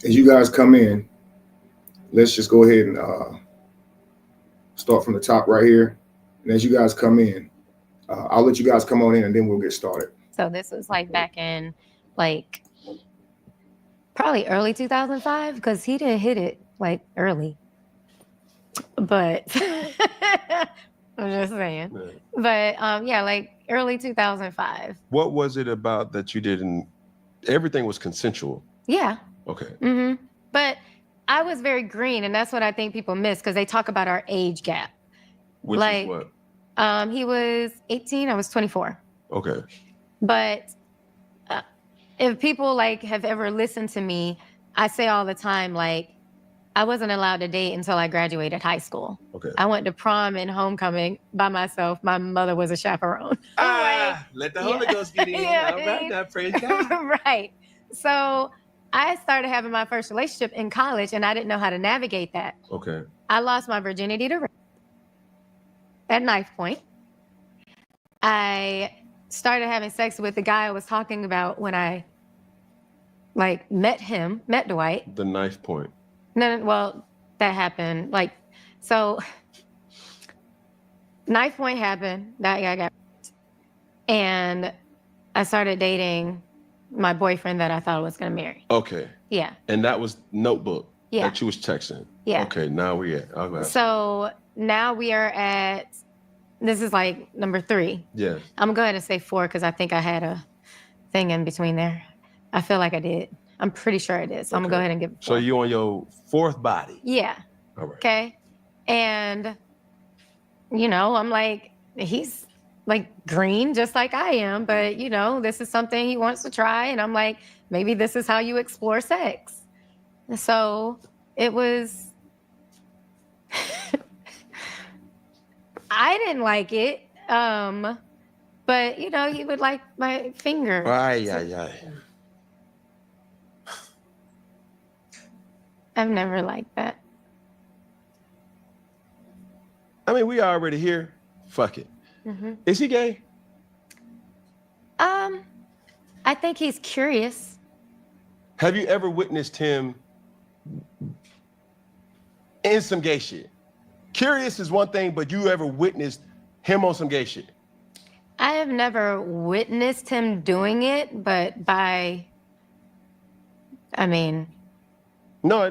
As you guys come in, let's just go ahead and start from the top right here. And as you guys come in, I'll let you guys come on in and then we'll get started. So this was like back in like probably early 2005 because he didn't hit it like early. But I'm just saying. Yeah. But yeah, like early 2005. What was it about that you didn't? Everything was consensual. Yeah. Okay. But I was very green, and that's what I think people miss because they talk about our age gap. Which like, is what? He was 18, I was 24. Okay. But if people like have ever listened to me, I say all the time, like, I wasn't allowed to date until I graduated high school. Okay. I went to prom and homecoming by myself. My mother was a chaperone. Let the Holy Ghost get in. Yeah, All right, now praise God. Right. So I started having my first relationship in college, and I didn't know how to navigate that. Okay. I lost my virginity to rape at knife point. I started having sex with the guy I was talking about when I like met Dwight. The knife point. No, well, that happened. Like, so knife point happened. That guy got raped. And I started dating my boyfriend that I thought I was going to marry. Okay. Yeah. And that was Notebook. Yeah. That you was texting. Yeah. Okay, now we at. So now we are at, this is like number 3. Yes. I'm going to go ahead and say 4 because I think I had a thing in between there. I feel like I did. I'm pretty sure I did. So I'm going to go ahead and give it 4. So you on your 4th body? Yeah. All right. Okay. And, you know, I'm like, he's like green just like I am. But, you know, this is something he wants to try. And I'm like, maybe this is how you explore sex. So it was, I didn't like it. But, you know, he would like my finger. Aye. I've never liked that. I mean, we already here. Fuck it. Is he gay? I think he's curious. Have you ever witnessed him in some gay shit? Curious is one thing, but you ever witnessed him on some gay shit? I have never witnessed him doing it, but I mean. No.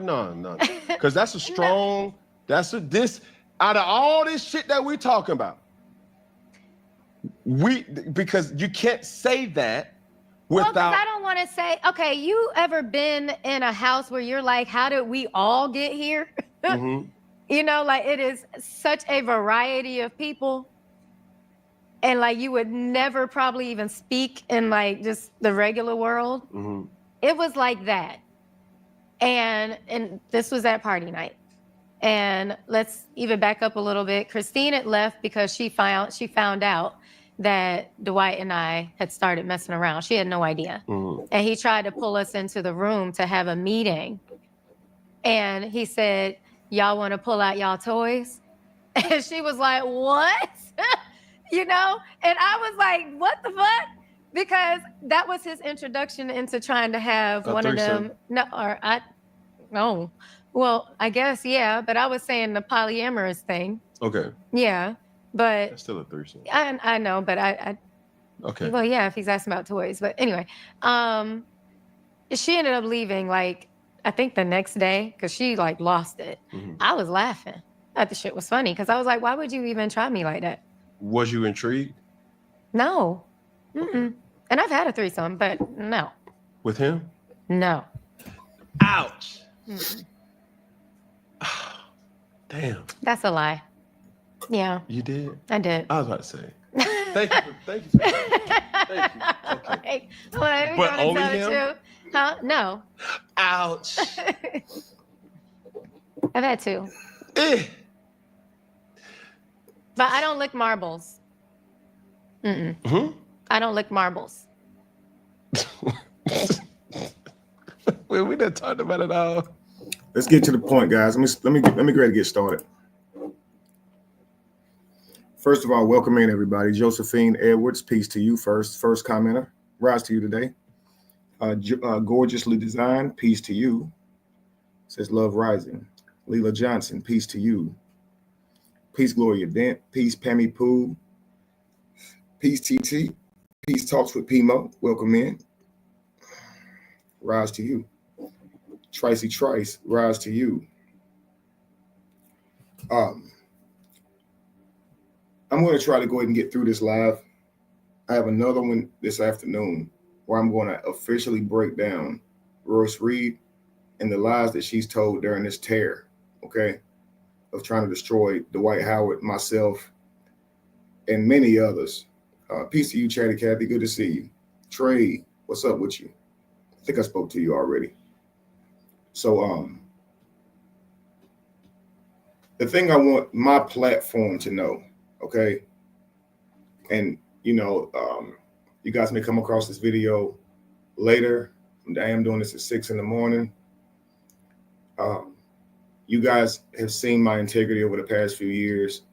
Because that's a strong, out of all this shit that we're talking about, because you can't say that without. Well, because I don't want to say, okay, you ever been in a house where you're like, how did we all get here? You know, like it is such a variety of people. And like you would never probably even speak in like just the regular world. It was like that. And this was at party night. And let's even back up a little bit. Christine had left because she found out that Dwight and I had started messing around. She had no idea. And he tried to pull us into the room to have a meeting. And he said, y'all want to pull out y'all toys? And she was like, what? You know? And I was like, what the fuck? Because that was his introduction into trying to have one threesome. of them. No. Well, I guess, yeah. But I was saying the polyamorous thing. Okay. Yeah. But That's still a threesome. I know, but I Okay. Well, yeah, if he's asking about toys. But anyway, she ended up leaving like, I think the next day because she like lost it. I was laughing. I thought the shit was funny because I was like, why would you even try me like that? Was you intrigued? No. And I've had a threesome, but no. With him? No. Ouch. Damn. That's a lie. Yeah. You did? I did. I was about to say. Thank you. Thank you. Okay. Like, But only him? Truth? Huh? No. Ouch. I've had 2. Eh. But I don't lick marbles. I don't lick marbles. Well, we done talked about it all. Let's get to the point, guys. Let me go ahead and get started. First of all, welcome in everybody. Josephine Edwards, peace to you first commenter. Rise to you today. Gorgeously designed, peace to you. Says Love Rising. Leela Johnson, peace to you. Peace, Gloria Dent. Peace, Pammy Pooh. Peace, TT. Peace, Talks with Pimo. Welcome in. Rise to you. Tricey Trice, rise to you. I'm going to try to go ahead and get through this live. I have another one this afternoon where I'm going to officially break down Royce Reed and the lies that she's told during this tear, okay, of trying to destroy Dwight Howard, myself, and many others. Peace to you, Chatty Cathy. Good to see you. Trey, what's up with you? I think I spoke to you already. So, the thing I want my platform to know, okay, and you know, you guys may come across this video later. I am doing this at 6 in the morning. You guys have seen my integrity over the past few years.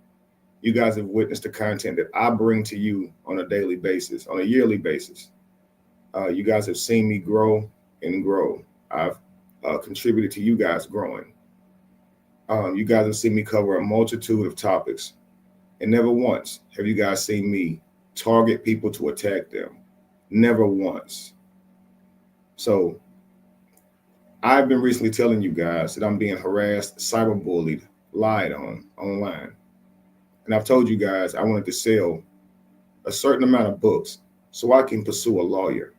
You guys have witnessed the content that I bring to you on a daily basis, on a yearly basis. You guys have seen me grow and grow. I've contributed to you guys growing. You guys have seen me cover a multitude of topics, and never once have you guys seen me target people to attack them. Never once. So I've been recently telling you guys that I'm being harassed, cyberbullied, lied on online. And I've told you guys I wanted to sell a certain amount of books so I can pursue a lawyer,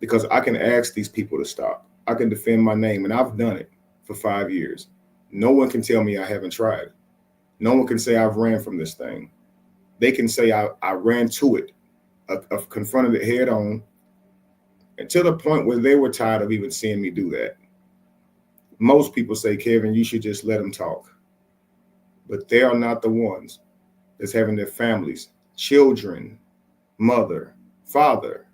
because I can ask these people to stop. I can defend my name, and I've done it for 5 years. No one can tell me I haven't tried. No one can say I've ran from this thing. They can say I ran to it, I've confronted it head on, and to the point where they were tired of even seeing me do that. Most people say, Kevin, you should just let them talk. But they are not the ones that's having their families, children, mother, father,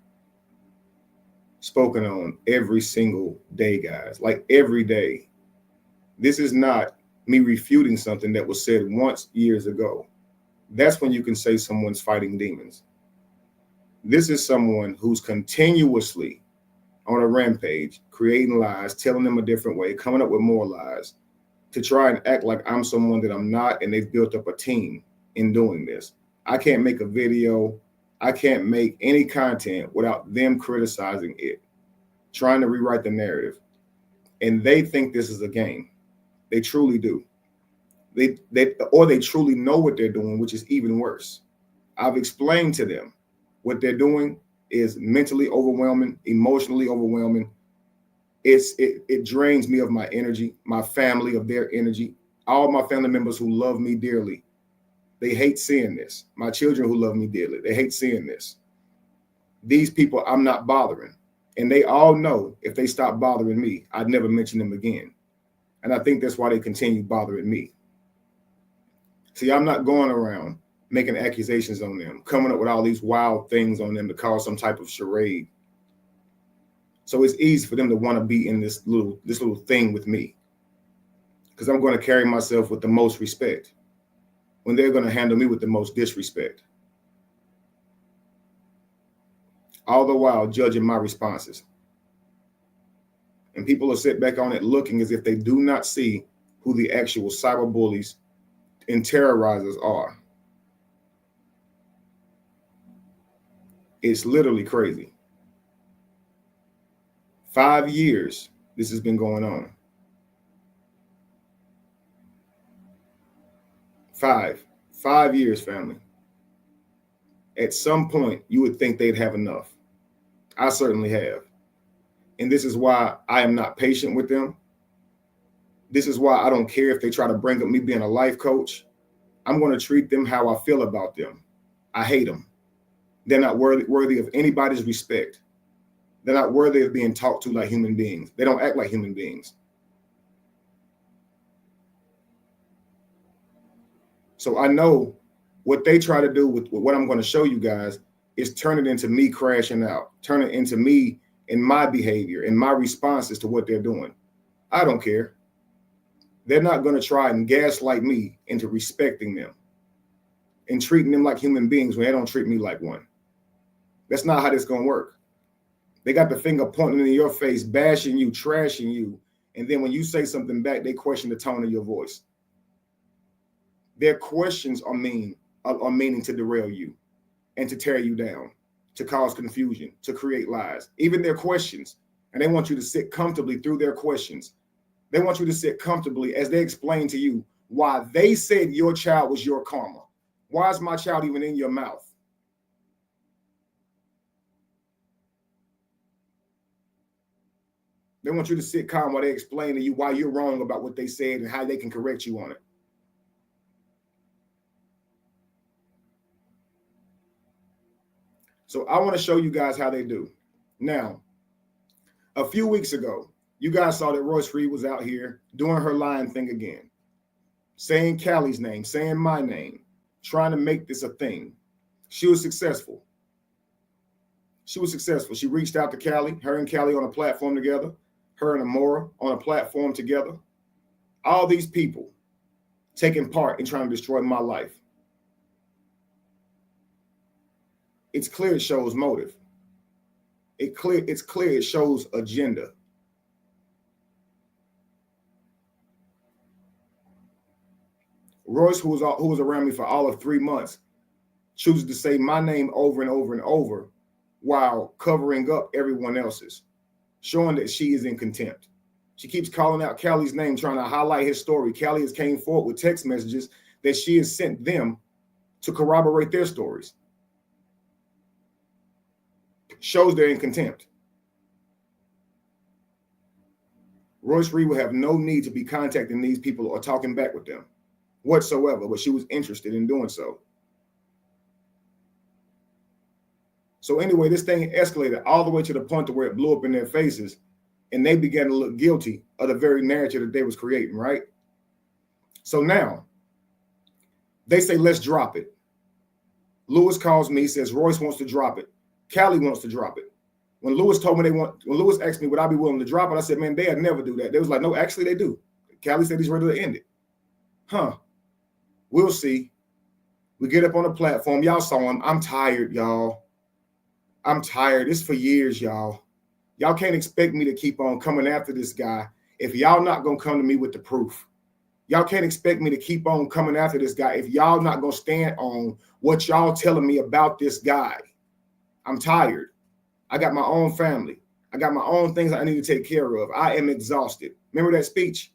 spoken on every single day, guys, like every day. This is not me refuting something that was said once years ago. That's when you can say someone's fighting demons. This is someone who's continuously on a rampage, creating lies, telling them a different way, coming up with more lies to try and act like I'm someone that I'm not, and they've built up a team in doing this. I can't make a video. I can't make any content without them criticizing it, trying to rewrite the narrative. And they think this is a game. They truly do. They truly know what they're doing, which is even worse. I've explained to them what they're doing is mentally overwhelming, emotionally overwhelming. It drains me of my energy, my family of their energy, all my family members who love me dearly. They hate seeing this. My children who love me dearly, they hate seeing this. These people I'm not bothering. And they all know if they stop bothering me, I'd never mention them again. And I think that's why they continue bothering me. See, I'm not going around making accusations on them, coming up with all these wild things on them to cause some type of charade. So it's easy for them to want to be in this little thing with me, because I'm going to carry myself with the most respect when they're going to handle me with the most disrespect, all the while judging my responses. And people will sit back on it looking as if they do not see who the actual cyberbullies and terrorizers are. It's literally crazy. 5 years this has been going on. 5 years, family. At some point, you would think they'd have enough. I certainly have. And this is why I am not patient with them. This is why I don't care if they try to bring up me being a life coach. I'm going to treat them how I feel about them. I hate them. They're not worthy of anybody's respect. They're not worthy of being talked to like human beings. They don't act like human beings. So I know what they try to do with what I'm going to show you guys is turn it into me crashing out, turn it into me and my behavior and my responses to what they're doing. I don't care. They're not going to try and gaslight me into respecting them and treating them like human beings when they don't treat me like one. That's not how this is going to work. They got the finger pointing in your face, bashing you, trashing you, And then when you say something back, they question the tone of your voice. Their questions are meaning to derail you and to tear you down, to cause confusion, to create lies. Even their questions, and they want you to sit comfortably through their questions. They want you to sit comfortably as they explain to you why they said your child was your karma. Why is my child even in your mouth? They want you to sit calm while they explain to you why you're wrong about what they said and how they can correct you on it. So I want to show you guys how they do. Now, a few weeks ago, you guys saw that Royce Reed was out here doing her lying thing again, saying Callie's name, saying my name, trying to make this a thing. She was successful. She was successful. She reached out to Callie, her and Callie on a platform together, her and Amora on a platform together. All these people taking part in trying to destroy my life. It's clear it shows motive. It's clear it shows agenda. Royce, who was around me for all of 3 months, chooses to say my name over and over and over while covering up everyone else's, showing that she is in contempt. She keeps calling out Callie's name, trying to highlight his story. Callie has came forward with text messages that she has sent them to corroborate their stories. Shows they're in contempt. Royce Reed will have no need to be contacting these people or talking back with them whatsoever, but she was interested in doing so. So anyway, this thing escalated all the way to the point to where it blew up in their faces, and they began to look guilty of the very narrative that they was creating, right? So now they say, let's drop it. Lewis calls me, says Royce wants to drop it. Callie wants to drop it. When Lewis when Lewis asked me, would I be willing to drop it? I said, man, they'd never do that. They was like, no, actually they do. Callie said he's ready to end it. Huh. We'll see. We get up on the platform. Y'all saw him. I'm tired, y'all. I'm tired. It's for years, y'all. Y'all can't expect me to keep on coming after this guy if y'all not going to come to me with the proof. Y'all can't expect me to keep on coming after this guy if y'all not going to stand on what y'all telling me about this guy. I'm tired. I got my own family. I got my own things I need to take care of. I am exhausted. Remember that speech?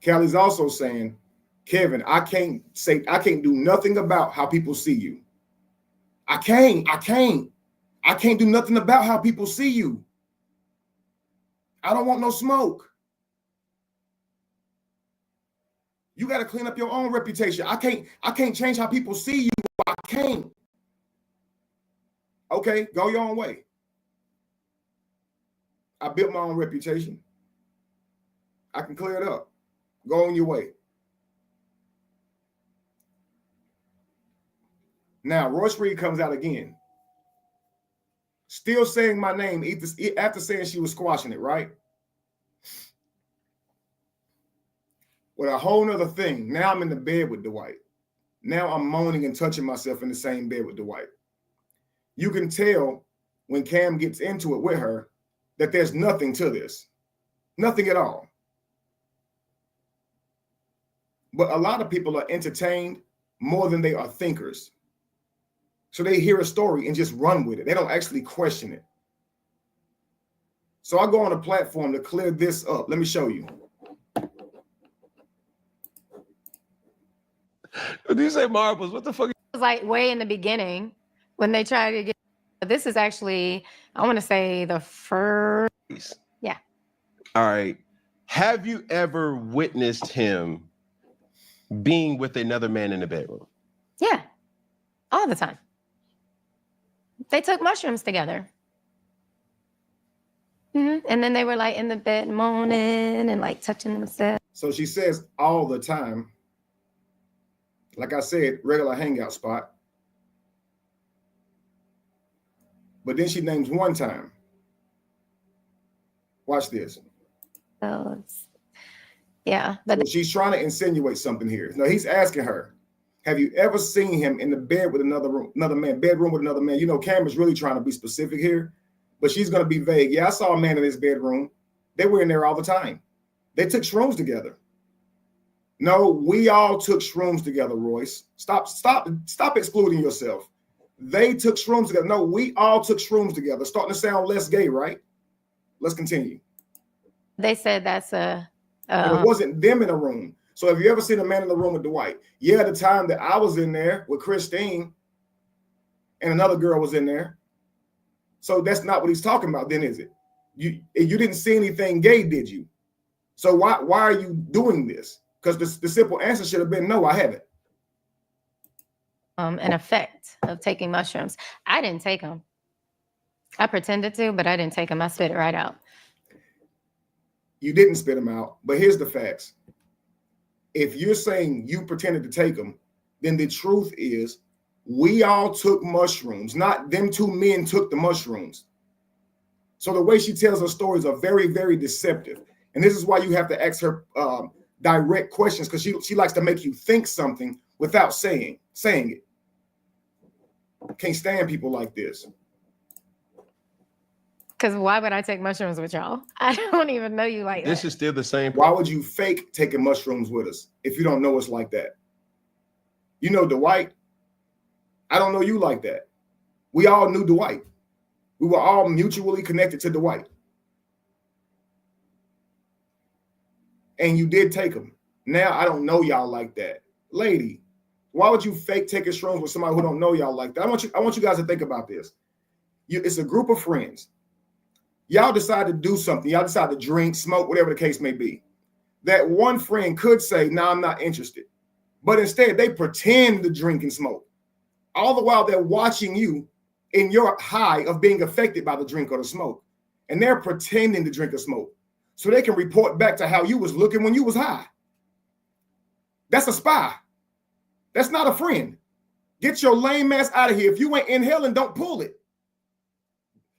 Callie's also saying, Kevin, I can't do nothing about how people see you. I can't do nothing about how people see you. I don't want no smoke. You got to clean up your own reputation. I can't change how people see you. I can't. Okay, go your own way. I built my own reputation. I can clear it up. Go on your way. Now, Royce Reed comes out again. Still saying my name after saying she was squashing it, right? With a whole nother thing. Now I'm in the bed with Dwight. Now I'm moaning and touching myself in the same bed with Dwight. You can tell when Cam gets into it with her that there's nothing to this. Nothing at all. But a lot of people are entertained more than they are thinkers. So they hear a story and just run with it. They don't actually question it. So I go on a platform to clear this up. Let me show you. Did you say marbles? What the fuck? It was like way in the beginning when they tried to get. This is actually, I want to say the first. Yeah. All right. Have you ever witnessed him being with another man in the bedroom? Yeah. All the time. They took mushrooms together. Mm-hmm. And then they were like in the bed moaning and like touching themselves. So she says all the time. Like I said, regular hangout spot. But then she names one time. Watch this. So yeah. So she's trying to insinuate something here. Now he's asking her, have you ever seen him in the bed with another man, bedroom with another man? You know, Cam is really trying to be specific here but she's going to be vague. Yeah, I saw a man in his bedroom. They were in there all the time. They took shrooms together. No, we all took shrooms together, Royce. Stop excluding yourself. They took shrooms together. No, we all took shrooms together. Starting to sound less gay, right? Let's continue. They said that's and it wasn't them in the room. So have you ever seen a man in the room with Dwight? Yeah, the time that I was in there with Christine and another girl was in there. So that's not what he's talking about then, is it? You didn't see anything gay, did you? So why are you doing this? Because the simple answer should have been no, I haven't. An effect of taking mushrooms. I didn't take them. I pretended to, but I didn't take them. I spit it right out. You didn't spit them out, but here's the facts. If you're saying you pretended to take them, then the truth is we all took mushrooms, not them two men took the mushrooms. So the way she tells her stories are very, very deceptive. And this is why you have to ask her direct questions, because she likes to make you think something without saying it. Can't stand people like this. Because why would I take mushrooms with y'all? I don't even know you like this that. Is still the same. Why would you fake taking mushrooms with us if you don't know us like that? You know Dwight. I don't know you like that. We all knew Dwight. We were all mutually connected to Dwight. And you did take them. Now I don't know y'all like that. Lady, why would you fake taking shrooms with somebody who don't know y'all like that? I want you guys to think about this. It's a group of friends. Y'all decide to do something. Y'all decide to drink, smoke, whatever the case may be. That one friend could say, no, I'm not interested. But instead, they pretend to drink and smoke. All the while they're watching you in your high of being affected by the drink or the smoke. And they're pretending to drink or smoke so they can report back to how you was looking when you was high. That's a spy. That's not a friend. Get your lame ass out of here. If you ain't inhaling, don't pull it.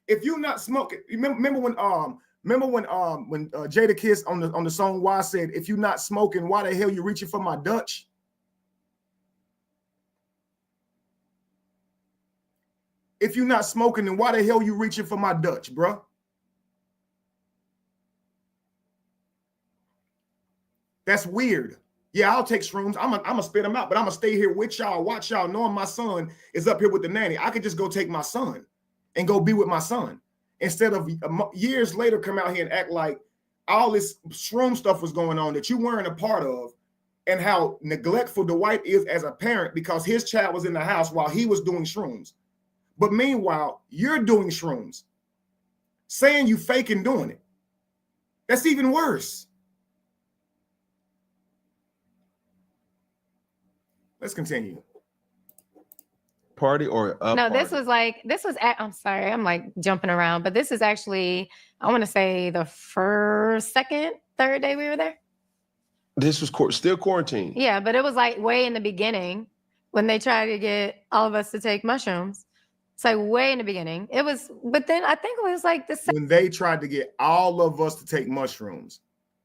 If you're not smoking, remember when Jada Kiss on the song Why said, if you're not smoking, why the hell you reaching for my Dutch? If you're not smoking, then why the hell you reaching for my Dutch, bro? That's weird. Yeah, I'll take shrooms. I'm gonna spit them out, but I'm gonna stay here with y'all, watch y'all, knowing my son is up here with the nanny. I could just go take my son and go be with my son instead of years later come out here and act like all this shroom stuff was going on that you weren't a part of, and how neglectful Dwight is as a parent because his child was in the house while he was doing shrooms. But meanwhile, you're doing shrooms, saying you faking doing it. That's even worse. Let's continue. Party or a no, party? I'm sorry, I'm like jumping around, but this is actually, I want to say the first, second, third day we were there. This was still quarantine. Yeah, but it was like way in the beginning when they tried to get all of us to take mushrooms. It's like way in the beginning. It was, but then I think it was like when they tried to get all of us to take mushrooms.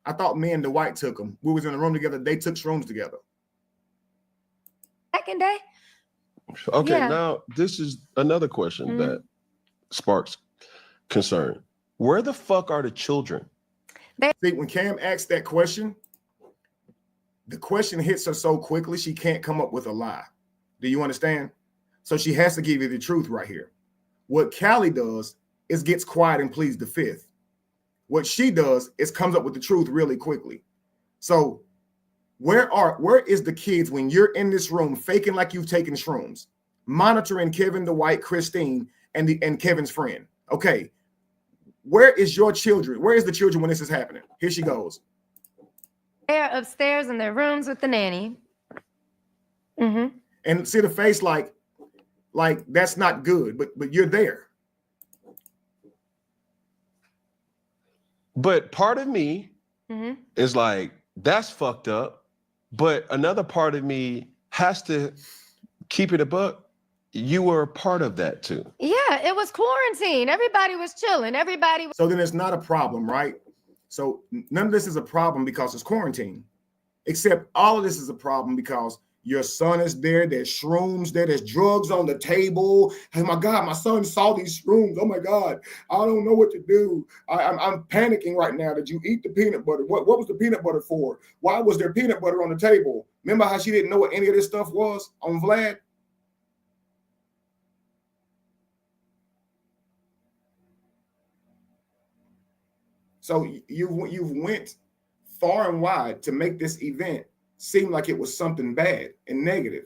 I thought me and Dwight took them. We was in the room together. They took shrooms together. Second day. Okay, Yeah. Now this is another question that sparks concern. Where the fuck are the children? See, when Cam asked that question, the question hits her so quickly she can't come up with a lie. Do you understand? So she has to give you the truth right here. What Callie does is gets quiet and pleads the fifth. What she does is comes up with the truth really quickly. So where is the kids when you're in this room faking like you've taken shrooms, monitoring Kevin, Dwight, Christine, and Kevin's friend? Okay, where is your children? Where is the children when this is happening? Here she goes. They're upstairs in their rooms with the nanny. Mm-hmm. And see the face like that's not good, but you're there. But part of me is like, that's fucked up. But another part of me has to keep it a buck. You were a part of that too. Yeah, it was quarantine. Everybody was chilling. So then it's not a problem, right? So none of this is a problem because it's quarantine, except all of this is a problem because Your son is there. There's shrooms there. There's drugs on the table. Oh my God, my son saw these shrooms. Oh my God, I don't know what to do. I'm panicking right now. Did you eat the peanut butter? What was the peanut butter for? Why was there peanut butter on the table? Remember how she didn't know what any of this stuff was on Vlad? So you've went far and wide to make this event seem like it was something bad and negative.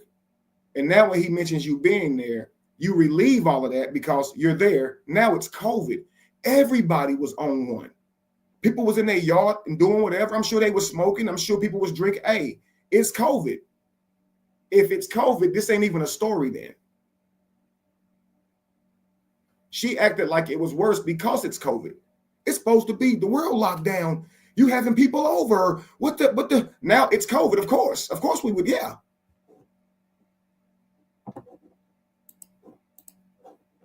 And now when he mentions you being there, you relieve all of that because you're there. Now it's COVID. Everybody was on one. People was in their yard and doing whatever. I'm sure they were smoking. I'm sure people was drinking. Hey, it's COVID. If it's COVID, this ain't even a story then. She acted like it was worse because it's COVID. It's supposed to be the world locked down. You having people over. What the now it's COVID, of course. Of course we would, yeah.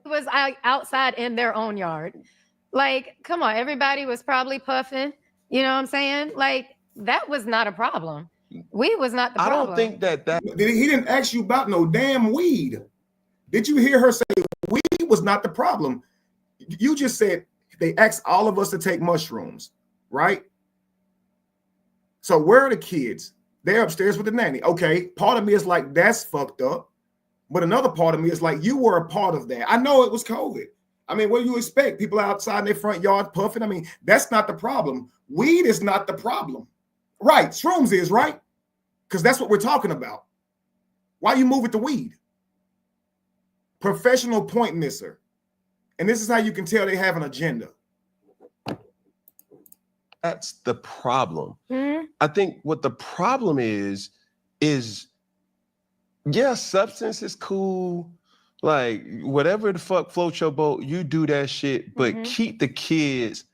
It was outside in their own yard. Like, come on, everybody was probably puffing. You know what I'm saying? Like, that was not a problem. Weed was not the problem. I don't think that he didn't ask you about no damn weed. Did you hear her say weed was not the problem? You just said they asked all of us to take mushrooms, right? So where are the kids? They're upstairs with the nanny. Okay, part of me is like, that's fucked up. But another part of me is like, you were a part of that. I know it was COVID. I mean, what do you expect? People outside in their front yard puffing? I mean, that's not the problem. Weed is not the problem. Right, shrooms is, right? Because that's what we're talking about. Why you move it to weed? Professional point misser. And this is how you can tell they have an agenda. that's the problem. Mm-hmm. I think what the problem is yeah, substance is cool. Like whatever the fuck floats your boat, you do that shit, but keep the kids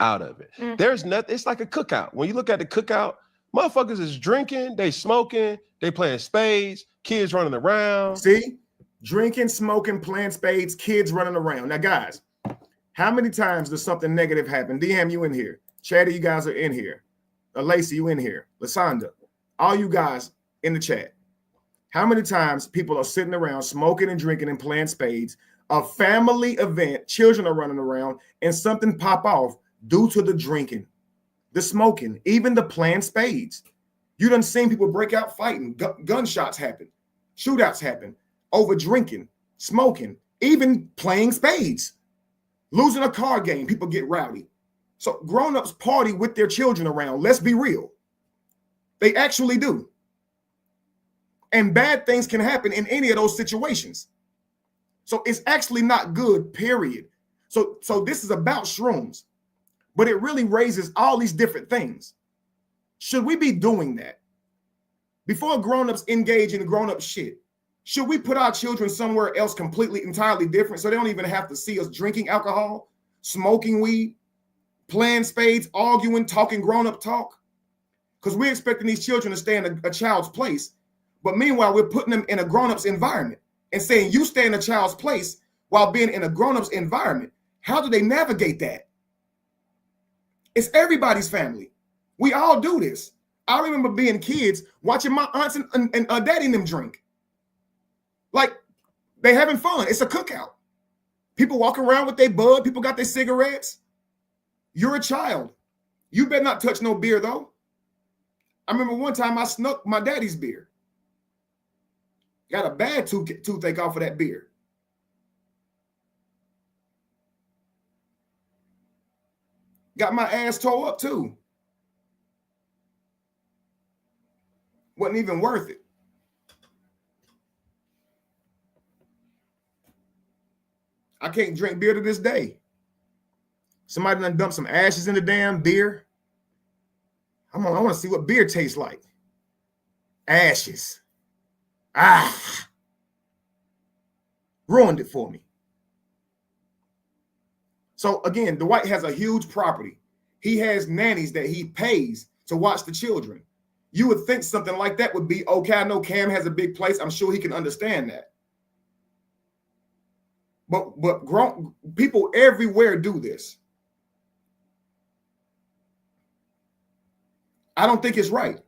out of it. There's nothing, it's like a cookout. When you look at the cookout, motherfuckers is drinking, they smoking, they playing spades, kids running around. See? Drinking, smoking, playing spades, kids running around. Now, guys, how many times does something negative happen? DM, you in here. Chatty, you guys are in here. Lacey, you in here. Lasanda, all you guys in the chat. How many times people are sitting around smoking and drinking and playing spades, a family event, children are running around, and something pop off due to the drinking, the smoking, even the playing spades. You done seen people break out fighting, gunshots happen, shootouts happen, over drinking, smoking, even playing spades. Losing a card game, people get rowdy. So grown-ups party with their children around. Let's be real. They actually do. And bad things can happen in any of those situations. So it's actually not good, period. So this is about shrooms, but it really raises all these different things. Should we be doing that? Before grown-ups engage in grown-up shit, should we put our children somewhere else completely, entirely different so they don't even have to see us drinking alcohol, smoking weed, playing spades, arguing, talking grown-up talk? Because we're expecting these children to stay in a child's place. But meanwhile, we're putting them in a grown-up's environment and saying you stay in a child's place while being in a grown-up's environment. How do they navigate that? It's everybody's family. We all do this. I remember being kids watching my aunts and daddy and them drink. Like, they having fun. It's a cookout. People walk around with their bud. People got their cigarettes. You're a child. You better not touch no beer, though. I remember one time I snuck my daddy's beer. Got a bad toothache off of that beer. Got my ass tore up, too. Wasn't even worth it. I can't drink beer to this day. Somebody done dumped some ashes in the damn beer. I want to see what beer tastes like. Ashes. Ruined it for me. So again, Dwight has a huge property. He has nannies that he pays to watch the children. You would think something like that would be okay. I know Cam has a big place. I'm sure he can understand that. But grown people everywhere do this. I don't think it's right.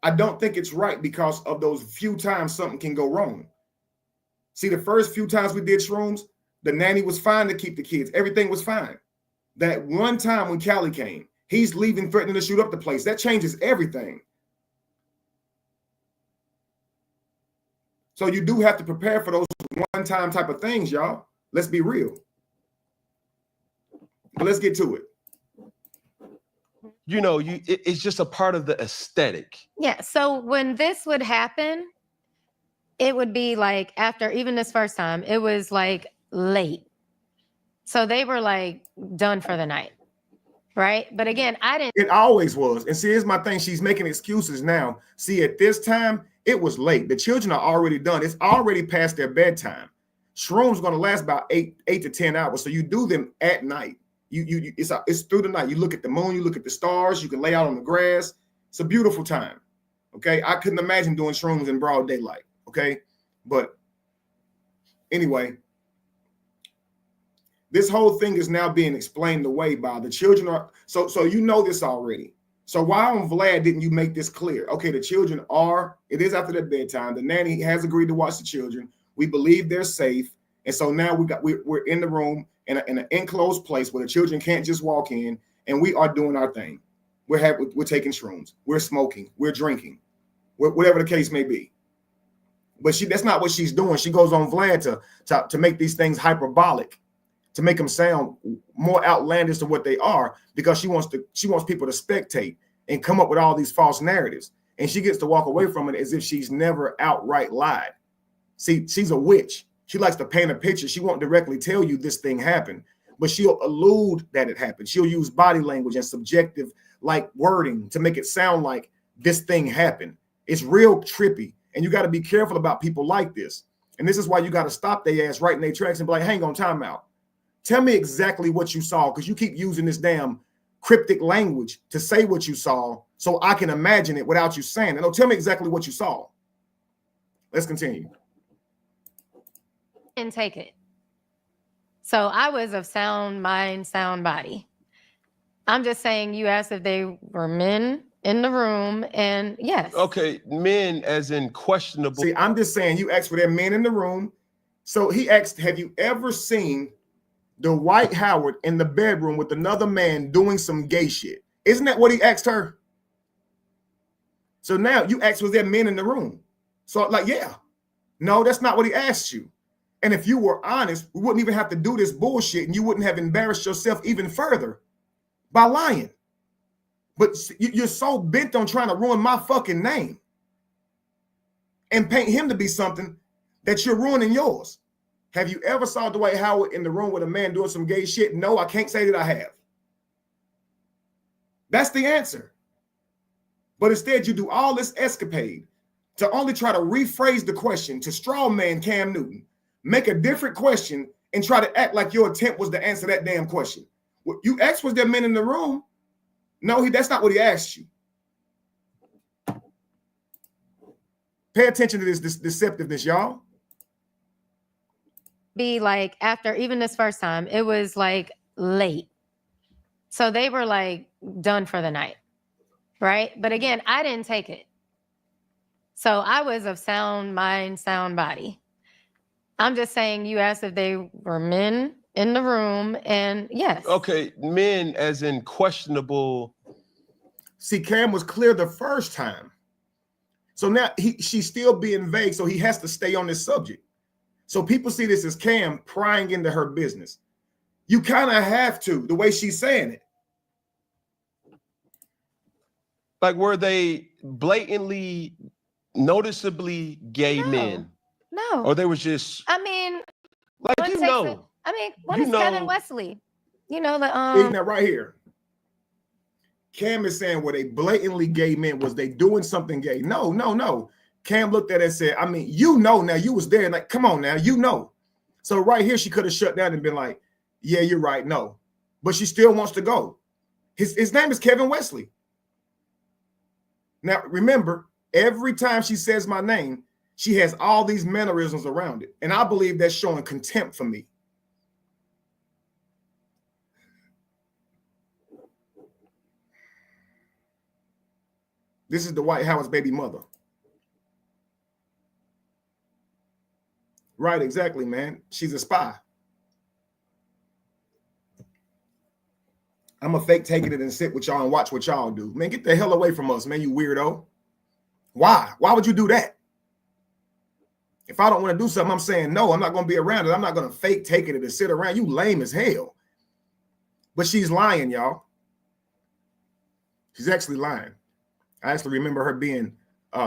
I don't think it's right because of those few times something can go wrong. See, the first few times we did shrooms, the nanny was fine to keep the kids. Everything was fine. That one time when Callie came, he's leaving, threatening to shoot up the place. That changes everything. So you do have to prepare for those one-time type of things, y'all. Let's be real. But let's get to it. You know, it's just a part of the aesthetic. Yeah. So when this would happen, it would be like after even this first time, it was like late. So they were like done for the night. Right. But again, I didn't. It always was. And see, here's my thing. She's making excuses now. See, at this time, it was late. The children are already done. It's already past their bedtime. Shrooms going to last about 8 to 10 hours. So you do them at night. It's through the night. You look at the moon, you look at the stars, you can lay out on the grass. It's a beautiful time. Okay. I couldn't imagine doing shrooms in broad daylight. Okay. But anyway, this whole thing is now being explained away by the children are so you know this already. So why on Vlad didn't you make this clear? Okay, the children it is after their bedtime. The nanny has agreed to watch the children. We believe they're safe. And so now we're in the room in an enclosed place where the children can't just walk in, and we are doing our thing. We're taking shrooms, we're smoking, we're drinking, whatever the case may be. But that's not what she's doing. She goes on Vlad to make these things hyperbolic, to make them sound more outlandish than what they are, because she wants people to spectate and come up with all these false narratives. And she gets to walk away from it as if she's never outright lied. See, she's a witch. She likes to paint a picture. She won't directly tell you this thing happened, but she'll allude that it happened. She'll use body language and subjective like wording to make it sound like this thing happened. It's real trippy. And you got to be careful about people like this. And this is why you got to stop their ass right in their tracks and be like, hang on, time out. Tell me exactly what you saw, because you keep using this damn cryptic language to say what you saw so I can imagine it without you saying it. No, tell me exactly what you saw. Let's continue. And take it. So I was of sound mind, sound body. I'm just saying, you asked if they were men in the room, and yes. Okay, men as in questionable. See, I'm just saying you asked for their men in the room. So he asked, have you ever seen Dwight Howard in the bedroom with another man doing some gay shit? Isn't that what he asked her? So now you asked, was there men in the room? So like, yeah. No, that's not what he asked you. And if you were honest, we wouldn't even have to do this bullshit, and you wouldn't have embarrassed yourself even further by lying. But you're so bent on trying to ruin my fucking name and paint him to be something that you're ruining yours. Have you ever saw Dwight Howard in the room with a man doing some gay shit? No, I can't say that I have. That's the answer. But instead, you do all this escapade to only try to rephrase the question, to straw man Cam Newton, make a different question, and try to act like your attempt was to answer that damn question. What you asked, was there men in the room? No, that's not what he asked you. Pay attention to this deceptiveness, y'all. Be like after even this first time, it was like late. So they were like done for the night. Right. But again, I didn't take it. So I was of sound mind, sound body. I'm just saying, you asked if they were men in the room, and yes. Okay, men as in questionable. See, Cam was clear the first time. So now she's still being vague, so he has to stay on this subject. So people see this as Cam prying into her business. You kind of have to, the way she's saying it. Like, were they blatantly, noticeably gay men? No. Or they was just, I mean, like, one is Kevin Wesley. You know, now right here. Cam is saying, were they blatantly gay men? Was they doing something gay? No. Cam looked at it and said, I mean, you know, now you was there. Like, come on now, you know. So right here, she could have shut down and been like, yeah, you're right. No, but she still wants to go. His name is Kevin Wesley. Now, remember, every time she says my name, she has all these mannerisms around it. And I believe that's showing contempt for me. This is the Dwight Howard's baby mother. Right, exactly, man. She's a spy. I'm a fake taking it and sit with y'all and watch what y'all do. Man, get the hell away from us, man, you weirdo. Why? Why would you do that? If I don't want to do something, I'm saying no. I'm not going to be around it. I'm not going to fake taking it and sit around. You lame as hell. But she's lying, y'all. She's actually lying. I actually remember her being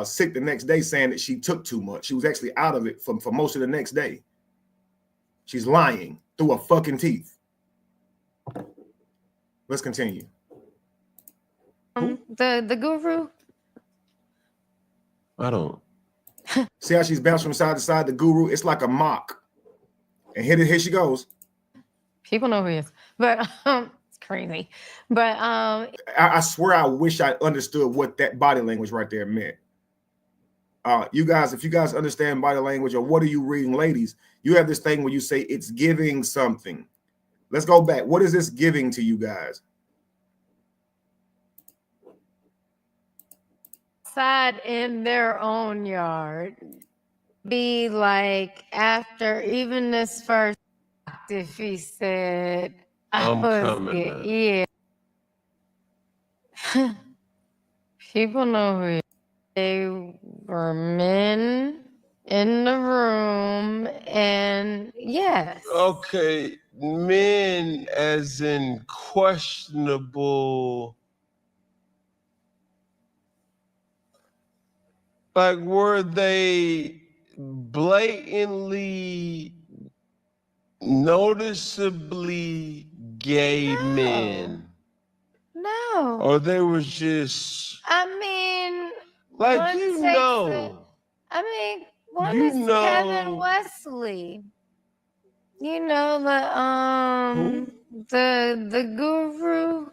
sick the next day, saying that she took too much. She was actually out of it for most of the next day. She's lying through her fucking teeth. Let's continue. The guru. I don't. See how she's bouncing from side to side? The guru, it's like a mock. And here she goes. People know who he is, but it's crazy. But I swear I wish I understood what that body language right there meant. You guys, if you guys understand body language or what are you reading, ladies, you have this thing where you say it's giving something. Let's go back. What is this giving to you guys? Outside in their own yard. Be like after even this first, if he said, I'm coming. Yeah. People know who he is. They were men in the room, and yes. Okay, men as in questionable. Like, were they blatantly, noticeably gay men? No. Or they were just, I mean, like, one you takes know. I mean, one You is know. Kevin Wesley. You know Who? the guru.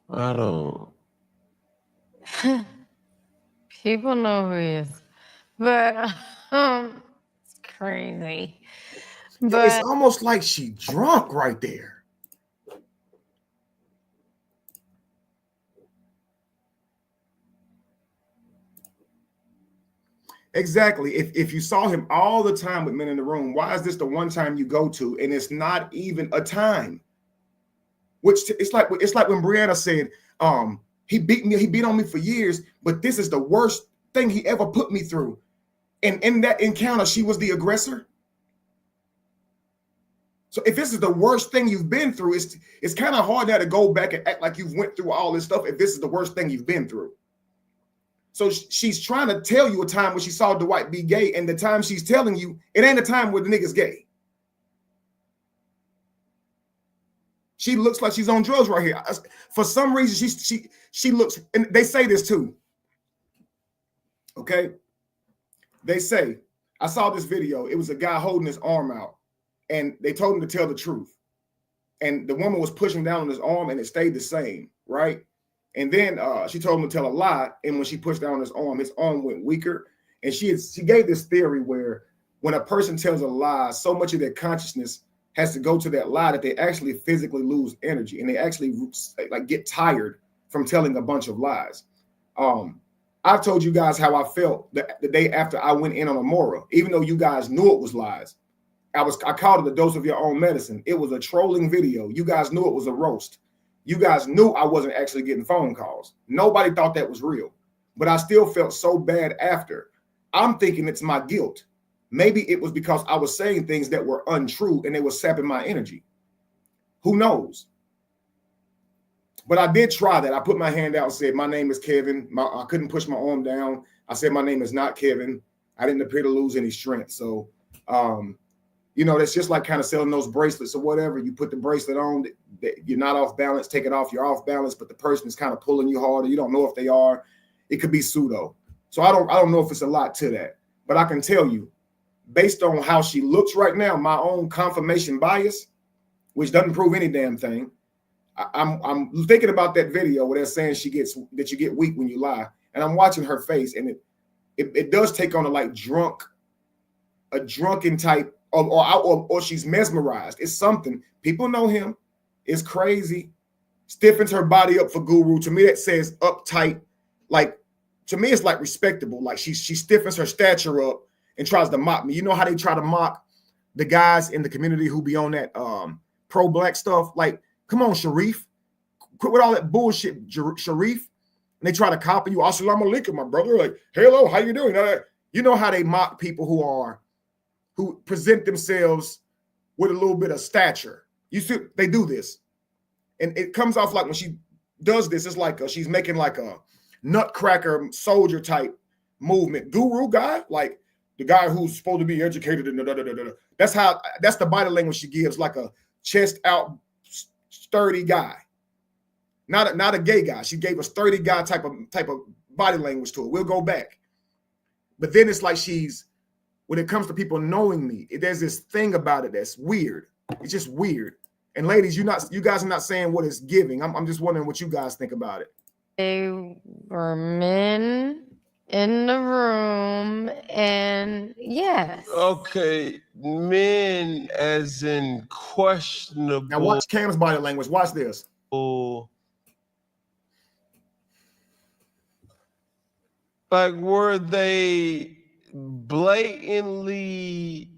I don't. People know who he is, but it's crazy. But It's almost like she drunk right there. Exactly. If you saw him all the time with men in the room, why is this the one time you go to and it's not even a time? Which it's like when Brianna said, he beat on me for years, but this is the worst thing he ever put me through. And in that encounter, she was the aggressor. So if this is the worst thing you've been through, it's kind of hard now to go back and act like you've went through all this stuff if this is the worst thing you've been through. So she's trying to tell you a time when she saw Dwight be gay, and the time she's telling you, it ain't a time where the nigga's gay. She looks like she's on drugs right here. For some reason, she looks, and they say this too. Okay? They say, I saw this video. It was a guy holding his arm out, and they told him to tell the truth. And the woman was pushing down on his arm, and it stayed the same, right? And then she told him to tell a lie, and when she pushed down his arm went weaker. And she gave this theory where when a person tells a lie, so much of their consciousness has to go to that lie that they actually physically lose energy, and they actually like get tired from telling a bunch of lies. I've told you guys how I felt the day after I went in on Amora, even though you guys knew it was lies. I called it a dose of your own medicine. It was a trolling video. You guys knew it was a roast. You guys knew I wasn't actually getting phone calls. Nobody thought that was real, but I still felt so bad after. I'm thinking it's my guilt. Maybe it was because I was saying things that were untrue and they were sapping my energy. Who knows? But I did try that. I put my hand out and said, my name is Kevin. I couldn't push my arm down. I said, my name is not Kevin. I didn't appear to lose any strength. So, you know, that's just like kind of selling those bracelets or whatever. You put the bracelet on, you're not off balance, take it off, you're off balance, but the person is kind of pulling you harder. You don't know if they are. It could be pseudo. So I don't know if it's a lot to that. But I can tell you, based on how she looks right now, my own confirmation bias, which doesn't prove any damn thing. I'm thinking about that video where they're saying that you get weak when you lie. And I'm watching her face, and it does take on a drunken type or she's mesmerized. It's something. People know him. It's crazy. stiffens her body up for Guru. To me, that says uptight. Like, to me, it's like respectable. Like she stiffens her stature up and tries to mock me. You know how they try to mock the guys in the community who be on that pro-black stuff? Like, come on, Sharif. Quit with all that bullshit, Sharif. And they try to copy you. Assalamu alaikum, my brother. Like, hello, how you doing? You know how they mock people who present themselves with a little bit of stature. You see, they do this. And it comes off like when she does this, it's like she's making like a nutcracker soldier type movement. Guru guy, like the guy who's supposed to be educated and that's the body language she gives, like a chest out, sturdy guy. Not a gay guy. She gave a sturdy guy type of body language to it. We'll go back. But then it's like when it comes to people knowing me, there's this thing about it that's weird. It's just weird. And ladies, you guys are not saying what it's giving. I'm just wondering what you guys think about it. They were men in the room, and yes. Okay, men as in questionable. Now watch Cam's body language. Watch this. Like, were they blatantly,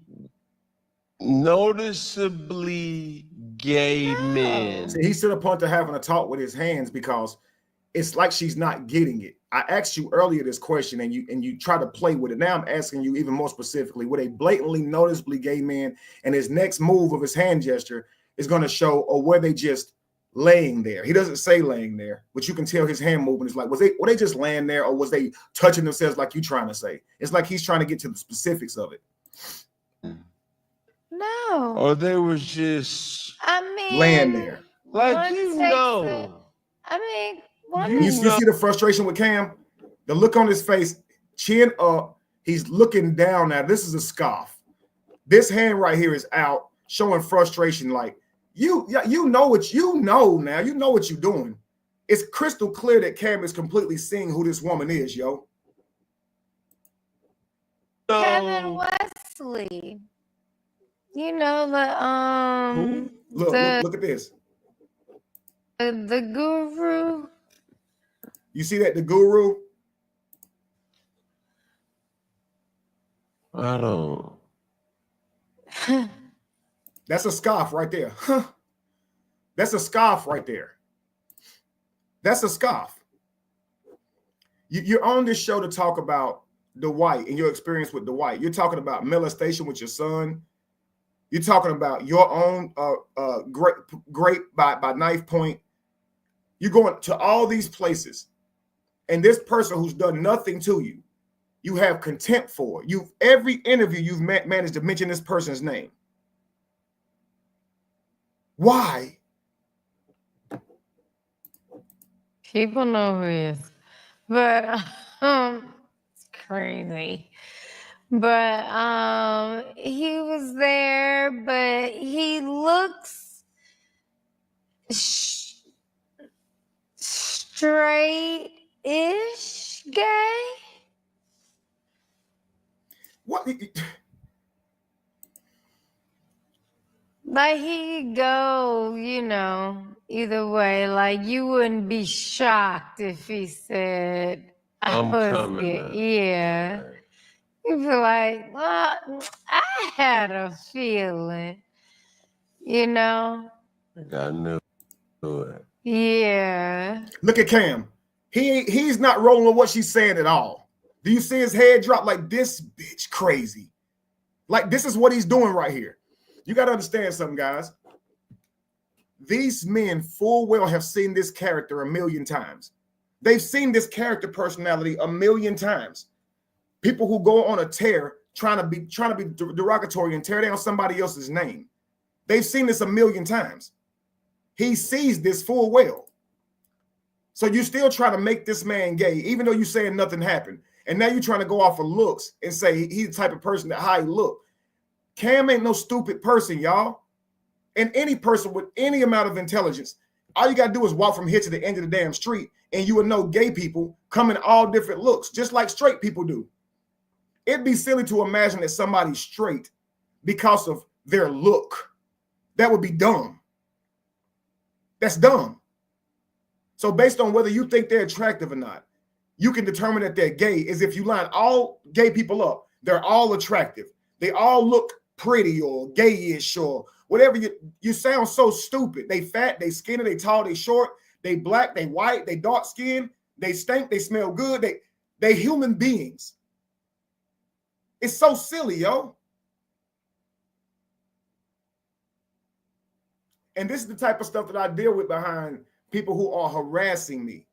noticeably gay men? See, he's to the point to having a talk with his hands because it's like she's not getting it. I asked you earlier this question and you try to play with it. Now I'm asking you even more specifically, were they blatantly, noticeably gay men, and his next move of his hand gesture is going to show, or were they just laying there? He doesn't say laying there, but you can tell his hand movement is like, were they just laying there, or was they touching themselves like you trying to say? It's like he's trying to get to the specifics of it. No. Or they was just laying there. Like, you know. You see the frustration with Cam? The look on his face, chin up, he's looking down now. This is a scoff. This hand right here is out, showing frustration like, you know what you know now. You know what you're doing. It's crystal clear that Cam is completely seeing who this woman is, yo. Kevin Wesley. You know the look at this. The Guru. You see that, the Guru? I don't. That's a scoff right there. That's a scoff right there. That's a scoff. You're on this show to talk about Dwight and your experience with Dwight. You're talking about molestation with your son. You're talking about your own grape by knife point. You're going to all these places, and this person who's done nothing to you, you have contempt for. Every interview you've managed to mention this person's name. Why? People know who he is, but it's crazy. But he was there, but he looks straight-ish gay. What? Like he could go, either way. Like you wouldn't be shocked if he said, I'm coming. Yeah. You'd be like, well, I had a feeling, I knew it. Yeah. Look at Cam. He's not rolling with what she's saying at all. Do you see his head drop like this bitch crazy? Like this is what he's doing right here. You got to understand something, guys. These men full well have seen this character a million times. They've seen this character personality a million times. People who go on a tear trying to be derogatory and tear down somebody else's name. They've seen this a million times. He sees this full well. So you still try to make this man gay, even though you're saying nothing happened. And now you're trying to go off of looks and say he's the type of person that how he look. Cam ain't no stupid person, y'all. And any person with any amount of intelligence, all you got to do is walk from here to the end of the damn street and you will know gay people come in all different looks, just like straight people do. It'd be silly to imagine that somebody's straight because of their look. That would be dumb. That's dumb. So based on whether you think they're attractive or not, you can determine that they're gay is if you line all gay people up. They're all attractive. They all look pretty or gayish or whatever. You sound so stupid. They fat, they skinny, they tall, they short, they black, they white, they dark skin, they stink, they smell good. They human beings. It's so silly, yo. And this is the type of stuff that I deal with behind people who are harassing me.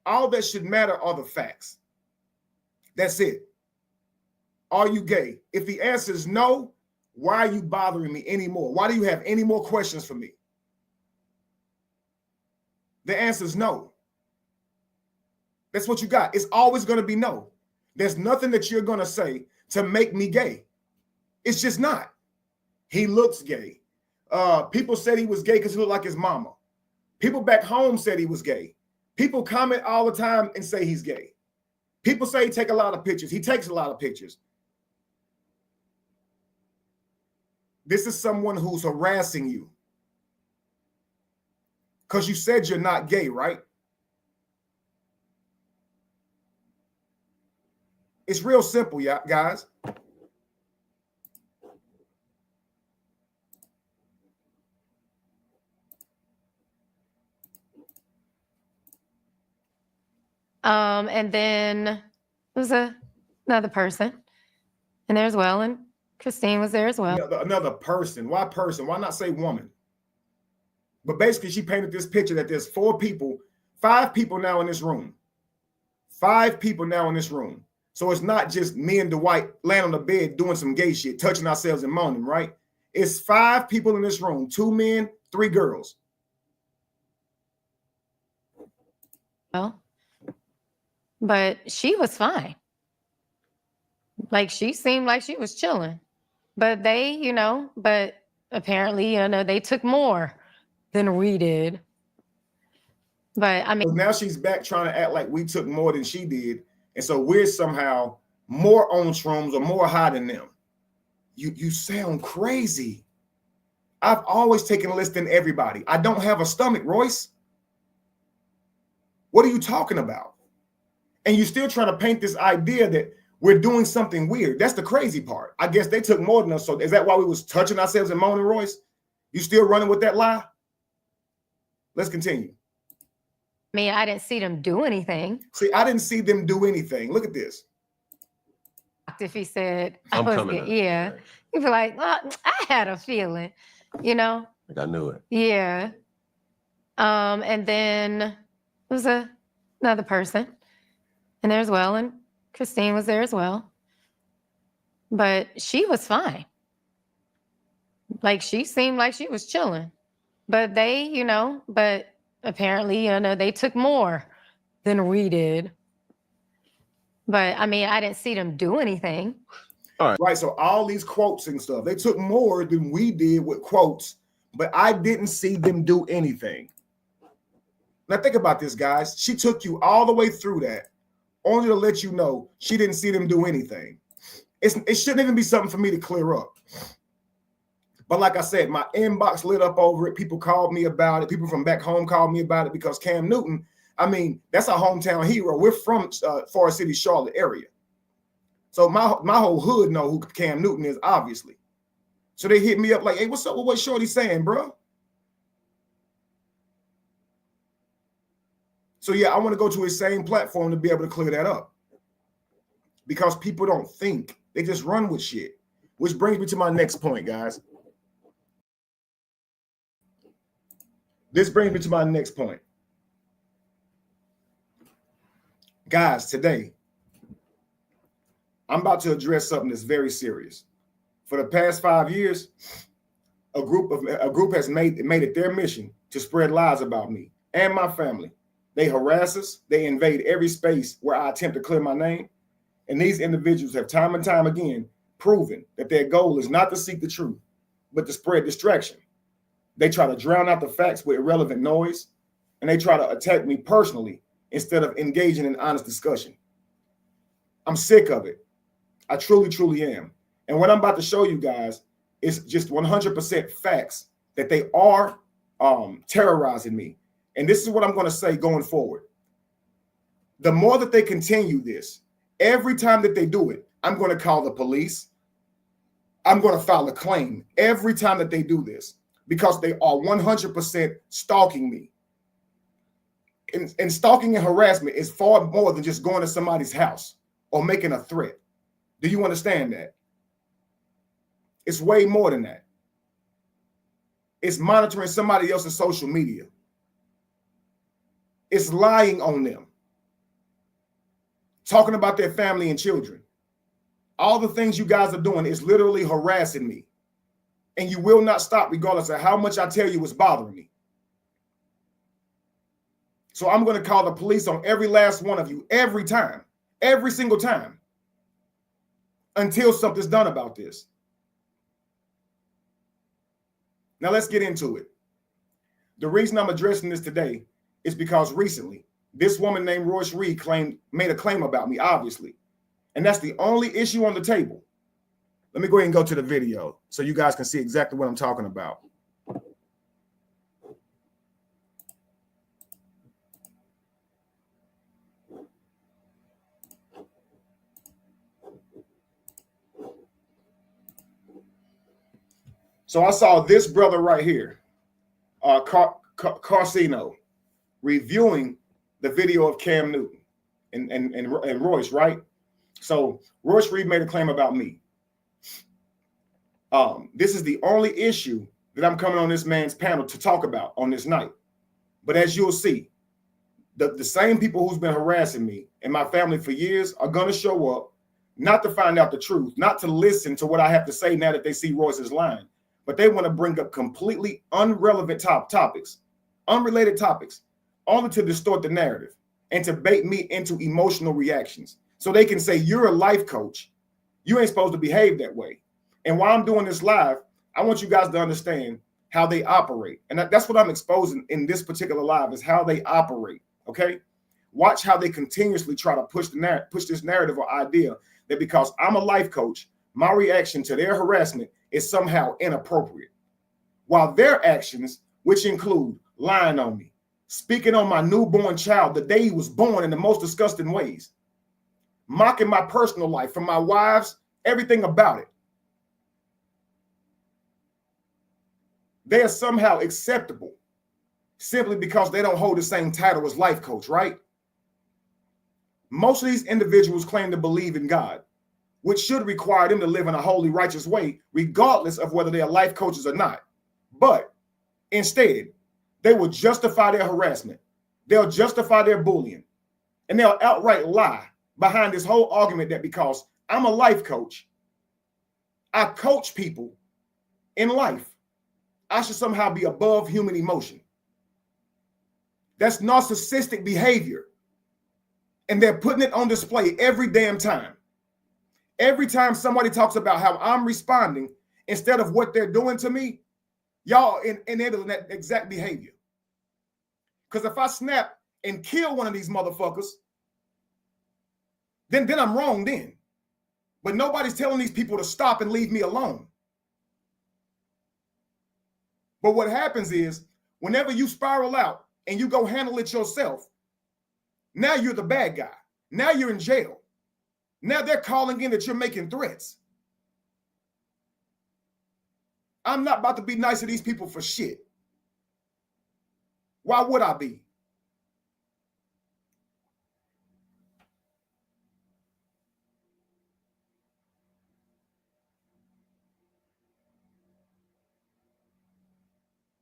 All that should matter are the facts. That's it. Are you gay? If the answer is no, why are you bothering me anymore? Why do you have any more questions for me? The answer is no. That's what you got. It's always going to be no. There's nothing that you're going to say to make me gay. It's just not. He looks gay. People said he was gay because he looked like his mama. People back home said he was gay. People comment all the time and say he's gay. People say he takes a lot of pictures. He takes a lot of pictures. This is someone who's harassing you because you said you're not gay, right? It's real simple, yeah, guys. And then there was another person in there as well, and Christine was there as well. Another person. Why person? Why not say woman? But basically, she painted this picture that there's 5 people now in this room. 5 people now in this room. So it's not just me and Dwight laying on the bed doing some gay shit, touching ourselves and moaning, right? It's 5 people in this room, 2 men, 3 girls. Well, but she was fine. Like, she seemed like she was chilling. But they, but apparently, they took more than we did. But I mean, so now she's back trying to act like we took more than she did. And so we're somehow more on shrooms or more high than them. You sound crazy. I've always taken less than everybody. I don't have a stomach, Royce. What are you talking about? And you're still trying to paint this idea that we're doing something weird. That's the crazy part. I guess they took more than us. So is that why we was touching ourselves and moaning, Royce? You still running with that lie? Let's continue. I mean, I didn't see them do anything. See, I didn't see them do anything. Look at this. If he said, I'm coming up. Yeah. He'd be like, well, I had a feeling, Like I knew it. Yeah. And then there was another person in there as well, and Christine was there as well. But she was fine. Like, she seemed like she was chilling. But they, but apparently, they took more than we did. But I mean, I didn't see them do anything. All right. Right. So all these quotes and stuff, they took more than we did with quotes, but I didn't see them do anything. Now think about this, guys. She took you all the way through that, only to let you know she didn't see them do anything. It shouldn't even be something for me to clear up. But like I said, my inbox lit up over it. People called me about it. People from back home called me about it because Cam Newton, I mean, that's our hometown hero. We're from Forest City, Charlotte area. So my whole hood know who Cam Newton is, obviously. So they hit me up like, hey, what's up with what Shorty saying, bro? So yeah, I want to go to his same platform to be able to clear that up. Because people don't think. They just run with shit. Which brings me to my next point, guys. This brings me to my next point. Guys, today, I'm about to address something that's very serious. For the past 5 years, a group has made it their mission to spread lies about me and my family. They harass us. They invade every space where I attempt to clear my name. And these individuals have time and time again proven that their goal is not to seek the truth, but to spread distraction. They try to drown out the facts with irrelevant noise, and they try to attack me personally instead of engaging in honest discussion. I'm sick of it. I truly, truly am. And what I'm about to show you guys is just 100% facts that they are terrorizing me. And this is what I'm going to say going forward. The more that they continue this, every time that they do it, I'm going to call the police. I'm going to file a claim every time that they do this because they are 100% stalking me. And stalking and harassment is far more than just going to somebody's house or making a threat. Do you understand that? It's way more than that. It's monitoring somebody else's social media. It's lying on them. Talking about their family and children. All the things you guys are doing is literally harassing me. And you will not stop regardless of how much I tell you it's bothering me. So I'm going to call the police on every last one of you every time, every single time, until something's done about this. Now let's get into it. The reason I'm addressing this today is because recently, this woman named Royce Reed made a claim about me, obviously. And that's the only issue on the table. Let me go ahead and go to the video so you guys can see exactly what I'm talking about. So I saw this brother right here, Carcino, reviewing the video of Cam Newton and Royce, right? So Royce Reed made a claim about me. This is the only issue that I'm coming on this man's panel to talk about on this night. But as you'll see, the same people who's been harassing me and my family for years are going to show up, not to find out the truth, not to listen to what I have to say now that they see Royce's line, but they want to bring up completely irrelevant topics, unrelated topics, only to distort the narrative and to bait me into emotional reactions. So they can say, you're a life coach. You ain't supposed to behave that way. And while I'm doing this live, I want you guys to understand how they operate. And that's what I'm exposing in this particular live is how they operate, okay? Watch how they continuously try to push this narrative or idea that because I'm a life coach, my reaction to their harassment is somehow inappropriate. While their actions, which include lying on me, speaking on my newborn child the day he was born in the most disgusting ways, mocking my personal life from my wives, everything about it, they are somehow acceptable simply because they don't hold the same title as life coach, right? Most of these individuals claim to believe in God, which should require them to live in a holy, righteous way, regardless of whether they are life coaches or not. But instead, they will justify their harassment. They'll justify their bullying. And they'll outright lie behind this whole argument that because I'm a life coach, I coach people in life, I should somehow be above human emotion. That's narcissistic behavior. And they're putting it on display every damn time. Every time somebody talks about how I'm responding instead of what they're doing to me, y'all enabling that exact behavior. Because if I snap and kill one of these motherfuckers, then I'm wrong then. But nobody's telling these people to stop and leave me alone. But what happens is, whenever you spiral out and you go handle it yourself, now you're the bad guy. Now you're in jail. Now they're calling in that you're making threats. I'm not about to be nice to these people for shit. Why would I be?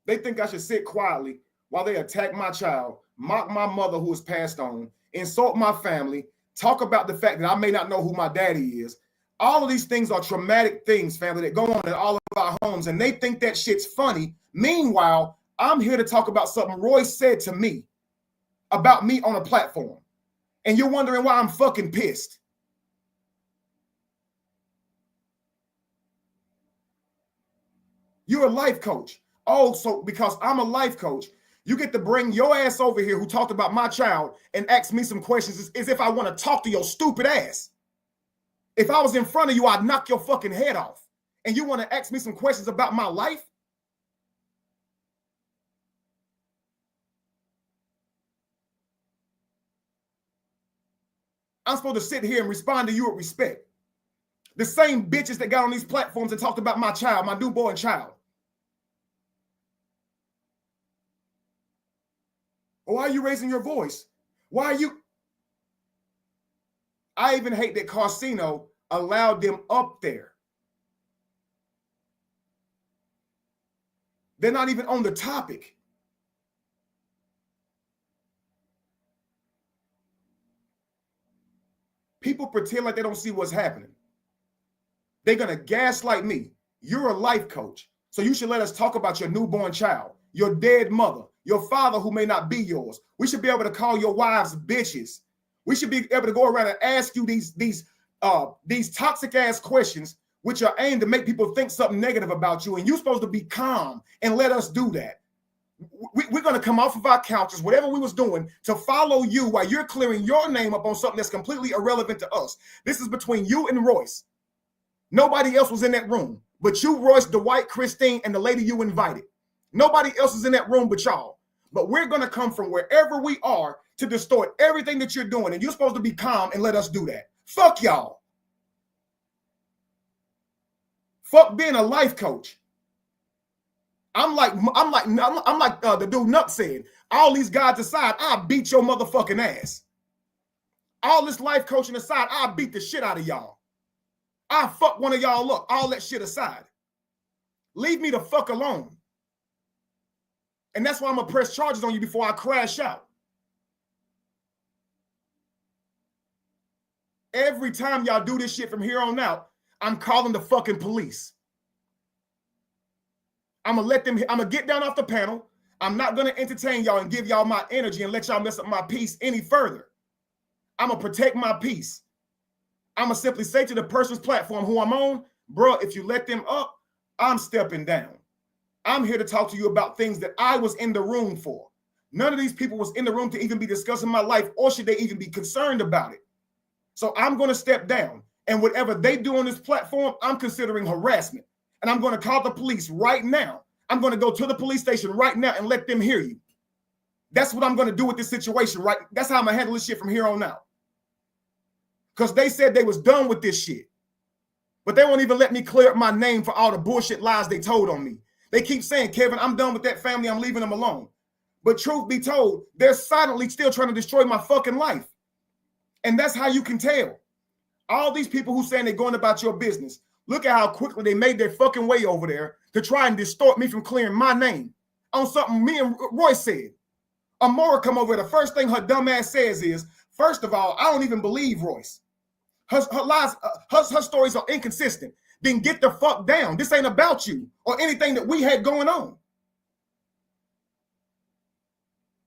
They think I should sit quietly while they attack my child, mock my mother who has passed on, insult my family, talk about the fact that I may not know who my daddy is. All of these things are traumatic things, family, that go on in all of our homes, and they think that shit's funny. Meanwhile, I'm here to talk about something Royce said to me about me on a platform. And you're wondering why I'm fucking pissed. You're a life coach. Oh, so because I'm a life coach, you get to bring your ass over here who talked about my child and ask me some questions as if I want to talk to your stupid ass. If I was in front of you, I'd knock your fucking head off. And you want to ask me some questions about my life? I'm supposed to sit here and respond to you with respect. The same bitches that got on these platforms and talked about my child, my newborn child. Why are you raising your voice? Why are you? I even hate that Carsino allowed them up there. They're not even on the topic. People pretend like they don't see what's happening. They're going to gaslight me. You're a life coach, so you should let us talk about your newborn child, your dead mother, your father who may not be yours. We should be able to call your wives bitches. We should be able to go around and ask you these toxic ass questions, which are aimed to make people think something negative about you. And you're supposed to be calm and let us do that. We're going to come off of our couches, whatever we was doing, to follow you while you're clearing your name up on something that's completely irrelevant to us. This is between you and Royce. Nobody else was in that room but you, Royce, Dwight, Christine, and the lady you invited. Nobody else is in that room but y'all. But we're going to come from wherever we are to distort everything that you're doing. And you're supposed to be calm and let us do that. Fuck y'all. Fuck being a life coach. I'm like the dude Nuck said, all these guys aside, I'll beat your motherfucking ass. All this life coaching aside, I'll beat the shit out of y'all. I'll fuck one of y'all up, all that shit aside. Leave me the fuck alone. And that's why I'm gonna press charges on you before I crash out. Every time y'all do this shit from here on out, I'm calling the fucking police. I'm gonna get down off the panel. I'm not gonna entertain y'all and give y'all my energy and let y'all mess up my peace any further. I'm gonna protect my peace. I'm gonna simply say to the person's platform who I'm on, bro, if you let them up, I'm stepping down. I'm here to talk to you about things that I was in the room for. None of these people was in the room to even be discussing my life, or should they even be concerned about it. So I'm gonna step down, and whatever they do on this platform, I'm considering harassment. And I'm gonna call the police right now. I'm gonna go to the police station right now and let them hear you. That's what I'm gonna do with this situation, right? That's how I'm gonna handle this shit from here on out. Because they said they was done with this shit. But they won't even let me clear up my name for all the bullshit lies they told on me. They keep saying, Kevin, I'm done with that family. I'm leaving them alone. But truth be told, they're silently still trying to destroy my fucking life. And that's how you can tell. All these people who saying they're going about your business, look at how quickly they made their fucking way over there to try and distort me from clearing my name on something me and Royce said. Amora come over, the first thing her dumb ass says is, first of all, I don't even believe Royce. Her lies, her stories are inconsistent. Then get the fuck down. This ain't about you or anything that we had going on.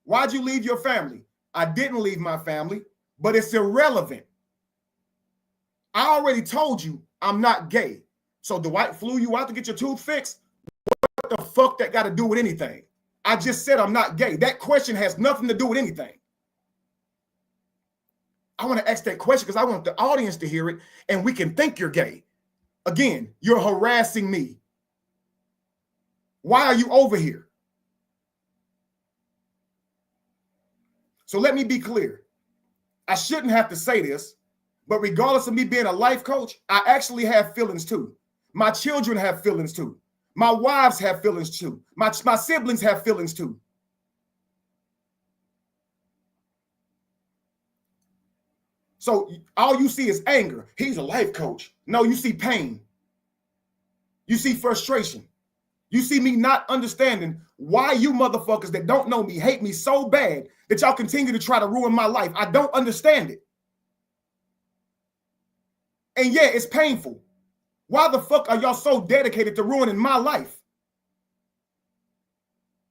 Why'd you leave your family? I didn't leave my family, but it's irrelevant. I already told you I'm not gay. So Dwight flew you out to get your tooth fixed? What the fuck that got to do with anything? I just said I'm not gay. That question has nothing to do with anything. I want to ask that question because I want the audience to hear it and we can think you're gay. Again, you're harassing me. Why are you over here? So let me be clear. I shouldn't have to say this, but regardless of me being a life coach, I actually have feelings too. My children have feelings too. My wives have feelings too. My siblings have feelings too. So all you see is anger. He's a life coach. No, you see pain. You see frustration. You see me not understanding why you motherfuckers that don't know me hate me so bad that y'all continue to try to ruin my life. I don't understand it. And yeah, it's painful. Why the fuck are y'all so dedicated to ruining my life?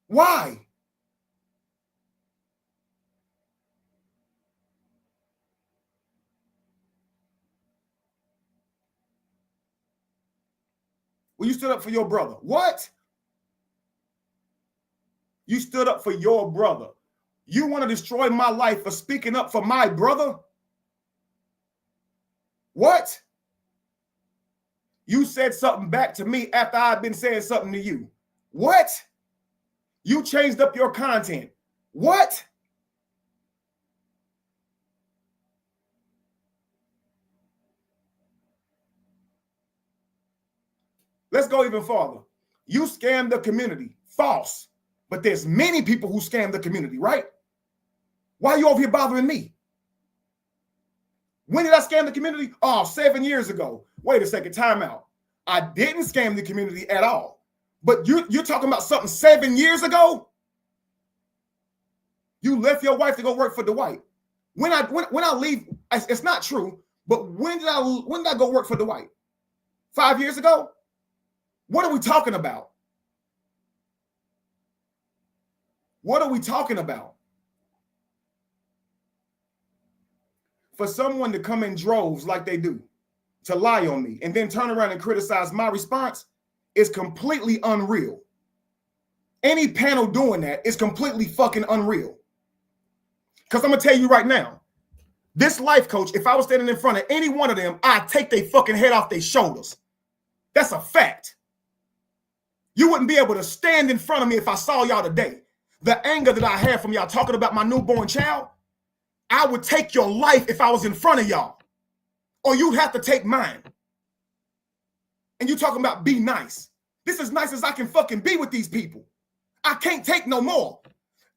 Why? Well, you stood up for your brother. What? You stood up for your brother. You want to destroy my life for speaking up for my brother? What? You said something back to me after I've been saying something to you. What? You changed up your content. What? Let's go even farther. You scam the community. False. But there's many people who scam the community, right? Why are you over here bothering me? When did I scam the community? Oh, 7 years ago. Wait a second, time out. I didn't scam the community at all. But you're talking about something 7 years ago? You left your wife to go work for Dwight. When I leave, it's not true, but when did I go work for Dwight? 5 years ago? What are we talking about? What are we talking about? For someone to come in droves like they do, to lie on me, and then turn around and criticize my response is completely unreal. Any panel doing that is completely fucking unreal. Because I'm going to tell you right now, this life coach, if I was standing in front of any one of them, I'd take their fucking head off their shoulders. That's a fact. You wouldn't be able to stand in front of me if I saw y'all today. The anger that I had from y'all talking about my newborn child, I would take your life if I was in front of y'all. Or you'd have to take mine. And you talking about be nice. This is nice as I can fucking be with these people. I can't take no more.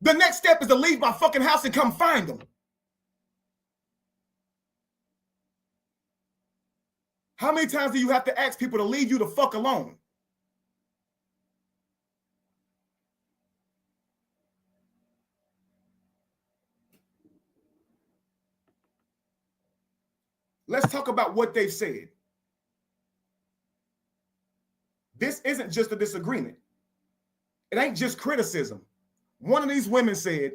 The next step is to leave my fucking house and come find them. How many times do you have to ask people to leave you the fuck alone? Let's talk about what they've said. This isn't just a disagreement. It ain't just criticism. One of these women said,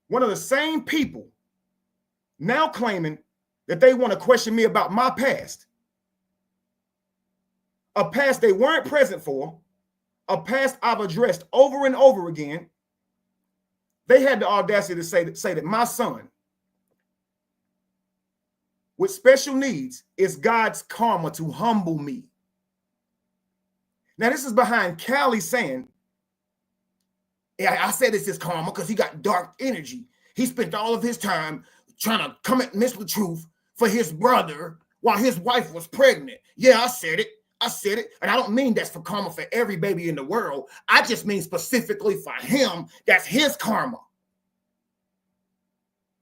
one of the same people now claiming that they want to question me about my past. A past they weren't present for, a past I've addressed over and over again. They had the audacity to say that my son with special needs is God's karma to humble me. Now, this is behind Callie saying, yeah, I said it's his karma because he got dark energy. He spent all of his time trying to come at Mr. Truth for his brother while his wife was pregnant. Yeah, I said it. And I don't mean that's for karma for every baby in the world. I just mean specifically for him. That's his karma.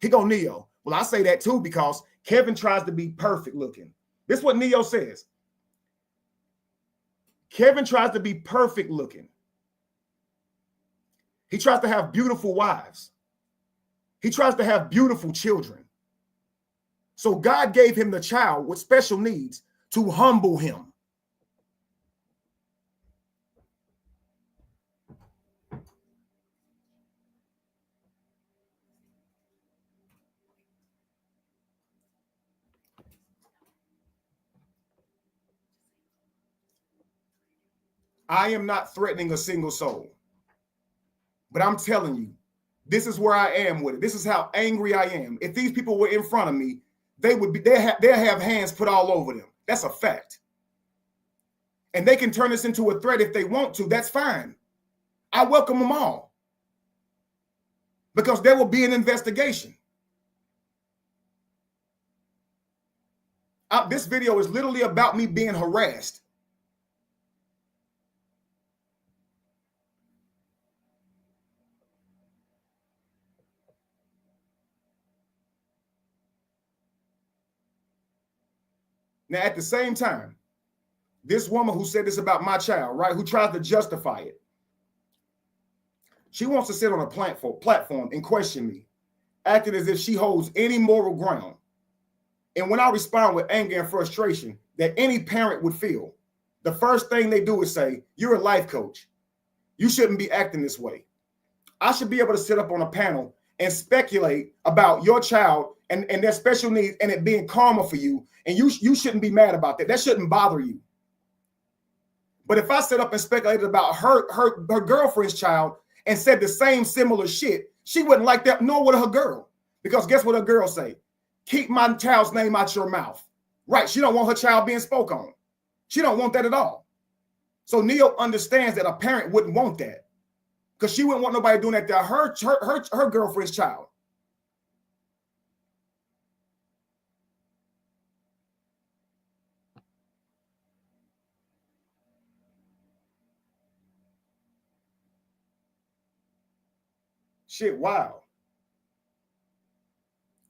Here go Neo. Well, I say that too because Kevin tries to be perfect looking. This is what Neo says. Kevin tries to be perfect looking. He tries to have beautiful wives. He tries to have beautiful children. So God gave him the child with special needs to humble him. I am not threatening a single soul. But I'm telling you, this is where I am with it. This is how angry I am. If these people were in front of me, they'll have hands put all over them. That's a fact. And they can turn this into a threat if they want to. That's fine. I welcome them all. Because there will be an investigation. This video is literally about me being harassed. Now, at the same time, this woman who said this about my child, right, who tries to justify it, she wants to sit on a platform and question me, acting as if she holds any moral ground. And when I respond with anger and frustration that any parent would feel, the first thing they do is say, you're a life coach. You shouldn't be acting this way. I should be able to sit up on a panel and speculate about your child and their special needs and it being karma for you. And you shouldn't be mad about that. That shouldn't bother you. But if I sit up and speculated about her girlfriend's child and said the same similar shit, she wouldn't like that, nor would her girl. Because guess what her girl say? Keep my child's name out your mouth. Right, she don't want her child being spoke on. She don't want that at all. So Neo understands that a parent wouldn't want that. Because she wouldn't want nobody doing that to her girlfriend's child. Shit, wow.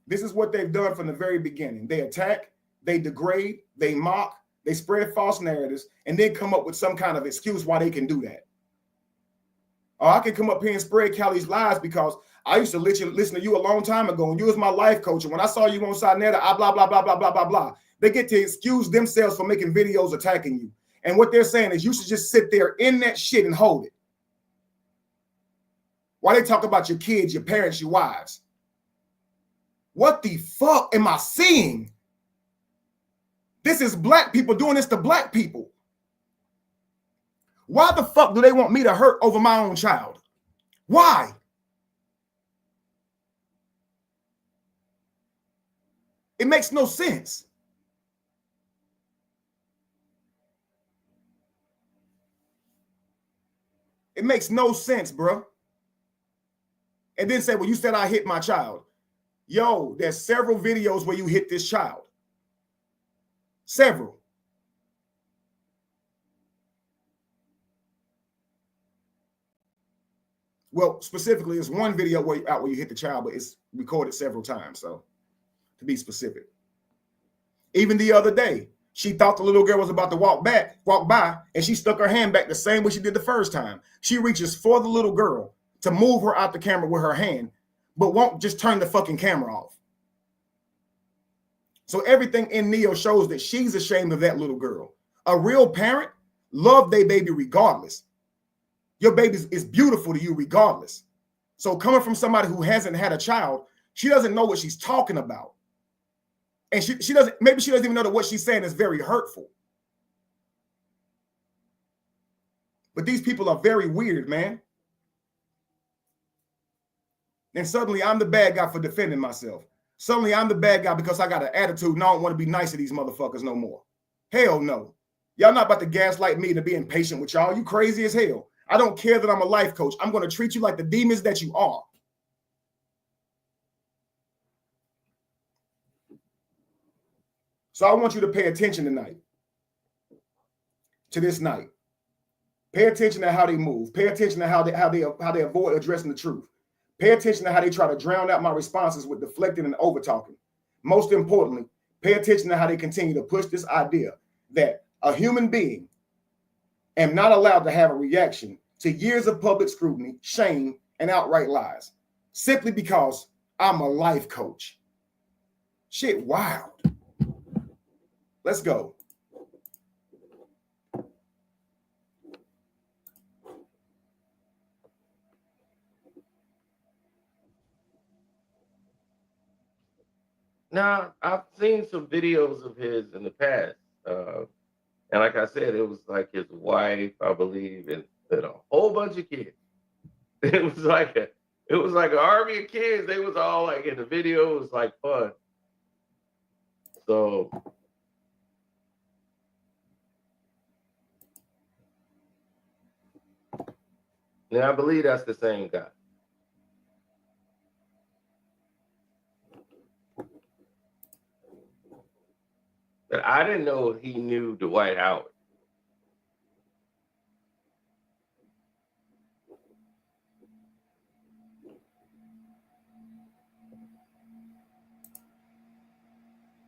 This is what they've done from the very beginning. They attack, they degrade, they mock, they spread false narratives, and then come up with some kind of excuse why they can do that. Or I can come up here and spread Callie's lies because I used to listen to you a long time ago, and you was my life coach. And when I saw you on Sinetta, I blah, blah, blah, blah, blah, blah, blah. They get to excuse themselves for making videos attacking you. And what they're saying is you should just sit there in that shit and hold it. Why they talk about your kids, your parents, your wives? What the fuck am I seeing? This is black people doing this to black people. Why the fuck do they want me to hurt over my own child? Why? It makes no sense. It makes no sense, bro. And then say, well, you said I hit my child. Yo, there's several videos where you hit this child. Several. Well, specifically, it's one video where you hit the child, but it's recorded several times. So, to be specific. Even the other day, she thought the little girl was about to walk by, and she stuck her hand back the same way she did the first time. She reaches for the little girl to move her out the camera with her hand, but won't just turn the fucking camera off. So everything in Neo shows that she's ashamed of that little girl. A real parent love their baby regardless. Your baby is beautiful to you regardless. So coming from somebody who hasn't had a child, she doesn't know what she's talking about. And she doesn't, maybe she doesn't even know that what she's saying is very hurtful. But these people are very weird, man. And suddenly I'm the bad guy for defending myself. Suddenly I'm the bad guy because I got an attitude and I don't want to be nice to these motherfuckers no more. Hell no. Y'all not about to gaslight me to be impatient with y'all. You crazy as hell. I don't care that I'm a life coach. I'm going to treat you like the demons that you are. So I want you to pay attention tonight to this night. Pay attention to how they move. Pay attention to how they avoid addressing the truth. Pay attention to how they try to drown out my responses with deflecting and over talking. Most importantly, pay attention to how they continue to push this idea that a human being am not allowed to have a reaction to years of public scrutiny, shame, and outright lies, simply because I'm a life coach. Shit, wild. Let's go. Now, I've seen some videos of his in the past. And like I said, it was like his wife, I believe, and a whole bunch of kids. It was like an army of kids. They was all like in the video. It was like fun. So now I believe that's the same guy. But I didn't know he knew Dwight Howard.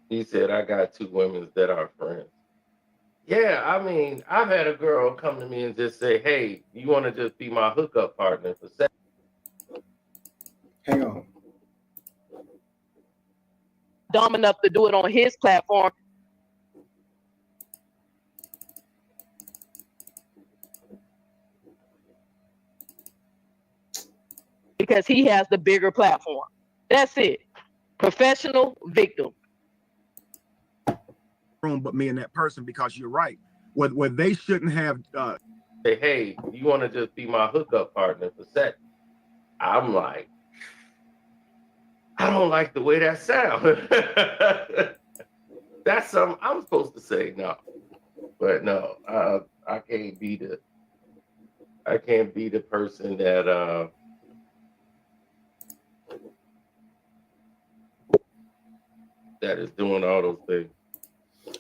He said, I got two women that are friends. Yeah, I mean, I've had a girl come to me and just say, hey, you want to just be my hookup partner for sex? Hang on. Dumb enough to do it on his platform. Because he has the bigger platform. That's it. Professional victim. But me and that person, because you're right. Where they shouldn't have say, hey, you want to just be my hookup partner for sex? I'm like, I don't like the way that sounds. That's something I'm supposed to say no. But no, I can't be the person that that is doing all those things.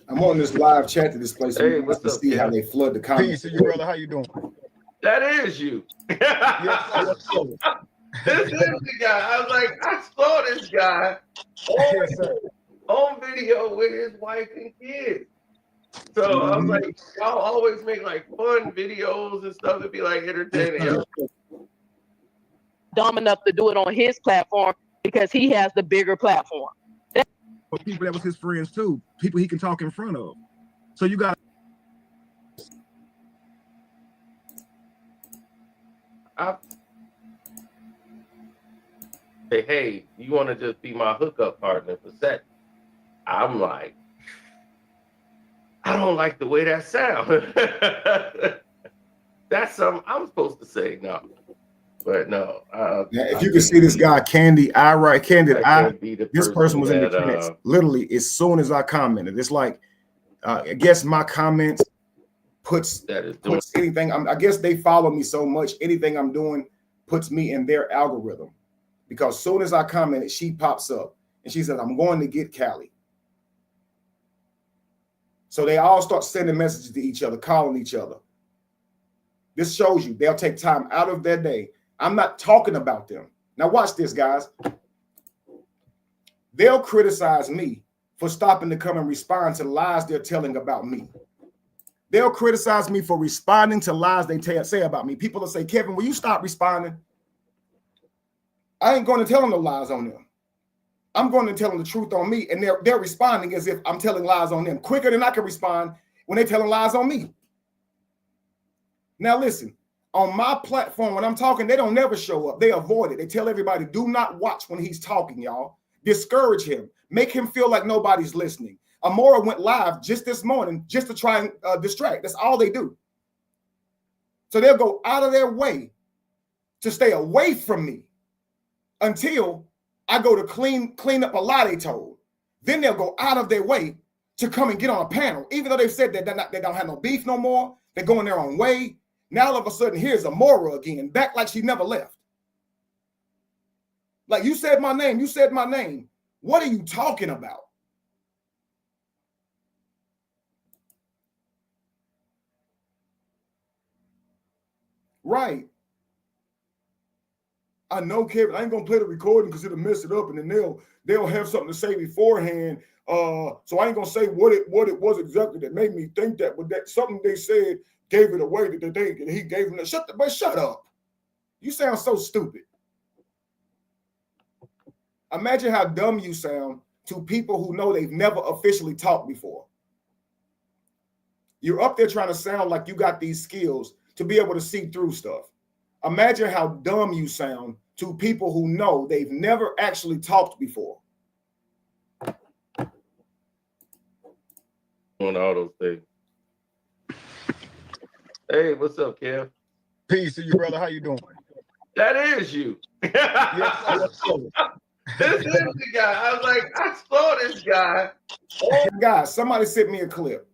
I'm on this live chat to this place. Hey, what's to see how they flood the comments. Peace, brother. How you doing? That is you. Yes, sir. This is the guy. I was like, I saw this guy on video with his wife and kids. So I was like, y'all always make like fun videos and stuff to be like entertaining. Dumb enough to do it on his platform because he has the bigger platform. For people that was his friends too, people he can talk in front of. So you got. Say, hey, you want to just be my hookup partner for sex? I'm like, I don't like the way that sounds. That's something I'm supposed to say no. But no. If you can see this guy, Candid Eye, this person was in the comments literally as soon as I commented. It's like, I guess my comments puts anything. I guess they follow me so much. Anything I'm doing puts me in their algorithm. Because as soon as I commented, she pops up and she says, I'm going to get Callie. So they all start sending messages to each other, calling each other. This shows you they'll take time out of their day. I'm not talking about them. Now watch this, guys. They'll criticize me for stopping to come and respond to lies they're telling about me. They'll criticize me for responding to lies they say about me. People will say, Kevin, will you stop responding? I ain't going to tell them no lies on them. I'm going to tell them the truth on me, and they're responding as if I'm telling lies on them quicker than I can respond when they're telling lies on me. Now listen, on my platform, when I'm talking, they don't never show up. They avoid it. They tell everybody, do not watch when he's talking, y'all. Discourage him. Make him feel like nobody's listening. Amora went live just this morning just to try and distract. That's all they do. So they'll go out of their way to stay away from me until I go to clean up a lie they told. Then they'll go out of their way to come and get on a panel. Even though they've said that they don't have no beef no more, they're going their own way. Now all of a sudden, here's Amora again, back like she never left. Like, you said my name, you said my name. What are you talking about? Right. I know, Kevin, I ain't gonna play the recording because it'll mess it up, and then they'll have something to say beforehand. So I ain't gonna say what it was exactly that made me think that, but that something they said gave it away that he gave them. Shut up. You sound so stupid. Imagine how dumb you sound to people who know they've never officially talked before. You're up there trying to sound like you got these skills to be able to see through stuff. Imagine how dumb you sound to people who know they've never actually talked before. Doing all those things. Hey, what's up, Kev? Peace to you, brother. How you doing? That is you. Yes, This is the guy. I was like, I saw this guy. Guys, somebody sent me a clip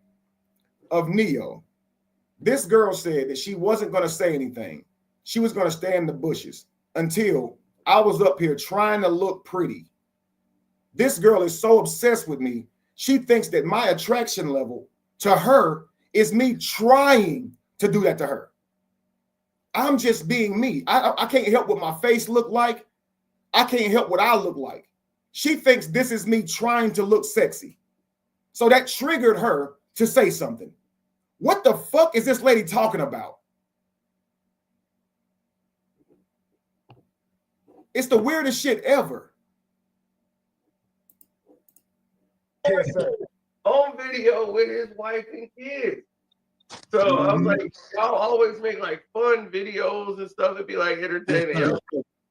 of Neo. This girl said that she wasn't going to say anything. She was going to stay in the bushes until I was up here trying to look pretty. This girl is so obsessed with me. She thinks that my attraction level to her is me trying to do that to her. I'm just being me. I can't help what my face look like. I can't help what I look like. She thinks this is me trying to look sexy. So that triggered her to say something. What the fuck is this lady talking about? It's the weirdest shit ever. Yes, sir. On video with his wife and kids. So I was like, y'all always make like fun videos and stuff to be like entertaining.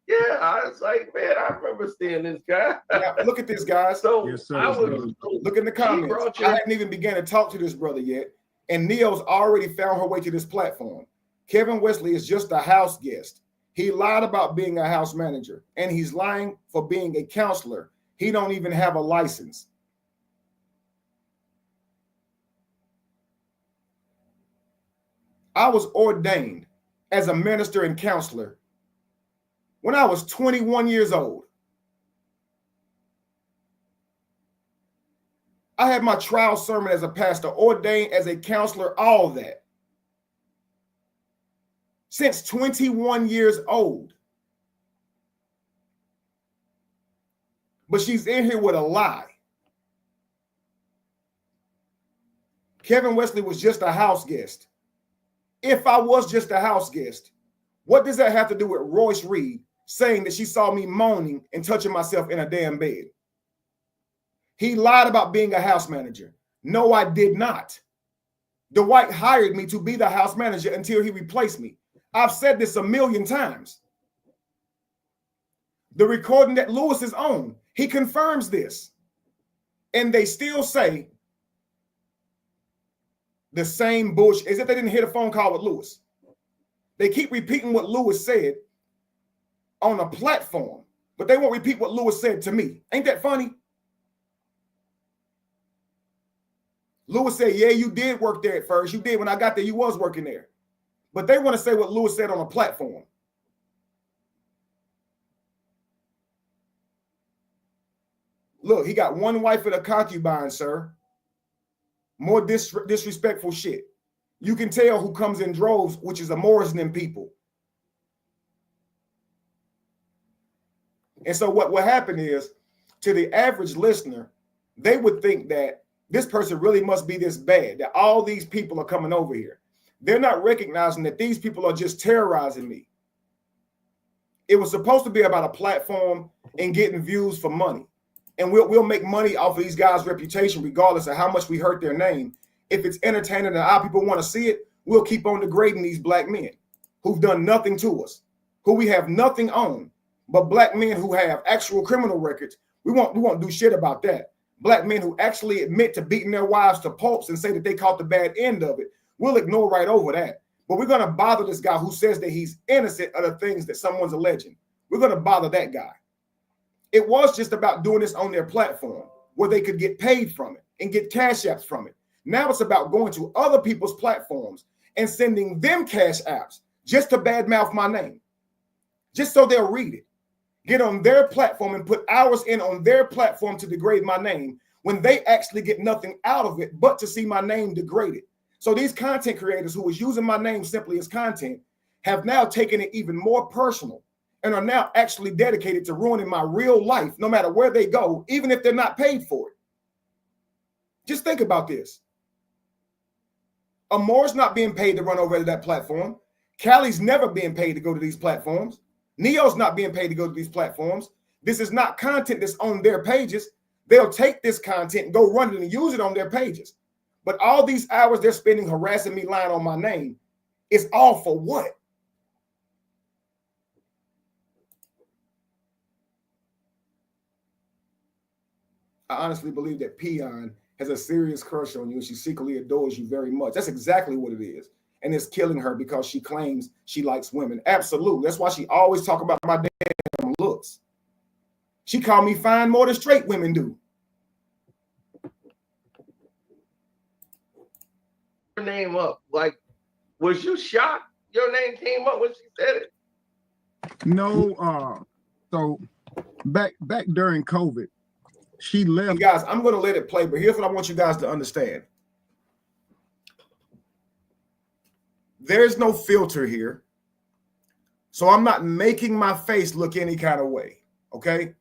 Yeah, I was like, man, I remember seeing this guy. Now, look at this, guys. So Yes, sir. I was look in the comments. I hadn't even began to talk to this brother yet, and Neo's already found her way to this platform. Kevin Wesley is just a house guest. He lied about being a house manager, and he's lying for being a counselor. He don't even have a license. I was ordained as a minister and counselor when I was 21 years old. I had my trial sermon as a pastor, ordained as a counselor, all that. Since 21 years old. but she's in here with a lie. Kevin Wesley was just a house guest. If I was just a house guest, what does that have to do with Royce Reed saying that she saw me moaning and touching myself in a damn bed? He lied about being a house manager. No, I did not. Dwight hired me to be the house manager until he replaced me. I've said this a million times. The recording that Lewis is on, he confirms this. And they still say the same bullshit as if they didn't hear the phone call with Lewis. They keep repeating what Lewis said on a platform, but they won't repeat what Lewis said to me. Ain't that funny? Lewis said, yeah, you did work there at first. You did. When I got there, you was working there. But they want to say what Lewis said on a platform. Look, he got one wife and a concubine, sir. More disrespectful shit. You can tell who comes in droves, which is a Morrison people. And so what happened is, to the average listener, they would think that this person really must be this bad, that all these people are coming over here. They're not recognizing that these people are just terrorizing me. It was supposed to be about a platform and getting views for money. And we'll make money off of these guys' reputation, regardless of how much we hurt their name. If it's entertaining and our people want to see it, we'll keep on degrading these black men who've done nothing to us, who we have nothing on, but black men who have actual criminal records. We won't do shit about that. Black men who actually admit to beating their wives to pulps and say that they caught the bad end of it, we'll ignore right over that. But we're going to bother this guy who says that he's innocent of the things that someone's alleging. We're going to bother that guy. It was just about doing this on their platform where they could get paid from it and get cash apps from it. Now it's about going to other people's platforms and sending them cash apps just to badmouth my name, just so they'll read it. Get on their platform and put hours in on their platform to degrade my name when they actually get nothing out of it but to see my name degraded. So these content creators who was using my name simply as content have now taken it even more personal and are now actually dedicated to ruining my real life, no matter where they go, even if they're not paid for it. Just think about this. Amore's not being paid to run over to that platform. Callie's never being paid to go to these platforms. Neo's not being paid to go to these platforms. This is not content that's on their pages. They'll take this content and go run it and use it on their pages. But all these hours they're spending harassing me, lying on my name, is all for what? I honestly believe that Peon has a serious crush on you and she secretly adores you very much. That's exactly what it is. And it's killing her because she claims she likes women. Absolutely. That's why she always talk about my damn looks. She called me fine more than straight women do. Her name up. Like, was you shocked your name came up when she said it? No, so back during COVID, she left. And guys, I'm going to let it play, but here's what I want you guys to understand. There's no filter here. So I'm not making my face look any kind of way, okay?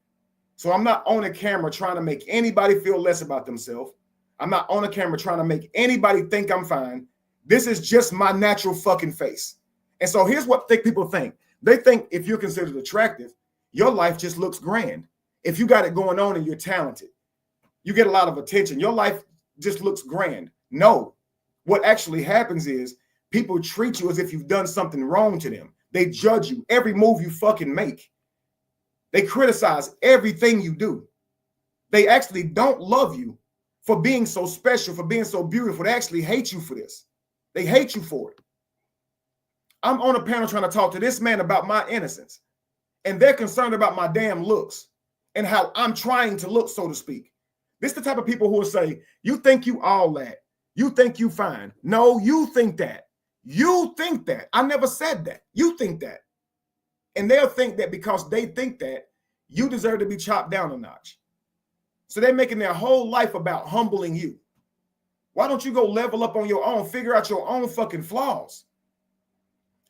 So I'm not on a camera trying to make anybody feel less about themselves. I'm not on a camera trying to make anybody think I'm fine. This is just my natural fucking face. And so here's what people think. They think if you're considered attractive, your life just looks grand. If you got it going on and you're talented, you get a lot of attention. Your life just looks grand. No, what actually happens is people treat you as if you've done something wrong to them. They judge you every move you fucking make. They criticize everything you do. They actually don't love you for being so special, for being so beautiful. They actually hate you for this. They hate you for it. I'm on a panel trying to talk to this man about my innocence, and they're concerned about my damn looks and how I'm trying to look, so to speak. This is the type of people who will say, you think you all that. You think you fine. No, you think that. You think that. I never said that. You think that. And they'll think that because they think that, you deserve to be chopped down a notch. So they're making their whole life about humbling you. Why don't you go level up on your own, figure out your own fucking flaws?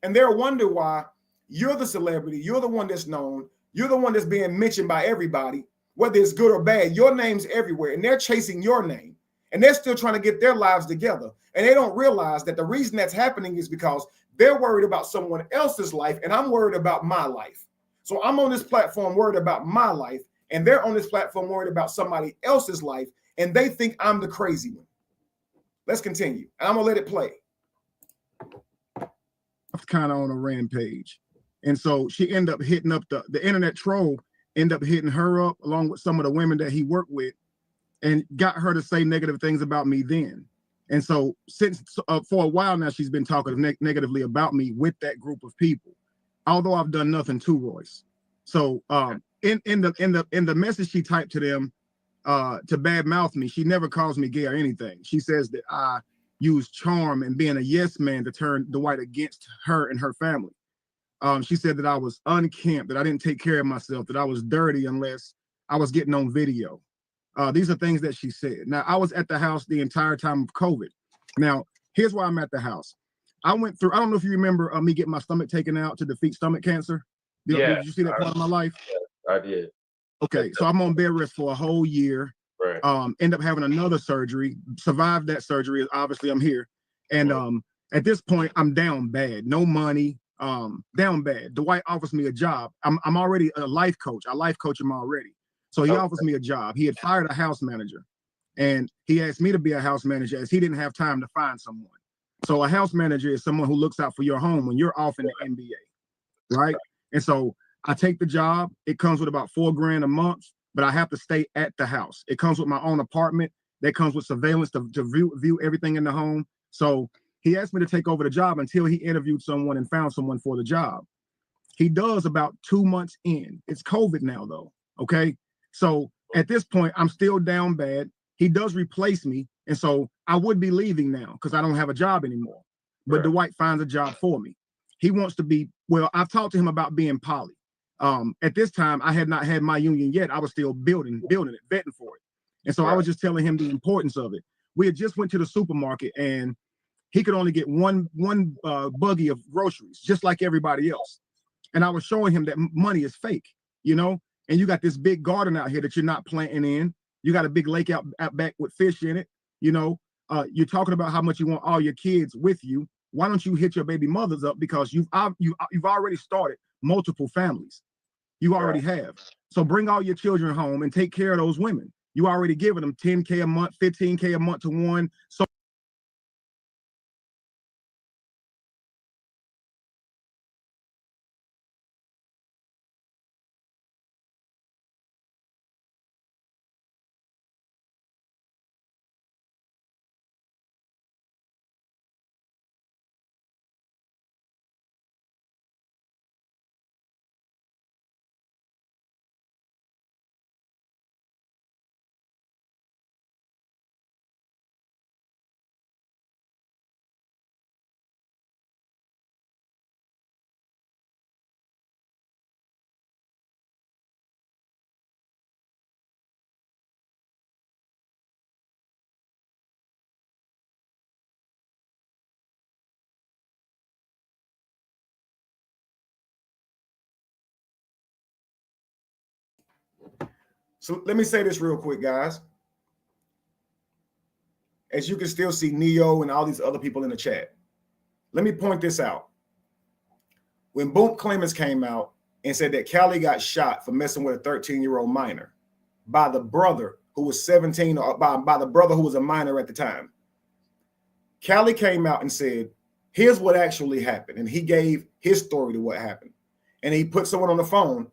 And they'll wonder why you're the celebrity, you're the one that's known, you're the one that's being mentioned by everybody, whether it's good or bad, your name's everywhere, and they're chasing your name, and they're still trying to get their lives together. And they don't realize that the reason that's happening is because they're worried about someone else's life, and I'm worried about my life. So I'm on this platform worried about my life, and they're on this platform worried about somebody else's life, and they think I'm the crazy one. Let's continue. And I'm gonna let it play. Kind of on a rampage. And so she ended up hitting up the internet troll, ended up hitting her up along with some of the women that he worked with, and got her to say negative things about me then. And so since for a while now, she's been talking negatively about me with that group of people, although I've done nothing to Royce. So in the message she typed to them to badmouth me, she never calls me gay or anything. She says that I use charm and being a yes man to turn Dwight against her and her family. She said that I was unkempt, that I didn't take care of myself, that I was dirty unless I was getting on video. These are things that she said. Now, I was at the house the entire time of COVID. Now, here's why I'm at the house. I went through, I don't know if you remember me getting my stomach taken out to defeat stomach cancer. Did you see that part of my life? Yeah, I did. Okay, so I'm on bed rest for a whole year. Right. End up having another surgery, survived that surgery. Obviously, I'm here. And at this point, I'm down bad. No money, down bad. Dwight offers me a job. I'm already a life coach. I life coach him already. So he offers me a job. He had fired a house manager, and he asked me to be a house manager as he didn't have time to find someone. So a house manager is someone who looks out for your home when you're off in the NBA, right? And so I take the job. It comes with about $4,000 a month, but I have to stay at the house. It comes with my own apartment. That comes with surveillance to view everything in the home. So he asked me to take over the job until he interviewed someone and found someone for the job. He does about 2 months in. It's COVID now, though. Okay. So at this point, I'm still down bad. He does replace me. And so I would be leaving now because I don't have a job anymore. But Dwight finds a job for me. He wants to be, well, I've talked to him about being poly. At this time, I had not had my union yet. I was still building it, vetting for it. And so I was just telling him the importance of it. We had just went to the supermarket and he could only get one buggy of groceries, just like everybody else. And I was showing him that money is fake, you know? And you got this big garden out here that you're not planting in. You got a big lake out back with fish in it. You know, you're talking about how much you want all your kids with you. Why don't you hit your baby mothers up? Because you've already started multiple families. You already have. So bring all your children home and take care of those women. You already giving them $10K a month, $15K a month to one. So So let me say this real quick, guys. As you can still see Neo and all these other people in the chat. Let me point this out. When Boom Clemens came out and said that Callie got shot for messing with a 13-year-old minor by the brother who was 17 or by the brother who was a minor at the time. Callie came out and said, here's what actually happened. And he gave his story to what happened. And he put someone on the phone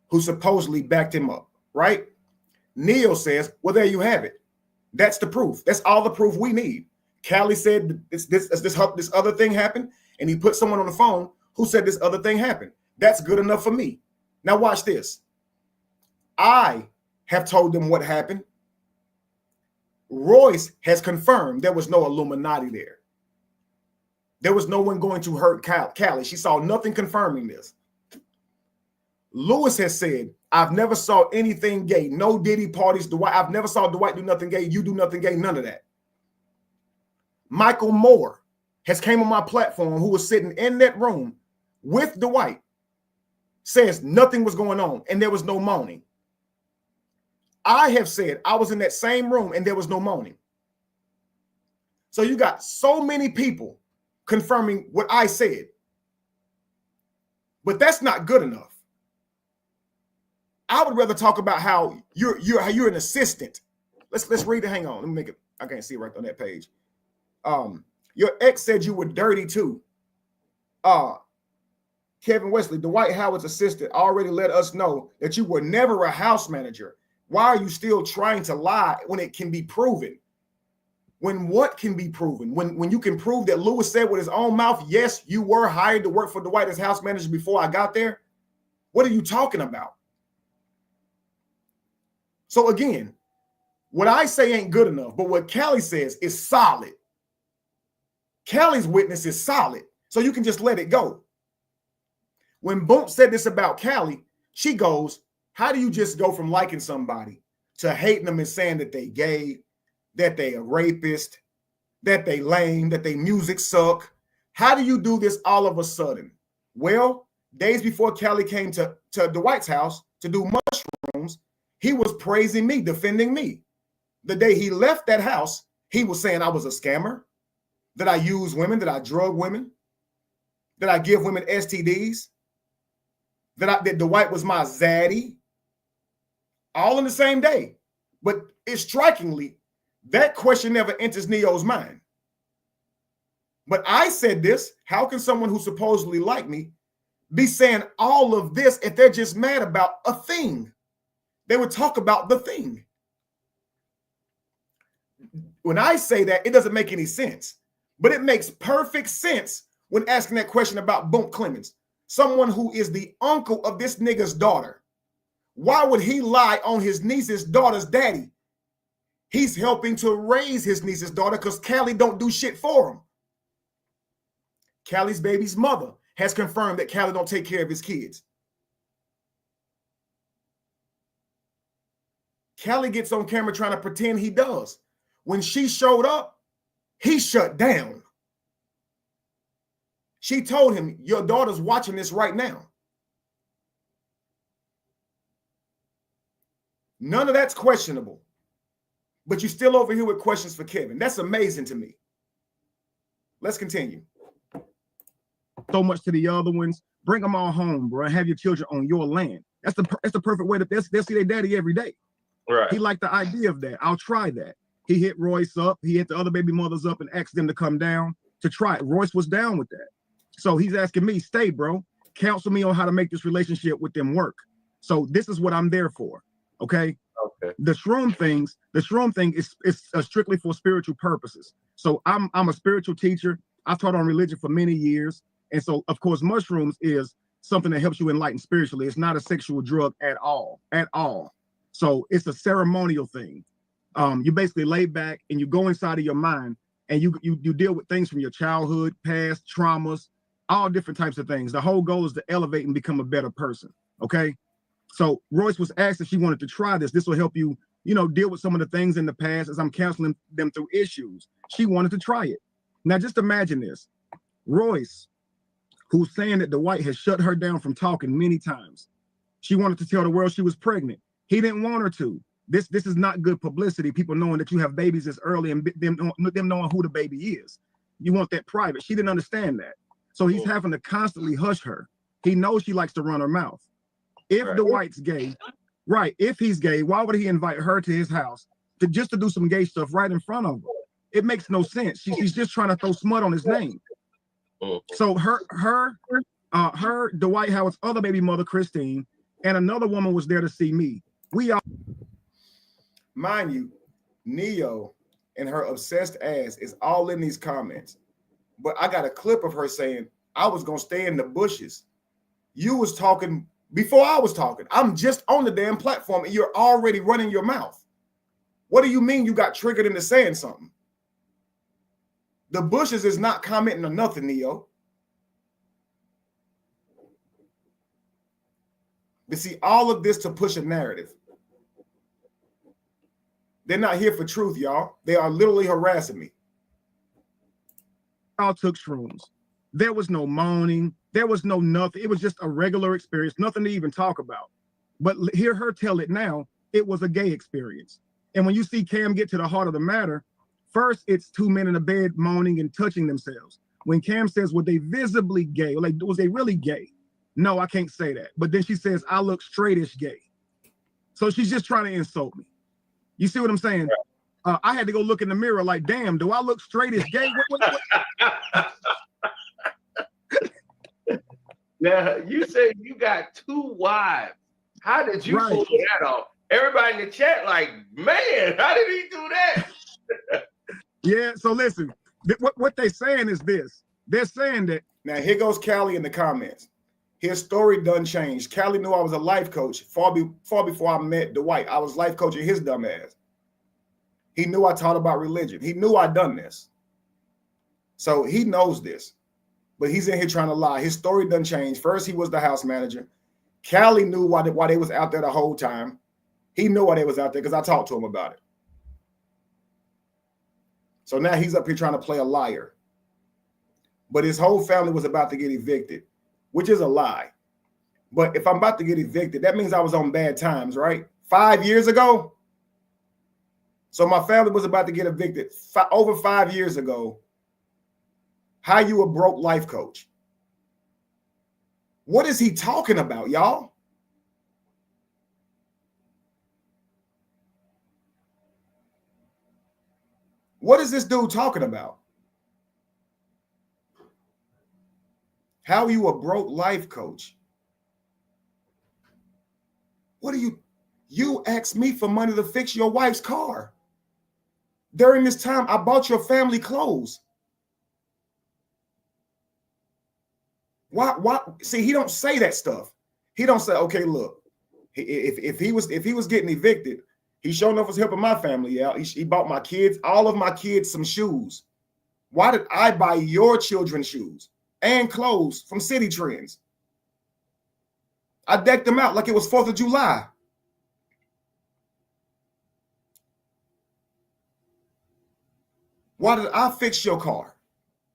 who supposedly backed him up, right? Neo says, well, there you have it. That's the proof. That's all the proof we need. Callie said this other thing happened, and he put someone on the phone who said this other thing happened. That's good enough for me. Now watch this. I have told them what happened. Royce has confirmed there was no Illuminati there. There was no one going to hurt Callie. She saw nothing confirming this. Lewis has said, I've never saw anything gay. No Diddy parties. Dwight. I've never saw Dwight do nothing gay. You do nothing gay. None of that. Michael Moore has came on my platform, who was sitting in that room with Dwight, says nothing was going on and there was no moaning. I have said I was in that same room and there was no moaning. So you got so many people confirming what I said. But that's not good enough. I would rather talk about how you're an assistant. Let's read it. Hang on. Let me make it. I can't see it right on that page. Your ex said you were dirty too. Kevin Wesley, Dwight Howard's assistant, already let us know that you were never a house manager. Why are you still trying to lie when it can be proven? When what can be proven? When you can prove that Lewis said with his own mouth, yes, you were hired to work for Dwight as house manager before I got there? What are you talking about? So again, what I say ain't good enough, but what Callie says is solid. Callie's witness is solid, so you can just let it go. When Boom said this about Callie, she goes, how do you just go from liking somebody to hating them and saying that they gay, that they a rapist, that they lame, that they music suck? How do you do this all of a sudden? Well, days before Callie came to Dwight's house to do mushrooms, he was praising me, defending me. The day he left that house, he was saying I was a scammer, that I use women, that I drug women, that I give women STDs, that Dwight was my zaddy, all in the same day. But it's strikingly, that question never enters Neo's mind. But I said this, how can someone who supposedly liked me be saying all of this if they're just mad about a thing? They would talk about the thing. When I say that, it doesn't make any sense. But it makes perfect sense when asking that question about Boom Clemens, someone who is the uncle of this nigga's daughter. Why would he lie on his niece's daughter's daddy? He's helping to raise his niece's daughter because Callie don't do shit for him. Callie's baby's mother has confirmed that Callie don't take care of his kids. Callie gets on camera trying to pretend he does. When she showed up, he shut down. She told him, your daughter's watching this right now. None of that's questionable. But you're still over here with questions for Kevin. That's amazing to me. Let's continue. So much to the other ones. Bring them all home, bro. Have your children on your land. That's the perfect way to they'll see their daddy every day. Right. He liked the idea of that. I'll try that. He hit Royce up. He hit the other baby mothers up and asked them to come down to try it. Royce was down with that. So he's asking me, stay, bro. Counsel me on how to make this relationship with them work. So this is what I'm there for. Okay. Okay. The shroom thing is strictly for spiritual purposes. So I'm a spiritual teacher. I've taught on religion for many years. And so, of course, mushrooms is something that helps you enlighten spiritually. It's not a sexual drug at all. So it's a ceremonial thing. You basically lay back and you go inside of your mind and you deal with things from your childhood, past traumas, all different types of things. The whole goal is to elevate and become a better person. Okay. So Royce was asked if she wanted to try this. This will help you, deal with some of the things in the past as I'm counseling them through issues. She wanted to try it. Now, just imagine this. Royce, who's saying that Dwight has shut her down from talking many times. She wanted to tell the world she was pregnant. He didn't want her to. This is not good publicity. People knowing that you have babies this early and them knowing who the baby is. You want that private. She didn't understand that. So he's having to constantly hush her. He knows she likes to run her mouth. If Dwight's gay, right, if he's gay, why would he invite her to his house to do some gay stuff right in front of him? It makes no sense. She's just trying to throw smut on his name. So her, Dwight Howard's other baby mother, Christine, and another woman was there to see me. We all, mind you, Neo and her obsessed ass is all in these comments. But I got a clip of her saying, I was gonna stay in the bushes. You was talking before I was talking. I'm just on the damn platform and you're already running your mouth. What do you mean you got triggered into saying something? The bushes is not commenting on nothing, Neo. But see, all of this to push a narrative. They're not here for truth, y'all. They are literally harassing me. all took shrooms. There was no moaning. There was no nothing. It was just a regular experience, nothing to even talk about. But hear her tell it now. it was a gay experience. And when you see Cam get to the heart of the matter, first it's two men in a bed moaning and touching themselves. When Cam says, were they visibly gay? Like, was they really gay? No, I can't say that. But then she says, I look straightish gay. So she's just trying to insult me. You see what I'm saying? I had to go look in the mirror like, damn, do I look straightish gay? What? Now, you say you got 2 wives. How did you pull that off? Everybody in the chat like, man, how did he do that? Yeah, so listen, what they're saying is this. They're saying that. Now, here goes Callie in the comments. His story done changed. Callie knew I was a life coach far before I met Dwight. I was life coaching his dumb ass. He knew I taught about religion. He knew I'd done this. So he knows this. But he's in here trying to lie. His story done changed. First, he was the house manager. Callie knew why they was out there the whole time. He knew why they was out there because I talked to him about it. So now he's up here trying to play a liar. But his whole family was about to get evicted, which is a lie. But if I'm about to get evicted, that means I was on bad times, right? 5 years ago. So my family was about to get evicted over 5 years ago. How you a broke life coach? What is he talking about, y'all? What is this dude talking about? How are you a broke life coach? What do you asked me for money to fix your wife's car. During this time, I bought your family clothes. Why? See, he don't say that stuff. He don't say, okay, look, if he was getting evicted, he sure enough was helping my family out. He bought my kids, all of my kids, some shoes. Why did I buy your children shoes and clothes from City Trends? I decked them out like it was 4th of July. Why did I fix your car?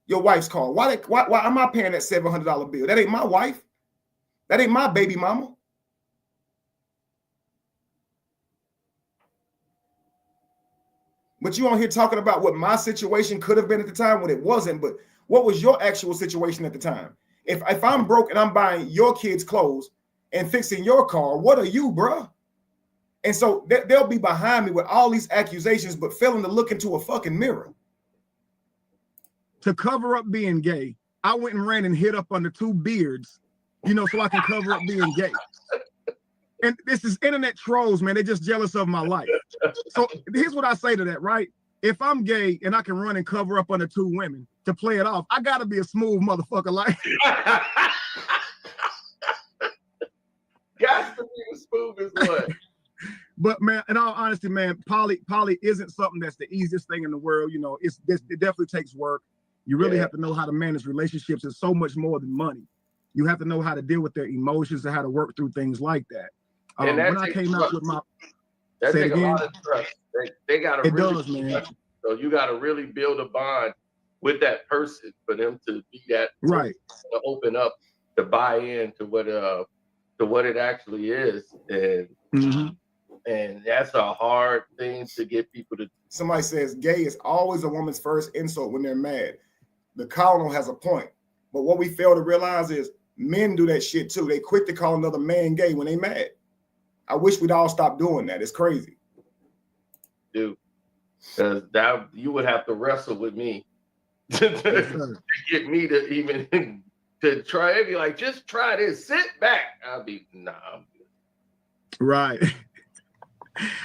Your wife's car. Why am I paying that $700 bill? That ain't my wife. That ain't my baby mama. But you on here talking about what my situation could have been at the time when it wasn't. But what was your actual situation at the time? If I'm broke and I'm buying your kids' clothes and fixing your car, what are you, bruh? And so they'll be behind me with all these accusations, but failing to look into a fucking mirror. To cover up being gay, I went and ran and hid up under 2 beards, so I can cover up being gay. And this is internet trolls, man. They're just jealous of my life. So here's what I say to that, right? If I'm gay and I can run and cover up under 2 women to play it off, I gotta be a smooth motherfucker like. Got to be as smooth as what? But man, in all honesty, man, poly isn't something that's the easiest thing in the world. It definitely takes work. You really have to know how to manage relationships. It's so much more than money. You have to know how to deal with their emotions and how to work through things like that. And when I came out with my, that takes a lot of trust. They got to really does, man. So you got to really build a bond with that person for them to be that right, to open up, to buy in to what it actually is, and that's a hard thing to get people to. Somebody says gay is always a woman's first insult when they're mad. The colonel has a point, but what we fail to realize is men do that shit too. They quick to call another man gay when they mad. I wish we'd all stop doing that. It's crazy, dude. Because that you would have to wrestle with me to get me to even to try. It'd be like, just try this. Sit back. I'll be nah. I'm good. Right.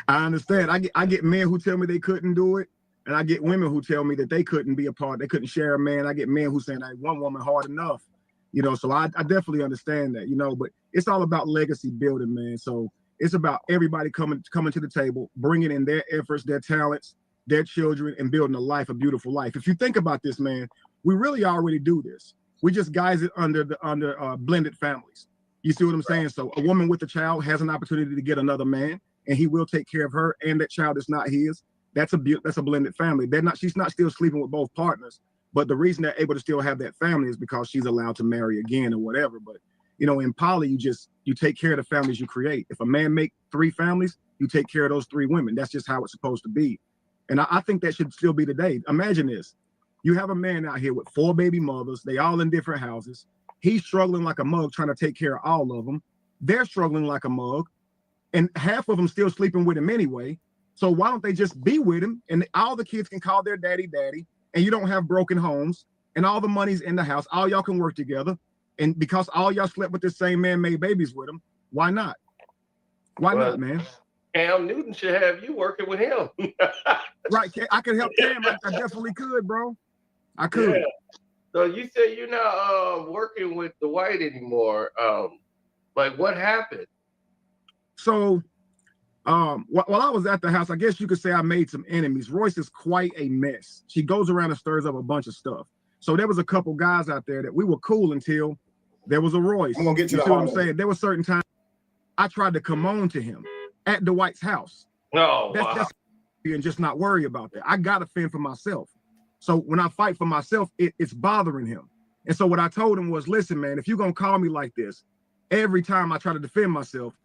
I understand. I get men who tell me they couldn't do it, and I get women who tell me that they couldn't be a part. They couldn't share a man. I get men who saying, "I one woman hard enough." So I definitely understand that. But it's all about legacy building, man. So it's about everybody coming to the table, bringing in their efforts, their talents, their children, and building a beautiful life. If you think about this, man, we really already do this. We just guise it under blended families. You see what I'm saying? So a woman with a child has an opportunity to get another man, and he will take care of her, and that child is not his. That's a blended family. She's not still sleeping with both partners, but the reason they're able to still have that family is because she's allowed to marry again or whatever. But in poly, you take care of the families you create. If a man make 3 families, you take care of those 3 women. That's just how it's supposed to be. And I think that should still be today. Imagine this. You have a man out here with 4 baby mothers. They all in different houses. He's struggling like a mug trying to take care of all of them. They're struggling like a mug. And half of them still sleeping with him anyway. So why don't they just be with him? And all the kids can call their daddy, and you don't have broken homes, and all the money's in the house. All y'all can work together. And because all y'all slept with the same man, made babies with him, why not? Why not, man? Cam Newton should have you working with him. Right. I could help Cam. I definitely could, bro. I could. Yeah. So you said you're not working with Dwight anymore. Like what happened? So while I was at the house, I guess you could say I made some enemies. Royce is quite a mess. She goes around and stirs up a bunch of stuff. So there was a couple guys out there that we were cool until there was a Royce. I'm gonna get to you the see what I'm saying? There were certain times I tried to come on to him at Dwight's house. No, that's and just not worry about that. I gotta fend for myself. So when I fight for myself, it's bothering him. And so what I told him was, listen, man, if you're gonna call me like this every time I try to defend myself,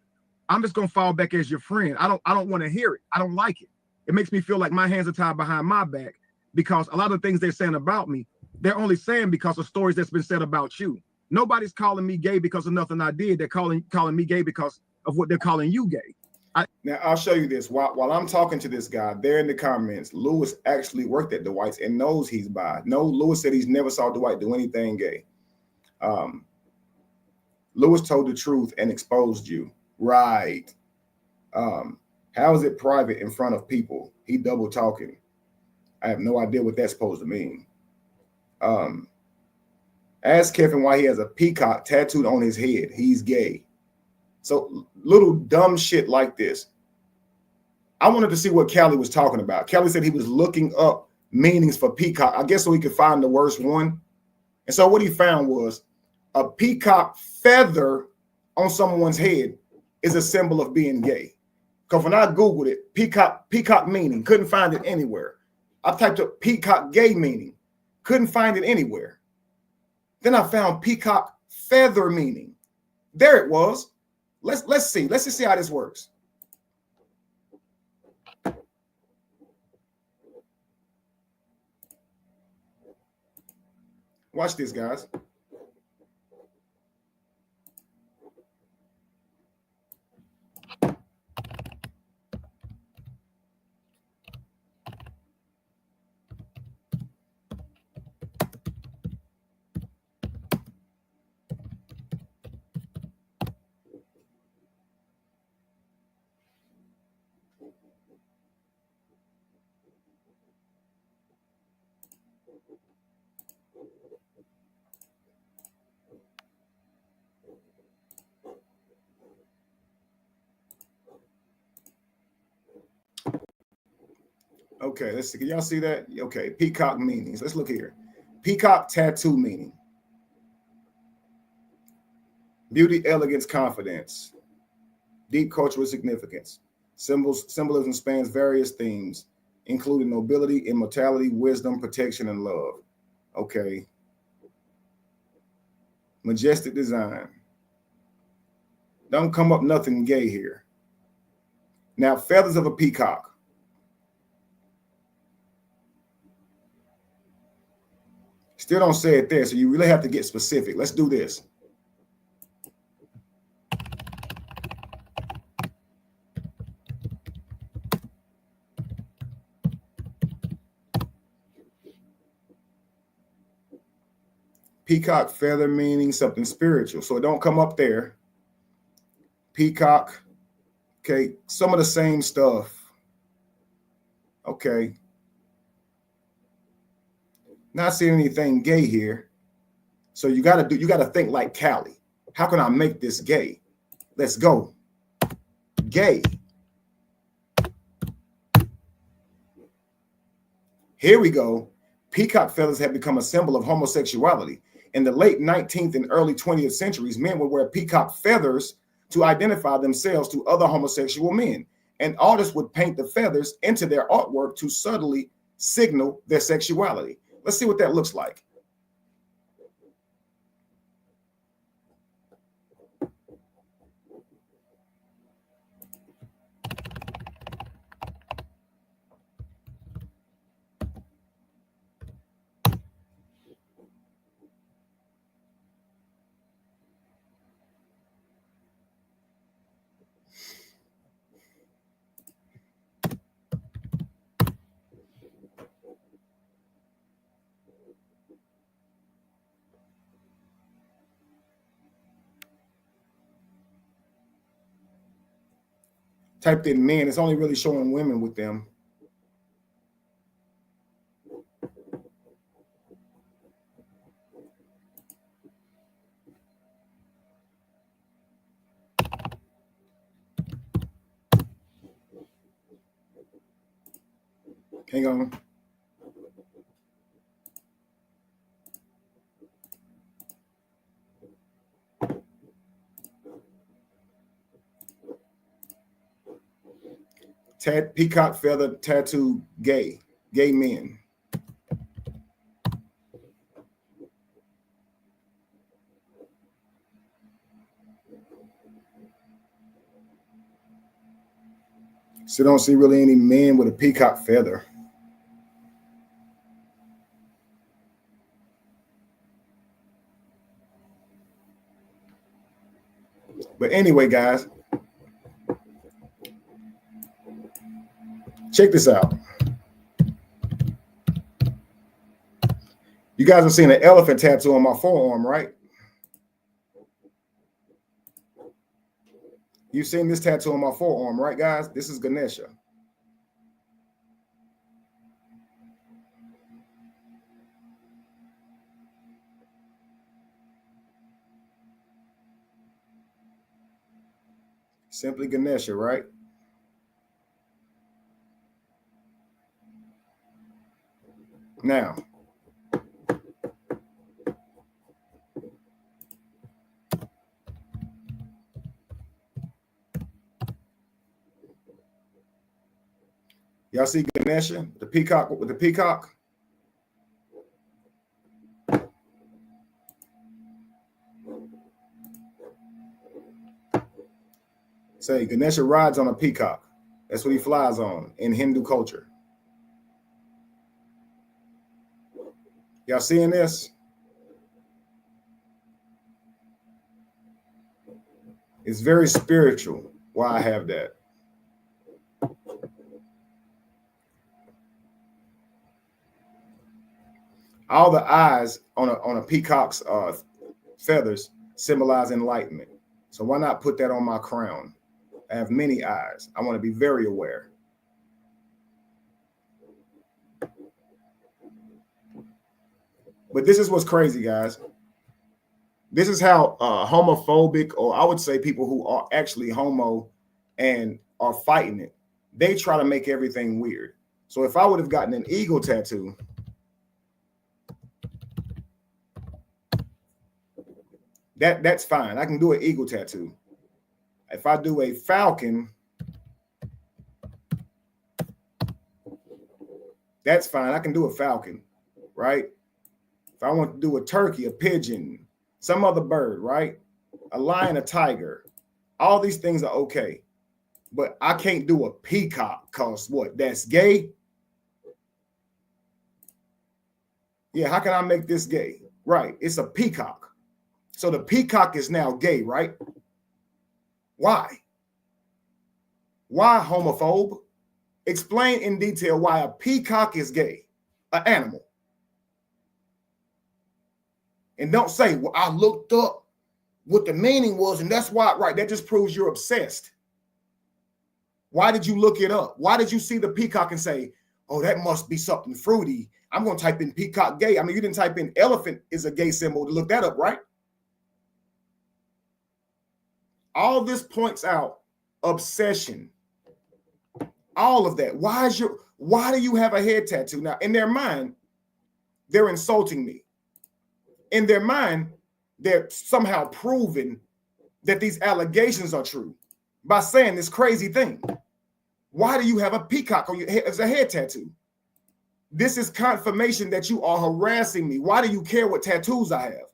I'm just gonna fall back as your friend. I don't want to hear it. I don't like it. It makes me feel like my hands are tied behind my back because a lot of things they're saying about me, they're only saying because of stories that's been said about you. Nobody's calling me gay because of nothing I did. They're calling me gay because of what they're calling you gay. Now, I'll show you this. While I'm talking to this guy, there in the comments, Lewis actually worked at Dwight's and knows he's bi. No, Lewis said he's never saw Dwight do anything gay. Lewis told the truth and exposed you. Right. How is it private in front of people? He double talking. I have no idea what that's supposed to mean. Ask Kevin why he has a peacock tattooed on his head. He's gay. So little dumb shit like this. I wanted to see what Callie was talking about. Callie said he was looking up meanings for peacock, I guess so he could find the worst one. And so what he found was a peacock feather on someone's head is a symbol of being gay. Because when I Googled it, peacock meaning, couldn't find it anywhere. I typed up peacock gay meaning, couldn't find it anywhere. Then I found peacock feather meaning. There it was. Let's see. Let's just see how this works. Watch this, guys. Okay, let's see. Can y'all see that? Okay, peacock meanings. Let's look here. Peacock tattoo meaning. Beauty, elegance, confidence. Deep cultural significance. Symbolism spans various themes, including nobility, immortality, wisdom, protection, and love. Okay. Majestic design. Don't come up nothing gay here. Now, feathers of a peacock. Still don't say it there, so you really have to get specific. Let's do this. Peacock feather meaning something spiritual, so it don't come up there. Peacock, okay, some of the same stuff. Okay. Not seeing anything gay here. So you gotta think like Callie. How can I make this gay? Let's go. Gay. Here we go. Peacock feathers have become a symbol of homosexuality. In the late 19th and early 20th centuries, men would wear peacock feathers to identify themselves to other homosexual men. And artists would paint the feathers into their artwork to subtly signal their sexuality. Let's see what that looks like. typed in men, it's only really showing women with them. Hang on. Peacock feather tattoo gay men. So don't see really any men with a peacock feather. But anyway, guys, check this out. You guys have seen an elephant tattoo on my forearm, right? You've seen this tattoo on my forearm, right, guys? This is Ganesha. Simply Ganesha, right? Now, y'all see Ganesha, the peacock with the peacock? Say Ganesha rides on a peacock. That's what he flies on in Hindu culture. Y'all seeing this? It's very spiritual why I have that. All the eyes on a peacock's feathers symbolize enlightenment. So why not put that on my crown? I have many eyes. I want to be very aware. But this is what's crazy, guys. This is how homophobic, or I would say people who are actually homo and are fighting it, they try to make everything weird. So if I would have gotten an eagle tattoo, that's fine. I can do an eagle tattoo. If I do a falcon, that's fine. I can do a falcon, right? If I want to do a turkey, a pigeon, some other bird, right? A lion, a tiger, all these things are okay. But I can't do a peacock because what? That's gay? Yeah, how can I make this gay? Right, it's a peacock. So the peacock is now gay, right? Why? Why homophobe? Explain in detail why a peacock is gay, an animal. And don't say, well, I looked up what the meaning was, and that's why, right? That just proves you're obsessed. Why did you look it up? Why did you see the peacock and say, oh, that must be something fruity? I'm going to type in peacock gay. I mean, you didn't type in elephant is a gay symbol to look that up, right? All this points out obsession. All of that. Why do you have a head tattoo? Now, in their mind, they're insulting me. In their mind, they're somehow proving that these allegations are true by saying this crazy thing. Why do you have a peacock on your head as a head tattoo? This is confirmation that you are harassing me. Why do you care what tattoos I have?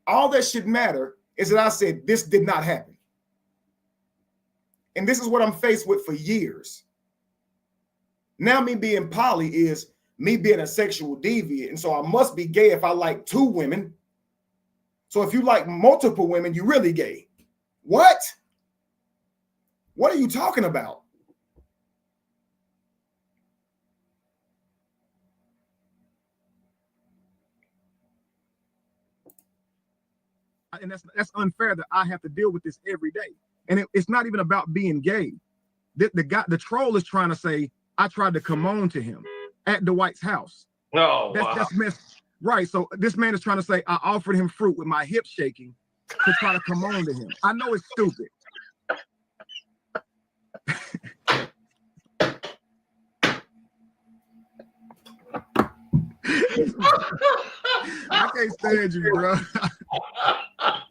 All that should matter is that I said this did not happen. And this is what I'm faced with for years. Now me being poly is me being a sexual deviant. And so I must be gay if I like 2 women. So if you like multiple women, you're really gay. What? What are you talking about? And that's unfair that I have to deal with this every day. And it's not even about being gay. the troll is trying to say I tried to come on to him at Dwight's house. No, That's right. So this man is trying to say I offered him fruit with my hip shaking to try to come on to him. I know it's stupid. I can't stand you, bro. I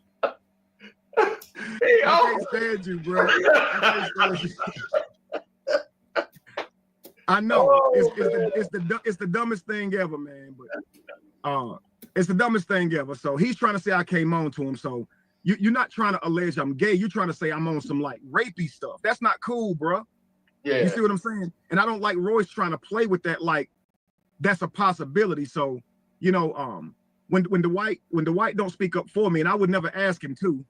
can't stand you, bro. I can't stand you. I know it's the dumbest thing ever, man. But it's the dumbest thing ever. So he's trying to say I came on to him. So you're not trying to allege I'm gay. You're trying to say I'm on some like rapey stuff. That's not cool, bro. Yeah. You see what I'm saying? And I don't like Royce trying to play with that like that's a possibility. So you know, when Dwight don't speak up for me, and I would never ask him to.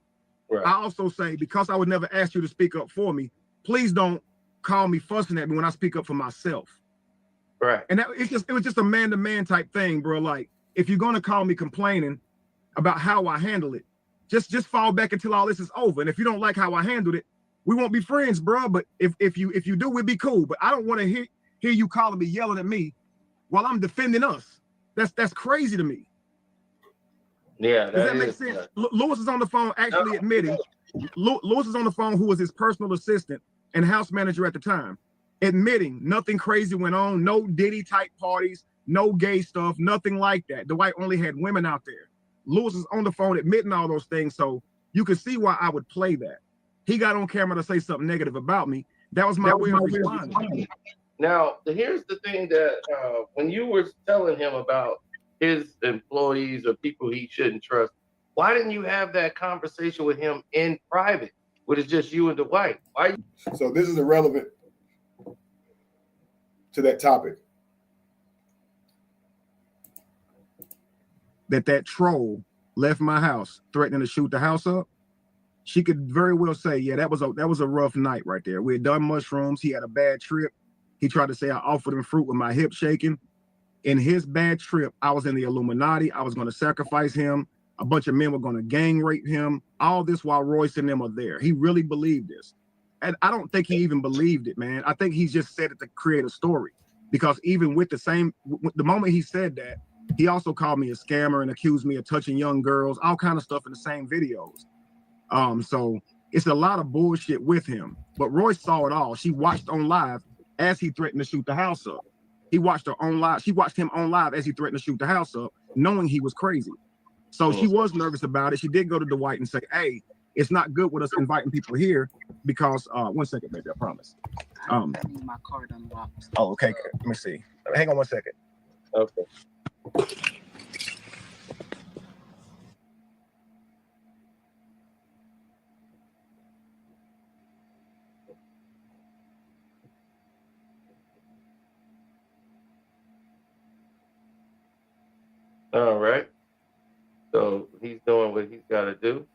Right. I also say because I would never ask you to speak up for me, please don't call me fussing at me when I speak up for myself. Right. And it was just a man-to-man type thing, bro. Like if you're gonna call me complaining about how I handle it, just fall back until all this is over. And if you don't like how I handled it, we won't be friends, bro. But if you do, we'll be cool. But I don't want to hear you calling me, yelling at me while I'm defending us. That's crazy to me. Yeah, does that make sense? Lewis is on the phone actually admitting. Lewis is on the phone, who was his personal assistant and house manager at the time, admitting nothing crazy went on, no Diddy type parties, no gay stuff, nothing like that. Dwight only had women out there. Lewis is on the phone admitting all those things, so you can see why I would play that. He got on camera to say something negative about me. That was my way of responding. Now, here's the thing that when you were telling him about his employees or people he shouldn't trust, why didn't you have that conversation with him in private when it's just you and Dwight? Why? So this is irrelevant to that topic. That troll left my house threatening to shoot the house up. She could very well say, yeah, that was a rough night right there. We had done mushrooms. He had a bad trip. He tried to say I offered him fruit with my hip shaking. In his bad trip, I was in the Illuminati. I was going to sacrifice him. A bunch of men were going to gang rape him. All this while Royce and them are there. He really believed this. And I don't think he even believed it, man. I think he just said it to create a story. Because even with the moment he said that, he also called me a scammer and accused me of touching young girls, all kind of stuff in the same videos. So it's a lot of bullshit with him. But Royce saw it all. She watched on live as he threatened to shoot the house up. He watched her on live. She watched him on live as he threatened to shoot the house up, knowing he was crazy. So she was nervous about it. She did go to Dwight and say, hey, it's not good with us inviting people here because, one second, baby, I promise. I need my card unlocked. Oh, okay. Let me see. Hang on one second. Okay. All right. So he's doing what he's got to do.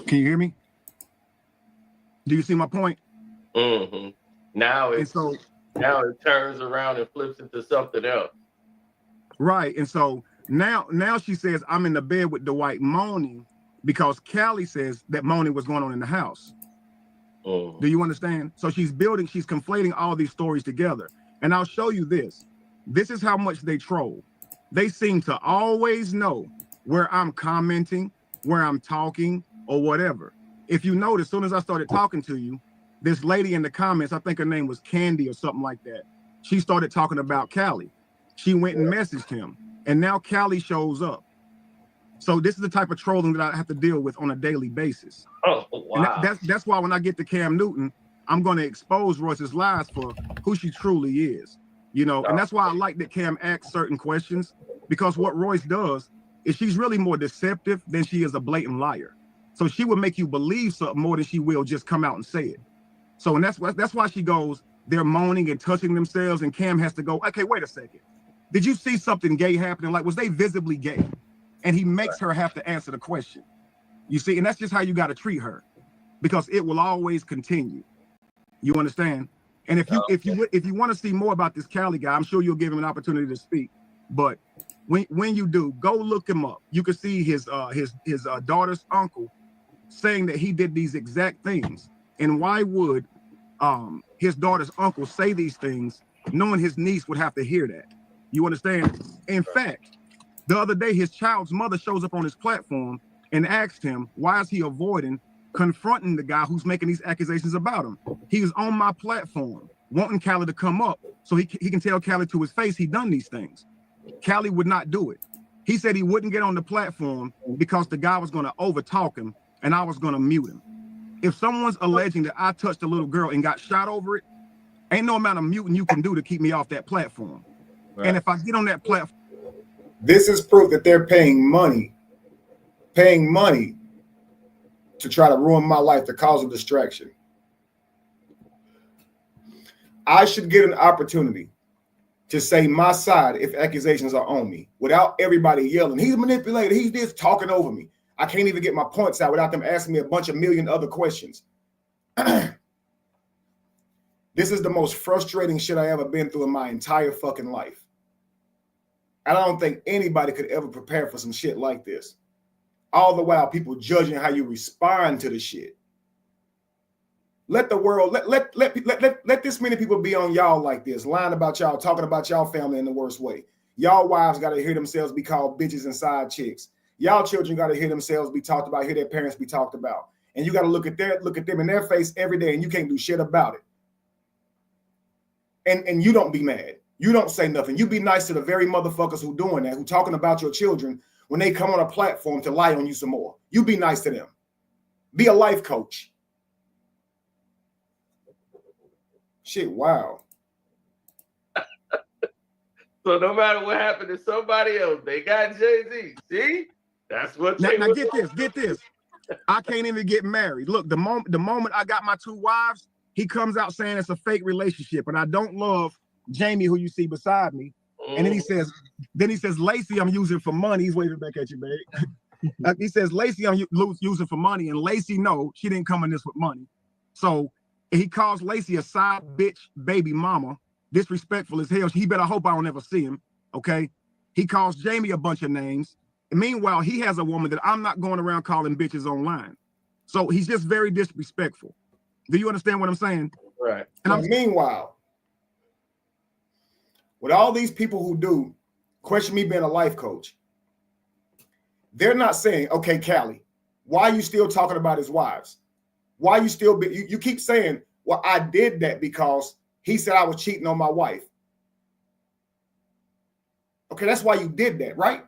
Can you hear me? Do you see my point? Mm-hmm. Now it turns around and flips into something else. Right. And so now she says I'm in the bed with Dwight moaning because Callie says that moaning was going on in the house. Do you understand? So she's conflating all these stories together. And I'll show you this. This is how much they troll. They seem to always know where I'm commenting, where I'm talking, or whatever. If you notice, as soon as I started talking to you, this lady in the comments, I think her name was Candy or something like that, she started talking about Callie. She went and messaged him. And now Callie shows up. So this is the type of trolling that I have to deal with on a daily basis. Oh, wow. And that's why when I get to Cam Newton, I'm going to expose Royce's lies for who she truly is. You know, and that's why I like that Cam asks certain questions, because what Royce does is she's really more deceptive than she is a blatant liar. So she would make you believe something more than she will just come out and say it. So and that's why she goes, they're moaning and touching themselves, and Cam has to go, okay, wait a second. Did you see something gay happening? Like, was they visibly gay? And he makes her have to answer the question. You see, and that's just how you got to treat her, because it will always continue. You understand? And if you want to see more about this Cali guy, I'm sure you'll give him an opportunity to speak. But when you do, go look him up. You can see his daughter's uncle saying that he did these exact things. And why would his daughter's uncle say these things, knowing his niece would have to hear that? You understand? In fact, the other day, his child's mother shows up on his platform and asked him, why is he avoiding confronting the guy who's making these accusations about him? He was on my platform wanting Callie to come up so he can tell Callie to his face he done these things. Callie would not do it. He said he wouldn't get on the platform because the guy was going to overtalk him and I was going to mute him. If someone's alleging that I touched a little girl and got shot over it, ain't no amount of muting you can do to keep me off that platform. Right. And if I get on that platform, this is proof that they're paying money to try to ruin my life, to cause a distraction. I should get an opportunity to say my side if accusations are on me without everybody yelling, he's manipulated, he's this, talking over me. I can't even get my points out without them asking me a bunch of million other questions. This is the most frustrating shit I ever been through in my entire fucking life. I don't think anybody could ever prepare for some shit like this. All the while people judging how you respond to the shit. Let the world, let this many people be on y'all like this, lying about y'all, talking about y'all family in the worst way. Y'all wives got to hear themselves be called bitches and side chicks. Y'all children got to hear themselves be talked about, hear their parents be talked about. And you got to look at them in their face every day and you can't do shit about it. And you don't be mad. You don't say nothing. You be nice to the very motherfuckers who doing that, who talking about your children when they come on a platform to lie on you some more. You be nice to them. Be a life coach. Shit, wow. So no matter what happened to somebody else, they got Jay-Z. See? That's what now get this. I can't even get married. Look, the moment I got my 2 wives, he comes out saying it's a fake relationship. And I don't love Jamie, who you see beside me. And then he says, Lacey, I'm using for money. He's waving back at you, babe. He says, Lacey, I'm using for money. And Lacey, no, she didn't come in this with money. So he calls Lacey a side bitch baby mama, disrespectful as hell. He better hope I don't ever see him, okay? He calls Jamie a bunch of names. And meanwhile, he has a woman that I'm not going around calling bitches online. So he's just very disrespectful. Do you understand what I'm saying? Right. And meanwhile, with all these people who do question me being a life coach, they're not saying, okay, Callie, why are you still talking about his wives? Why you still you keep saying, well, I did that because he said I was cheating on my wife. Okay, that's why you did that, right?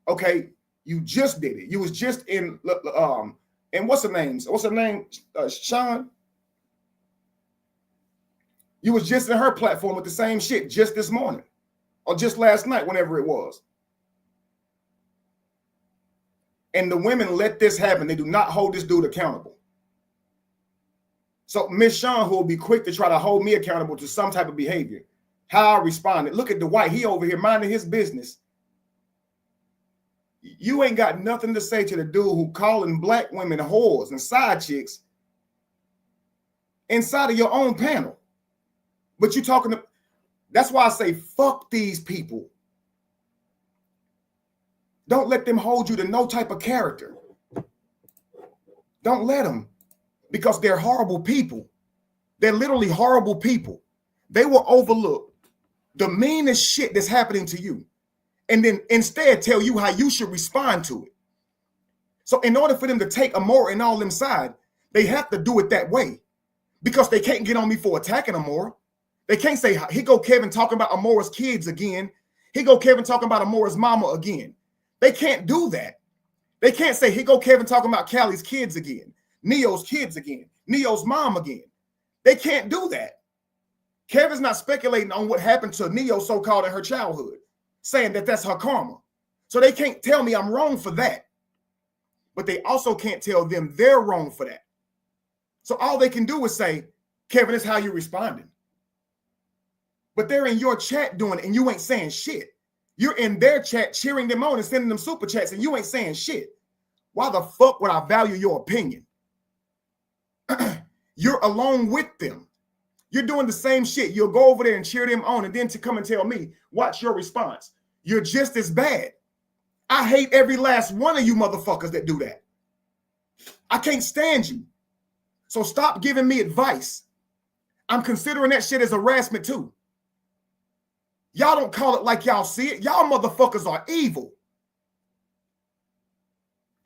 Okay, you just did it. You was just in and what's her name? Sean? You was just in her platform with the same shit just this morning or just last night, whenever it was. And the women let this happen. They do not hold this dude accountable. So Miss Sean, who will be quick to try to hold me accountable to some type of behavior, how I responded. Look at Dwight. He over here minding his business. You ain't got nothing to say to the dude who calling black women whores and side chicks inside of your own panel. But you talking to, that's why I say, fuck these people. Don't let them hold you to no type of character. Don't let them, because they're horrible people. They're literally horrible people. They will overlook the meanest shit that's happening to you and then instead tell you how you should respond to it. So in order for them to take Amora and all them side, they have to do it that way because they can't get on me for attacking Amora. They can't say, here go Kevin talking about Amora's kids again. Here go Kevin talking about Amora's mama again. They can't do that. They can't say, here go Kevin talking about Callie's kids again, Neo's kids again, Neo's mom again. They can't do that. Kevin's not speculating on what happened to Neo so-called in her childhood, saying that that's her karma. So they can't tell me I'm wrong for that. But they also can't tell them they're wrong for that. So all they can do is say, Kevin, this is how you're responding. But they're in your chat doing it and you ain't saying shit. You're in their chat cheering them on and sending them super chats and you ain't saying shit. Why the fuck would I value your opinion? You're along with them. You're doing the same shit. You'll go over there and cheer them on and then to come and tell me, watch your response. you're just as bad. I hate every last one of you motherfuckers that do that. I can't stand you. So stop giving me advice. I'm considering that shit as harassment too. Y'all don't call it like y'all see it. Y'all motherfuckers are evil.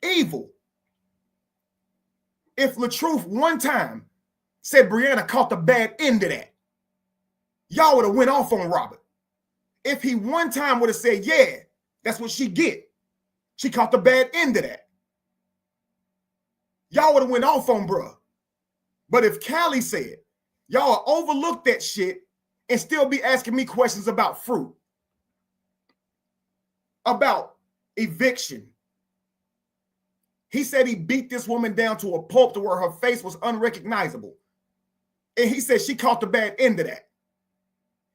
Evil. If LaTruth one time said Brianna caught the bad end of that, y'all would have went off on Robert. If he one time would have said, yeah, that's what she get. She caught the bad end of that. Y'all would have went off on bruh. But if Callie said, y'all overlook that shit and still be asking me questions about fruit, about eviction. He said he beat this woman down to a pulp to where her face was unrecognizable. And he said she caught the bad end of that.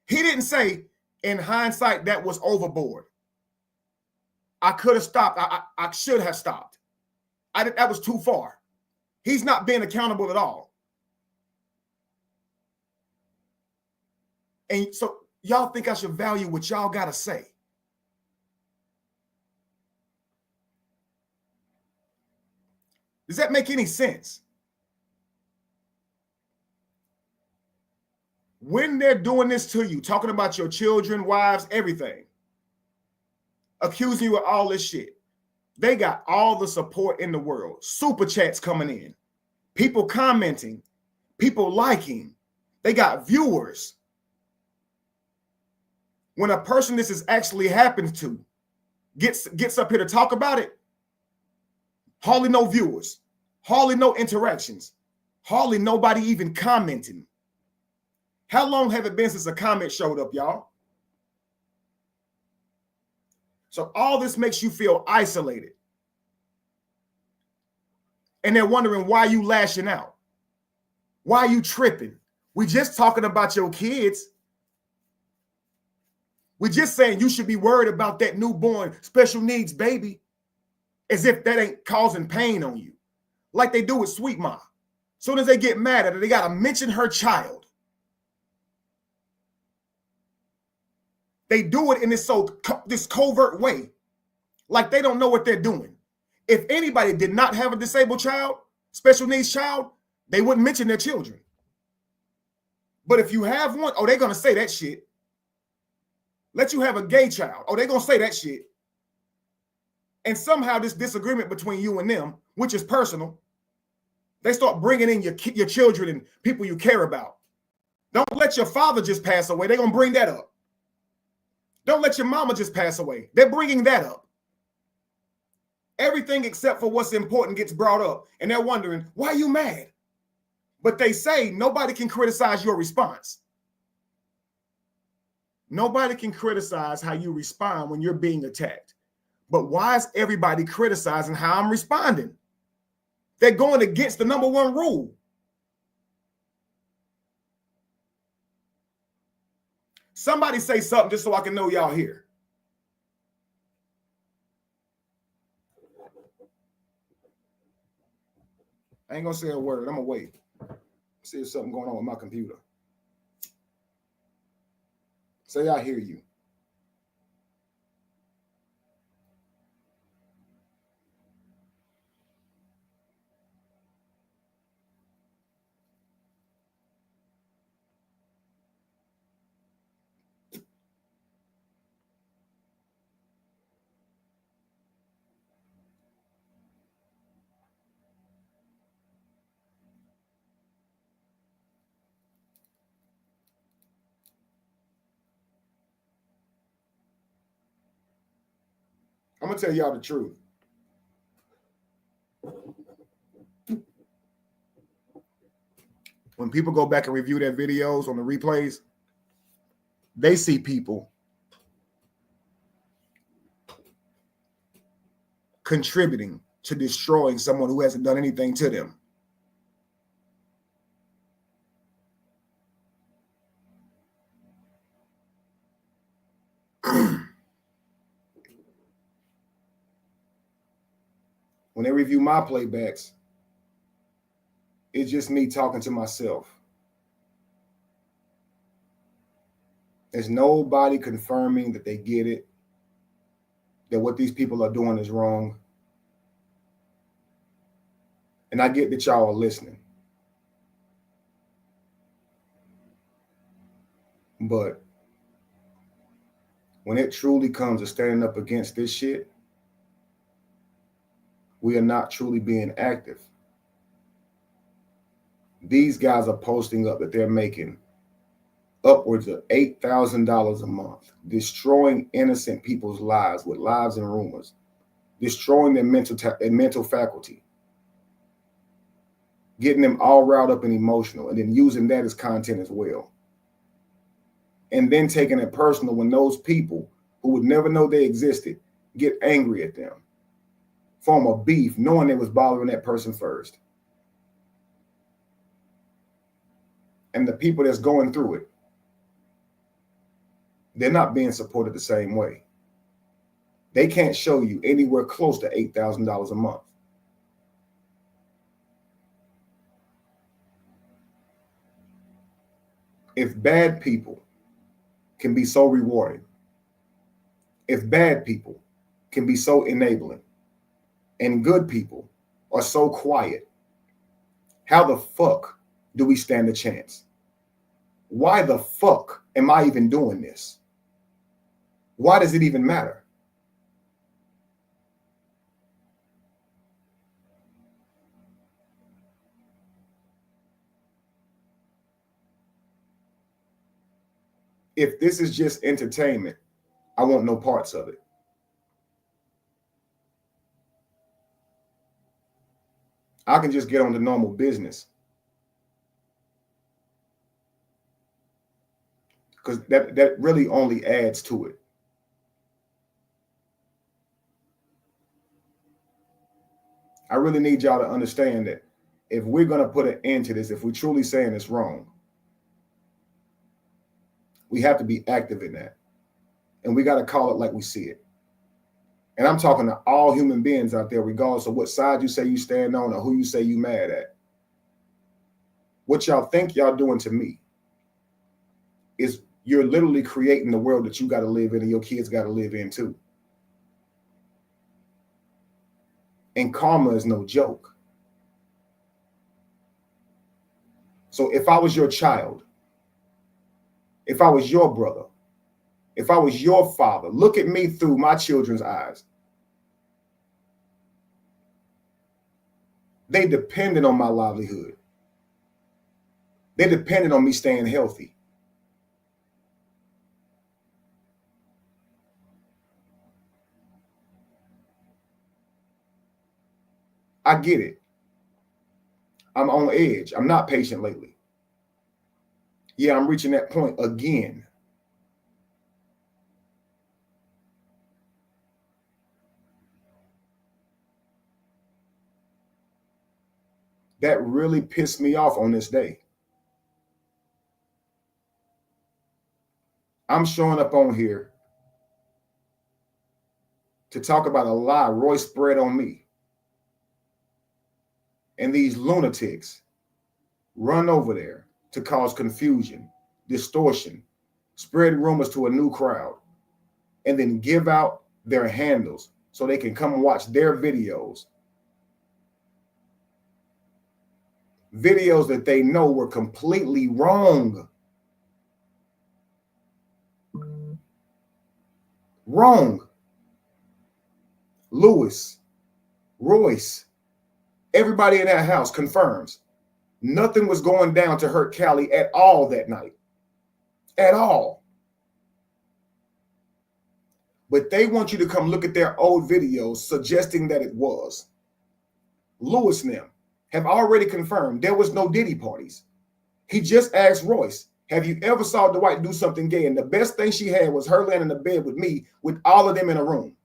He didn't say, in hindsight, that was overboard. I could have stopped. I should have stopped. That was too far. He's not being accountable at all. And so y'all think I should value what y'all got to say. Does that make any sense? When they're doing this to you, talking about your children, wives, everything, accusing you of all this shit, they got all the support in the world. Super chats coming in, people commenting, people liking. They got viewers. When a person this has actually happened to gets up here to talk about it, hardly no viewers, hardly no interactions, hardly nobody even commenting. How long have it been since a comment showed up, y'all? So all this makes you feel isolated. And they're wondering why you lashing out. Why you tripping? We just talking about your kids. We're just saying you should be worried about that newborn special needs baby, as if that ain't causing pain on you. Like they do with Sweet Ma. Soon as they get mad at her, they got to mention her child. They do it in this covert way, like they don't know what they're doing. If anybody did not have a disabled child, special needs child, they wouldn't mention their children. But if you have one, oh, they're going to say that shit. Let you have a gay child. Oh, they're going to say that shit. And somehow this disagreement between you and them, which is personal, they start bringing in your children and people you care about. Don't let your father just pass away. They're going to bring that up. Don't let your mama just pass away. They're bringing that up. Everything except for what's important gets brought up. And they're wondering, why are you mad? But they say nobody can criticize your response. Nobody can criticize how you respond when you're being attacked. But why is everybody criticizing how I'm responding? They're going against the number one rule. Somebody say something just so I can know y'all here. I ain't gonna say a word. I'm gonna wait. See if something going on with my computer. Say I hear you. I'm gonna tell y'all the truth. When people go back and review their videos on the replays, they see people contributing to destroying someone who hasn't done anything to them. When they review my playbacks, it's just me talking to myself. There's nobody confirming that they get it. that what these people are doing is wrong. And I get that y'all are listening. But when it truly comes to standing up against this shit, we are not truly being active. These guys are posting up that they're making upwards of $8,000 a month, destroying innocent people's lives with lies and rumors, destroying their mental faculty, getting them all riled up and emotional, and then using that as content as well. And then taking it personal when those people who would never know they existed get angry at them, form a beef, knowing they was bothering that person first. And the people that's going through it, they're not being supported the same way. They can't show you anywhere close to $8,000 a month. If bad people can be so rewarding, if bad people can be so enabling, and good people are so quiet, how the fuck do we stand a chance? Why the fuck am I even doing this? Why does it even matter? If this is just entertainment, I want no parts of it. I can just get on to normal business. Because that really only adds to it. I really need y'all to understand that if we're going to put an end to this, if we're truly saying it's wrong, we have to be active in that. And we got to call it like we see it. And I'm talking to all human beings out there, regardless of what side you say you stand on or who you say you mad at. What y'all think y'all doing to me is you're literally creating the world that you got to live in and your kids got to live in too. And karma is no joke. So if I was your child, if I was your brother, if I was your father, look at me through my children's eyes. They depended on my livelihood. They depended on me staying healthy. I get it. I'm on edge. I'm not patient lately. Yeah, I'm reaching that point again. That really pissed me off on this day. I'm showing up on here to talk about a lie Roy spread on me. And these lunatics run over there to cause confusion, distortion, spread rumors to a new crowd, and then give out their handles so they can come watch their videos. Videos that they know were completely wrong. Wrong. Lewis, Royce, everybody in that house confirms nothing was going down to hurt Callie at all that night. At all. But they want you to come look at their old videos suggesting that it was. Lewis and them have already confirmed there was no Diddy parties. He just asked Royce, have you ever saw Dwight do something gay? And the best thing she had was her laying in the bed with me with all of them in a room.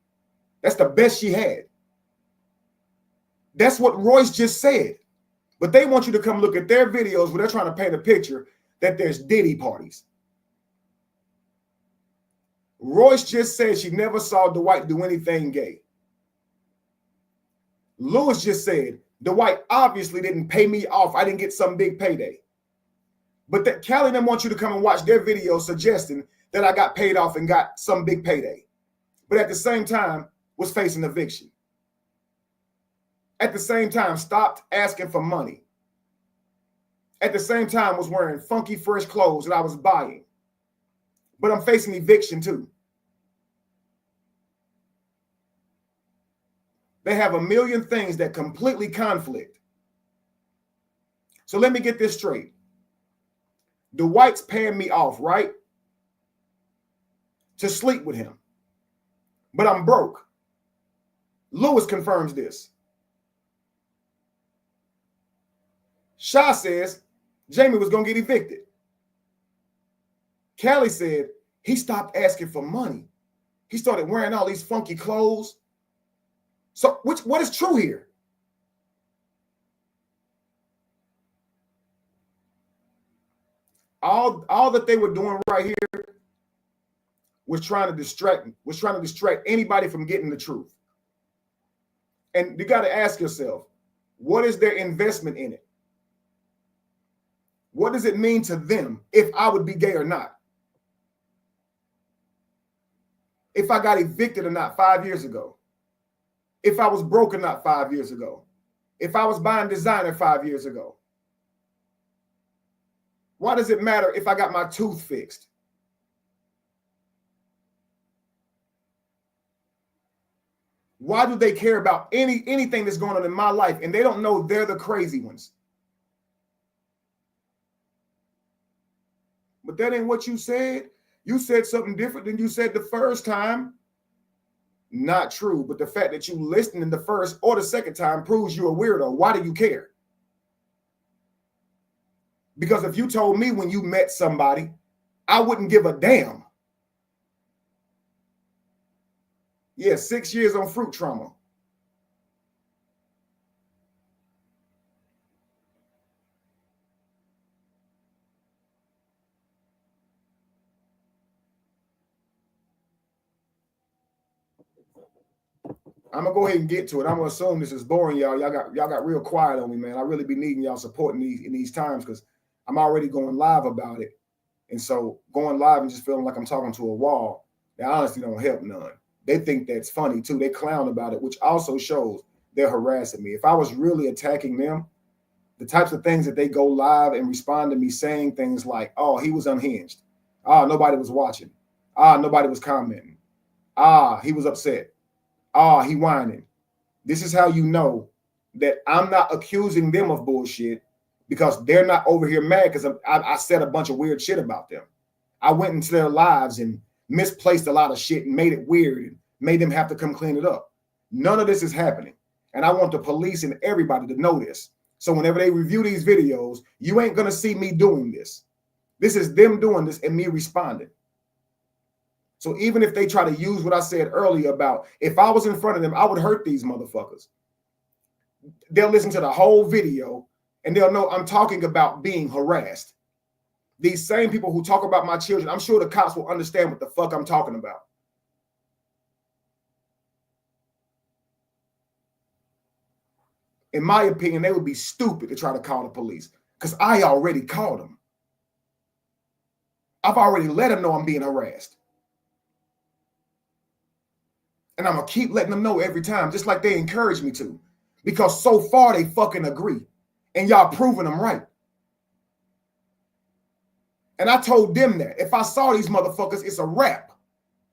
That's the best she had. That's what Royce just said. But they want you to come look at their videos where they're trying to paint a picture that there's Diddy parties. Royce just said she never saw Dwight do anything gay. Lewis just said Dwight obviously didn't pay me off. I didn't get some big payday. But that Callie and them want you to come and watch their videos suggesting that I got paid off and got some big payday. But at the same time, was facing eviction. At the same time, stopped asking for money. At the same time, was wearing funky, fresh clothes that I was buying. But I'm facing eviction too. They have a million things that completely conflict. So let me get this straight. Dwight's paying me off, right? To sleep with him. But I'm broke. Lewis confirms this. Sha says Jamie was going to get evicted. Callie said he stopped asking for money. He started wearing all these funky clothes. So what is true here? All that they were doing right here was trying to distract anybody from getting the truth. And you got to ask yourself, what is their investment in it? What does it mean to them if I would be gay or not? If I got evicted or not 5 years ago? If I was broke or not 5 years ago? If I was buying designer 5 years ago? Why does it matter if I got my tooth fixed? Why do they care about anything that's going on in my life and they don't know they're the crazy ones? But that ain't what you said. You said something different than you said the first time. Not true, but the fact that you listened in the first or the second time proves you're a weirdo. Why do you care? Because if you told me when you met somebody, I wouldn't give a damn. Yeah, 6 years on fruit trauma. I'm gonna go ahead and get to it. I'm gonna assume this is boring, y'all. Y'all got real quiet on me, man. I really be needing y'all support in these times because I'm already going live about it. And so going live and just feeling like I'm talking to a wall, that honestly don't help none. They think that's funny too. They clown about it, which also shows they're harassing me. If I was really attacking them, the types of things that they go live and respond to me saying things like, oh, he was unhinged. Ah, nobody was watching. Ah, nobody was commenting. Ah, he was upset. Ah, he whining. This is how you know that I'm not accusing them of bullshit because they're not over here mad because I said a bunch of weird shit about them. I went into their lives and misplaced a lot of shit and made it weird and made them have to come clean it up. None of this is happening. And I want the police and everybody to know this. So whenever they review these videos, you ain't going to see me doing this. This is them doing this and me responding. So even if they try to use what I said earlier about if I was in front of them, I would hurt these motherfuckers. They'll listen to the whole video and they'll know I'm talking about being harassed. These same people who talk about my children, I'm sure the cops will understand what the fuck I'm talking about. In my opinion, they would be stupid to try to call the police because I already called them. I've already let them know I'm being harassed. And I'm going to keep letting them know every time, just like they encourage me to. Because so far they fucking agree. And y'all proving them right. And I told them that. If I saw these motherfuckers, it's a wrap.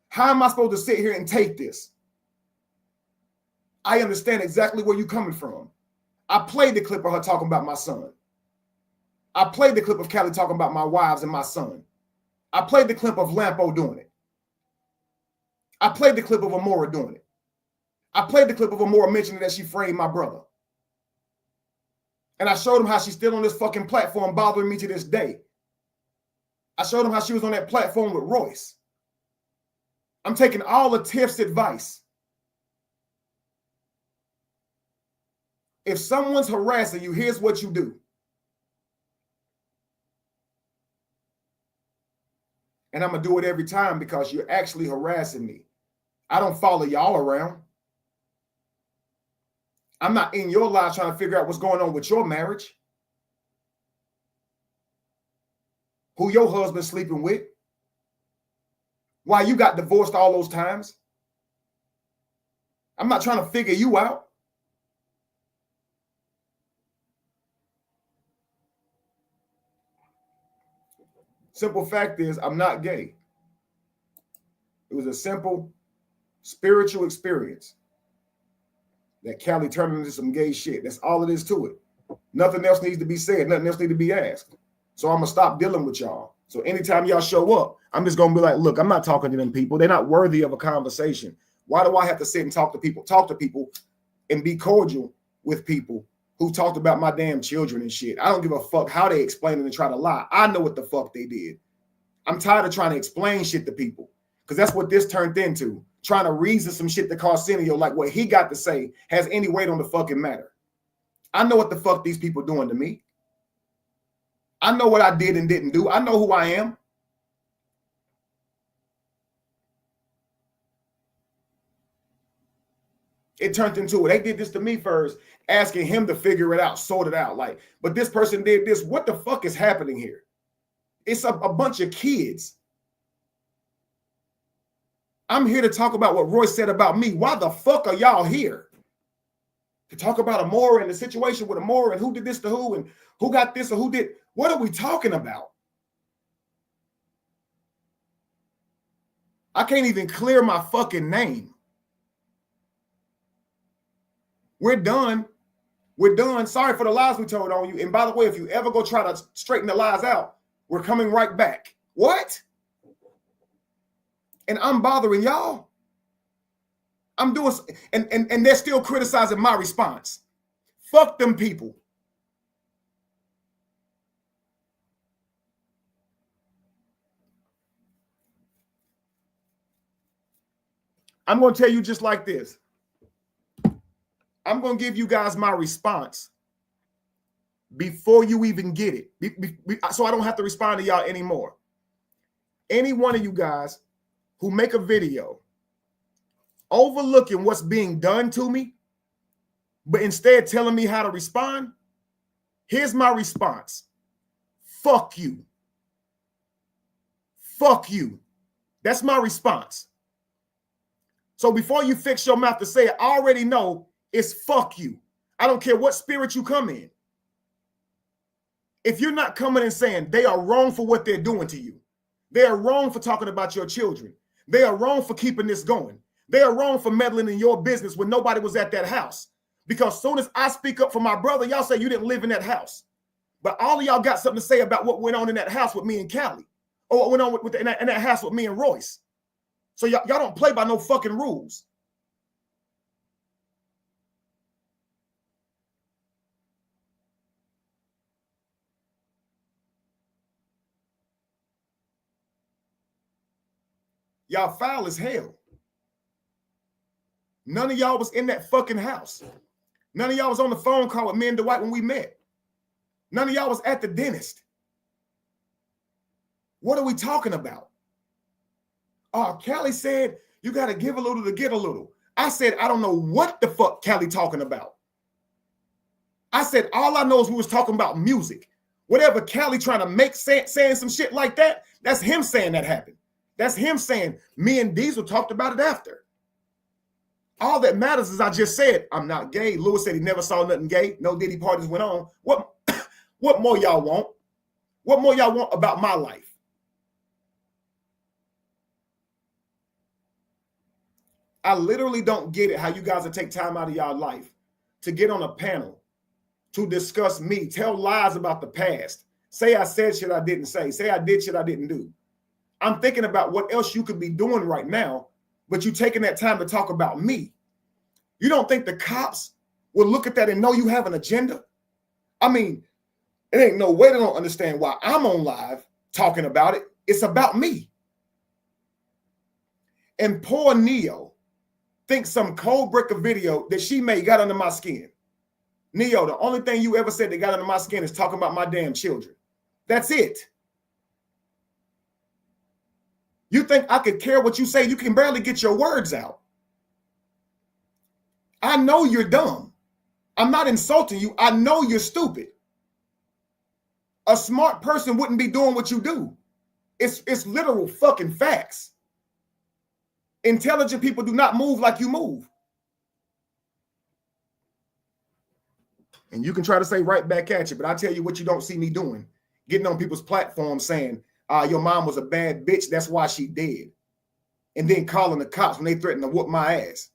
How am I supposed to sit here and take this? I understand exactly where you're coming from. I played the clip of her talking about my son. I played the clip of Callie talking about my wives and my son. I played the clip of Lampo doing it. I played the clip of Amora doing it. I played the clip of Amora mentioning that she framed my brother. And I showed him how she's still on this fucking platform bothering me to this day. I showed him how she was on that platform with Royce. I'm taking all of Tiff's advice. If someone's harassing you, here's what you do. And I'm going to do it every time because you're actually harassing me. I don't follow y'all around. I'm not in your life trying to figure out what's going on with your marriage. Who your husband's sleeping with. Why you got divorced all those times. I'm not trying to figure you out. Simple fact is, I'm not gay. It was a simple spiritual experience that Callie turned into some gay shit. That's all it is to it. Nothing else needs to be said. Nothing else needs to be asked. So I'm going to stop dealing with y'all. So anytime y'all show up, I'm just going to be like, look, I'm not talking to them people. They're not worthy of a conversation. Why do I have to sit and talk to people? Talk to people and be cordial with people who talked about my damn children and shit. I don't give a fuck how they explain it and try to lie. I know what the fuck they did. I'm tired of trying to explain shit to people because that's what this turned into. Trying to reason some shit to Arsenio like what he got to say has any weight on the fucking matter. I know what the fuck these people doing to me. I know what I did and didn't do. I know who I am. It turned into it. They did this to me first, asking him to figure it out, sort it out. Like, but this person did this. What the fuck is happening here? It's a bunch of kids. I'm here to talk about what Roy said about me. Why the fuck are y'all here? To talk about Amora and the situation with Amora and who did this to who and who got this or who did. What are we talking about? I can't even clear my fucking name. We're done. We're done. Sorry for the lies we told on you. And by the way, if you ever go try to straighten the lies out, we're coming right back. What? And I'm bothering y'all. I'm doing, and they're still criticizing my response. Fuck them people. I'm going to tell you just like this. I'm going to give you guys my response before you even get it. So I don't have to respond to y'all anymore. Any one of you guys who make a video overlooking what's being done to me, but instead telling me how to respond, here's my response. Fuck you. Fuck you. That's my response. So before you fix your mouth to say it, I already know it's fuck you. I don't care what spirit you come in. If you're not coming and saying they are wrong for what they're doing to you, they are wrong for talking about your children, they are wrong for keeping this going, they are wrong for meddling in your business when nobody was at that house. Because as soon as I speak up for my brother, y'all say you didn't live in that house. But all of y'all got something to say about what went on in that house with me and Callie, or what went on in that house with me and Royce. So y'all don't play by no fucking rules. Y'all foul as hell. None of y'all was in that fucking house. None of y'all was on the phone call with me and Dwight when we met. None of y'all was at the dentist. What are we talking about? Callie said you got to give a little to get a little. I said, I don't know what the fuck Callie talking about. I said, all I know is we was talking about music. Whatever Callie trying to make saying some shit like that, that's him saying that happened. That's him saying me and Diesel talked about it after. All that matters is I just said, I'm not gay. Lewis said he never saw nothing gay. No Diddy parties went on. What more y'all want? What more y'all want about my life? I literally don't get it how you guys will take time out of y'all life to get on a panel to discuss me, tell lies about the past, say I said shit I didn't say I did shit I didn't do. I'm thinking about what else you could be doing right now, but you taking that time to talk about me. You don't think the cops will look at that and know you have an agenda? I mean, it ain't no way they don't understand why I'm on live talking about it. It's about me. And poor Neo thinks some cold brick of video that she made got under my skin. Neo, the only thing you ever said that got under my skin is talking about my damn children. That's it. You think I could care what you say? You can barely get your words out. I know you're dumb. I'm not insulting you. I know you're stupid. A smart person wouldn't be doing what you do. It's literal fucking facts. Intelligent people do not move like you move. And you can try to say right back at you, but I tell you what you don't see me doing. Getting on people's platforms saying, your mom was a bad bitch, that's why she dead. And then calling the cops when they threaten to whoop my ass.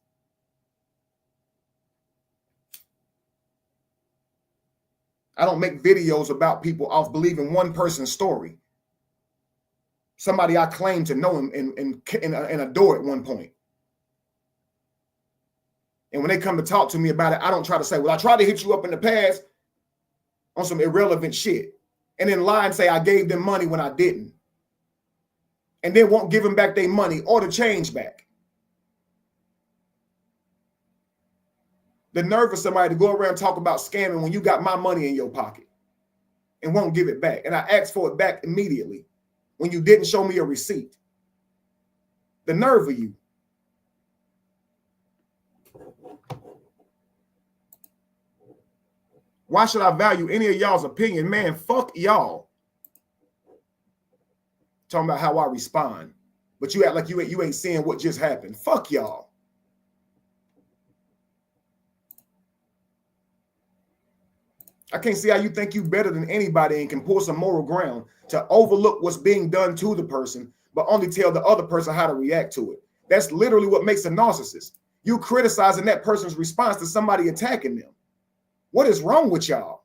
I don't make videos about people off believing one person's story. Somebody I claim to know and adore at one point. And when they come to talk to me about it, I don't try to say, well, I tried to hit you up in the past on some irrelevant shit. And then lie and say I gave them money when I didn't. And then won't give them back their money or the change back. The nerve of somebody to go around and talk about scamming when you got my money in your pocket and won't give it back. And I asked for it back immediately when you didn't show me a receipt. The nerve of you. Why should I value any of y'all's opinion? Man, fuck y'all. Talking about how I respond. But you act like you ain't seeing what just happened. Fuck y'all. I can't see how you think you better than anybody and can pull some moral ground to overlook what's being done to the person, but only tell the other person how to react to it. That's literally what makes a narcissist. You criticizing that person's response to somebody attacking them. What is wrong with y'all?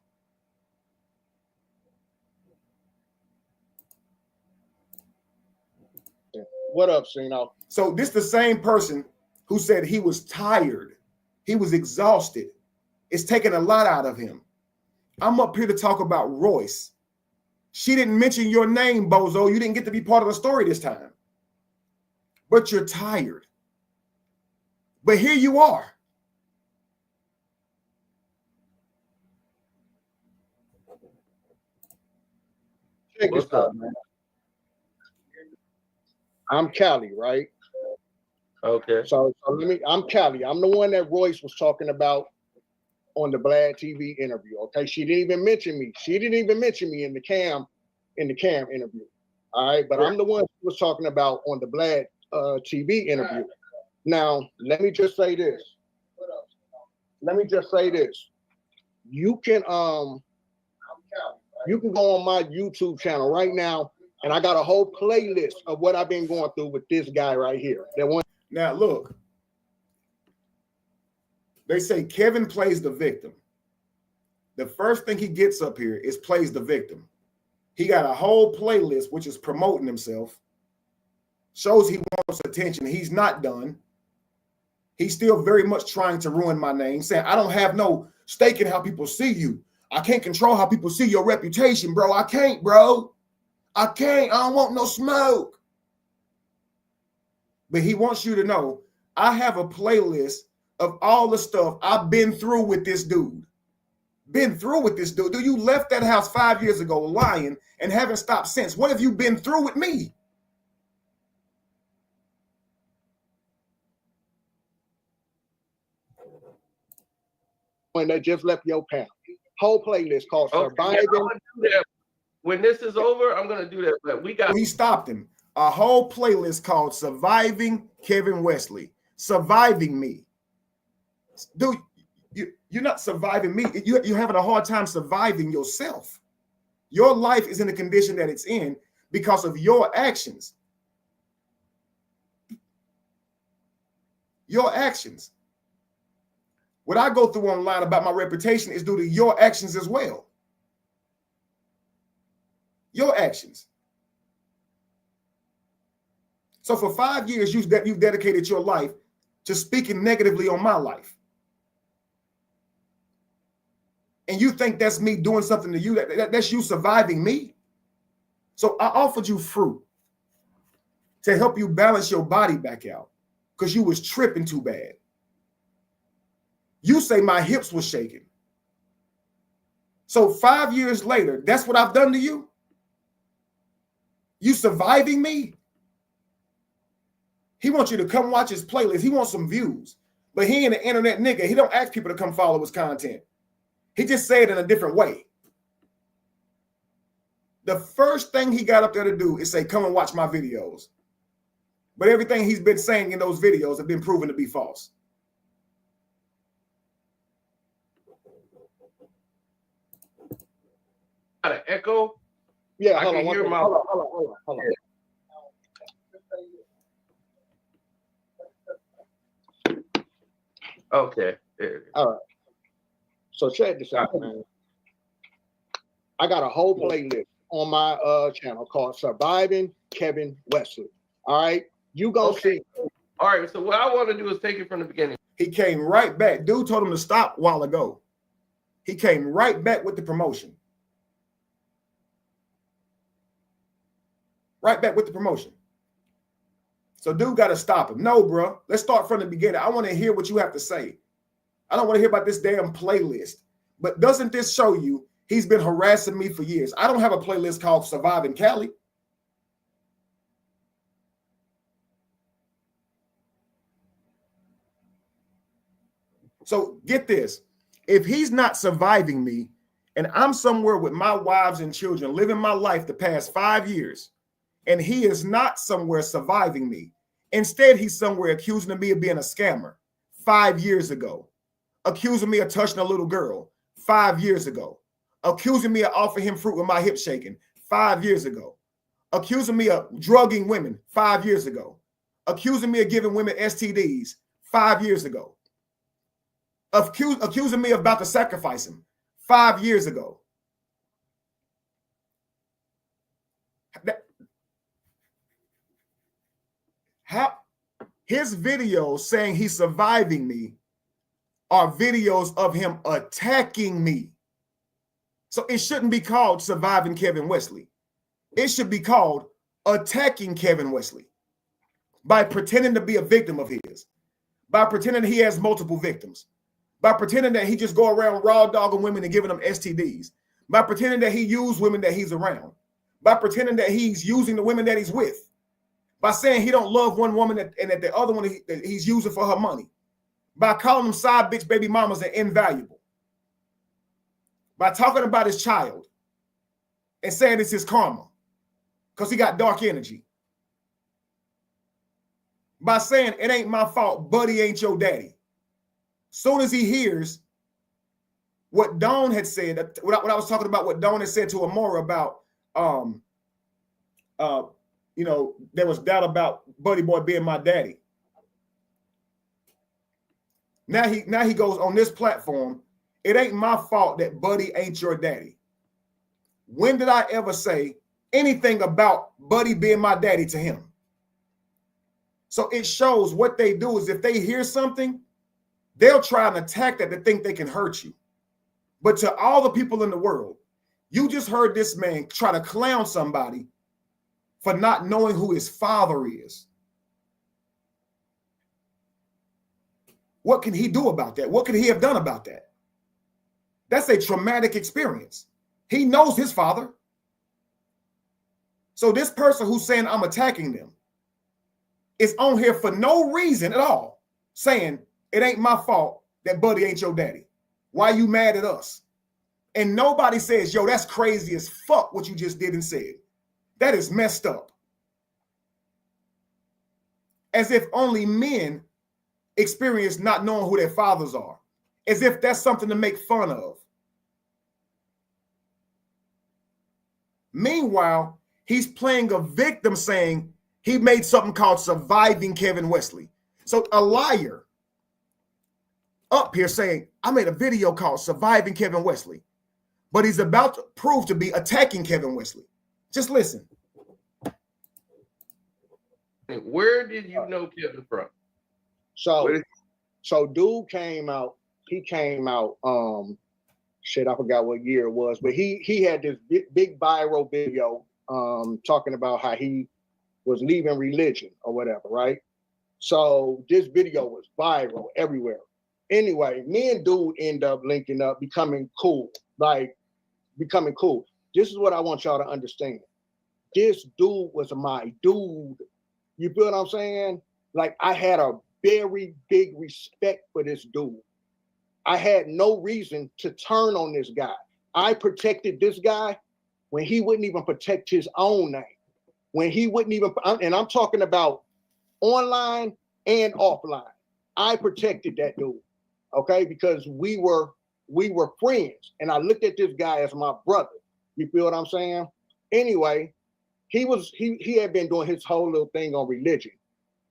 What up, Sino? So this the same person who said he was tired. He was exhausted. It's taken a lot out of him. I'm up here to talk about Royce. She didn't mention your name, Bozo. You didn't get to be part of the story this time. But you're tired. But here you are. Check this out, man. I'm Cali, right? Okay. So I'm Cali. I'm the one that Royce was talking about on the Vlad TV interview. Okay. She didn't even mention me. She didn't even mention me in the cam interview. All right. But I'm the one who was talking about on the Vlad TV interview. Now, let me just say this. You can go on my YouTube channel right now, and I got a whole playlist of what I've been going through with this guy right here. Now look, they say Kevin plays the victim. The first thing he gets up here is plays the victim. He got a whole playlist which is promoting himself, shows he wants attention. He's not done. He's still very much trying to ruin my name, saying I don't have no stake in how people see you. I can't control how people see your reputation, bro. I can't, bro. I can't. I don't want no smoke. But he wants you to know I have a playlist of all the stuff I've been through with this dude. Dude, you left that house 5 years ago lying and haven't stopped since. What have you been through with me? When they just left your panel. Whole playlist called Surviving. Yeah, when this is over, I'm gonna do that. But we got. He stopped him. A whole playlist called Surviving Kevin Wesley. Surviving me. Dude, you're not surviving me. You're having a hard time surviving yourself. Your life is in the condition that it's in because of your actions. Your actions. What I go through online about my reputation is due to your actions as well. Your actions. So for 5 years, you've dedicated your life to speaking negatively on my life. And you think that's me doing something to you, that's you surviving me? So I offered you fruit to help you balance your body back out because you was tripping too bad. You say my hips were shaking. So 5 years later, that's what I've done to you? You surviving me? He wants you to come watch his playlist. He wants some views. But he ain't an internet nigga. He don't ask people to come follow his content. He just say it in a different way. The first thing he got up there to do is say, come and watch my videos. But everything he's been saying in those videos have been proven to be false. got an echo. Yeah, I hold can on, hear my. hold on. Okay. All right. So check this out, man. I got a whole playlist on my channel called Surviving Kevin Wesley. All right. You gonna see. All right. So what I want to do is take it from the beginning. He came right back. Dude told him to stop a while ago. He came right back with the promotion. Right back with the promotion. So dude got to stop him. No, bro. Let's start from the beginning. I want to hear what you have to say. I don't want to hear about this damn playlist. But doesn't this show you he's been harassing me for years? I don't have a playlist called Surviving Cali. So get this. If he's not surviving me and I'm somewhere with my wives and children living my life the past 5 years, and he is not somewhere surviving me. Instead, he's somewhere accusing me of being a scammer 5 years ago, accusing me of touching a little girl 5 years ago, accusing me of offering him fruit with my hip shaking 5 years ago, accusing me of drugging women 5 years ago, accusing me of giving women STDs 5 years ago, accusing me of about to sacrifice him 5 years ago. How his videos saying he's surviving me are videos of him attacking me. So it shouldn't be called Surviving Kevin Wesley. It should be called Attacking Kevin Wesley by pretending to be a victim of his, by pretending he has multiple victims, by pretending that he just go around raw dogging women and giving them STDs, by pretending that he used women that he's around, by pretending that he's using the women that he's with, by saying he don't love one woman and that the other one he's using for her money, by calling them side bitch baby mamas and invaluable, by talking about his child and saying it's his karma because he got dark energy, by saying it ain't my fault, Buddy ain't your daddy. Soon as he hears what Dawn had said, what I was talking about, what Dawn had said to Amora about, you know, there was doubt about Buddy Boy being my daddy. Now he goes on this platform. It ain't my fault that Buddy ain't your daddy. When did I ever say anything about Buddy being my daddy to him? So it shows what they do is if they hear something, they'll try and attack that to think they can hurt you. But to all the people in the world, you just heard this man try to clown somebody for not knowing who his father is. What can he do about that? What could he have done about that? That's a traumatic experience. He knows his father. So this person who's saying I'm attacking them is on here for no reason at all, saying it ain't my fault that Buddy ain't your daddy. Why you mad at us? And nobody says, yo, that's crazy as fuck what you just did and said. That is messed up. As if only men experience not knowing who their fathers are. As if that's something to make fun of. Meanwhile, he's playing a victim saying he made something called Surviving Kevin Wesley. So a liar up here saying, I made a video called Surviving Kevin Wesley, but he's about to prove to be attacking Kevin Wesley. Just listen. Where did you know Kevin from? So dude came out, he came out, shit, I forgot what year it was, but he had this big viral video talking about how he was leaving religion or whatever, right? So this video was viral everywhere. Anyway, me and dude end up linking up, becoming cool. This is what I want y'all to understand. This dude was my dude. You feel what I'm saying? Like, I had a very big respect for this dude. I had no reason to turn on this guy. I protected this guy when he wouldn't even protect his own name. When he wouldn't even, and I'm talking about online and offline. I protected that dude, okay? Because we were friends, and I looked at this guy as my brother. You feel what I'm saying? Anyway, he had been doing his whole little thing on religion.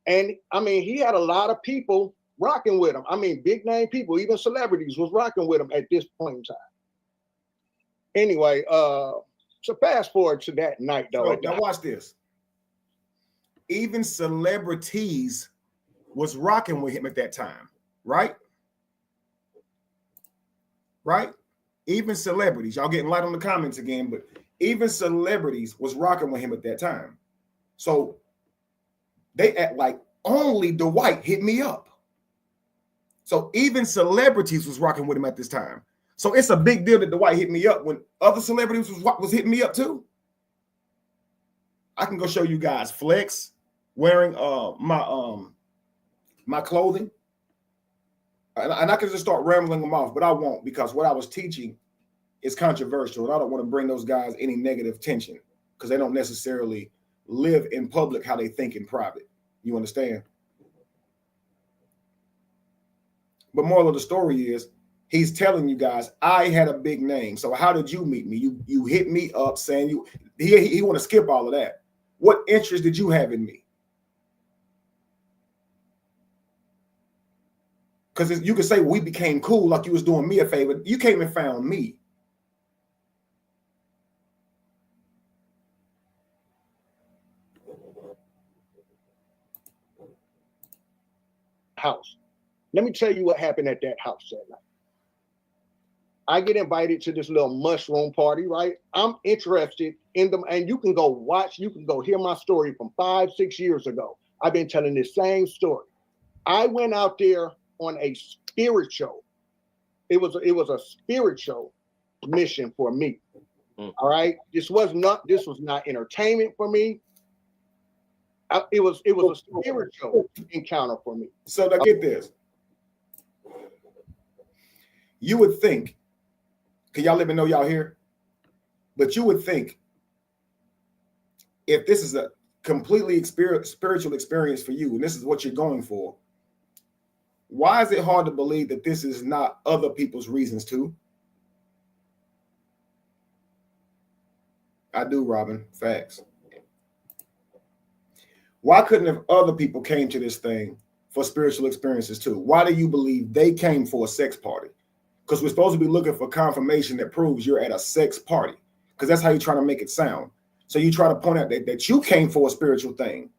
And I mean, he had a lot of people rocking with him. I mean, big name people, even celebrities was rocking with him at this point in time. Anyway, so fast forward to that night though. So, now watch this. Even celebrities was rocking with him at that time, right? Right? Even celebrities, y'all getting light on the comments again, but even celebrities was rocking with him at that time. So they act like only Dwight hit me up. So even celebrities was rocking with him at this time. So it's a big deal that Dwight hit me up when other celebrities was hitting me up too. I can go show you guys Flex wearing my clothing. And I can just start rambling them off, but I won't, because what I was teaching is controversial, and I don't want to bring those guys any negative tension because they don't necessarily live in public how they think in private. You understand? But moral of the story is, he's telling you guys, I had a big name. So how did you meet me? You hit me up saying he want to skip all of that. What interest did you have in me? Because you could say, well, we became cool like you was doing me a favor. You came and found me. House. Let me tell you what happened at that house that night. I get invited to this little mushroom party, right? I'm interested in them, and you can go watch, you can go hear my story from 5-6 years ago. I've been telling this same story. I went out there on a spiritual. It was a spiritual mission for me. All right. This was not entertainment for me. It was a spiritual encounter for me. So now get this. You would think, can y'all let me know y'all here? But you would think, if this is a completely spiritual experience for you, and this is what you're going for, why is it hard to believe that this is not other people's reasons too? I do, Robin. Facts. Why couldn't have other people came to this thing for spiritual experiences too? Why do you believe they came for a sex party? Because we're supposed to be looking for confirmation that proves you're at a sex party, because that's how you're trying to make it sound. So you try to point out that you came for a spiritual thing.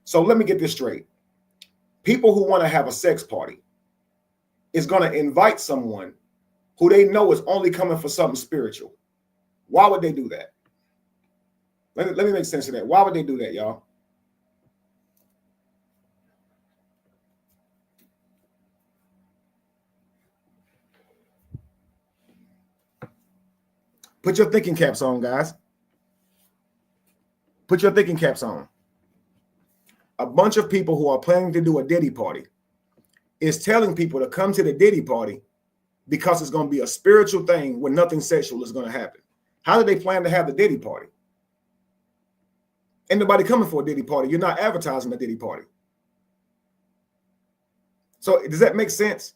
So let me get this straight. People who want to have a sex party is going to invite someone who they know is only coming for something spiritual. Why would they do that? Let me make sense of that. Why would they do that, y'all? Put your thinking caps on, guys. Put your thinking caps on. A bunch of people who are planning to do a Diddy party is telling people to come to the Diddy party because it's going to be a spiritual thing where nothing sexual is going to happen. How do they plan to have the Diddy party? Ain't nobody coming for a Diddy party. You're not advertising a Diddy party. So does that make sense?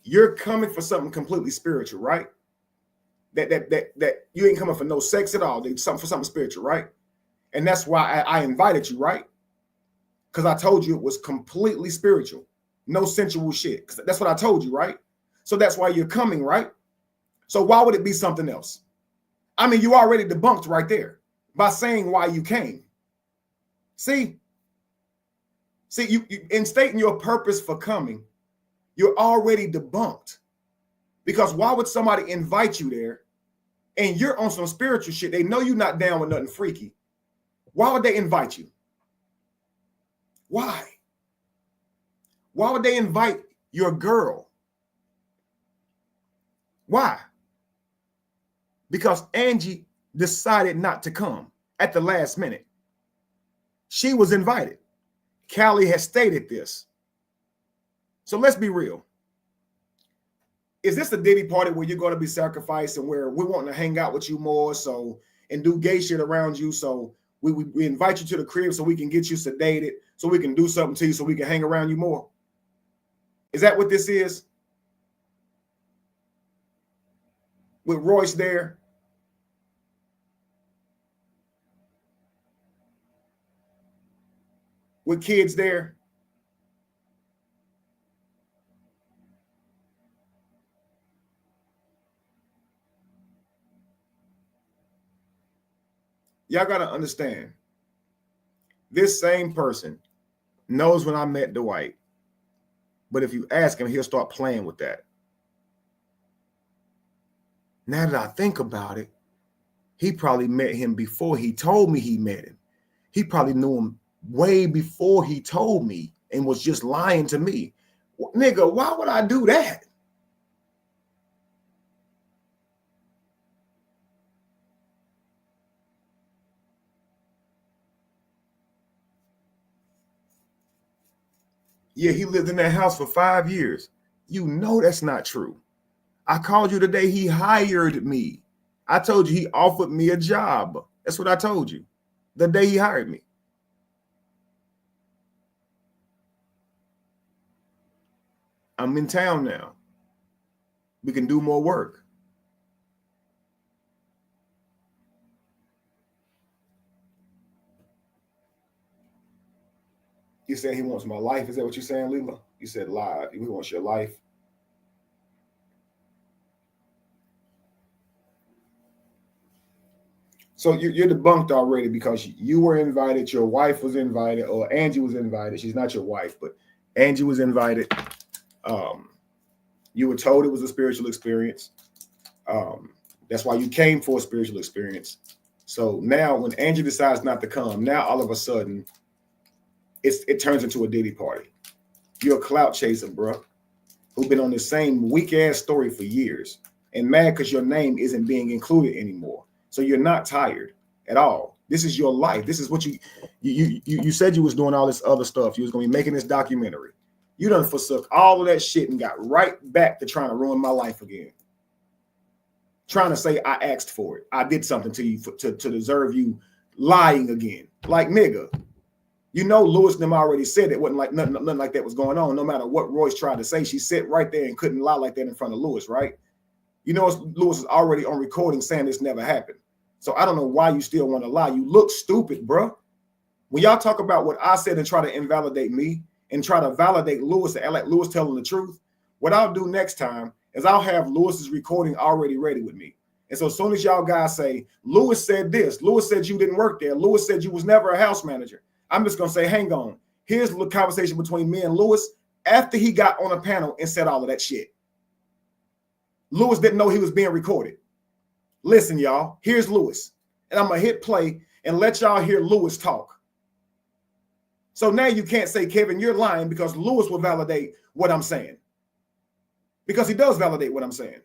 You're coming for something completely spiritual, right? That you ain't coming for no sex at all. Something spiritual, right? And that's why I invited you, right? Because I told you it was completely spiritual, no sensual shit. 'Cause that's what I told you, right? So that's why you're coming, right? So why would it be something else? I mean, you already debunked right there by saying why you came. See, you in stating your purpose for coming, you're already debunked. Because why would somebody invite you there and you're on some spiritual shit? They know you're not down with nothing freaky. Why would they invite you? Why? Why would they invite your girl? Why? Because Angie decided not to come at the last minute. She was invited. Callie has stated this. So let's be real. Is this a Diddy party where you're going to be sacrificed and where we want to hang out with you more and do gay shit around you? So we invite you to the crib so we can get you sedated, so we can do something to you, so we can hang around you more? Is that what this is? With Royce there? with kids there? Y'all got to understand, this same person knows when I met Dwight, but if you ask him, he'll start playing with that. Now that I think about it, he probably met him before he told me he met him. He probably knew him way before he told me and was just lying to me. Nigga, why would I do that? Yeah, he lived in that house for 5 years. You know that's not true. I called you today. He hired me. I told you he offered me a job. That's what I told you the day he hired me. I'm in town now. We can do more work. You said he wants my life. Is that what you're saying, Leela? You said live. He wants your life. So you're debunked already because you were invited, your wife was invited, or Angie was invited. She's not your wife, but Angie was invited. You were told it was a spiritual experience. That's why you came for a spiritual experience. So now when Angie decides not to come, now all of a sudden it turns into a Diddy party. You're a clout chaser, bro, who've been on the same weak ass story for years and mad because your name isn't being included anymore. So you're not tired at all. This is your life. This is what you said you was doing all this other stuff. You was gonna be making this documentary. You done forsook all of that shit and got right back to trying to ruin my life again. Trying to say I asked for it. I did something to you to deserve you lying again. Like, nigga, you know Lewis and them already said it wasn't like nothing like that was going on. No matter what Royce tried to say, she sat right there and couldn't lie like that in front of Lewis, right? You know Lewis is already on recording saying this never happened. So I don't know why you still want to lie. You look stupid, bro. When y'all talk about what I said and try to invalidate me and try to validate Lewis and like Lewis telling the truth, what I'll do next time is I'll have Lewis's recording already ready with me. And so as soon as y'all guys say, Lewis said this, Lewis said you didn't work there, Lewis said you was never a house manager, I'm just going to say, hang on. Here's the conversation between me and Lewis after he got on a panel and said all of that shit. Lewis didn't know he was being recorded. Listen, y'all, here's Lewis. And I'm going to hit play and let y'all hear Lewis talk. So now you can't say, Kevin, you're lying, because Lewis will validate what I'm saying. Because he does validate what I'm saying.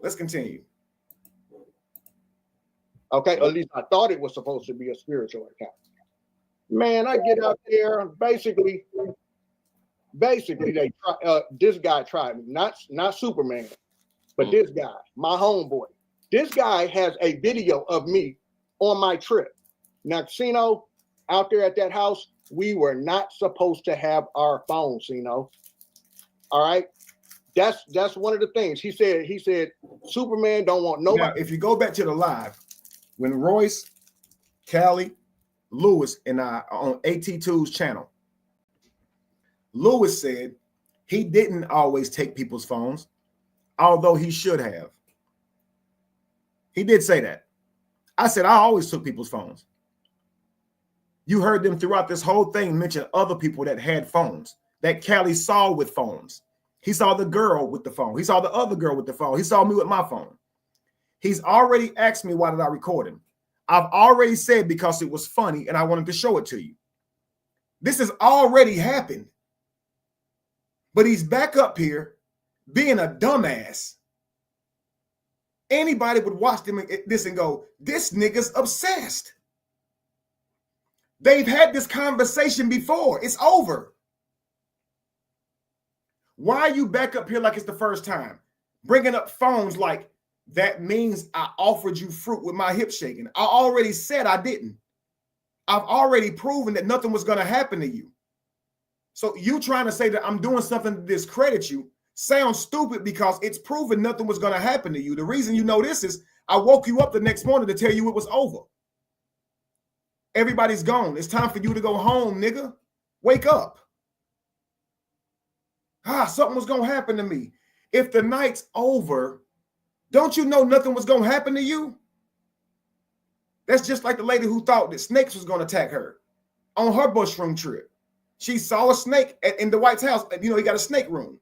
Let's continue. Okay, at least I thought it was supposed to be a spiritual account. Man, I get out there, basically they this guy tried me, not Superman, but this guy, my homeboy. This guy has a video of me on my trip. Now, Cino, out there at that house, we were not supposed to have our phones, Cino. All right. That's one of the things. He said Superman don't want nobody. Now, if you go back to the live, when Royce, Callie, Lewis, and I are on AT2's channel, Lewis said he didn't always take people's phones, although he should have. He did say that. I said I always took people's phones. You heard them throughout this whole thing mention other people that had phones, that Callie saw with phones. He saw the girl with the phone. He saw the other girl with the phone. He saw me with my phone. He's already asked me, why did I record him? I've already said because it was funny and I wanted to show it to you. This has already happened. But he's back up here being a dumbass. Anybody would watch this and go, this nigga's obsessed. They've had this conversation before. It's over. Why are you back up here like it's the first time? Bringing up phones like that means I offered you fruit with my hip shaking. I already said I didn't. I've already proven that nothing was going to happen to you. So you trying to say that I'm doing something to discredit you sounds stupid because it's proven nothing was going to happen to you. The reason you know this is I woke you up the next morning to tell you it was over. Everybody's gone. It's time for you to go home, nigga. Wake up. Something was going to happen to me. If the night's over, don't you know nothing was going to happen to you? That's just like the lady who thought that snakes was going to attack her on her mushroom trip. She saw a snake in the White's house. You know, he got a snake room.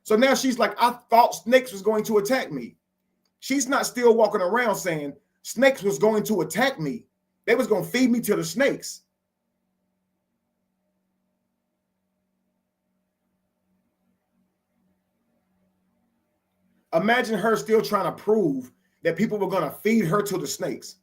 So now she's like, I thought snakes was going to attack me. She's not still walking around saying snakes was going to attack me. They was going to feed me to the snakes. Imagine her still trying to prove that people were going to feed her to the snakes.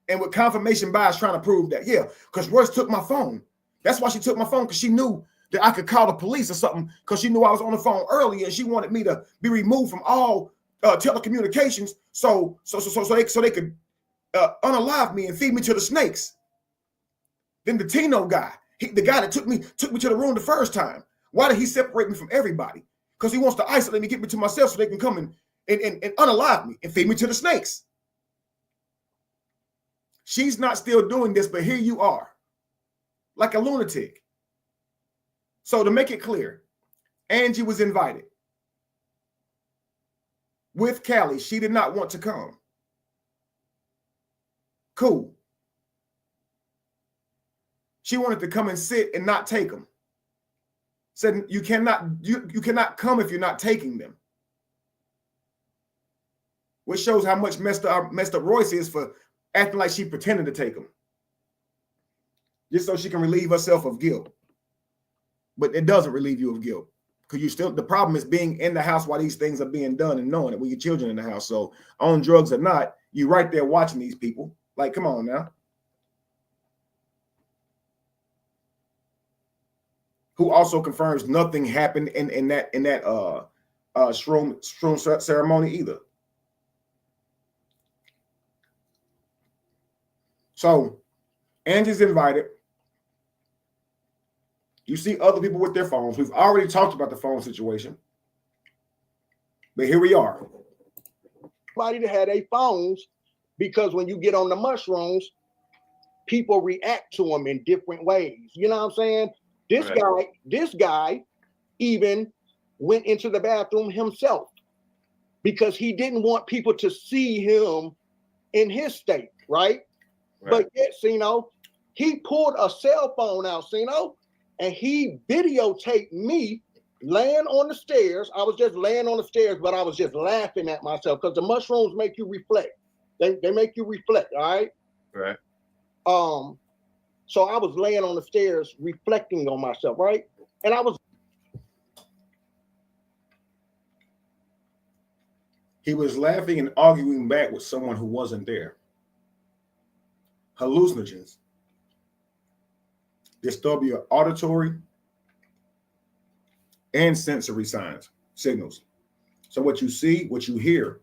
And with confirmation bias trying to prove that, yeah, because Royce took my phone. That's why she took my phone, because she knew that I could call the police or something, because she knew I was on the phone earlier and she wanted me to be removed from all telecommunications so they could unalive me and feed me to the snakes. Then the Tino guy, the guy that took me to the room the first time, why did he separate me from everybody? Because he wants to isolate me, get me to myself so they can come and unalive me and feed me to the snakes. She's not still doing this, but here you are, like a lunatic. So to make it clear, Angie was invited with Callie. She did not want to come. Cool. She wanted to come and sit and not take them. Said you cannot come if you're not taking them. Which shows how much messed up Royce is for acting like she pretended to take them. Just so she can relieve herself of guilt. But it doesn't relieve you of guilt. Because the problem is being in the house while these things are being done and knowing it with your children in the house. So on drugs or not, you're right there watching these people. Like, come on now. Who also confirms nothing happened in that shroom ceremony either. So Angie's invited. You see other people with their phones. We've already talked about the phone situation. But here we are. Everybody that had their phones, because when you get on the mushrooms, people react to them in different ways. You know what I'm saying? This guy even went into the bathroom himself because he didn't want people to see him in his state, right? But yet, he pulled a cell phone out, and he videotaped me laying on the stairs. I was just laying on the stairs, but I was just laughing at myself because the mushrooms make you reflect. They make you reflect, all right? Right. So I was laying on the stairs reflecting on myself, right? And he was laughing and arguing back with someone who wasn't there. Hallucinogens disturb your auditory and sensory signals. So what you see, what you hear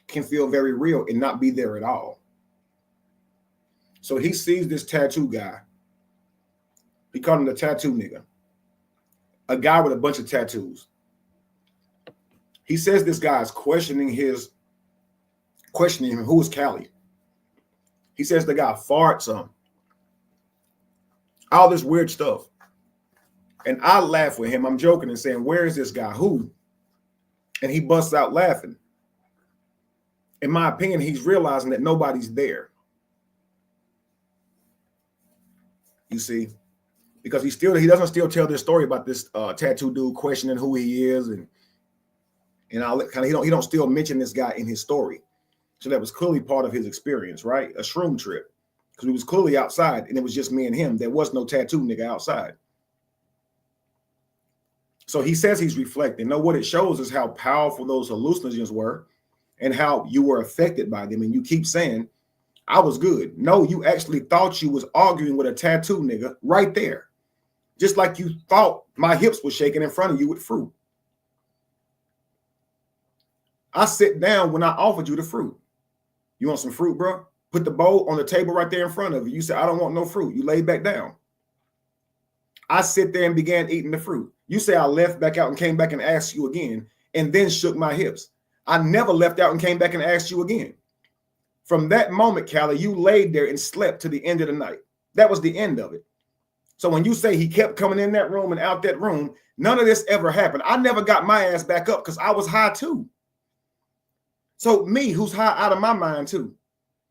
can feel very real and not be there at all. So he sees this tattoo guy. He called him the tattoo nigga. A guy with a bunch of tattoos. He says this guy is questioning him, who is Callie? He says the guy farts all this weird stuff. And I laugh with him. I'm joking and saying, where is this guy? Who? And he busts out laughing. In my opinion, he's realizing that nobody's there. You see, because he doesn't still tell this story about this tattoo dude questioning who he is, and all that kind of. He don't still mention this guy in his story. So that was clearly part of his experience, right? A shroom trip, because he was clearly outside, and it was just me and him. There was no tattoo nigga outside. So he says he's reflecting. Now, what it shows is how powerful those hallucinogens were, and how you were affected by them. And you keep saying, I was good. No, you actually thought you was arguing with a tattoo nigga right there. Just like you thought my hips were shaking in front of you with fruit. I sit down when I offered you the fruit. You want some fruit, bro? Put the bowl on the table right there in front of you. You said, I don't want no fruit. You lay back down. I sit there and began eating the fruit. You say I left back out and came back and asked you again, and then shook my hips. I never left out and came back and asked you again. From that moment, Callie, you laid there and slept to the end of the night. That was the end of it. So when you say he kept coming in that room and out that room, none of this ever happened. I never got my ass back up because I was high too. So me, who's high out of my mind too.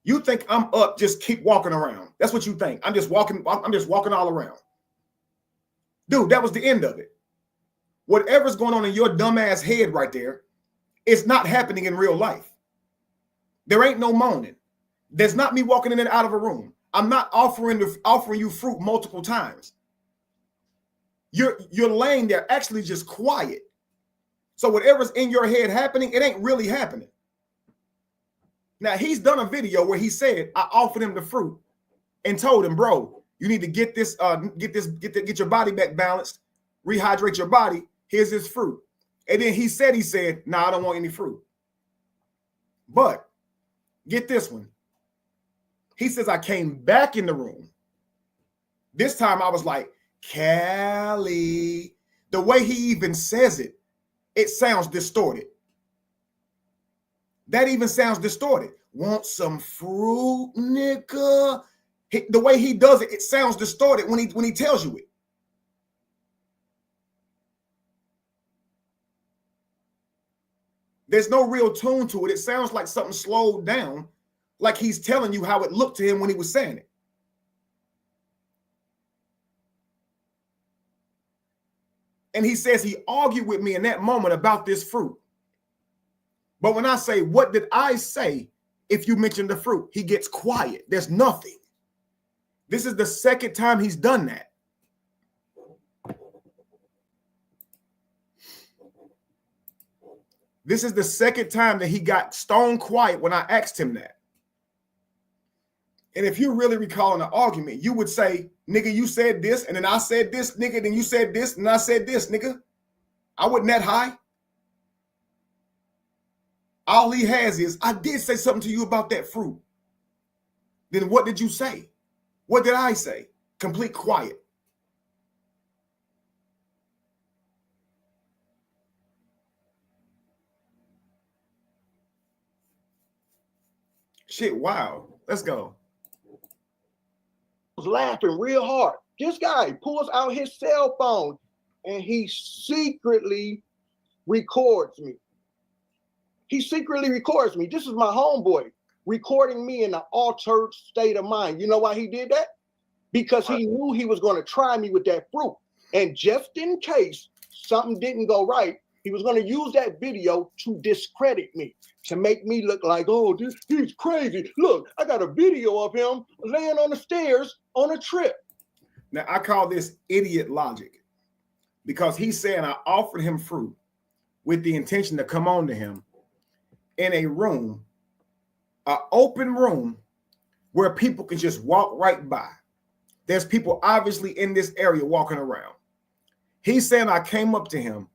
You think I'm up, just keep walking around. That's what you think. I'm just walking all around. Dude, that was the end of it. Whatever's going on in your dumbass head right there, it's not happening in real life. There ain't no moaning. There's not me walking in and out of a room. I'm not offering you fruit multiple times. You're laying there actually just quiet. So whatever's in your head happening, it ain't really happening. Now he's done a video where he said, I offered him the fruit and told him, bro, you need to get your body back balanced, rehydrate your body. Here's this fruit. And then he said, nah, I don't want any fruit. But get this one. He says, I came back in the room. This time I was like, Callie. The way he even says it, it sounds distorted. That even sounds distorted. Want some fruit, nigga? The way he does it, it sounds distorted when he tells you it. There's no real tune to it. It sounds like something slowed down, like he's telling you how it looked to him when he was saying it. And he says he argued with me in that moment about this fruit. But when I say, what did I say if you mention the fruit? He gets quiet. There's nothing. This is the second time he's done that. This is the second time that he got stone quiet when I asked him that. And if you're really recalling an argument, you would say, nigga, you said this, and then I said this, nigga, then you said this, and I said this, nigga. I wasn't that high. All he has is, I did say something to you about that fruit. Then what did you say? What did I say? Complete quiet. Shit, wow. Let's go. Was laughing real hard. This guy pulls out his cell phone and he secretly records me. He secretly records me. This is my homeboy recording me in an altered state of mind. You know why he did that? Because he knew he was going to try me with that fruit. And just in case something didn't go right, he was going to use that video to discredit me, to make me look like, oh, he's crazy. Look, I got a video of him laying on the stairs on a trip. Now, I call this idiot logic because he's saying I offered him fruit with the intention to come on to him in a room, an open room where people can just walk right by. There's people obviously in this area walking around. He's saying I came up to him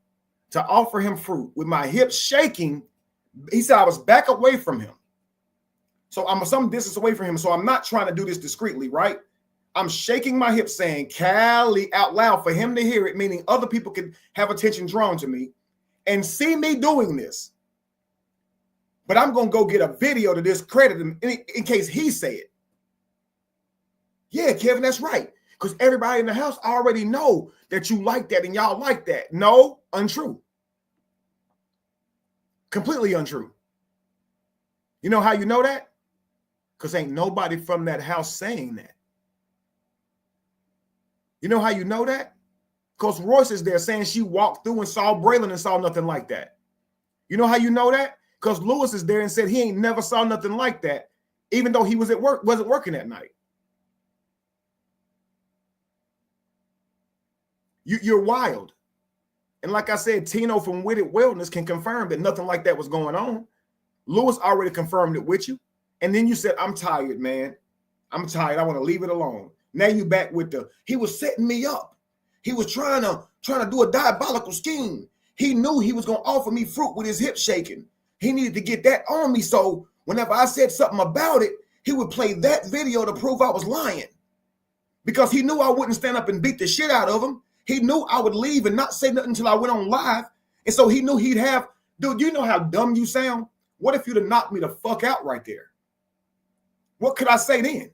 to offer him fruit with my hips shaking. He said I was back away from him. So I'm some distance away from him. So I'm not trying to do this discreetly, right? I'm shaking my hips saying Callie out loud for him to hear it, meaning other people could have attention drawn to me and see me doing this. But I'm going to go get a video to discredit him in case he say it. Yeah, Kevin, that's right. Because everybody in the house already know that you like that and y'all like that. No, untrue. Completely untrue. You know how you know that? Because ain't nobody from that house saying that. You know how you know that? Because Royce is there saying she walked through and saw Braylon and saw nothing like that. You know how you know that? Because Lewis is there and said he ain't never saw nothing like that, even though he was at work, wasn't working that night. You're wild. And like I said, Tino from Witted Wellness can confirm that nothing like that was going on. Lewis already confirmed it with you. And then you said, I'm tired, man. I'm tired. I want to leave it alone. Now you back with he was setting me up. He was trying to do a diabolical scheme. He knew he was going to offer me fruit with his hip shaking. He needed to get that on me. So whenever I said something about it, he would play that video to prove I was lying. Because he knew I wouldn't stand up and beat the shit out of him. He knew I would leave and not say nothing until I went on live. And so he knew he'd have, dude, you know how dumb you sound? What if you'd have knocked me the fuck out right there? What could I say then?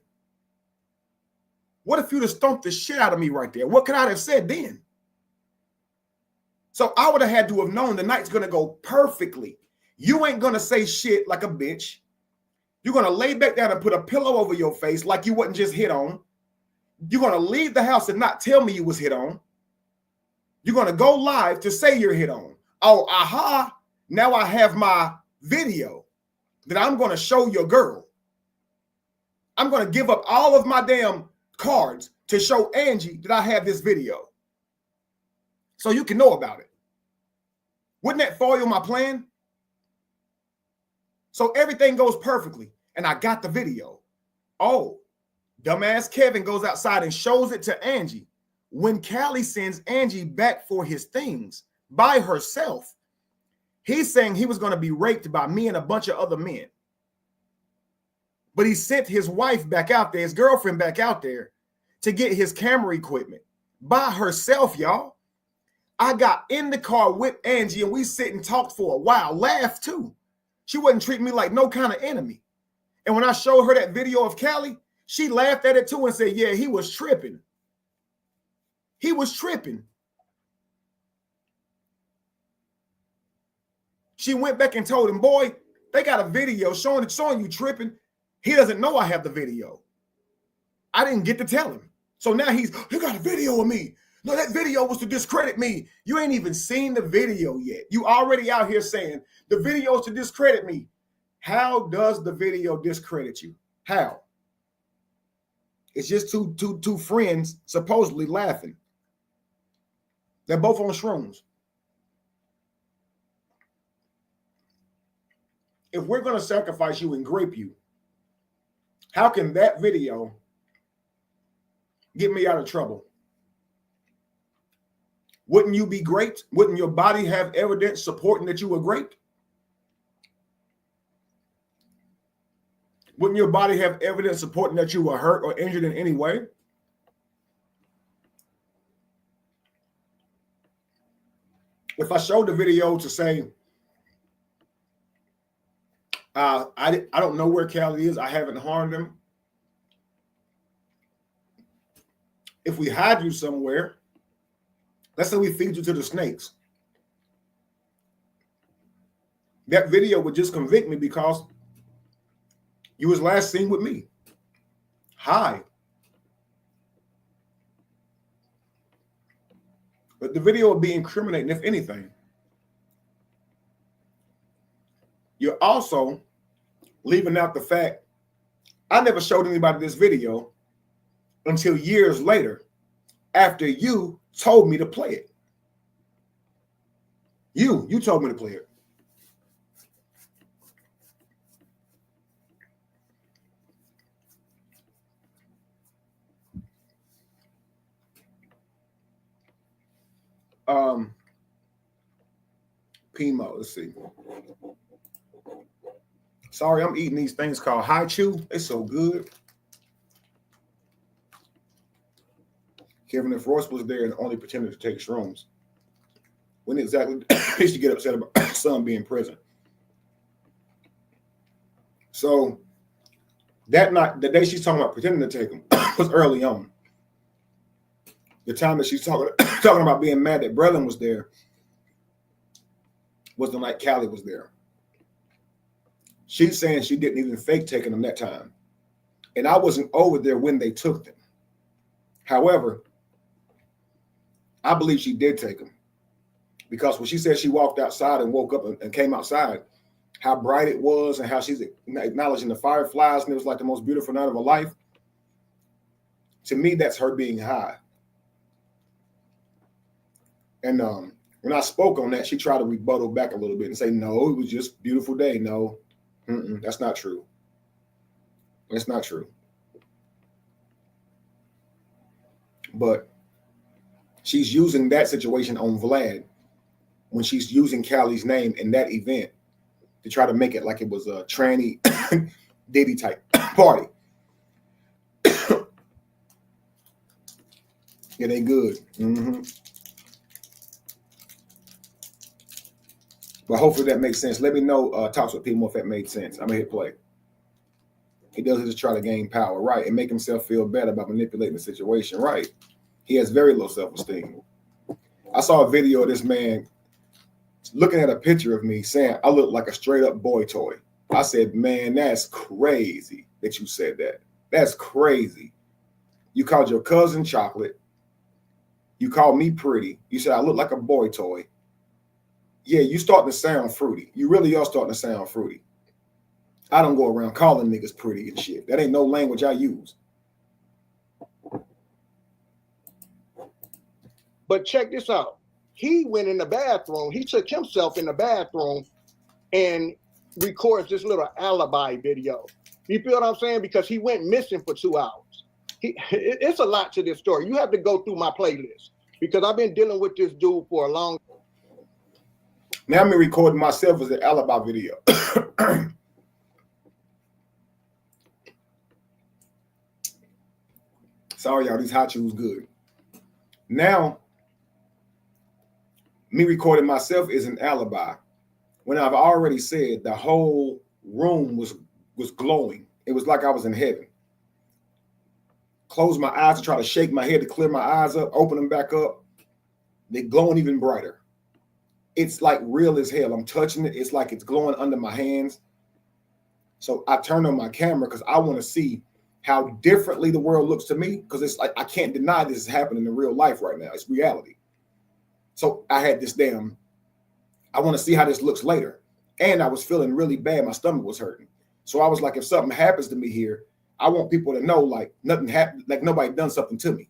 What if you'd have stomped the shit out of me right there? What could I have said then? So I would have had to have known the night's going to go perfectly. You ain't going to say shit like a bitch. You're going to lay back down and put a pillow over your face like you wasn't just hit on. You're going to leave the house and not tell me you was hit on. You're going to go live to say you're hit on. Oh, aha. Now I have my video that I'm going to show your girl. I'm going to give up all of my damn cards to show Angie that I have this video so you can know about it. Wouldn't that foil my plan? So everything goes perfectly, and I got the video. Oh, dumbass Kevin goes outside and shows it to Angie. When Callie sends Angie back for his things by herself, he's saying he was going to be raped by me and a bunch of other men. But he sent his wife back out there, his girlfriend back out there, to get his camera equipment by herself, y'all. I got in the car with Angie and we sit and talked for a while, laughed too. She wasn't treating me like no kind of enemy. And when I showed her that video of Callie, she laughed at it too and said, yeah, he was tripping. He was tripping. She went back and told him, boy, they got a video showing you tripping. He doesn't know I have the video. I didn't get to tell him. So now you got a video of me. No, that video was to discredit me. You ain't even seen the video yet. You already out here saying the video is to discredit me. How does the video discredit you? How? It's just two friends supposedly laughing. They're both on shrooms. If we're going to sacrifice you and grape you, how can that video get me out of trouble? Wouldn't you be great? Wouldn't your body have evidence supporting that you were great? Wouldn't your body have evidence supporting that you were hurt or injured in any way? If I showed the video to say, I don't know where Callie is, I haven't harmed him. If we hide you somewhere, let's say we feed you to the snakes, that video would just convict me because you was last seen with me. Hi. But the video would be incriminating, if anything. You're also leaving out the fact I never showed anybody this video until years later after you told me to play it. You told me to play it. Pimo, let's see. Sorry, I'm eating these things called High Chew. It's so good. Kevin, if Royce was there and only pretended to take shrooms, when exactly did she get upset about son being present? So that night, the day she's talking about pretending to take them was early on. The time that she's talking about being mad that Brelin was there was the night Callie was there. She's saying she didn't even fake taking them that time. And I wasn't over there when they took them. However, I believe she did take them. Because when she said she walked outside and woke up and came outside, how bright it was and how she's acknowledging the fireflies and it was like the most beautiful night of her life. To me, that's her being high. And when I spoke on that, she tried to rebuttal back a little bit and say, no, it was just a beautiful day. No, that's not true. That's not true. But she's using that situation on Vlad when she's using Callie's name in that event to try to make it like it was a tranny Diddy type party. It ain't good. But hopefully that makes sense. Let me know, Talks with People, if that made sense. I'm going to hit play. He does it to try to gain power, right? And make himself feel better about manipulating the situation, right? He has very low self-esteem. I saw a video of this man looking at a picture of me saying I look like a straight up boy toy. I said, man, that's crazy that you said that. That's crazy. You called your cousin chocolate. You called me pretty. You said I look like a boy toy. Yeah, you starting to sound fruity. You really are starting to sound fruity. I don't go around calling niggas pretty and shit. That ain't no language I use. But check this out. He went in the bathroom. He took himself in the bathroom and records this little alibi video. You feel what I'm saying? Because he went missing for 2 hours. It's a lot to this story. You have to go through my playlist because I've been dealing with this dude for a long time. Now I'm recording myself as an alibi video. Sorry, y'all, these hot chews good. Now, me recording myself is an alibi when I've already said the whole room was glowing. It was like I was in heaven. Close my eyes to try to shake my head to clear my eyes up, open them back up. They're glowing even brighter. It's like real as hell. I'm touching it. It's like it's glowing under my hands. So I turned on my camera because I want to see how differently the world looks to me, because it's like I can't deny this is happening in real life right now. It's reality. So I had this I want to see how this looks later. And I was feeling really bad. My stomach was hurting. So I was like, if something happens to me here, I want people to know like nothing happened, like nobody done something to me.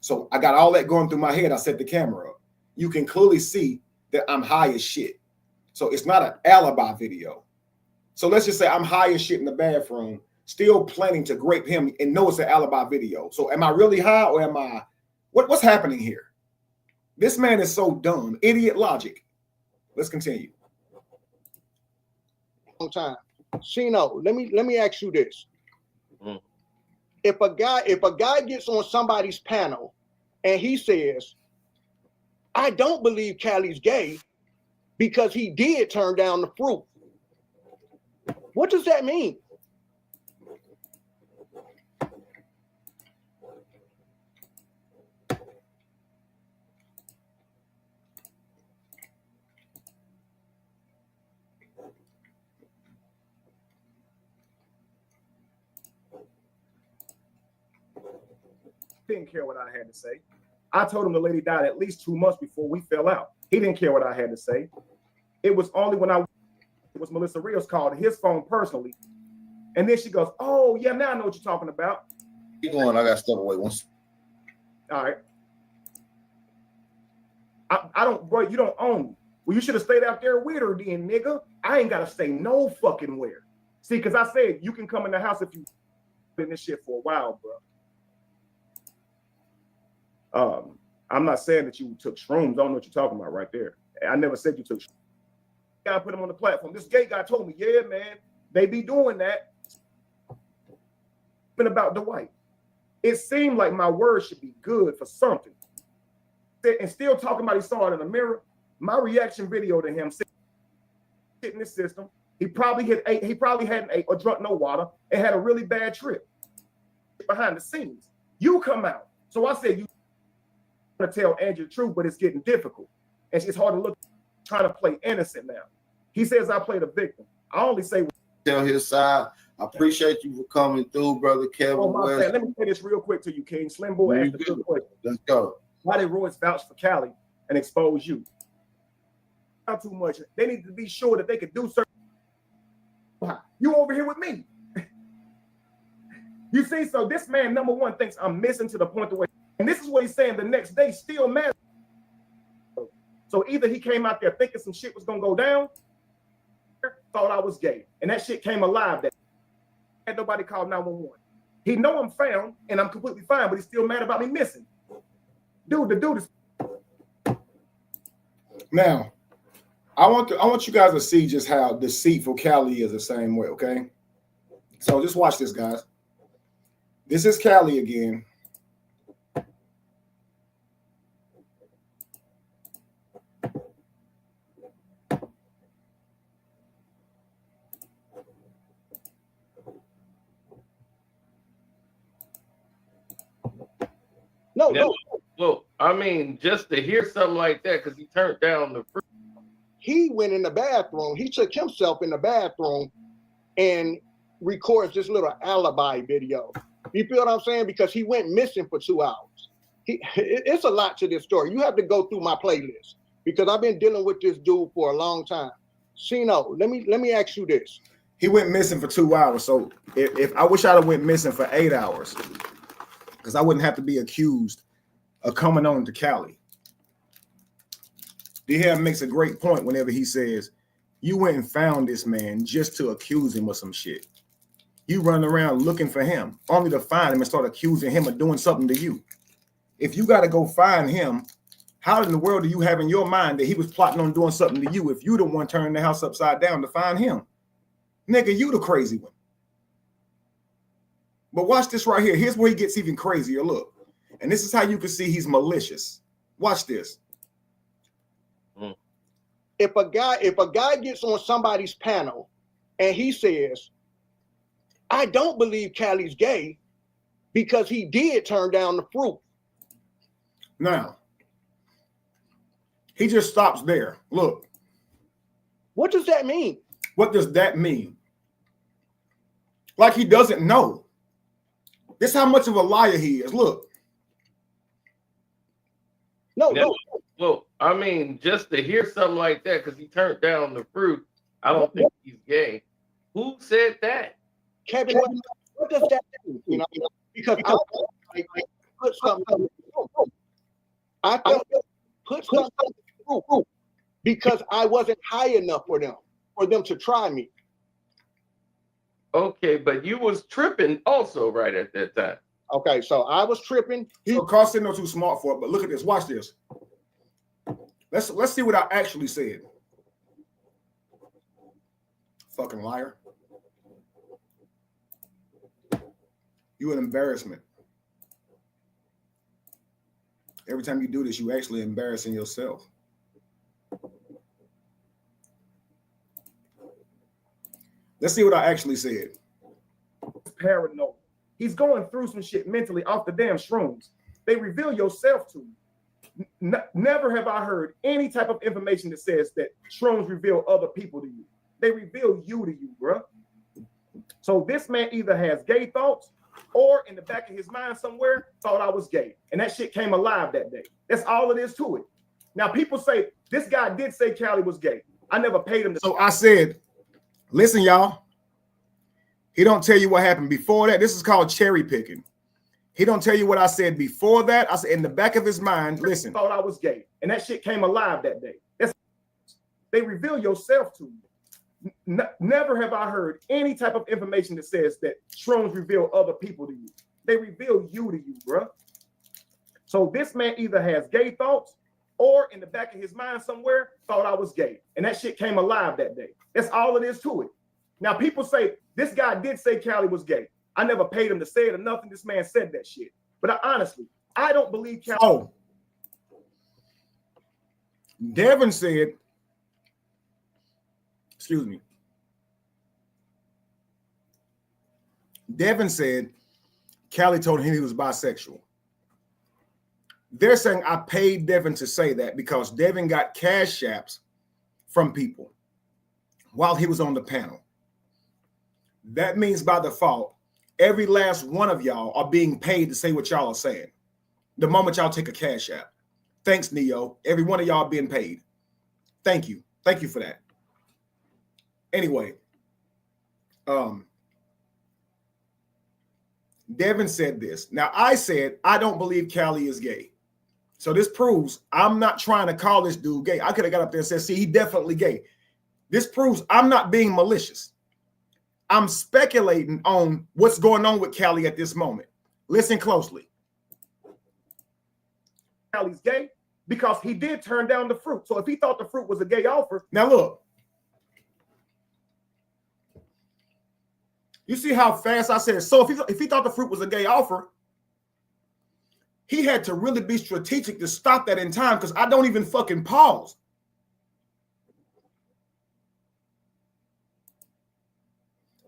So I got all that going through my head. I set the camera up. You can clearly see that I'm high as shit. So it's not an alibi video. So let's just say I'm high as shit in the bathroom, still planning to grape him and know it's an alibi video. So am I really high or am I, what's happening here? This man is so dumb. Idiot logic. Let's continue. Long time. Chino, let me ask you this. Mm. If a guy gets on somebody's panel and he says, I don't believe Callie's gay because he did turn down the fruit. What does that mean? Didn't care what I had to say. I told him the lady died at least 2 months before we fell out. He didn't care what I had to say. It was only when it was Melissa Rios called his phone personally. And then she goes, oh, yeah, now I know what you're talking about. Keep going. I got to step away once. All right. I don't, bro, you don't own me. Well, you should have stayed out there with her then, nigga. I ain't got to stay no fucking where. See, because I said you can come in the house if you been this shit for a while, bro. I'm not saying that you took shrooms. I don't know what you're talking about right there. I never said you took shrooms. I put him on the platform. This gay guy told me, yeah, man, they be doing that. Been about Dwight. It seemed like my word should be good for something. And still talking about he saw it in the mirror. My reaction video to him shit in his system. He probably hadn't ate or drunk no water and had a really bad trip behind the scenes. You come out. So I said, you want to tell Andrew the truth, but it's getting difficult. And it's hard to look, trying to play innocent now. He says I played a victim. I only say tell his side. I appreciate you for coming through, brother Kevin. Oh, my man. Let me say this real quick to you, King. Slim Boy asked a good question. Let's go. Why did Royce vouch for Cali and expose you? Not too much. They need to be sure that they could do certain. You over here with me. You see, so this man, number one, thinks I'm missing to the point where, and this is what he's saying the next day, still mad. So either he came out there thinking some shit was gonna go down, thought I was gay, and that shit came alive. That had nobody called 911. He know I'm found and I'm completely fine, but he's still mad about me missing. Dude, the dude is. Now, I want you guys to see just how deceitful Cali is the same way. Okay, so just watch this, guys. This is Cali again. No, Yeah. no. Well, I mean, just to hear something like that, because he turned down the fruit. He went in the bathroom. He took himself in the bathroom and records this little alibi video. You feel what I'm saying? Because he went missing for 2 hours. It's a lot to this story. You have to go through my playlist because I've been dealing with this dude for a long time. Sino, let me ask you this. He went missing for 2 hours. So if I wish I'd have went missing for 8 hours, because I wouldn't have to be accused of coming on to Cali. D-Hab makes a great point whenever he says, you went and found this man just to accuse him of some shit. You run around looking for him, only to find him and start accusing him of doing something to you. If you got to go find him, how in the world do you have in your mind that he was plotting on doing something to you if you the one turning the house upside down to find him? Nigga, you the crazy one. But watch this right here. Here's where he gets even crazier. Look. And this is how you can see he's malicious. Watch this. If a guy gets on somebody's panel and he says, I don't believe Cali's gay because he did turn down the fruit. Now, he just stops there. Look. What does that mean? What does that mean? Like he doesn't know. This is how much of a liar he is. Look. No. Well, I mean, just to hear something like that, because he turned down the fruit, I don't think he's gay. Who said that? Kevin, what does that mean? You know, because I put something. I put something through because I wasn't high enough for them to try me. Okay, but you was tripping also right at that time. Okay, so I was tripping. So Carcino too smart for it, but look at this. Watch this. Let's see what I actually said. Fucking liar. You an embarrassment. Every time you do this, you actually embarrassing yourself. Let's see what I actually said. Paranoid. He's going through some shit mentally off the damn shrooms. They reveal yourself to you. Never have I heard any type of information that says that shrooms reveal other people to you. They reveal you to you, bro. So this man either has gay thoughts or in the back of his mind somewhere thought I was gay. And that shit came alive that day. That's all it is to it. Now people say, this guy did say Cali was gay. I never paid him to. So I said, listen, y'all. He don't tell you what happened before that. This is called cherry picking. He don't tell you what I said before that. I said in the back of his mind, listen. Thought I was gay. And that shit came alive that day. They reveal yourself to you. Never have I heard any type of information that says that shrooms reveal other people to you. They reveal you to you, bro. So this man either has gay thoughts or in the back of his mind somewhere thought I was gay. And that shit came alive that day. That's all it is to it. Now people say, this guy did say Cali was gay. I never paid him to say it or nothing. This man said that shit. But honestly, I don't believe Cali. Oh. Devin said, excuse me. Devin said Cali told him he was bisexual. They're saying I paid Devin to say that because Devin got cash apps from people while he was on the panel. That means by default, every last one of y'all are being paid to say what y'all are saying. The moment y'all take a cash app. Thanks, Neo. Every one of y'all being paid. Thank you. Thank you for that. Anyway, Devin said this. Now, I said, I don't believe Cali is gay. So this proves I'm not trying to call this dude gay. I could have got up there and said, see, he definitely gay. This proves I'm not being malicious. I'm speculating on what's going on with Cali at this moment. Listen closely. Cali's gay because he did turn down the fruit. So if he thought the fruit was a gay offer. Now look. You see how fast I said, so if he thought the fruit was a gay offer, he had to really be strategic to stop that in time because I don't even fucking pause.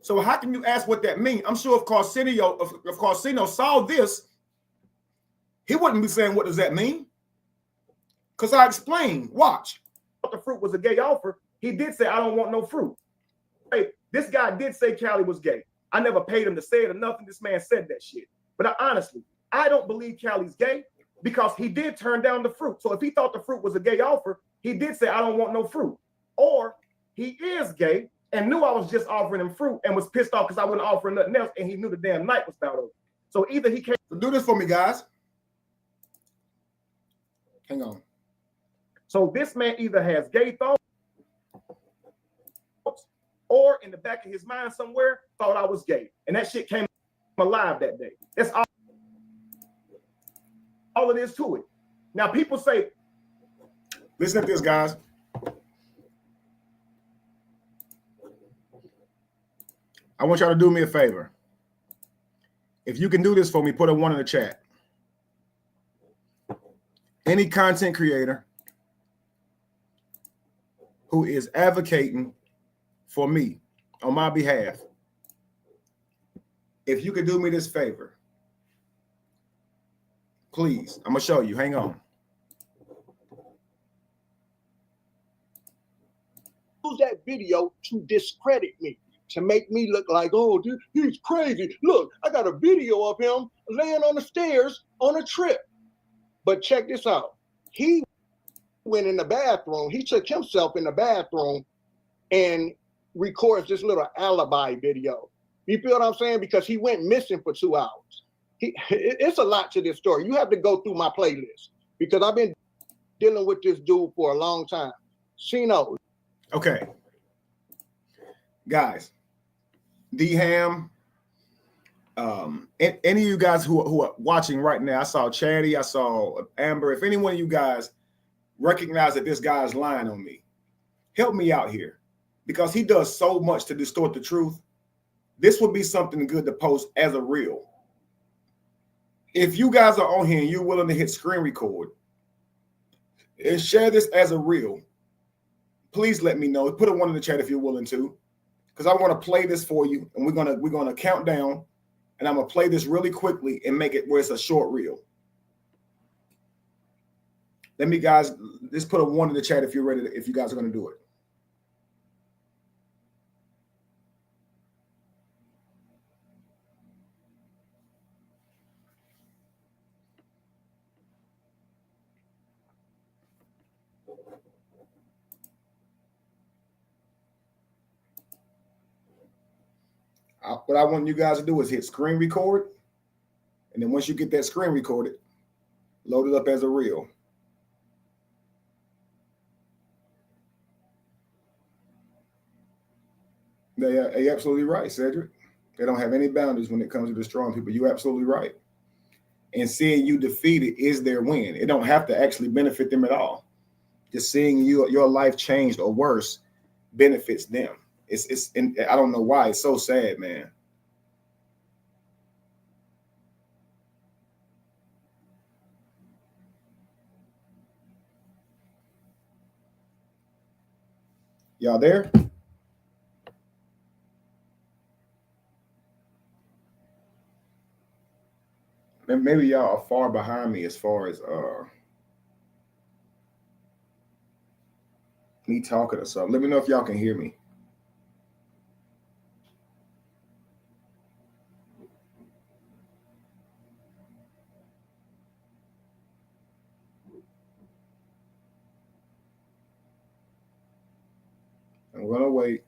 So how can you ask what that means? I'm sure if Carcino saw this, He wouldn't be saying, what does that mean? Because I explained, watch. The fruit was a gay offer. He did say, I don't want no fruit. Hey, this guy did say Callie was gay. I never paid him to say it or nothing. This man said that shit. But honestly, I don't believe Callie's gay because he did turn down the fruit. So if he thought the fruit was a gay offer, he did say, I don't want no fruit. Or he is gay and knew I was just offering him fruit and was pissed off because I wouldn't offer him nothing else, and he knew the damn night was about over. So either he came. Do this for me, guys. Hang on. So this man either has gay thoughts or in the back of his mind somewhere thought I was gay. And that shit came alive that day. That's all it is to it. Now people say, listen to this, guys. I want y'all to do me a favor. If you can do this for me, put a 1 in the chat. Any content creator who is advocating for me on my behalf, if you could do me this favor, please, I'm gonna show you. Hang on. Use that video to discredit me, to make me look like, oh, dude, he's crazy. Look, I got a video of him laying on the stairs on a trip. But check this out. He went in the bathroom. He took himself in the bathroom and records this little alibi video. You feel what I'm saying? Because he went missing for 2 hours. It's a lot to this story. You have to go through my playlist because I've been dealing with this dude for a long time. Chino. Okay. Guys, D-Ham, any of you guys who are watching right now, I saw Chatty, I saw Amber. If any one of you guys recognize that this guy is lying on me, help me out here because he does so much to distort the truth. This would be something good to post as a reel. If you guys are on here and you're willing to hit screen record and share this as a reel, please let me know. Put a 1 in the chat if you're willing to, because I want to play this for you, and we're gonna count down, and I'm gonna play this really quickly and make it where it's a short reel. Let me guys just put a 1 in the chat if you're ready. If you guys are gonna do it. What I want you guys to do is hit screen record. And then once you get that screen recorded, load it up as a reel. You're absolutely right, Cedric. They don't have any boundaries when it comes to destroying people. You're absolutely right. And seeing you defeated is their win. It don't have to actually benefit them at all. Just seeing your life changed or worse benefits them. And I don't know why. It's so sad, man. Y'all there? Maybe y'all are far behind me as far as me talking or something. Let me know if y'all can hear me. I'm gonna wait.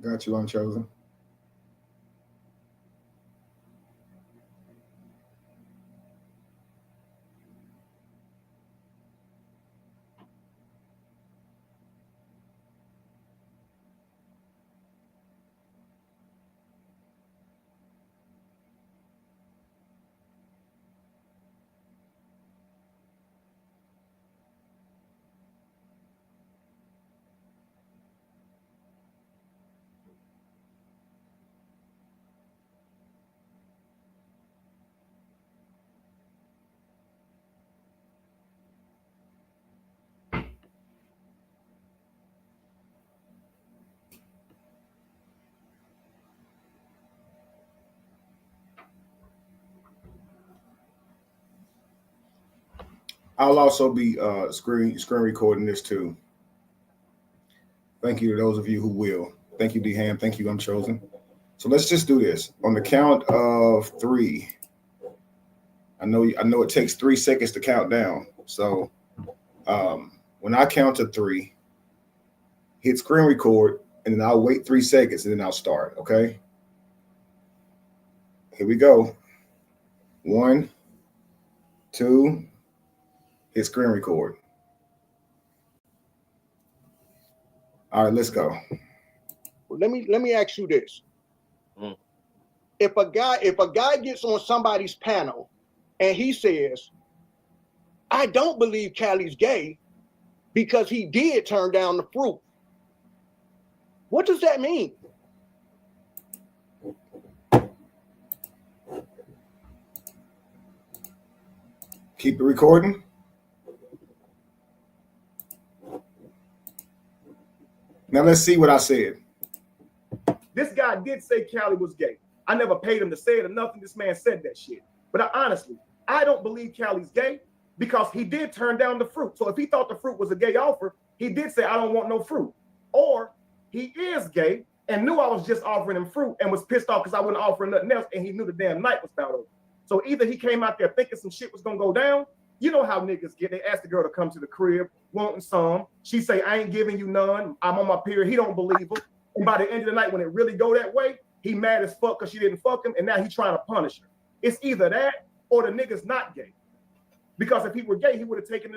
Got you, Unchosen. I'll also be screen recording this too. Thank you to those of you who will. Thank you, D-Ham. Thank you, Unchosen. So let's just do this on the count of 3. I know it takes 3 seconds to count down. So when I count to 3, hit screen record, and then I'll wait 3 seconds, and then I'll start. Okay. Here we go. 1, 2. Hit screen record. All right, let's go. Let me ask you this. If a guy gets on somebody's panel and he says, I don't believe Callie's gay because he did turn down the fruit, what does that mean? Keep it recording. Now let's see what I said. This guy did say Callie was gay. I never paid him to say it or nothing. This man said that shit. But honestly, I don't believe Callie's gay because he did turn down the fruit. So if he thought the fruit was a gay offer, he did say, I don't want no fruit. Or he is gay and knew I was just offering him fruit and was pissed off because I wasn't offering nothing else, and he knew the damn night was about over. So either he came out there thinking some shit was gonna go down. You know how niggas get. They ask the girl to come to the crib, wanting some. She say, I ain't giving you none. I'm on my period. He don't believe her. And by the end of the night, when it really go that way, he mad as fuck because she didn't fuck him, and now he trying to punish her. It's either that or the nigga's not gay. Because if he were gay, he would have taken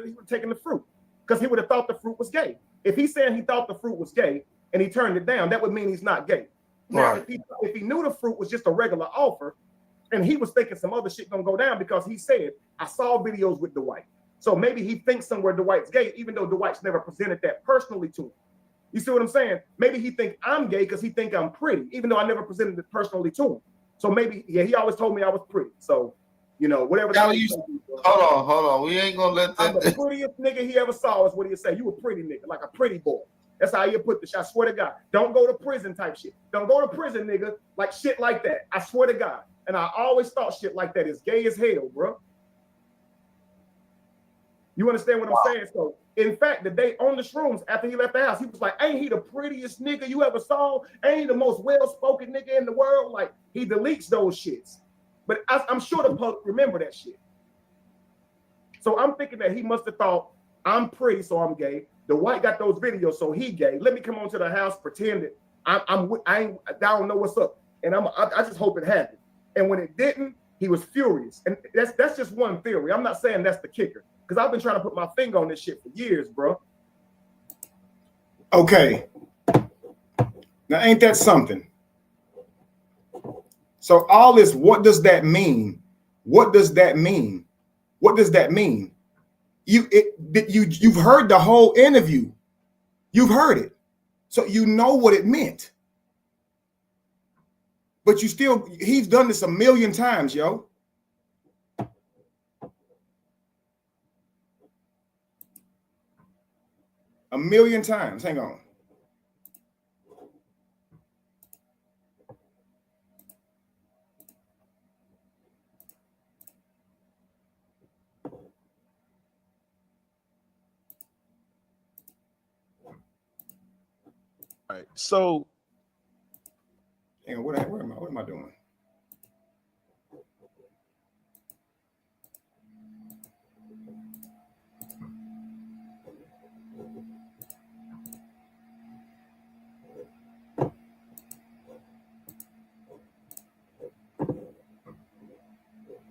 the fruit. Because he would have thought the fruit was gay. If he's saying he thought the fruit was gay and he turned it down, that would mean he's not gay. Now, Right. if he knew the fruit was just a regular offer, and he was thinking some other shit gonna go down because he said, I saw videos with Dwight. So maybe he thinks somewhere Dwight's gay, even though Dwight's never presented that personally to him. You see what I'm saying? Maybe he think I'm gay because he think I'm pretty, even though I never presented it personally to him. So maybe, yeah, he always told me I was pretty. So, you know, whatever. Hold on. We ain't gonna let that. I'm the prettiest nigga he ever saw is what he'd say. You a pretty nigga, like a pretty boy. That's how you put this. I swear to God. Don't go to prison type shit. Don't go to prison, nigga, like shit like that. I swear to God. And I always thought shit like that is gay as hell, bro. You understand what I'm saying? So, in fact, the day on the shrooms, after he left the house, he was like, ain't he the prettiest nigga you ever saw? Ain't he the most well-spoken nigga in the world? Like, he deletes those shits. But I'm sure the public remember that shit. So I'm thinking that he must have thought, I'm pretty, so I'm gay. The white got those videos, so he gay. Let me come on to the house, pretend that I don't know what's up. And I just hope it happened. And when it didn't, he was furious. And that's just one theory. I'm not saying that's the kicker. Because I've been trying to put my finger on this shit for years, bro. Okay. Now, ain't that something? So all this, what does that mean? What does that mean? What does that mean? You've heard the whole interview. You've heard it. So you know what it meant. But he's done this a million times, yo. A million times. Hang on. All right. So, hang on, what am I doing?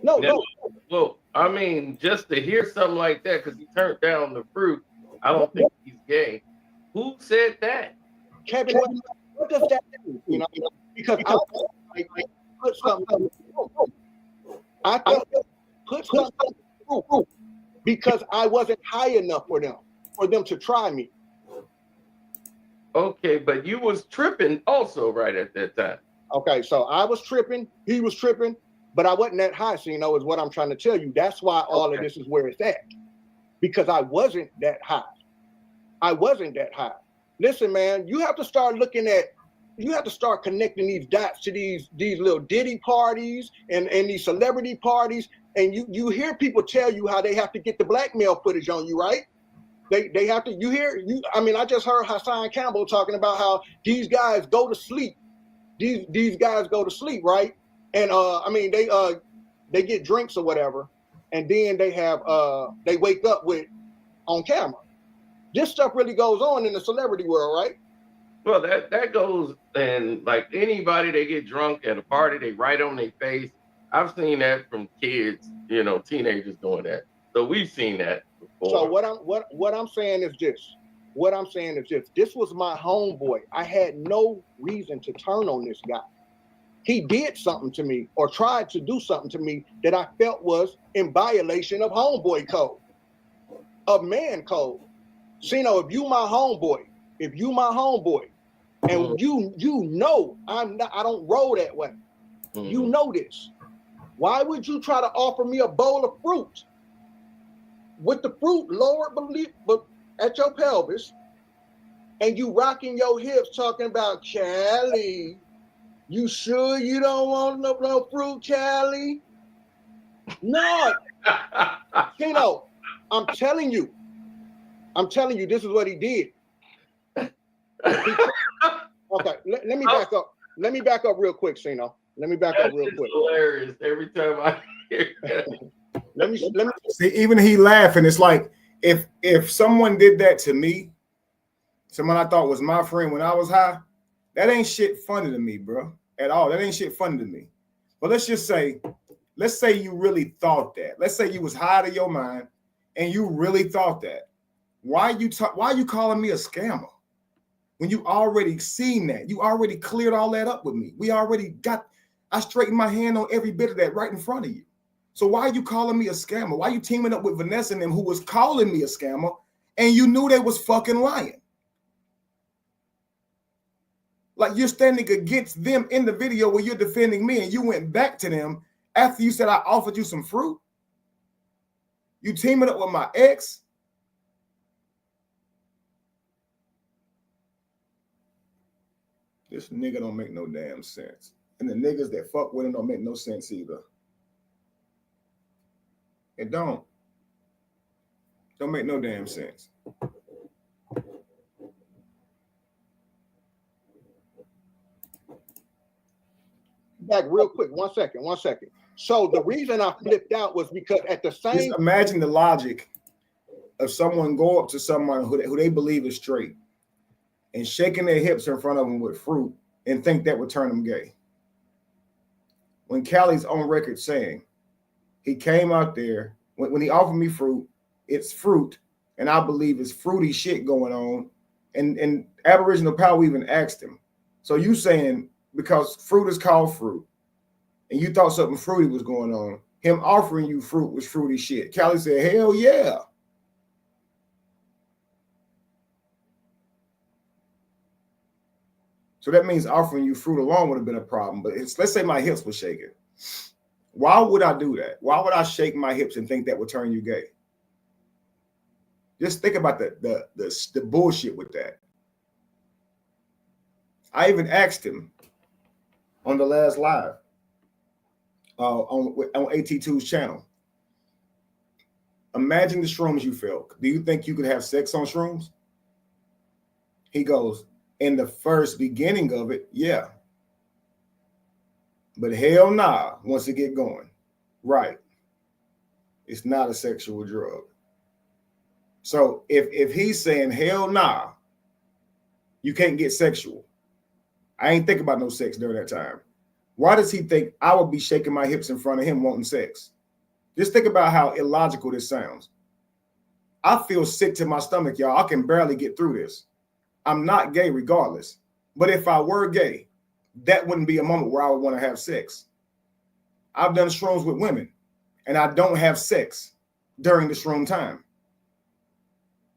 No. Well, I mean, just to hear something like that, because he turned down the fruit, I don't think he's gay. Who said that? Kevin, what does that mean? You know, because I put something. I put something through because I wasn't high enough for them to try me. Okay, but you was tripping also right at that time. Okay, so I was tripping, he was tripping, but I wasn't that high, so you know, is what I'm trying to tell you. That's why all of this is where it's at. Because I wasn't that high. I wasn't that high. Listen, man, you have to start looking at you have to start connecting these dots to these little Diddy parties and these celebrity parties, and you hear people tell you how they have to get the blackmail footage on you, right? They have to. You hear you? I mean, I just heard Hassan Campbell talking about how these guys go to sleep. These guys go to sleep, right? And I mean, they get drinks or whatever, and then they wake up with on camera. This stuff really goes on in the celebrity world, right? Well, that goes, and like anybody, they get drunk at a party, they write on their face. I've seen that from kids, you know, teenagers doing that. So we've seen that before. So what I'm saying is this. What I'm saying is this. This was my homeboy. I had no reason to turn on this guy. He did something to me or tried to do something to me that I felt was in violation of homeboy code, of man code. Sino, if you my homeboy, and you know I don't roll that way. You know this. Why would you try to offer me a bowl of fruit with the fruit lowered but at your pelvis, and you rocking your hips talking about Callie? You sure you don't want no fruit, Callie? No. Sino, I'm telling you, this is what he did. Okay, let me back up. Let me back up real quick, Sino. Let me back up real quick. Hilarious every time I hear that. Let me see. Even he laughing. It's like if someone did that to me, someone I thought was my friend when I was high, that ain't shit funny to me, bro, at all. That ain't shit funny to me. But let's say you really thought that. Let's say you was high out of your mind and you really thought that. Why are you calling me a scammer? When you already seen that, you already cleared all that up with me. I straightened my hand on every bit of that right in front of you. So why are you calling me a scammer? Why are you teaming up with Vanessa and them who was calling me a scammer and you knew they was fucking lying? Like you're standing against them in the video where you're defending me and you went back to them after you said I offered you some fruit. You teaming up with my ex. This nigga don't make no damn sense. And the niggas that fuck with him don't make no sense either. It don't make no damn sense. Back real quick, one second. So the reason I flipped out was because at the same Just imagine the logic of someone go up to someone who they believe is straight and shaking their hips in front of them with fruit and think that would turn them gay. When Callie's on record saying he came out there, when he offered me fruit, it's fruit, and I believe it's fruity shit going on. And Aboriginal Power even asked him, so you saying because fruit is called fruit, and you thought something fruity was going on, him offering you fruit was fruity shit. Callie said, hell yeah. So that means offering you fruit alone would have been a problem. But let's say my hips were shaking. Why would I do that? Why would I shake my hips and think that would turn you gay? Just think about the bullshit with that. I even asked him on the last live on AT2's channel. Imagine the shrooms you felt. Do you think you could have sex on shrooms? He goes, in the first beginning of it, yeah. But hell nah, once it get going. Right. It's not a sexual drug. So if he's saying hell nah, you can't get sexual. I ain't think about no sex during that time. Why does he think I would be shaking my hips in front of him wanting sex? Just think about how illogical this sounds. I feel sick to my stomach, y'all. I can barely get through this. I'm not gay regardless. But if I were gay, that wouldn't be a moment where I would want to have sex. I've done shrooms with women, and I don't have sex during the shroom time.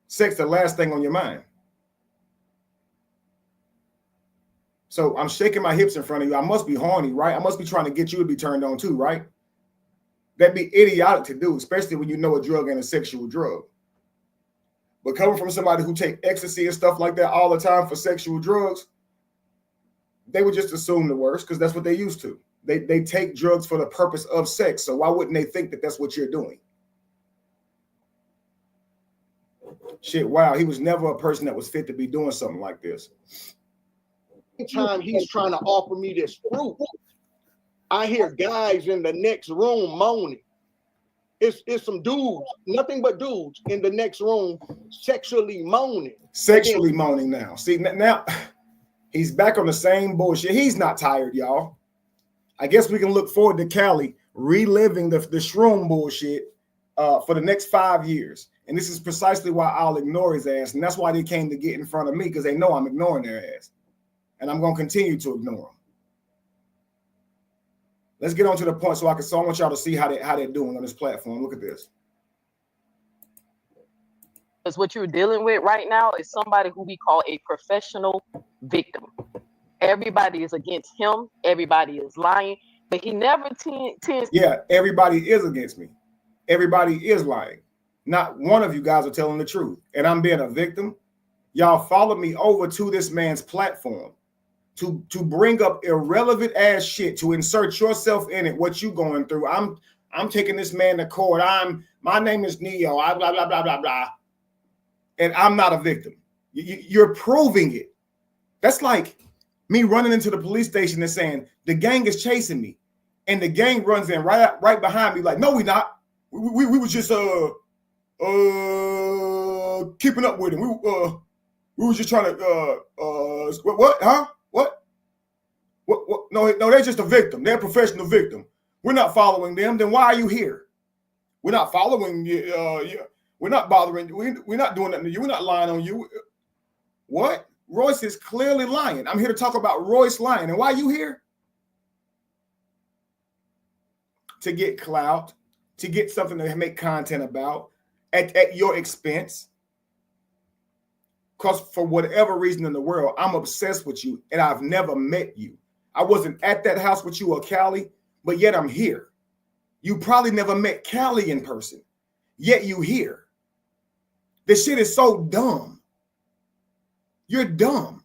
Sex, the last thing on your mind. So I'm shaking my hips in front of you. I must be horny, right? I must be trying to get you to be turned on too, right? That'd be idiotic to do, especially when you know a drug ain't a sexual drug. But coming from somebody who take ecstasy and stuff like that all the time for sexual drugs, They would just assume the worst because that's what they used to. They take drugs for the purpose of sex. So why wouldn't they think that that's what you're doing? Shit, wow, he was never a person that was fit to be doing something like this. Anytime he's trying to offer me this fruit, I hear guys in the next room moaning. It's some dudes, nothing but dudes in the next room sexually moaning. Sexually moaning now. See, now he's back on the same bullshit. He's not tired, y'all. I guess we can look forward to Cali reliving the shroom bullshit for the next 5 years. And this is precisely why I'll ignore his ass. And that's why they came to get in front of me, because they know I'm ignoring their ass. And I'm going to continue to ignore them. Let's get on to the point so I want y'all to see how they're doing on this platform. Look at this. Because what you're dealing with right now is somebody who we call a professional victim. Everybody is against him. Everybody is lying. But he never tends. Yeah, everybody is against me. Everybody is lying. Not one of you guys are telling the truth. And I'm being a victim. Y'all followed me over to this man's platform to bring up irrelevant ass shit, to insert yourself in it, what you going through. I'm taking this man to court. My name is Neo. Blah, blah, blah, blah, blah. And I'm not a victim. You're proving it. That's like me running into the police station and saying, the gang is chasing me. And the gang runs in right behind me like, no, we not. We was just keeping up with him. We were just trying to what? Huh? What? No, they're just a victim. They're a professional victim. We're not following them. Then why are you here? We're not following you. We're not bothering you. We're not doing nothing to you. We're not lying on you. What? Royce is clearly lying. I'm here to talk about Royce lying. And why are you here? To get clout, to get something to make content about at your expense. Because for whatever reason in the world, I'm obsessed with you and I've never met you. I wasn't at that house with you or Callie, but yet I'm here. You probably never met Callie in person, yet you here. This shit is so dumb. You're dumb.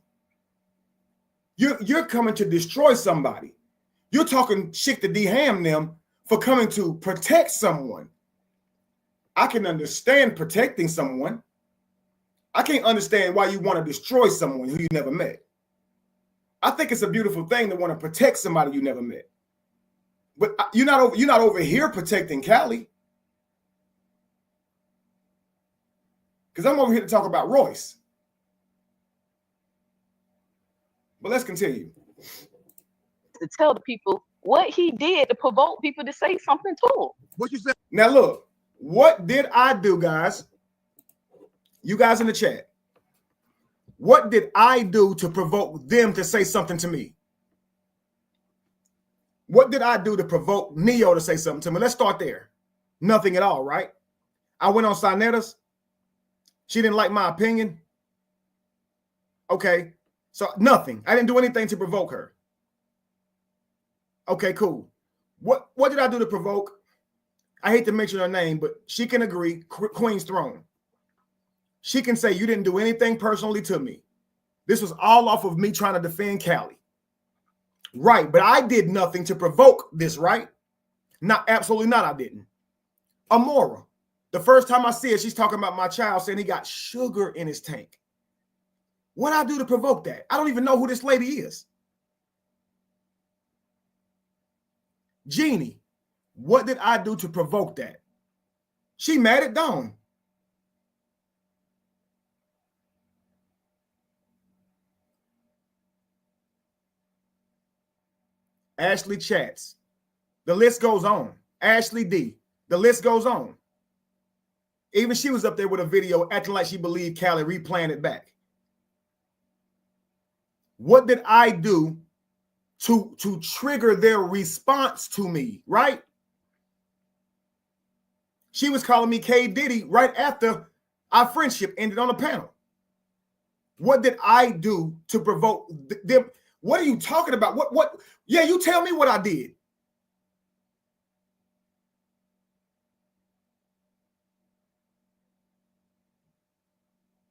You're coming to destroy somebody. You're talking shit to D-Ham them for coming to protect someone. I can understand protecting someone. I can't understand why you want to destroy someone who you never met. I think it's a beautiful thing to want to protect somebody you never met. But you're not over here protecting Callie. Because I'm over here to talk about Royce. But let's continue. To tell the people what he did to provoke people to say something to him. What you said? Now look, what did I do, guys? You guys in the chat. What did I do to provoke them to say something to me? What did I do to provoke Neo to say something to me? Let's start there. Nothing at all, right? I went on Sinetta's. She didn't like my opinion. Okay, so nothing. I didn't do anything to provoke her. Okay, cool. What did I do to provoke? I hate to mention her name, but she can agree. Queen's Throne. She can say you didn't do anything personally to me. This was all off of me trying to defend Callie. Right, but I did nothing to provoke this, right? Not, absolutely not, I didn't. Amora, the first time I see her, she's talking about my child saying he got sugar in his tank. What did I do to provoke that? I don't even know who this lady is. Jeannie, what did I do to provoke that? She mad at Dawn. Ashley Chats. The list goes on. Ashley D. The list goes on. Even she was up there with a video acting like she believed Callie replaying it back. What did I do to trigger their response to me, right? She was calling me K. Diddy right after our friendship ended on the panel. What did I do to provoke them? What are you talking about? What? Yeah, you tell me what I did.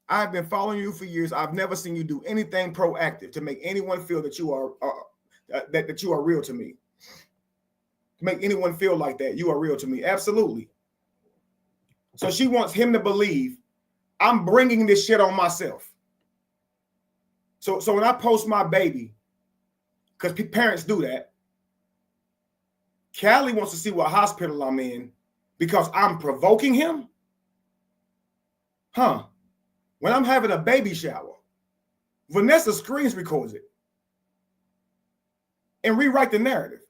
I've been following you for years. I've never seen you do anything proactive to make anyone feel that you are that you are real to me. To make anyone feel like that you are real to me. Absolutely. So she wants him to believe I'm bringing this shit on myself. So when I post my baby, because parents do that, Callie wants to see what hospital I'm in because I'm provoking him? Huh? When I'm having a baby shower, Vanessa screens records it and rewrite the narrative.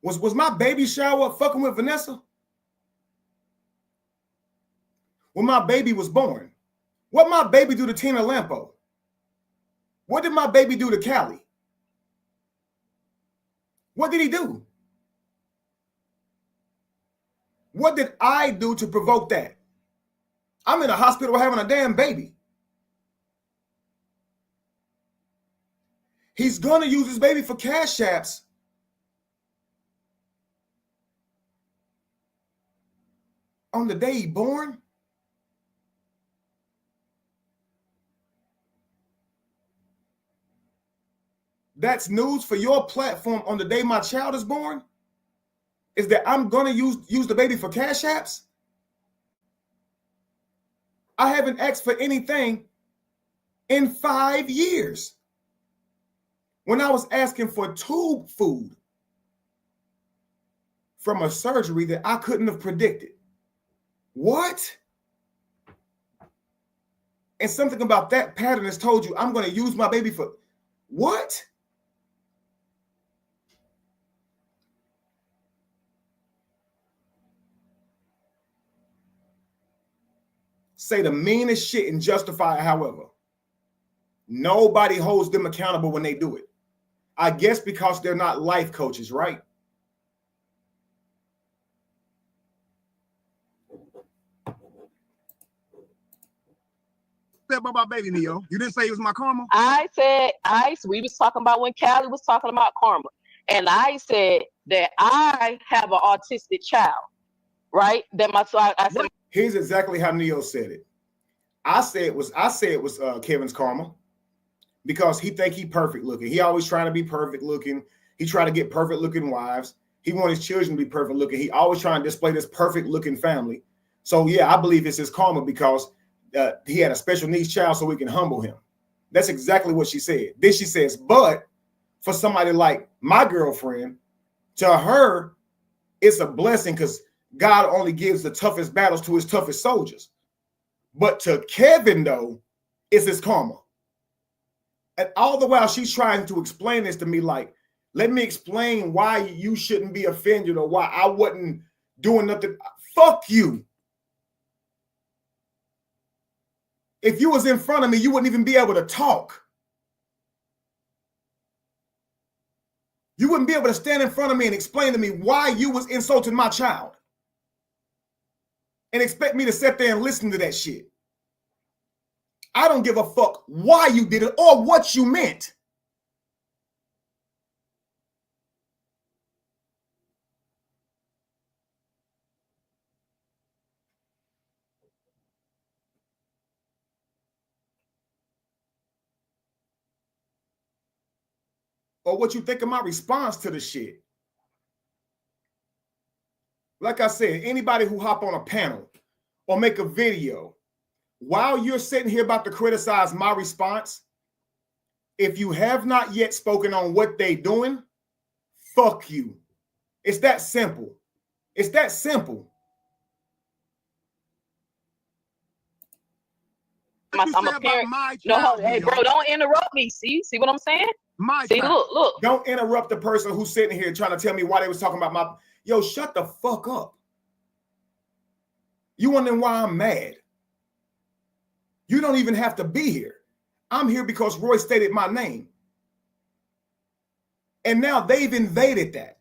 Was my baby shower fucking with Vanessa? When my baby was born, what my baby do to Tina Lampo? What did my baby do to Callie? What did he do? What did I do to provoke that? I'm in a hospital having a damn baby. He's going to use his baby for cash apps. On the day he born? That's news for your platform on the day my child is born? Is that I'm going to use the baby for cash apps? I haven't asked for anything in 5 years. When I was asking for tube food from a surgery that I couldn't have predicted. What? And something about that pattern has told you I'm going to use my baby for what? Say the meanest shit and justify it however. Nobody holds them accountable when they do it. I guess because they're not life coaches, right? Said about my baby, Neo. You didn't say it was my karma? We was talking about when Callie was talking about karma. And I said that I have an autistic child, right? That I said. Here's exactly how Neo said it. I say it was Kevin's karma because he think he perfect looking. He always trying to be perfect looking. He try to get perfect looking wives. He want his children to be perfect looking. He always trying to display this perfect looking family. So yeah, I believe it's his karma because he had a special needs child so we can humble him. That's exactly what she said. Then she says, but for somebody like my girlfriend, to her, it's a blessing because God only gives the toughest battles to his toughest soldiers. But to Kevin, though, it's his karma. And all the while she's trying to explain this to me, like, let me explain why you shouldn't be offended or why I wasn't doing nothing. Fuck you. If you was in front of me, you wouldn't even be able to talk. You wouldn't be able to stand in front of me and explain to me why you was insulting my child. And expect me to sit there and listen to that shit. I don't give a fuck why you did it or what you meant. Or what you think of my response to the shit. Like I said, anybody who hop on a panel or make a video while you're sitting here about to criticize my response, if you have not yet spoken on what they doing, fuck you. It's that simple. It's that simple. I'm a parent. No, hey, bro, don't interrupt me. See what I'm saying? Look. Don't interrupt the person who's sitting here trying to tell me why they was talking about my. Yo, shut the fuck up. You wondering why I'm mad? You don't even have to be here. I'm here because Roy stated my name. And now they've invaded that.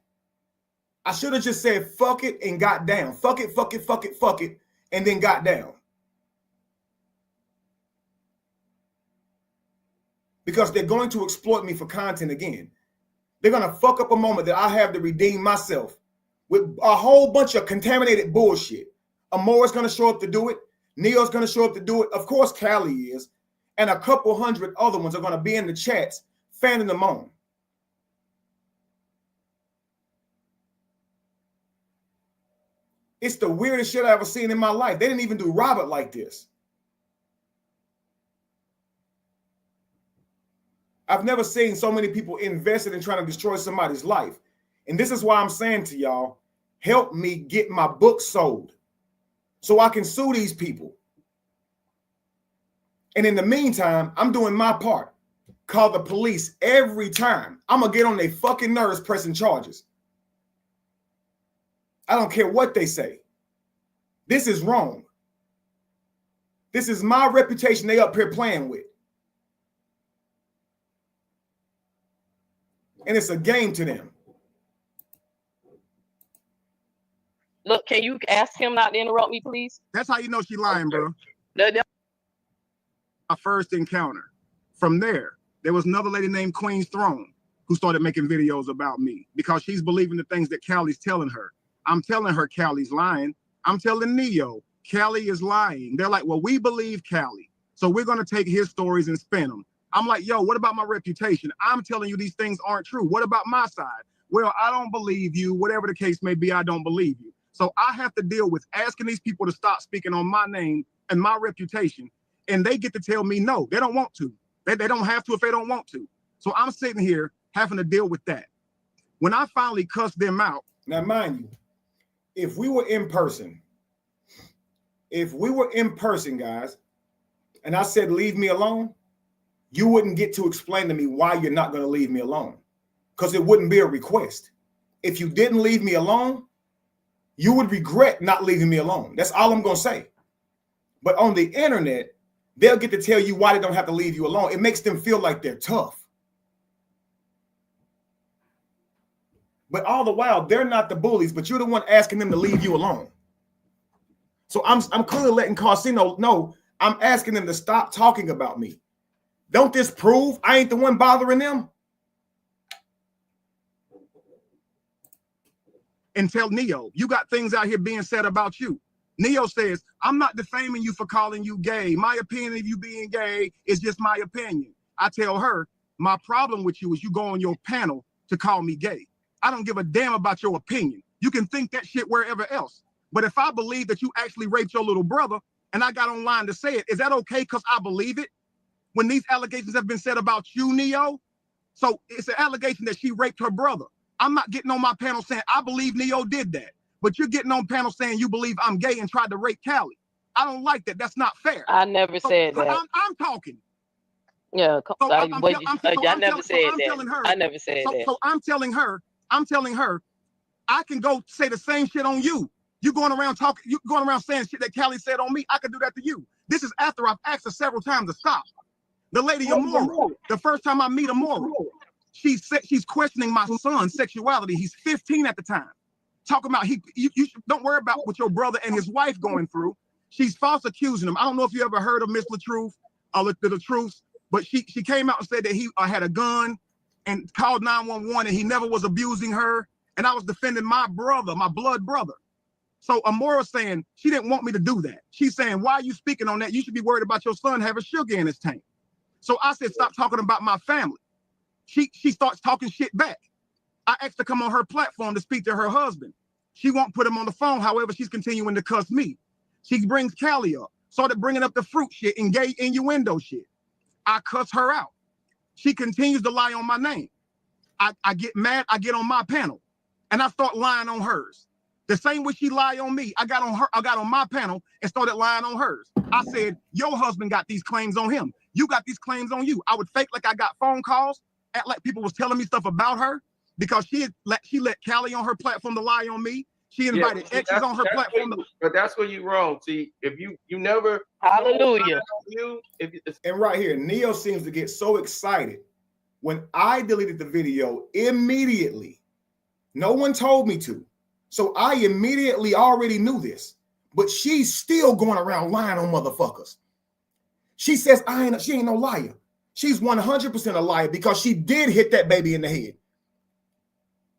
I should have just said fuck it and got down. Fuck it, fuck it, fuck it, fuck it, and then got down. Because they're going to exploit me for content again. They're going to fuck up a moment that I have to redeem myself with a whole bunch of contaminated bullshit. Amora's going to show up to do it. Neo's going to show up to do it. Of course, Callie is. and a couple hundred other ones are going to be in the chats fanning them on. It's the weirdest shit I've ever seen in my life. They didn't even do Robert like this. I've never seen so many people invested in trying to destroy somebody's life. And this is why I'm saying to y'all, help me get my book sold so I can sue these people. And in the meantime, I'm doing my part. Call the police every time. I'm going to get on their fucking nerves pressing charges. I don't care what they say. This is wrong. This is my reputation they up here playing with. And it's a game to them. Look, can you ask him not to interrupt me, please? That's how you know she lying, bro. No. My first encounter. From there was another lady named Queen's Throne who started making videos about me because she's believing the things that Callie's telling her. I'm telling her Callie's lying. I'm telling Neo, Callie is lying. They're like, well, we believe Callie, so we're going to take his stories and spin them. I'm like, yo, what about my reputation? I'm telling you these things aren't true. What about my side? Well, I don't believe you. Whatever the case may be, I don't believe you. So I have to deal with asking these people to stop speaking on my name and my reputation, and they get to tell me no, they don't want to. They don't have to if they don't want to. So I'm sitting here having to deal with that. When I finally cussed them out. Now, mind you, if we were in person, guys, and I said, leave me alone, you wouldn't get to explain to me why you're not going to leave me alone, because it wouldn't be a request. If you didn't leave me alone, you would regret not leaving me alone. That's all I'm going to say. But on the internet, they'll get to tell you why they don't have to leave you alone. It makes them feel like they're tough. But all the while, they're not the bullies, but you're the one asking them to leave you alone. So I'm clearly letting Carsino know I'm asking them to stop talking about me. Don't this prove I ain't the one bothering them? And tell Neo, you got things out here being said about you. Neo says, I'm not defaming you for calling you gay. My opinion of you being gay is just my opinion. I tell her, my problem with you is you go on your panel to call me gay. I don't give a damn about your opinion. You can think that shit wherever else. But if I believe that you actually raped your little brother and I got online to say it, is that okay because I believe it? When these allegations have been said about you, Neo, so it's an allegation that she raped her brother. I'm not getting on my panel saying I believe Neo did that, but you're getting on panel saying you believe I'm gay and tried to rape Callie. I don't like that. That's not fair. I never said that. I'm talking. Yeah, so I never said that. I never said that. So I'm telling her, I can go say the same shit on you. You going around saying shit that Callie said on me. I could do that to you. This is after I've asked her several times to stop. The lady Amora, the first time I meet Amora, she's questioning my son's sexuality. He's 15 at the time. Talking about you don't worry about what your brother and his wife going through. She's false accusing him. I don't know if you ever heard of Miss LaTruth or the Truth, but she came out and said that he had a gun and called 911 and he never was abusing her. And I was defending my brother, my blood brother. So Amora's saying she didn't want me to do that. She's saying, why are you speaking on that? You should be worried about your son having sugar in his tank. So I said, stop talking about my family. She starts talking shit back. I asked her to come on her platform to speak to her husband. She won't put him on the phone. However, she's continuing to cuss me. She brings Callie up, started bringing up the fruit shit and gay innuendo shit. I cuss her out. She continues to lie on my name. I get mad. I get on my panel and I start lying on hers. The same way she lied on me, I got on my panel and started lying on hers. I said, your husband got these claims on him. You got these claims on you. I would fake like I got phone calls, act like people was telling me stuff about her because she let Callie on her platform to lie on me. She invited exes on her platform. But that's where you're wrong. See, if you never hallelujah. And right here, Neo seems to get so excited when I deleted the video immediately. No one told me to. So I immediately already knew this, but she's still going around lying on motherfuckers. She says she ain't no liar. She's 100% a liar because she did hit that baby in the head.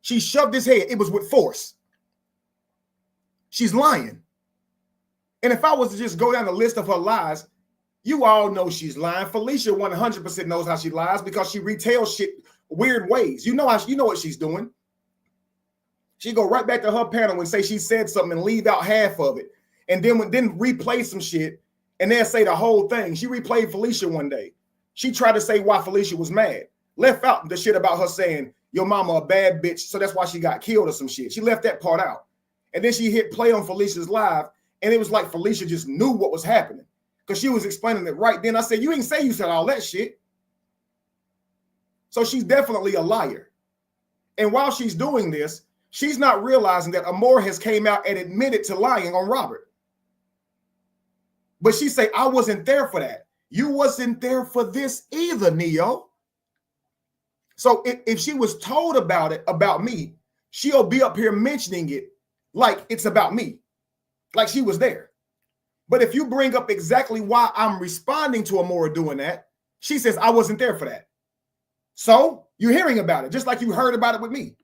She shoved his head. It was with force. She's lying. And if I was to just go down the list of her lies, You all know she's lying. Felicia 100% knows how she lies because she retells shit weird ways. You know what she's doing. She go right back to her panel and say she said something and leave out half of it, and then replay some shit and then say the whole thing. She replayed Felicia one day. She tried to say why Felicia was mad. Left out the shit about her saying your mama a bad bitch, so that's why she got killed or some shit. She left that part out, and then she hit play on Felicia's live, and it was like Felicia just knew what was happening because she was explaining it right then. I said, you ain't say you said all that shit. So she's definitely a liar. And while she's doing this, she's not realizing that Amora has came out and admitted to lying on Robert. But she say, I wasn't there for that. You wasn't there for this either, Neo. So if she was told about it, about me, she'll be up here mentioning it like it's about me, like she was there. But if you bring up exactly why I'm responding to Amora doing that, she says, I wasn't there for that. So you're hearing about it, just like you heard about it with me.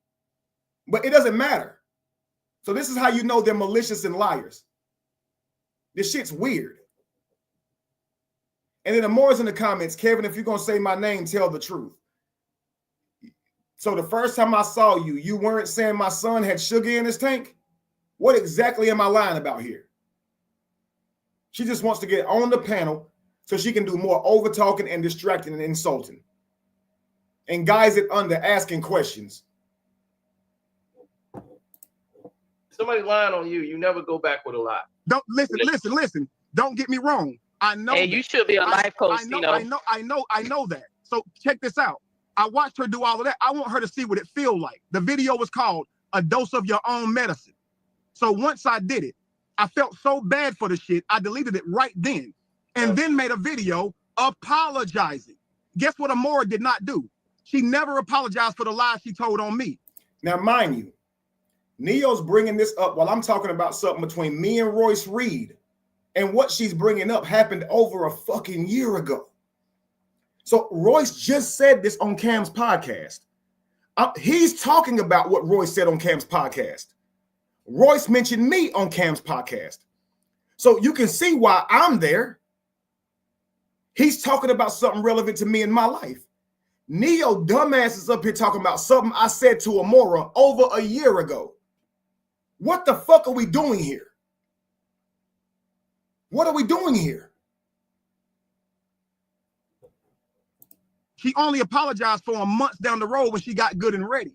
But it doesn't matter. So this is how you know they're malicious and liars. This shit's weird. And then Amora's in the comments, Kevin, if you're going to say my name, tell the truth. So the first time I saw you, you weren't saying my son had sugar in his tank? What exactly am I lying about here? She just wants to get on the panel so she can do more over talking and distracting and insulting. And guys it under asking questions. Somebody lying on you, you never go back with a lie. Don't listen. Don't get me wrong. I know. Hey, you should be a life coach. I know that. So check this out. I watched her do all of that. I want her to see what it feels like. The video was called A Dose of Your Own Medicine. So once I did it, I felt so bad for the shit, I deleted it right then and then made a video apologizing. Guess what Amora did not do? She never apologized for the lies she told on me. Now, mind you, Neo's bringing this up while I'm talking about something between me and Royce Reed. And what she's bringing up happened over a fucking year ago. So Royce just said this on Cam's podcast. He's talking about what Royce said on Cam's podcast. Royce mentioned me on Cam's podcast. So you can see why I'm there. He's talking about something relevant to me in my life. Neo dumbass is up here talking about something I said to Amora over a year ago. What the fuck are we doing here? What are we doing here? She only apologized for him months down the road when she got good and ready.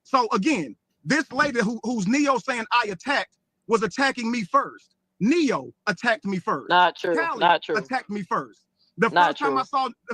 So again, this lady who's Neo saying I attacked was attacking me first. Neo attacked me first. Not true. Callie Not true. attacked me first. The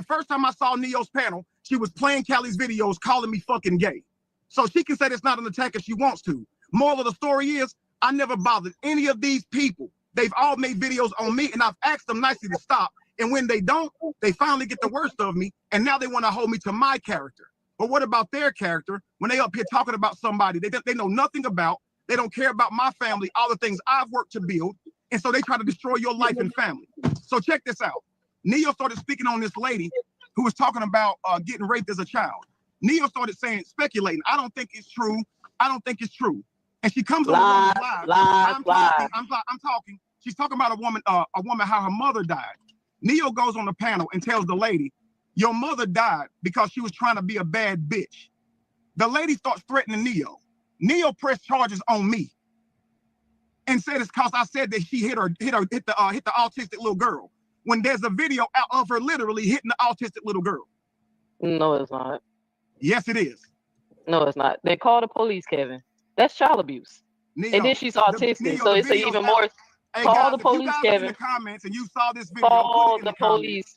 first time I saw Neo's panel, she was playing Callie's videos, calling me fucking gay. So she can say it's not an attack if she wants to. Moral of the story is, I never bothered any of these people. They've all made videos on me, and I've asked them nicely to stop. And when they don't, they finally get the worst of me, and now they want to hold me to my character. But what about their character when they up here talking about somebody they know nothing about? They don't care about my family, all the things I've worked to build, and so they try to destroy your life and family. So check this out. Neo started speaking on this lady who was talking about getting raped as a child. Neo started speculating. I don't think it's true. I don't think it's true. And she comes on live. I'm talking. She's talking about a woman, how her mother died. Neo goes on the panel and tells the lady, your mother died because she was trying to be a bad bitch. The lady starts threatening Neo. Neo pressed charges on me and said it's because I said that she hit the autistic little girl. When there's a video out of her literally hitting the autistic little girl. No, it's not. Yes, it is. No, it's not. They call the police, Kevin. That's child abuse. Neo, and then she's autistic, so it's even more. Hey, call guys, the police, if you guys Kevin. In the comments and you saw this video, call the police.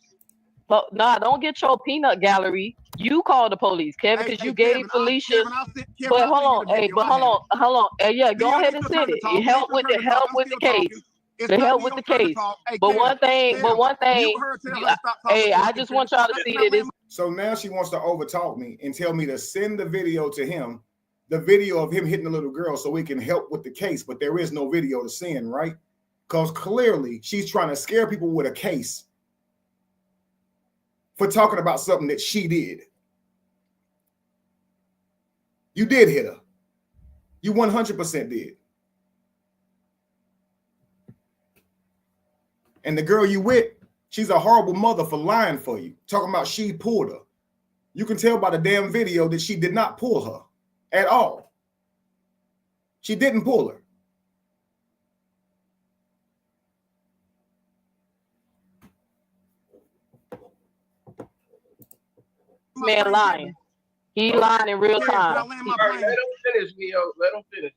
Nah, don't get your peanut gallery. You call the police, Kevin, because you gave Felicia. But hold on. Hey, yeah, go ahead and send it. It help with the case. To help with the case. But one thing, hey, I just want y'all to see that this. So now she wants to overtalk me and tell me to send the video to him, the video of him hitting the little girl, so we can help with the case. But there is no video to send, right? Because clearly she's trying to scare people with a case for talking about something that she did. You did hit her. You 100% did. And the girl you with, She's a horrible mother for lying for you, talking about she pulled her. You can tell by the damn video that she did not pull her at all. She didn't pull her. Man lying. He lying in real time. All right, let him finish, Neo. Let him finish.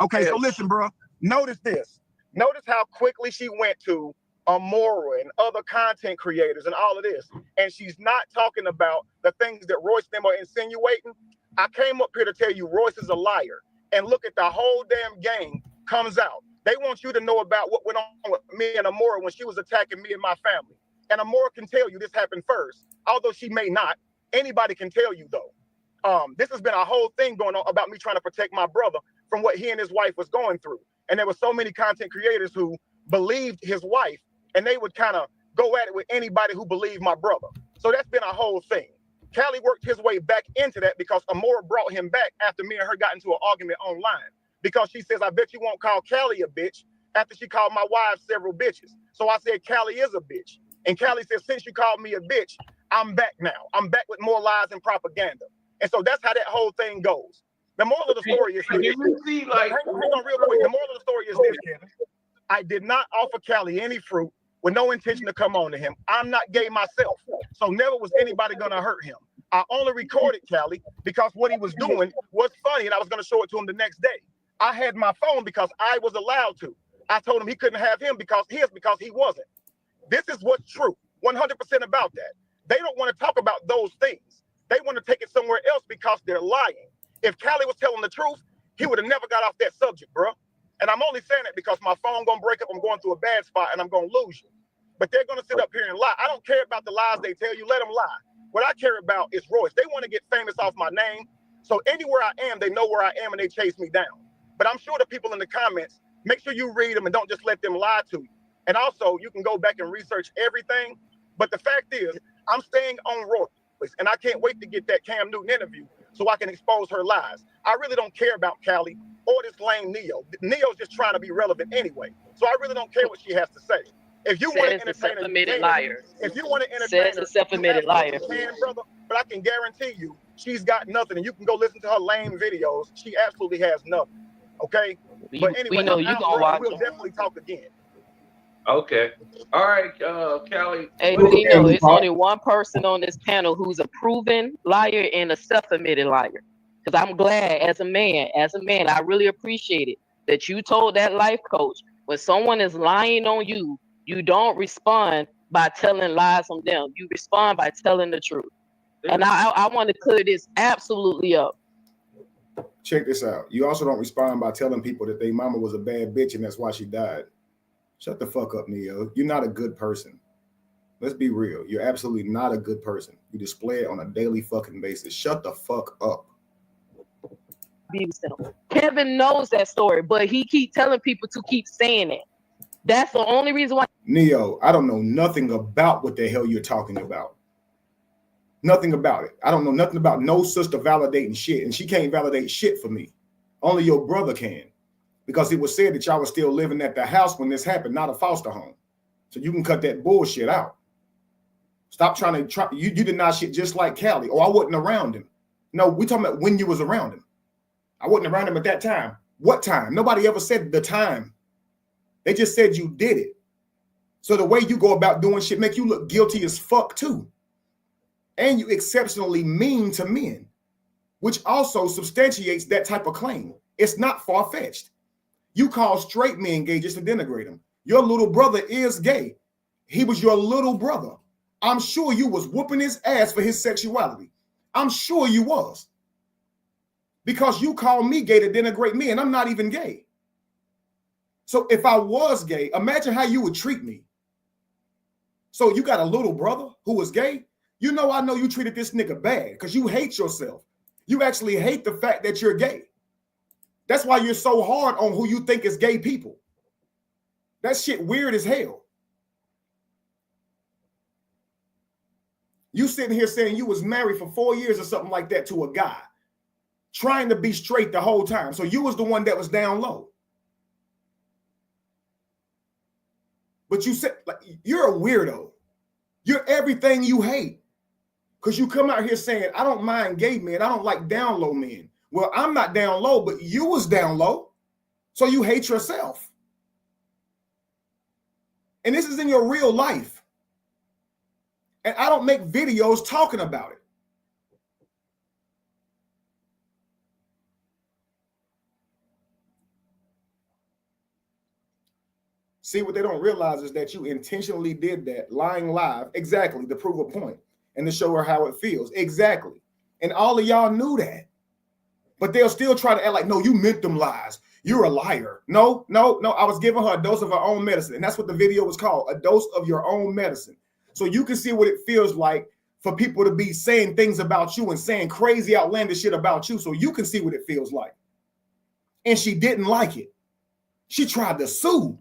Okay, so listen, bro. Notice this. Notice how quickly she went to Amora and other content creators and all of this. And she's not talking about the things that Royce them are insinuating. I came up here to tell you Royce is a liar. And look at the whole damn game comes out. They want you to know about what went on with me and Amora when she was attacking me and my family. And Amora can tell you this happened first, although she may not. Anybody can tell you though. This has been a whole thing going on about me trying to protect my brother from what he and his wife was going through. And there were so many content creators who believed his wife, and they would kind of go at it with anybody who believed my brother. So that's been a whole thing. Callie worked his way back into that because Amora brought him back after me and her got into an argument online. Because she says, I bet you won't call Callie a bitch after she called my wife several bitches. So I said, Callie is a bitch. And Callie said, since you called me a bitch, I'm back now. I'm back with more lies and propaganda. And so that's how that whole thing goes. The moral of the story is this. Hang on real quick. The moral of the story is this, Kevin. I did not offer Callie any fruit with no intention to come on to him. I'm not gay myself. So never was anybody going to hurt him. I only recorded Callie because what he was doing was funny and I was going to show it to him the next day. I had my phone because I was allowed to. I told him he couldn't have him because he wasn't. This is what's true, 100% about that. They don't want to talk about those things. They want to take it somewhere else because they're lying. If Callie was telling the truth, he would have never got off that subject, bro. And I'm only saying it because my phone gonna break up, I'm going through a bad spot, and I'm gonna lose you. But they're gonna sit up here and lie. I don't care about the lies they tell you, let them lie. What I care about is Royce. They want to get famous off my name. So anywhere I am, they know where I am and they chase me down. But I'm sure the people in the comments, make sure you read them and don't just let them lie to you. And also, you can go back and research everything. But the fact is, I'm staying on Royce, and I can't wait to get that Cam Newton interview so I can expose her lies. I really don't care about Callie or this lame Neo. Neo's just trying to be relevant anyway. So I really don't care what she has to say. If you want to entertain her, you can. If you want to entertain her, self-admitted liar. You can, brother. But I can guarantee you, she's got nothing. And you can go listen to her lame videos. She absolutely has nothing. Okay? But anyway, we know you gonna watch we'll definitely talk again. Okay. All right, Callie. Hey, Dino, it's only one person on this panel who's a proven liar and a self-admitted liar. Because I'm glad, as a man, I really appreciate it that you told that life coach when someone is lying on you, you don't respond by telling lies on them. You respond by telling the truth. And I want to clear this absolutely up. Check this out. You also don't respond by telling people that their mama was a bad bitch and that's why she died. Shut the fuck up, Neo. You're not a good person. Let's be real. You're absolutely not a good person. You display it on a daily fucking basis. Shut the fuck up. Kevin knows that story, but he keep telling people to keep saying it. That's the only reason why. Neo, I don't know nothing about what the hell you're talking about. Nothing about it. I don't know nothing about no sister validating shit, and she can't validate shit for me. Only your brother can. Because it was said that y'all was still living at the house when this happened, not a foster home. So you can cut that bullshit out. Stop trying to you did not shit just like Callie. Oh, I wasn't around him. No, we talking about when you was around him. I wasn't around him at that time. What time? Nobody ever said the time. They just said you did it. So the way you go about doing shit make you look guilty as fuck too. And you exceptionally mean to men, which also substantiates that type of claim. It's not far-fetched. You call straight men gay just to denigrate them. Your little brother is gay. He was your little brother. I'm sure you was whooping his ass for his sexuality. I'm sure you was. Because you call me gay to denigrate me, and I'm not even gay. So if I was gay, imagine how you would treat me. So you got a little brother who was gay? You know I know you treated this nigga bad because you hate yourself. You actually hate the fact that you're gay. That's why you're so hard on who you think is gay people. That shit weird as hell. You sitting here saying you was married for 4 years or something like that to a guy, trying to be straight the whole time. So you was the one that was down low. But you said, like, you're a weirdo. You're everything you hate. Because you come out here saying, I don't mind gay men. I don't like down low men. Well, I'm not down low, but you was down low. So you hate yourself. And this is in your real life. And I don't make videos talking about it. See, what they don't realize is that you intentionally did that, lying live, exactly, to prove a point and to show her how it feels. Exactly. And all of y'all knew that. But they'll still try to act like, no, you meant them lies. You're a liar. No, no, no. I was giving her a dose of her own medicine. And that's what the video was called, a dose of your own medicine. So you can see what it feels like for people to be saying things about you and saying crazy, outlandish shit about you. So you can see what it feels like. And she didn't like it. She tried to sue.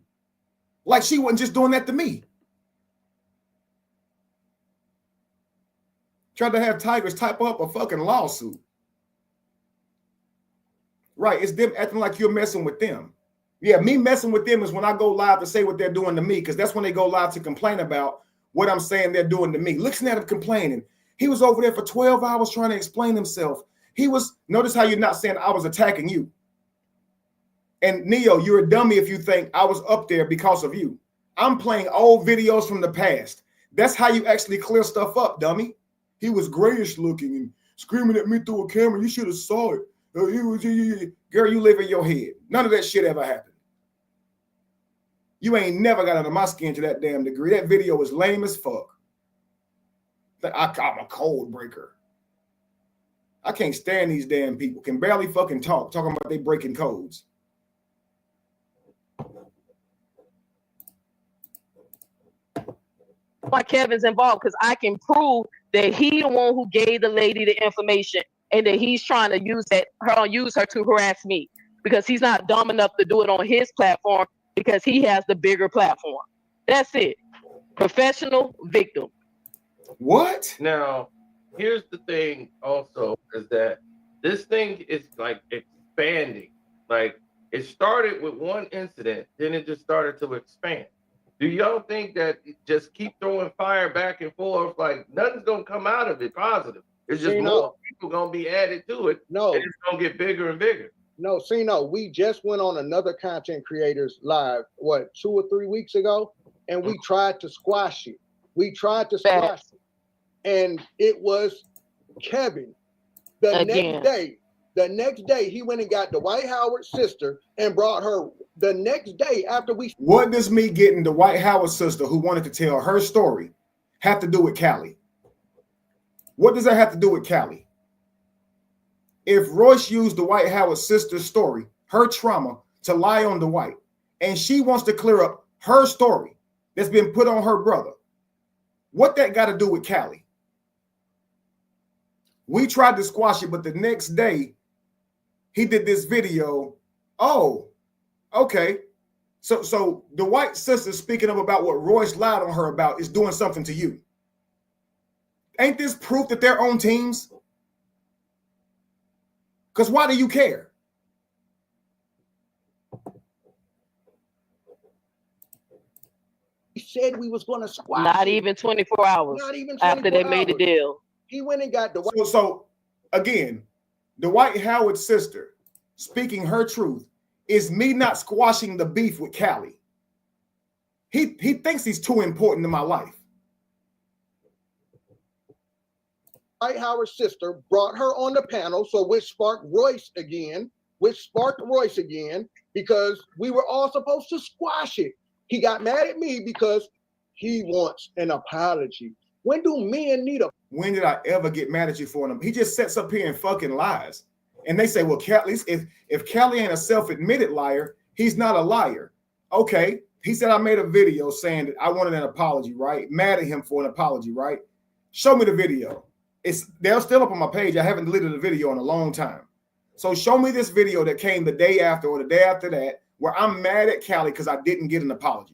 Like she wasn't just doing that to me. Tried to have Tigers type up a fucking lawsuit. Right, it's them acting like you're messing with them. Yeah, me messing with them is when I go live to say what they're doing to me, because that's when they go live to complain about what I'm saying they're doing to me. Listen at him complaining. He was over there for 12 hours trying to explain himself. He was, notice how you're not saying I was attacking you. And Neo, you're a dummy if you think I was up there because of you. I'm playing old videos from the past. That's how you actually clear stuff up, dummy. He was grayish looking and screaming at me through a camera. You should have saw it. Girl, you live in your head. None of that shit ever happened. You ain't never got under my skin to that damn degree. That video was lame as fuck. I'm a code breaker. I can't stand these damn people. Can barely fucking talk. Talking about they breaking codes. Why Kevin's involved, because I can prove that he the one who gave the lady the information and that he's trying to use her to harass me, because he's not dumb enough to do it on his platform because he has the bigger platform. That's it. Professional victim. What? Now, here's the thing also is that this thing is like expanding. Like it started with one incident, then it just started to expand. Do y'all think that just keep throwing fire back and forth, like nothing's gonna come out of it positive? It's just more people gonna be added to it. No, and it's gonna get bigger and bigger. No, we just went on another content creators live, 2 or 3 weeks ago, and we tried to squash it. It. And it was Kevin. The next day, he went and got Dwight Howard's sister and brought her the next day after we. What does me getting Dwight Howard's sister who wanted to tell her story have to do with Callie? What does that have to do with Callie? If Royce used Dwight Howard's sister's story, her trauma, to lie on Dwight, and she wants to clear up her story that's been put on her brother, what that got to do with Callie? We tried to squash it, but the next day, he did this video. Oh, okay. So the white sister speaking up about what Royce lied on her about is doing something to you. Ain't this proof that they're on teams? Because why do you care? He said we was going to squash Not it. even 24 hours after they made the deal. He went and got Dwight. So again, Dwight Howard's sister speaking her truth is me not squashing the beef with Callie. He thinks he's too important to my life. Dwight Howard's sister brought her on the panel, so which sparked Royce again, because we were all supposed to squash it. He got mad at me because he wants an apology. When do men need a? When did I ever get mad at you for him? He just sits up here and fucking lies. And they say, well, Callie, if Callie ain't a self-admitted liar, he's not a liar. Okay. He said I made a video saying that I wanted an apology, right? Mad at him for an apology, right? Show me the video. They're still up on my page. I haven't deleted the video in a long time. So show me this video that came the day after or the day after that where I'm mad at Callie because I didn't get an apology.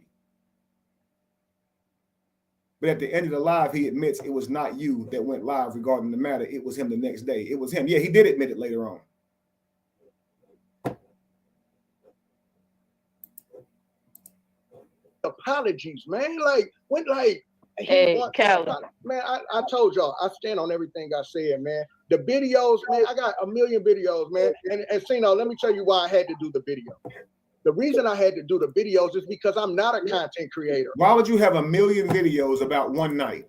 But at the end of the live, he admits it was not you that went live regarding the matter. It was him the next day. It was him. Yeah, he did admit it later on. Apologies, man. Hey, Callie. Man, I told y'all, I stand on everything I said, man. The videos, man, I got a million videos, man. And Sino, let me tell you why I had to do the video. The reason I had to do the videos is because I'm not a content creator. Why would you have a million videos about one night?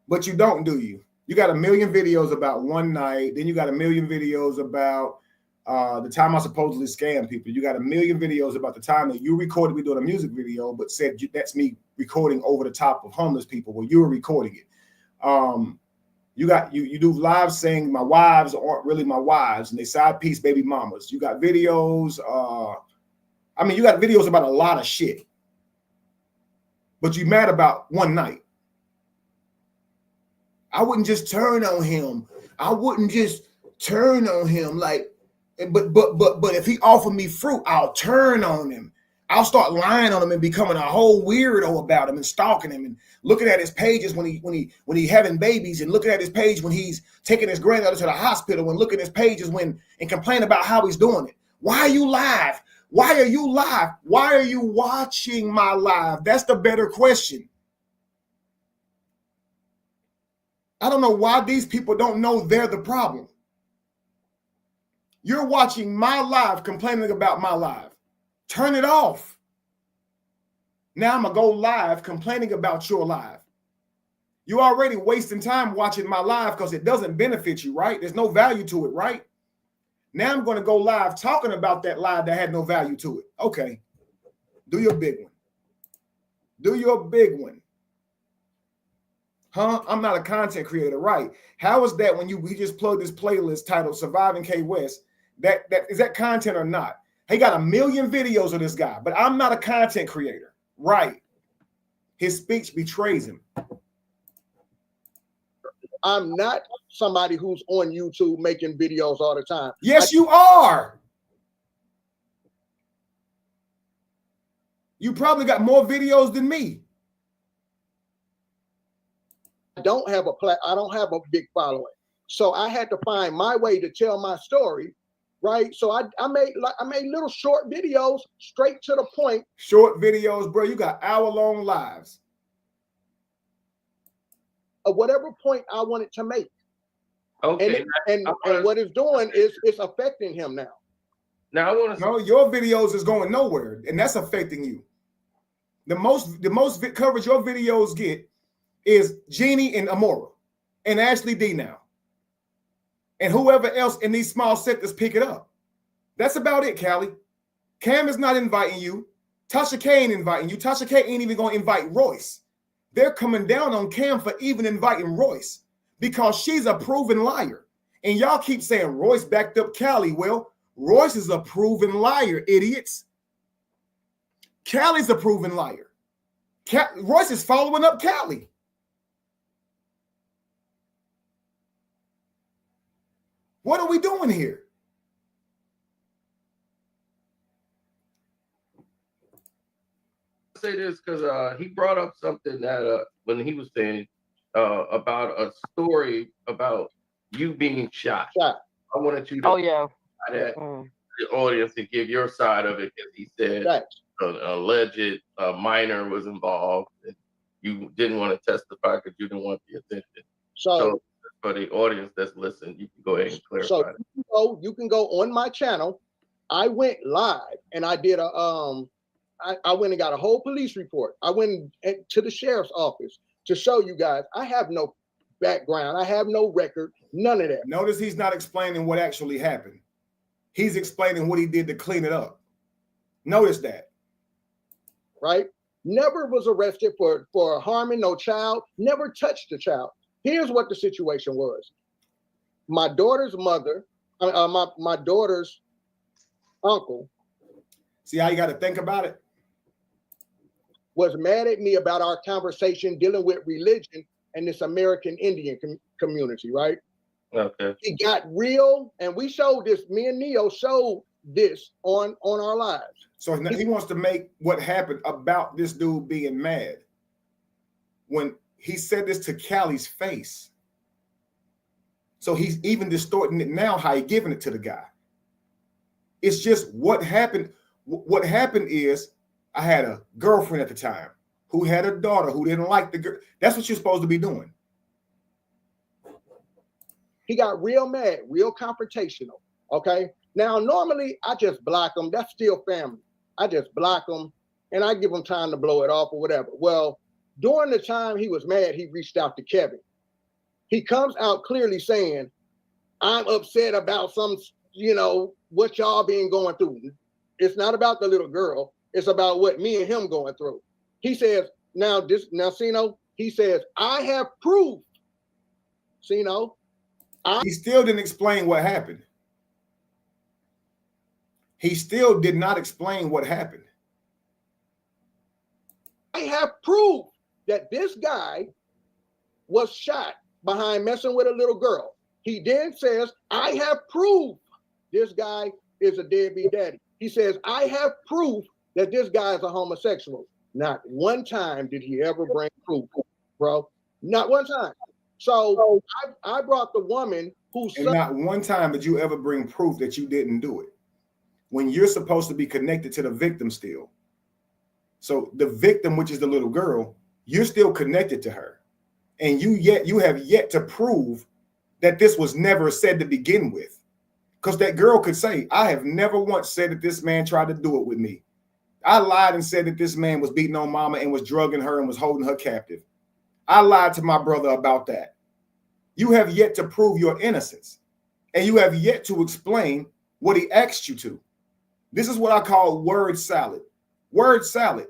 But you don't, do you? You got a million videos about one night. Then you got a million videos about the time I supposedly scammed people. You got a million videos about the time that you recorded me doing a music video, but said that's me recording over the top of homeless people. Well, you were recording it. You do live saying my wives aren't really my wives and they side piece baby mamas. You got videos. I mean, you got videos about a lot of shit. But you mad about one night. I wouldn't just turn on him. I wouldn't just turn on him like, but if he offered me fruit, I'll turn on him. I'll start lying on him and becoming a whole weirdo about him and stalking him and looking at his pages when he having babies and looking at his page when he's taking his granddaughter to the hospital and looking at his pages and complaining about how he's doing it. Why are you live? Why are you live? Why are you watching my live? That's the better question. I don't know why these people don't know they're the problem. You're watching my live, complaining about my live. Turn it off. Now I'm going to go live complaining about your live. You're already wasting time watching my live because it doesn't benefit you, right? There's no value to it, right? Now I'm going to go live talking about that live that had no value to it. Okay. Do your big one. Do your big one. Huh? I'm not a content creator, right? How is that when we just plugged this playlist titled Surviving K West? That is that content or not? He got a million videos of this guy, but I'm not a content creator, right? His speech betrays him. I'm not somebody who's on YouTube making videos all the time. Yes, you are. You probably got more videos than me. I don't have a big following. So I had to find my way to tell my story, right? So I made little short videos straight to the point. Short videos, bro. You got hour-long lives. Of whatever point I wanted to make. Okay. And what it's doing is it's affecting him now. Now I want to know your videos is going nowhere, and that's affecting you. The most coverage your videos get is Jeannie and Amora and Ashley D now. And whoever else in these small sectors pick it up. That's about it, Callie. Cam is not inviting you. Tasha K ain't inviting you. Tasha K ain't even going to invite Royce. They're coming down on Cam for even inviting Royce because she's a proven liar. And y'all keep saying Royce backed up Callie. Well, Royce is a proven liar, idiots. Callie's a proven liar. Royce is following up Callie. What are we doing here? Say this because he brought up something that when he was saying about a story about you being shot. I wanted you to that the audience to give your side of it because he said an alleged minor was involved and you didn't want to testify because you didn't want the attention. So for the audience that's listening, you can go ahead and clarify. So you can go on my channel. I went live and I did I went and got a whole police report. I went to the sheriff's office to show you guys I have no background. I have no record, none of that. Notice he's not explaining what actually happened. He's explaining what he did to clean it up. Notice that. Right? Never was arrested for harming no child, never touched a child. Here's what the situation was. My daughter's mother, my daughter's uncle. See how you got to think about it? Was mad at me about our conversation dealing with religion and this American Indian community, right? Okay. It got real, and we showed this. Me and Neo showed this on our lives. So he wants to make what happened about this dude being mad when he said this to Callie's face. So he's even distorting it now, how he giving it to the guy. It's just what happened. What happened is I had a girlfriend at the time. who had a daughter who didn't like the girl. That's what you're supposed to be doing. He got real mad, real confrontational. Okay. Now, normally I just block him. That's still family. I just block him and I give him time to blow it off or whatever. Well, during the time he was mad, he reached out to Kevin. He comes out clearly saying, I'm upset about some, what y'all been going through. It's not about the little girl. It's about what me and him going through. He says, now, Sino, he says, I have proof. Sino. He still didn't explain what happened. He still did not explain what happened. I have proof that this guy was shot behind messing with a little girl. He then says, I have proof this guy is a deadbeat daddy. He says, I have proof that this guy is a homosexual. Not one time did he ever bring proof, bro. Not one time. So I brought the woman who and not one time did you ever bring proof that you didn't do it. When you're supposed to be connected to the victim still. So the victim, which is the little girl, you're still connected to her. And you have yet to prove that this was never said to begin with. Because that girl could say, I have never once said that this man tried to do it with me. I lied and said that this man was beating on mama and was drugging her and was holding her captive. I lied to my brother about that. You have yet to prove your innocence. And you have yet to explain what he asked you to. This is what I call word salad. Word salad.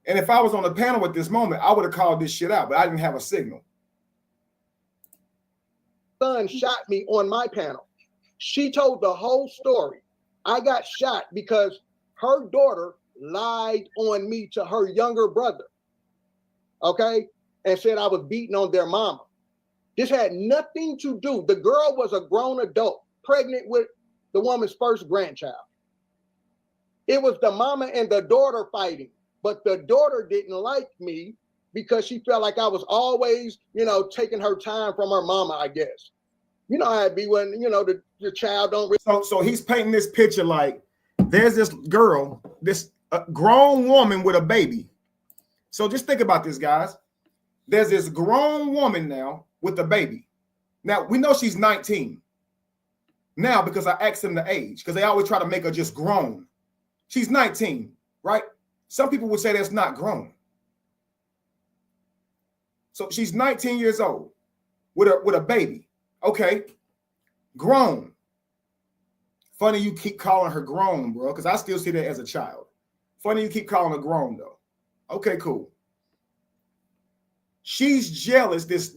And if I was on the panel at this moment, I would have called this shit out, but I didn't have a signal. Son shot me on my panel. She told the whole story. I got shot because her daughter lied on me to her younger brother. Okay? And said I was beating on their mama. This had nothing to do. The girl was a grown adult, pregnant with the woman's first grandchild. It was the mama and the daughter fighting, but the daughter didn't like me because she felt like I was always, taking her time from her mama, I guess. You know how it be when, the child don't. So he's painting this picture like there's this girl, this grown woman with a baby. So just think about this, guys. There's this grown woman now with a baby. Now, we know she's 19 now because I asked them the age because they always try to make her just grown. She's 19, right? Some people would say that's not grown. So she's 19 years old with a baby. Okay, grown. Funny you keep calling her grown, bro, because I still see that as a child. Funny you keep calling her grown, though. Okay, cool. She's jealous, this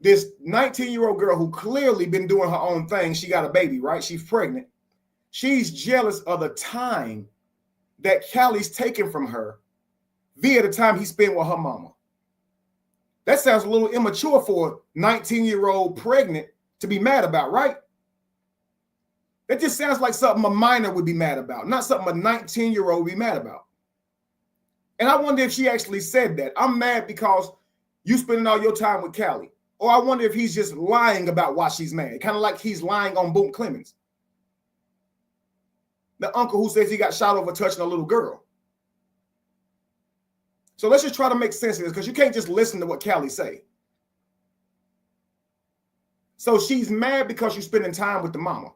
19-year-old girl who clearly been doing her own thing. She got a baby, right? She's pregnant. She's jealous of the time that Callie's taken from her via the time he spent with her mama. That sounds a little immature for a 19-year-old pregnant to be mad about, right? That just sounds like something a minor would be mad about, not something a 19-year-old would be mad about. And I wonder if she actually said that. I'm mad because you spending all your time with Callie. Or I wonder if he's just lying about why she's mad. Kind of like he's lying on Boom Clemens, the uncle who says he got shot over touching a little girl. So let's just try to make sense of this because you can't just listen to what Callie say. So she's mad because you're spending time with the mama.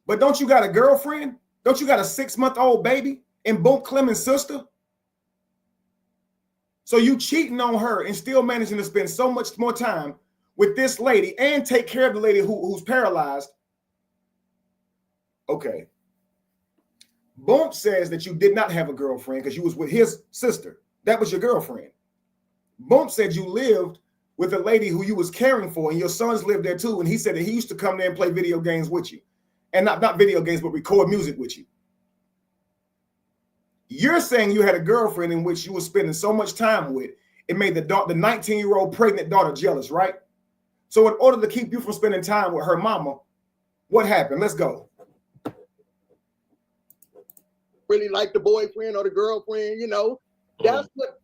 But don't you got a girlfriend? Don't you got a 6-month-old baby and Boom Clemens' sister? So you cheating on her and still managing to spend so much more time with this lady and take care of the lady who's paralyzed. Okay. Boom says that you did not have a girlfriend because you was with his sister. That was your girlfriend. Boom said you lived with a lady who you was caring for and your sons lived there too. And he said that he used to come there and play video games with you. And not video games, but record music with you. You're saying you had a girlfriend in which you were spending so much time with, it made the 19-year-old pregnant daughter jealous, right? So in order to keep you from spending time with her mama, what happened? Let's go. Really like the boyfriend or the girlfriend,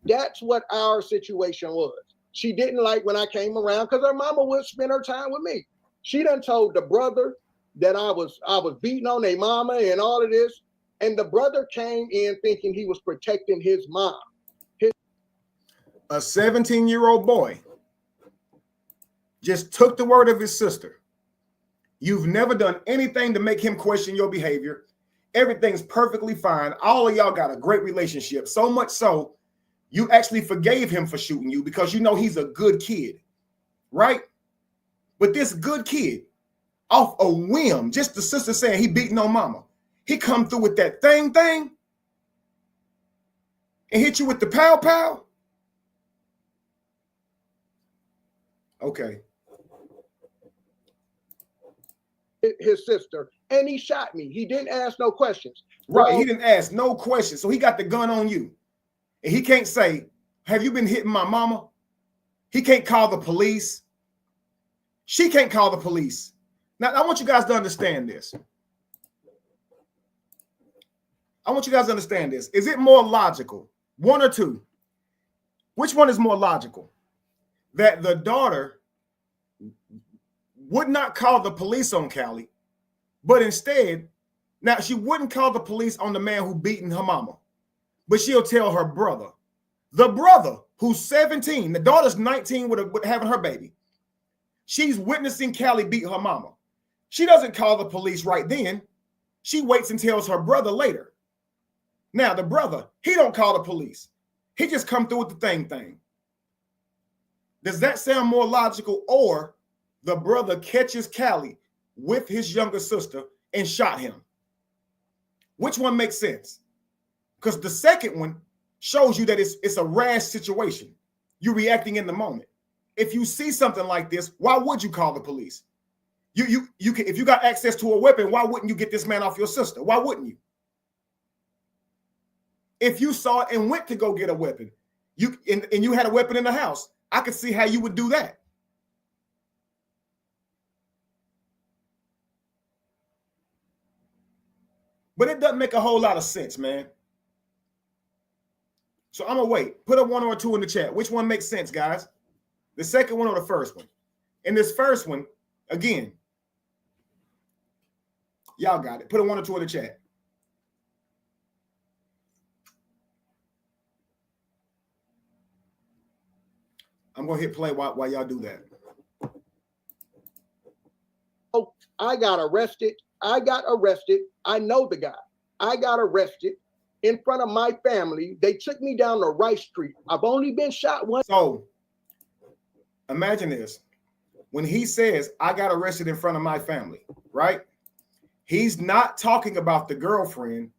that's what our situation was. She didn't like when I came around because her mama would spend her time with me. She done told the brother that I was beating on their mama and all of this. And the brother came in thinking he was protecting his mom. A 17-year-old boy just took the word of his sister. You've never done anything to make him question your behavior. Everything's perfectly fine. All of y'all got a great relationship. So much so, you actually forgave him for shooting you because you know he's a good kid, right? But this good kid, off a whim, just the sister saying he beating on mama, he come through with that thing and hit you with the pow pow. Okay. His sister, and he shot me. He didn't ask no questions. Right. He didn't ask no questions. So he got the gun on you. And he can't say, have you been hitting my mama? He can't call the police. She can't call the police. Now, I want you guys to understand this. I want you guys to understand this. Is it more logical, one or two? Which one is more logical? That the daughter would not call the police on Callie, but instead, now she wouldn't call the police on the man who beaten her mama, but she'll tell her brother. The brother who's 17, the daughter's 19 with having her baby. She's witnessing Callie beat her mama. She doesn't call the police right then. She waits and tells her brother later. Now, the brother, he don't call the police. He just come through with the thing. Does that sound more logical? Or the brother catches Callie with his younger sister and shot him? Which one makes sense? Because the second one shows you that it's a rash situation. You're reacting in the moment. If you see something like this, why would you call the police? You can, if you got access to a weapon, why wouldn't you get this man off your sister? Why wouldn't you? If you saw it and went to go get a weapon, and you had a weapon in the house, I could see how you would do that. But it doesn't make a whole lot of sense, man. So I'm gonna wait. Put a 1 or a 2 in the chat. Which one makes sense, guys? The second one or the first one? In this first one, again, y'all got it. Put a 1 or 2 in the chat. I'm gonna hit play while y'all do that. Oh, I got arrested. I know the guy. I got arrested in front of my family. They took me down to Rice Street. I've only been shot once. So imagine this. When he says, I got arrested in front of my family, right? He's not talking about the girlfriend.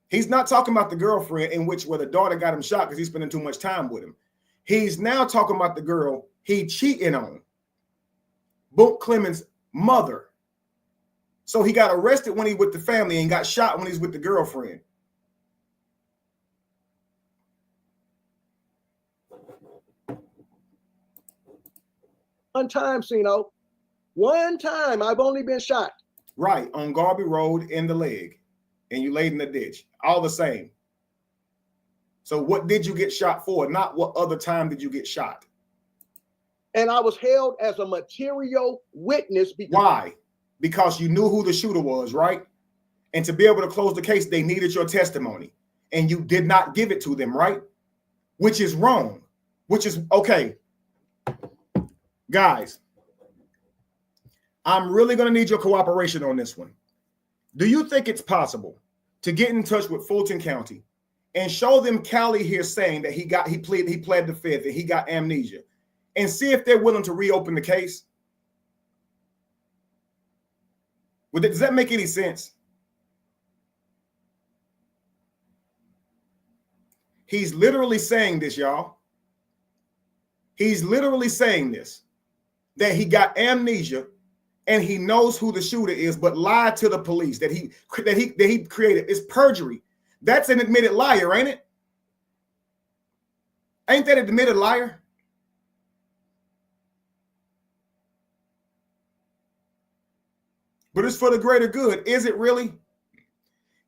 He's not talking about the girlfriend where the daughter got him shot because he's spending too much time with him. He's now talking about the girl he cheating on. Book Clemens' mother. So he got arrested when he with the family and got shot when he's with the girlfriend. One time, Cino. One time. I've only been shot. Right, on Garby Road in the leg. And you laid in the ditch. All the same. So what did you get shot for? Not what other time did you get shot? And I was held as a material witness. Why? Because you knew who the shooter was, right? And to be able to close the case, they needed your testimony. And you did not give it to them, right? Which is wrong. Which is, okay. Guys, I'm really going to need your cooperation on this one. Do you think it's possible to get in touch with Fulton County and show them Callie here saying that he pled the fifth and he got amnesia, and see if they're willing to reopen the case? Does that make any sense? He's literally saying this, y'all. He's literally saying this, that he got amnesia and he knows who the shooter is, but lied to the police that he created. It's perjury. That's an admitted liar, ain't it? Ain't that an admitted liar? But it's for the greater good. Is it really?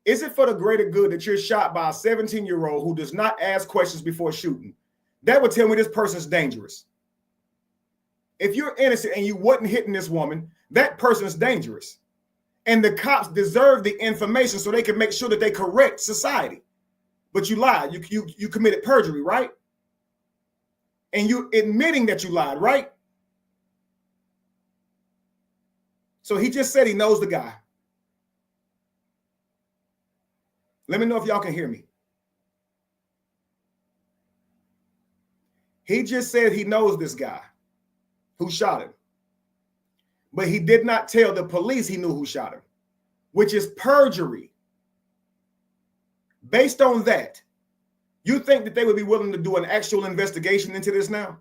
Is it for the greater good that you're shot by a 17-year-old who does not ask questions before shooting? That would tell me this person's dangerous. If you're innocent and you wasn't hitting this woman, that person's dangerous. And the cops deserve the information so they can make sure that they correct society. But you lied. You committed perjury, right? and you admitting that you lied, right? So he just said he knows the guy. Let me know if y'all can hear me. He just said he knows this guy who shot him. But he did not tell the police he knew who shot him, which is perjury. Based on that, you think that they would be willing to do an actual investigation into this now?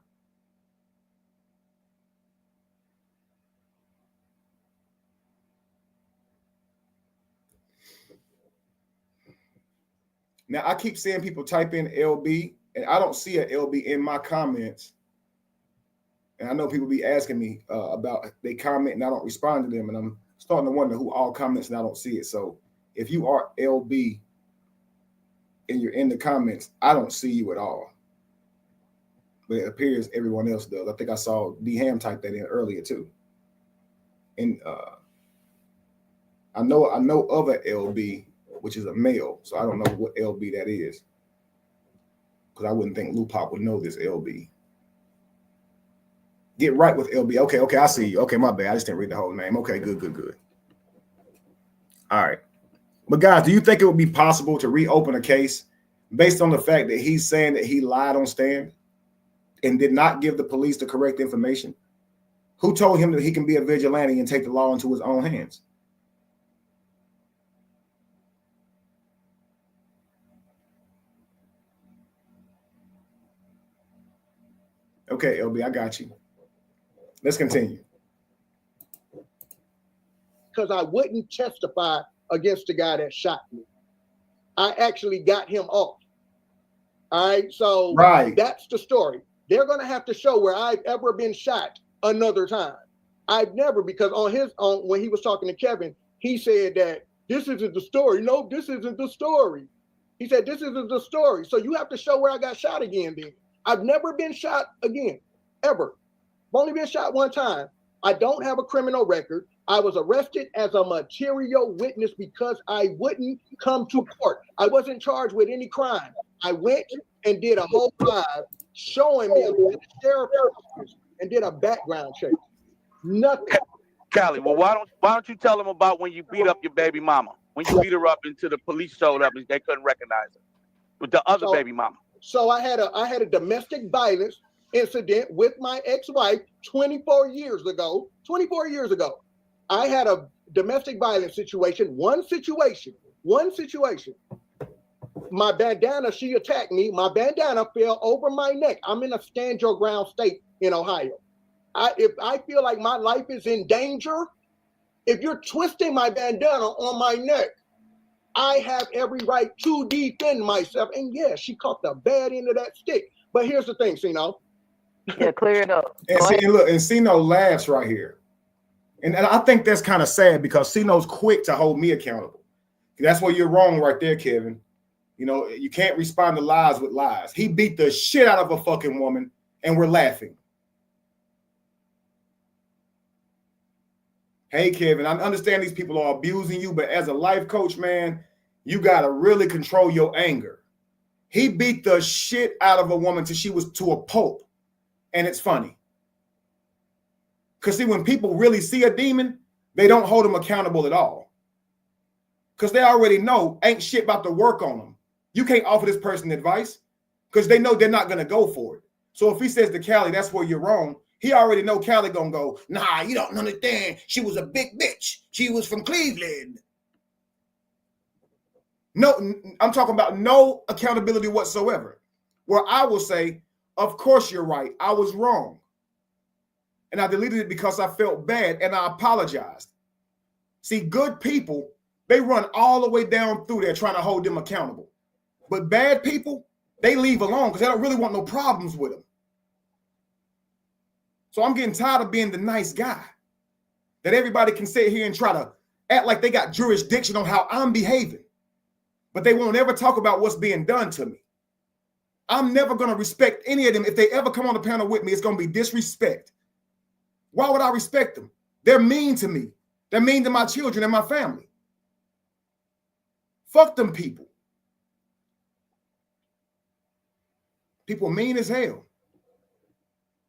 Now, I keep seeing people type in LB, and I don't see an LB in my comments. And I know people be asking me about they comment, and I don't respond to them. And I'm starting to wonder who all comments, and I don't see it. So if you are LB and you're in the comments, I don't see you at all. But it appears everyone else does. I think I saw D Ham type that in earlier too. And I know of a LB, which is a male, so I don't know what LB that is, because I wouldn't think Lupop would know this LB. Get right with LB. Okay, I see you. Okay, my bad. I just didn't read the whole name. Okay, good. All right. But guys, do you think it would be possible to reopen a case based on the fact that he's saying that he lied on stand and did not give the police the correct information? Who told him that he can be a vigilante and take the law into his own hands? Okay, LB, I got you. Let's continue. Because I wouldn't testify against the guy that shot me. I actually got him off. All right, so that's the story. They're going to have to show where I've ever been shot another time. I've never, because when he was talking to Kevin, he said that this isn't the story. No, this isn't the story. He said, this isn't the story. So you have to show where I got shot again then. I've never been shot again, ever. I've only been shot one time. I don't have a criminal record. I was arrested as a material witness because I wouldn't come to court. I wasn't charged with any crime. I went and did a whole live showing me the sheriff and did a background check. Nothing. Callie, well, why don't you tell them about when you beat up your baby mama? When you beat her up until the police showed up and they couldn't recognize her with the other baby mama. So I had a domestic violence incident with my ex-wife 24 years ago. 24 years ago. I had a domestic violence situation. One situation. My bandana, she attacked me. My bandana fell over my neck. I'm in a stand your ground state in Ohio. If I feel like my life is in danger, if you're twisting my bandana on my neck, I have every right to defend myself. And yeah, she caught the bad end of that stick. But here's the thing, Sino. Yeah, clear it up. And Sino laughs right here. And I think that's kind of sad because Sino's quick to hold me accountable. That's where you're wrong right there, Kevin. You know, you can't respond to lies with lies. He beat the shit out of a fucking woman and we're laughing. Hey, Kevin, I understand these people are abusing you, but as a life coach, man, you got to really control your anger. He beat the shit out of a woman till she was to a pulp. And it's funny. Because see, when people really see a demon, they don't hold them accountable at all. Because they already know ain't shit about to work on them. You can't offer this person advice because they know they're not going to go for it. So if he says to Callie, that's where you're wrong, he already know Callie going to go, nah, you don't understand. She was a big bitch. She was from Cleveland. No, I'm talking about no accountability whatsoever. Where I will say, of course you're right. I was wrong. And I deleted it because I felt bad and I apologized. See, good people, they run all the way down through there trying to hold them accountable. But bad people, they leave alone because they don't really want no problems with them. So I'm getting tired of being the nice guy that everybody can sit here and try to act like they got jurisdiction on how I'm behaving. But they won't ever talk about what's being done to me. I'm never going to respect any of them. If they ever come on the panel with me, it's going to be disrespect. Why would I respect them? They're mean to me. They're mean to my children and my family. Fuck them people. People mean as hell.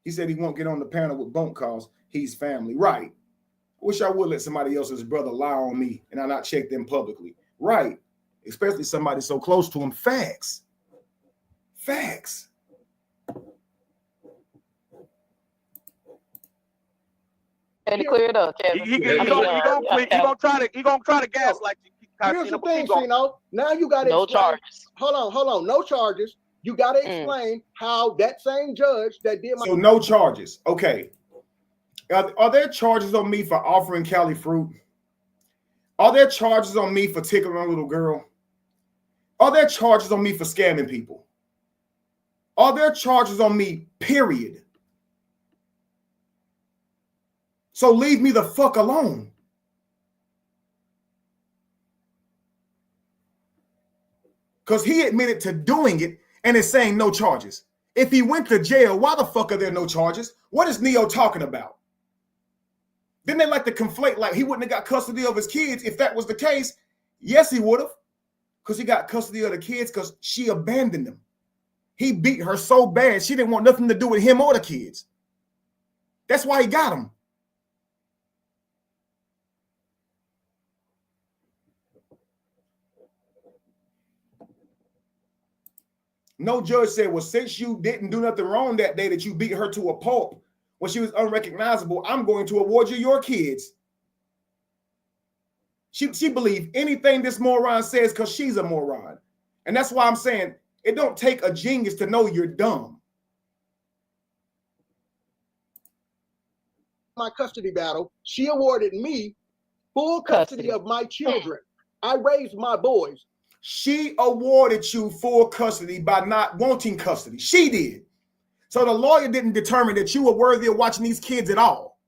He said he won't get on the panel with Bunk cause he's family. Right. I wish I would let somebody else's brother lie on me and I not check them publicly. Right. Especially somebody so close to him. Facts. Facts. And to clear it up, Kevin. He gonna try to gaslight you. Here's the thing, Cino. Now you got to no explain. charges. Hold on. No charges. You got to explain how that same judge that did my. So no charges. Okay. Are there charges on me for offering Cali fruit? Are there charges on me for tickling a little girl? Are there charges on me for scamming people? Are there charges on me, period? So leave me the fuck alone. Because he admitted to doing it and is saying no charges. If he went to jail, why the fuck are there no charges? What is Neo talking about? Then they like to conflate like he wouldn't have got custody of his kids. If that was the case, yes, he would have. Because he got custody of the kids because she abandoned them. He beat her so bad, she didn't want nothing to do with him or the kids. That's why he got them. No judge said, well, since you didn't do nothing wrong that day that you beat her to a pulp when she was unrecognizable, I'm going to award you your kids. She believed anything this moron says because she's a moron. And that's why I'm saying it don't take a genius to know you're dumb. My custody battle, she awarded me full custody of my children. I raised my boys. She awarded you full custody by not wanting custody. She did. So the lawyer didn't determine that you were worthy of watching these kids at all.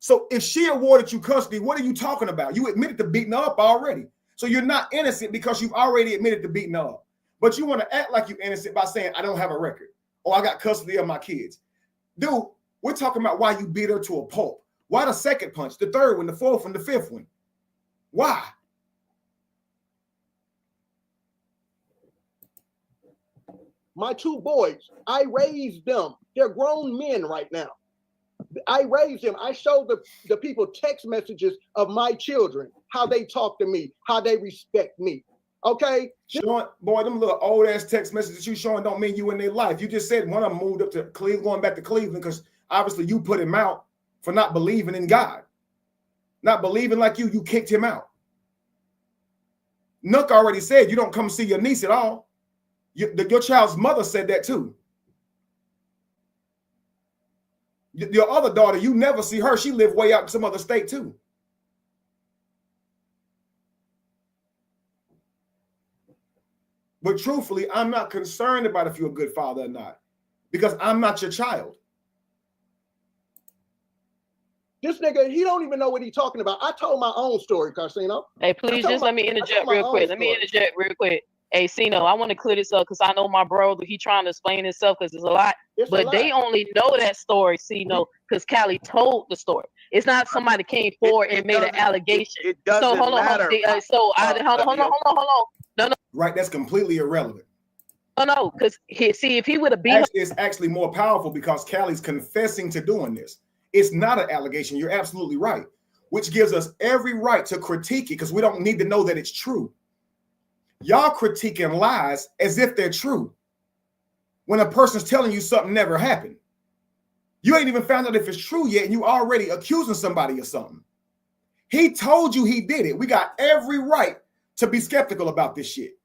So if she awarded you custody, what are you talking about? You admitted to beating her up already. So you're not innocent because you've already admitted to beating her up. But you want to act like you're innocent by saying, I don't have a record or I got custody of my kids. Dude, we're talking about why you beat her to a pulp. Why the second punch, the third one, the fourth one, the fifth one? Why? My two boys, I raised them. They're grown men right now. I raised them. I showed the people text messages of my children, how they talk to me, how they respect me. Okay? Showing, boy, them little old ass text messages you showing don't mean you in their life. You just said one of them moved up to Cleveland, going back to Cleveland because obviously you put him out for not believing in God. Not believing like you kicked him out. Nook already said you don't come see your niece at all. Your child's mother said that too. Your other daughter, you never see her. She lived way out in some other state too. But truthfully, I'm not concerned about if you're a good father or not because I'm not your child. This nigga, he don't even know what he's talking about. I told my own story, Carsino. Hey, please just let me interject real quick. Hey, Cino, I want to clear this up because I know my brother, he trying to explain himself because it's a lot. But they only know that story, Cino, because Callie told the story. It's not somebody came forward and made an allegation. It doesn't matter. Hold on. No. Right, that's completely irrelevant. No, because if he would have been, it's actually more powerful because Callie's confessing to doing this. It's not an allegation. You're absolutely right, which gives us every right to critique it because we don't need to know that it's true. Y'all critiquing lies as if they're true when a person's telling you something never happened. You ain't even found out if it's true yet, and you already accusing somebody of something. He told you he did it. We got every right to be skeptical about this shit.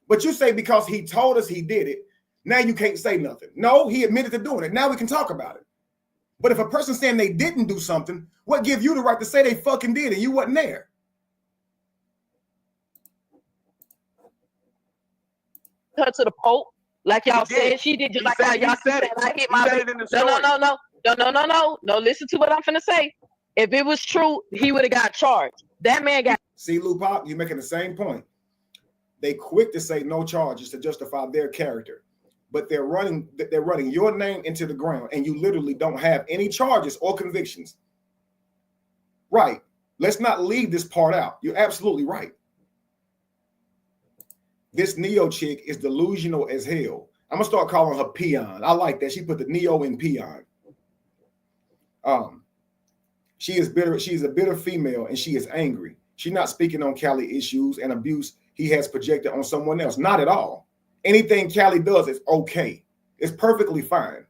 But you say because he told us he did it, now you can't say nothing. No, he admitted to doing it. Now we can talk about it. But if a person's saying they didn't do something, what gives you the right to say they fucking did and you wasn't there? Her to the Pope, like y'all said, she did just like how y'all said. I hit my No. Listen to what I'm finna say. If it was true, he would have got charged. That man got. See, Lou Pop, you're making the same point. They quick to say no charges to justify their character, but they're running your name into the ground, and you literally don't have any charges or convictions. Right. Let's not leave this part out. You're absolutely right. This Neo chick is delusional as hell. I'm gonna start calling her Peon. I like that. She put the Neo in Peon. She is bitter. She is a bitter female, and she is angry. She's not speaking on Callie issues and abuse he has projected on someone else. Not at all. Anything Callie does is okay. It's perfectly fine.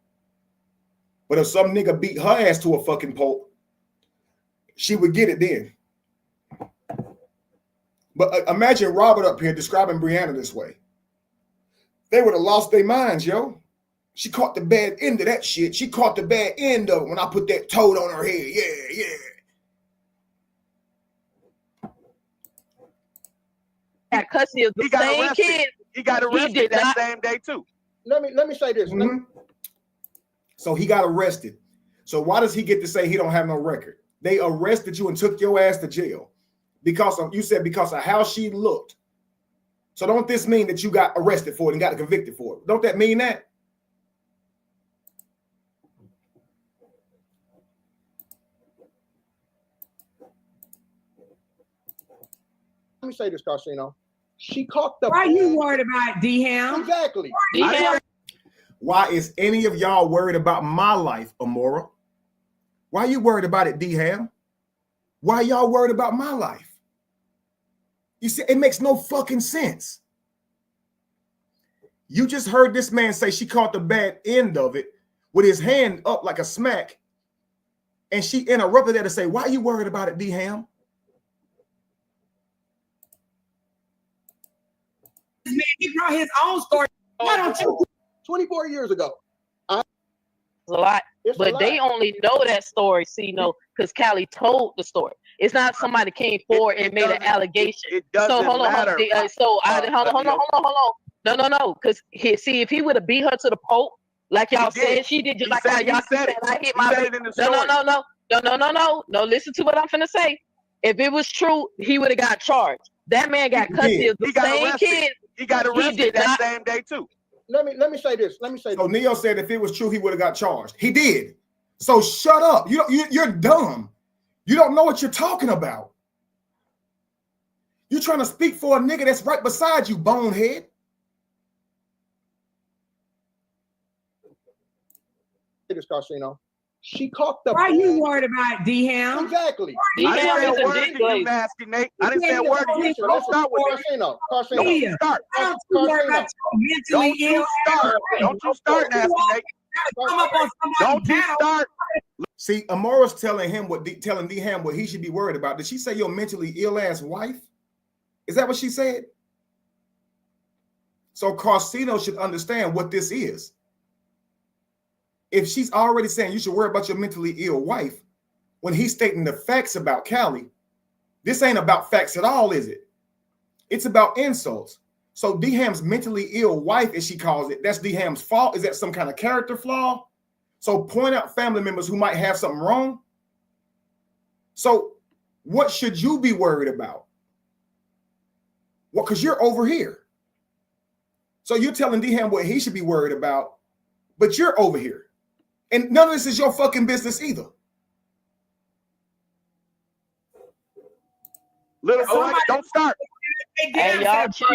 But if some nigga beat her ass to a fucking pulp, she would get it then. But imagine Robert up here describing Brianna this way. They would have lost their minds, yo. She caught the bad end of that shit. She caught the bad end of it when I put that toad on her head. Yeah. Got custody of the same kid. He got arrested that same day too. Let me say this. So he got arrested. So why does he get to say he don't have no record? They arrested you and took your ass to jail because of, you said because of how she looked. So don't this mean that you got arrested for it and got convicted for it? Don't that mean that? Let me say this, Carsino. She caught the. Why are you worried about D-Ham? Exactly. Why is any of y'all worried about my life, Amora? Why are you worried about it, D-Ham? Why y'all worried about my life? You see, it makes no fucking sense. You just heard this man say she caught the bad end of it with his hand up like a smack, and she interrupted that to say, why are you worried about it, D-Ham? Man, he brought his own story. Why don't you? 24 years ago. A lot, but they only know that story, because Callie told the story. It's not somebody came forward and made an allegation. It doesn't matter. Hold on. No. Because if he would have beat her to the pulp, like y'all said, she did just like how y'all said. I hit my No. Listen to what I'm finna say. If it was true, he would have got charged. That man got custody of the same kid. He got arrested that same day too. Let me say this. So Neo said if it was true, he would have got charged. He did. So shut up. You're dumb. You don't know what you're talking about. You're trying to speak for a nigga that's right beside you, bonehead. This Carsino. She caught the. Why are you worried about D-Ham? Exactly. I didn't say a word to you, nasty Nate. I didn't say a word to you. Don't start with me. Carsino. Don't you start. Don't you start, nasty Nate. Don't you start. See, Amora's telling D-Ham what he should be worried about. Did she say your mentally ill ass wife? Is that what she said? So Carsino should understand what this is. If she's already saying you should worry about your mentally ill wife, when he's stating the facts about Callie, this ain't about facts at all, is it? It's about insults. So D-Ham's mentally ill wife, as she calls it, that's D-Ham's fault. Is that some kind of character flaw? So point out family members who might have something wrong. So what should you be worried about? Well, because you're over here. So you're telling D-Ham what he should be worried about, but you're over here. And none of this is your fucking business either. Little boy, don't start. Hey, y'all chill.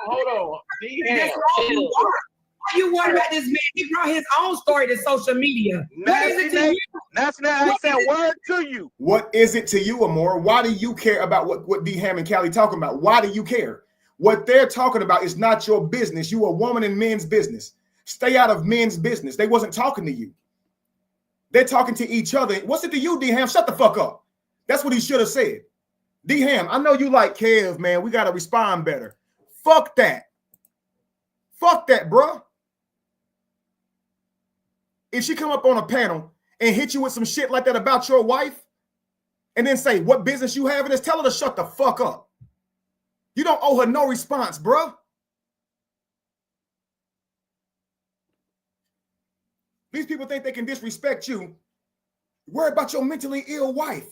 Hold on. Why you worried about this man? He brought his own story to social media. What is it to you? That's not I said word to you. What is it to you, Amora? Why do you care about what D-Ham and Callie talking about? Why do you care? What they're talking about is not your business. You a woman in men's business. Stay out of men's business. They wasn't talking to you. They're talking to each other. What's it to you, D-Ham? Shut the fuck up. That's what he should have said. D-Ham, I know you like Kev, man. We got to respond better. Fuck that. Fuck that, bro. If she come up on a panel and hit you with some shit like that about your wife and then say what business you have in this, tell her to shut the fuck up. You don't owe her no response, bro. These people think they can disrespect you. Worry about your mentally ill wife.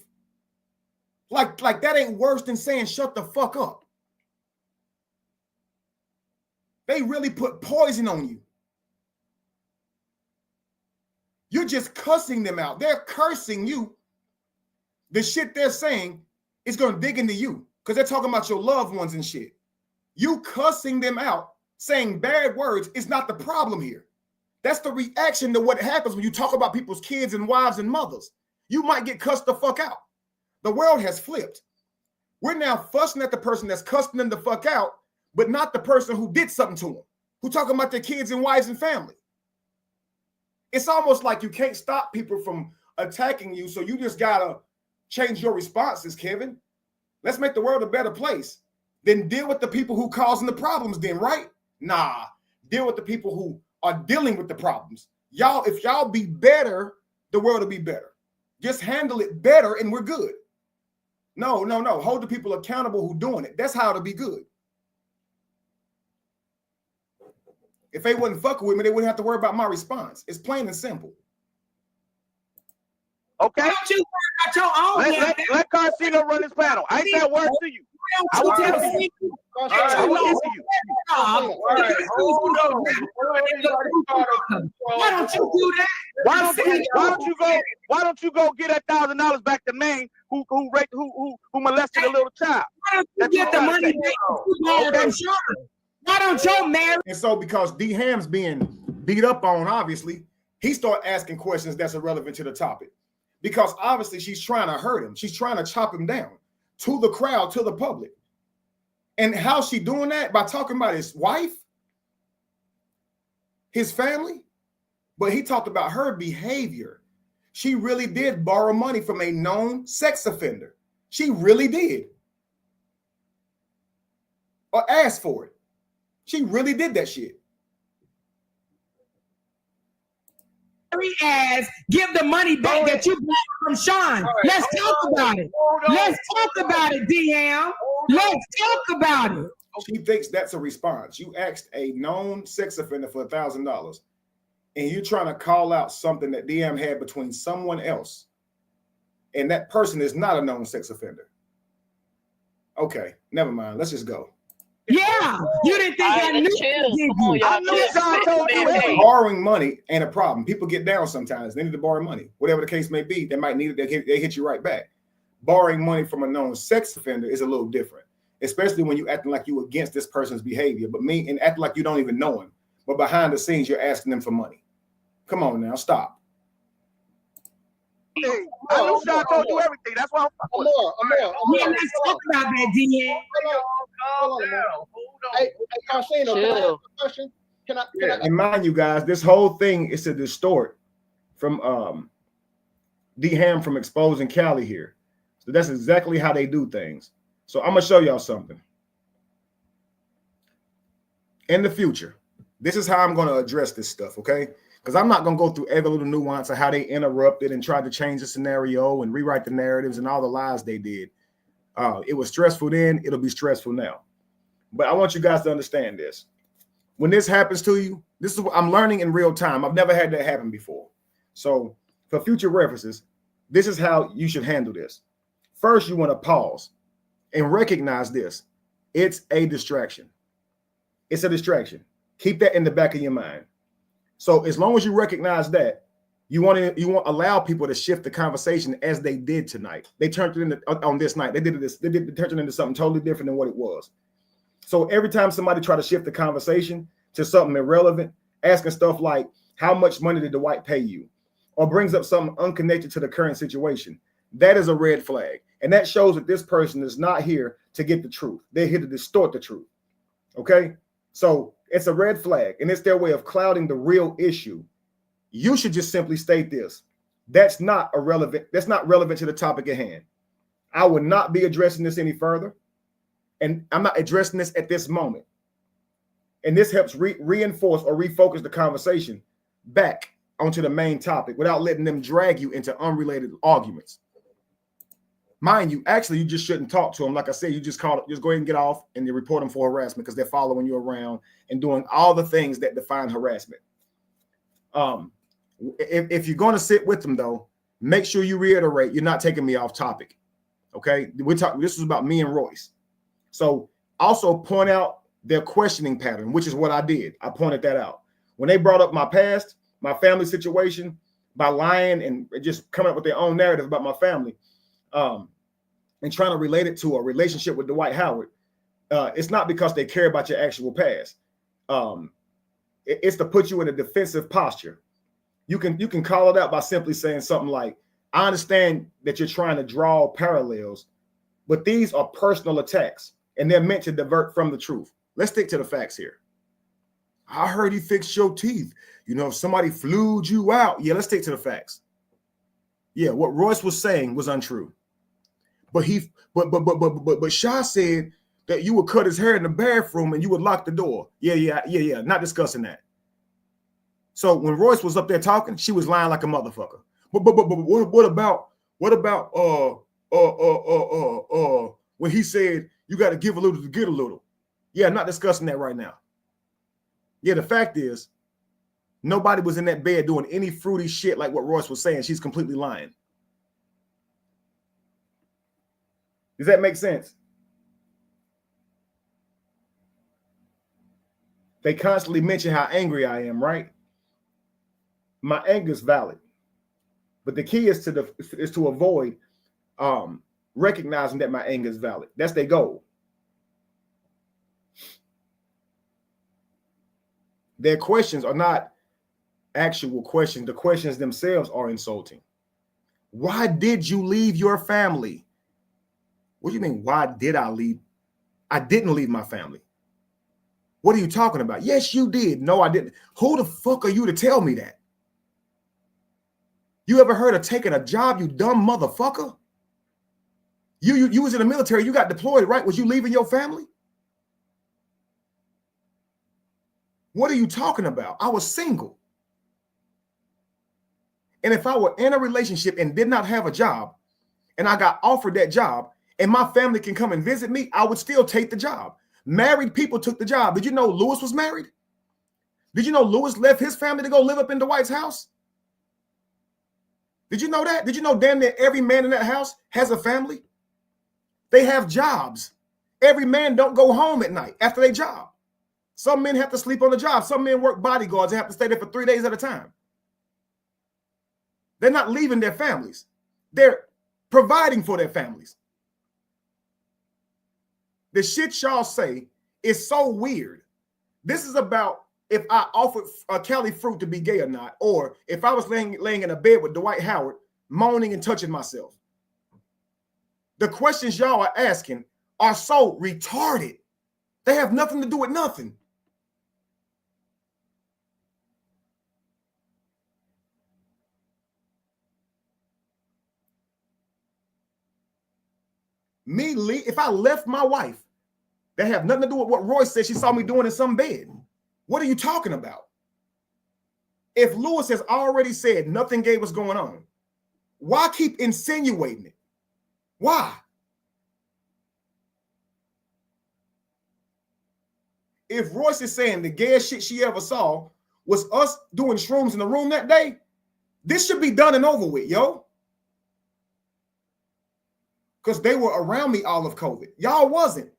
Like that ain't worse than saying shut the fuck up. They really put poison on you. You're just cussing them out. They're cursing you. The shit they're saying is going to dig into you because they're talking about your loved ones and shit. You cussing them out saying bad words is not the problem here. That's the reaction to what happens when you talk about people's kids and wives and mothers. You might get cussed the fuck out. The world has flipped. We're now fussing at the person that's cussing them the fuck out, but not the person who did something to them, who talking about their kids and wives and family. It's almost like you can't stop people from attacking you, so you just gotta change your responses, Kevin. Let's make the world a better place. Then deal with the people who causing the problems then, right? Nah, deal with the people who are dealing with the problems. Y'all, if y'all be better, the world will be better. Just handle it better and we're good. No. Hold the people accountable who doing it. That's how it'll be good. If they wouldn't fuck with me, they wouldn't have to worry about my response. It's plain and simple. Okay. Why don't you worry about your own? Let Carcino run his panel. I ain't said word to you. I will listen to you. I will listen to you. Why don't you do that? Why don't you go get $1,000 back to Maine who molested a little child? Why don't you get the money back? Why don't you marry? And so because D Ham's being beat up on, obviously, he start asking questions that's irrelevant to the topic. Because obviously she's trying to hurt him. She's trying to chop him down to the crowd, to the public. And how's she doing that? By talking about his wife, his family. But he talked about her behavior. She really did borrow money from a known sex offender. She really did. Or asked for it. She really did that shit. As give the money back that you got from Sean. Right, let's talk about it. Let's talk about it, DM. Let's talk about it. She thinks that's a response. You asked a known sex offender for $1,000, and you're trying to call out something that DM had between someone else, and that person is not a known sex offender. Okay, never mind. Let's just go. Yeah, you didn't think I knew. I knew Sean told you. Borrowing money ain't a problem. People get down sometimes. They need to borrow money. Whatever the case may be, they might need it. They hit you right back. Borrowing money from a known sex offender is a little different, especially when you acting like you against this person's behavior, but acting like you don't even know him. But behind the scenes, you're asking them for money. Come on now, stop. I knew Sean told you everything. That's why I'm fucking. Yeah, let's talk about that, DM. Hold on. Hey, Carcino, can I ask a question? Can I? And mind you guys, this whole thing is to distort from D Ham from exposing Cali here. So that's exactly how they do things. So I'm gonna show y'all something. In the future, this is how I'm gonna address this stuff, okay? Because I'm not gonna go through every little nuance of how they interrupted and tried to change the scenario and rewrite the narratives and all the lies they did. It was stressful then, it'll be stressful now. But I want you guys to understand this. When this happens to you, this is what I'm learning in real time. I've never had that happen before. So for future references, this is how you should handle this. First, you want to pause and recognize this. It's a distraction. It's a distraction. Keep that in the back of your mind. So as long as you recognize that, you want to allow people to shift the conversation as they did tonight. They turned it into on this night. They turned it into something totally different than what it was. So every time somebody try to shift the conversation to something irrelevant, asking stuff like, how much money did Dwight pay you? Or brings up something unconnected to the current situation, that is a red flag. And that shows that this person is not here to get the truth. They're here to distort the truth. Okay? So it's a red flag, and it's their way of clouding the real issue. You should just simply state this. That's not relevant to the topic at hand. I would not be addressing this any further. And I'm not addressing this at this moment. And this helps reinforce or refocus the conversation back onto the main topic without letting them drag you into unrelated arguments. Mind you, actually, you just shouldn't talk to them. Like I said, you just go ahead and get off and you report them for harassment because they're following you around and doing all the things that define harassment. If you're going to sit with them, though, make sure you reiterate you're not taking me off topic. Okay, this was about me and Royce. So also point out their questioning pattern, which is what I did. I pointed that out. When they brought up my past, my family situation, by lying and just coming up with their own narrative about my family, and trying to relate it to a relationship with Dwight Howard, it's not because they care about your actual past. it's to put you in a defensive posture. You can call it out by simply saying something like, I understand that you're trying to draw parallels, but these are personal attacks and they're meant to divert from the truth. Let's stick to the facts here. I heard he fixed your teeth. You know, if somebody flued you out. Yeah, let's stick to the facts. Yeah, what Royce was saying was untrue. But Shah said that you would cut his hair in the bathroom and you would lock the door. Yeah. Not discussing that. So when Royce was up there talking, she was lying like a motherfucker. But what about when he said you got to give a little to get a little? Yeah, I'm not discussing that right now. Yeah, the fact is, nobody was in that bed doing any fruity shit like what Royce was saying. She's completely lying. Does that make sense? They constantly mention how angry I am, right? My anger is valid. But the key is to avoid recognizing that my anger is valid. That's their goal. Their questions are not actual questions. The questions themselves are insulting. Why did you leave your family? What do you mean, why did I leave? I didn't leave my family. What are you talking about? Yes, you did. No, I didn't. Who the fuck are you to tell me that? You ever heard of taking a job, you dumb motherfucker? You was in the military, you got deployed, right? Was you leaving your family? What are you talking about? I was single. And if I were in a relationship and did not have a job, and I got offered that job, and my family can come and visit me, I would still take the job. Married people took the job. Did you know Lewis was married? Did you know Lewis left his family to go live up in Dwight's house? Did you know that? Did you know damn near every man in that house has a family? They have jobs. Every man don't go home at night after their job. Some men have to sleep on the job. Some men work bodyguards and have to stay there for 3 days at a time. They're not leaving their families. They're providing for their families. The shit y'all say is so weird. This is about if I offered Cali fruit to be gay or not, or if I was laying in a bed with Dwight Howard, moaning and touching myself. The questions y'all are asking are so retarded. They have nothing to do with nothing. If I left my wife, that have nothing to do with what Royce said she saw me doing in some bed. What are you talking about? If Lewis has already said nothing gay was going on, why keep insinuating it? Why? If Royce is saying the gayest shit she ever saw was us doing shrooms in the room that day, this should be done and over with, yo. Because they were around me all of COVID. Y'all wasn't.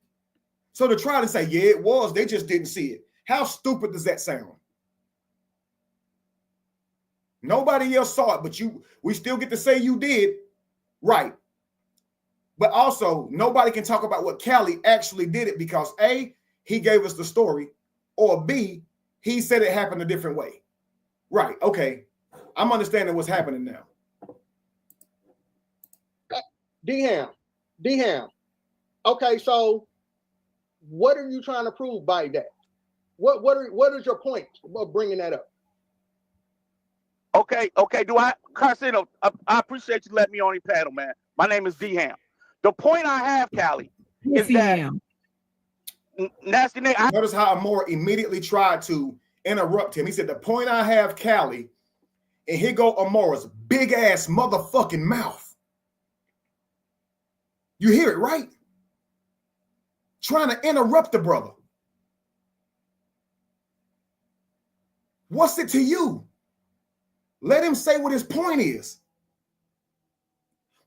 So to try to say, yeah, it was, they just didn't see it. How stupid does that sound? Nobody else saw it, but we still get to say you did. Right. But also, nobody can talk about what Cali actually did it because A, he gave us the story, or B, he said it happened a different way. Right. Okay. I'm understanding what's happening now. D-Ham. Okay, so what are you trying to prove by that? What is your point of bringing that up? Okay. Carcino, I appreciate you letting me on your panel, man. My name is D-Ham. The point I have, Cali, is that Nasty Nate. Notice how Amora immediately tried to interrupt him. He said, the point I have, Cali, and here go Amora's big ass motherfucking mouth. You hear it, right? Trying to interrupt the brother. What's it to you? Let him say what his point is.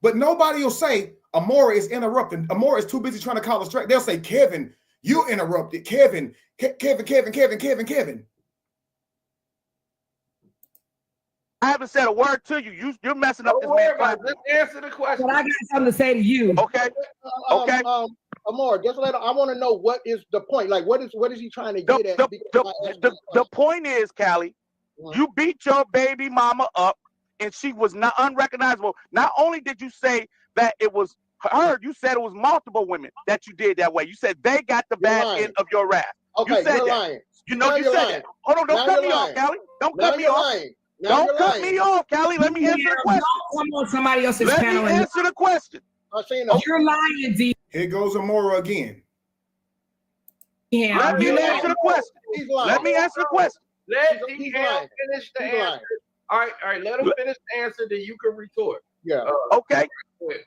But nobody will say Amora is interrupting. Amora is too busy trying to call us track. They'll say, Kevin, you interrupted. Kevin. I haven't said a word to you. You're messing up this man's life. Let's answer the question. But I got something to say to you. Okay. Amor, just let him. I want to know what is the point. Like, what is he trying to get at? The point is, Callie, you beat your baby mama up, and she was not unrecognizable. Not only did you say that it was her, you said it was multiple women that you did that way. You said they got the bad end of your wrath. Okay, you said you're that. lying. You know, you said that. Hold on, don't cut me off, Callie. Don't cut me off. Don't cut me off, Callie. Let me answer the question. Come on, somebody else's Let panel. me answer the question. You're lying, D. Here goes Amora again. Yeah, Let me answer the question. Let me answer the question. Let D-Ham finish the answer. All right, let him finish the answer, then you can retort. Yeah. Okay.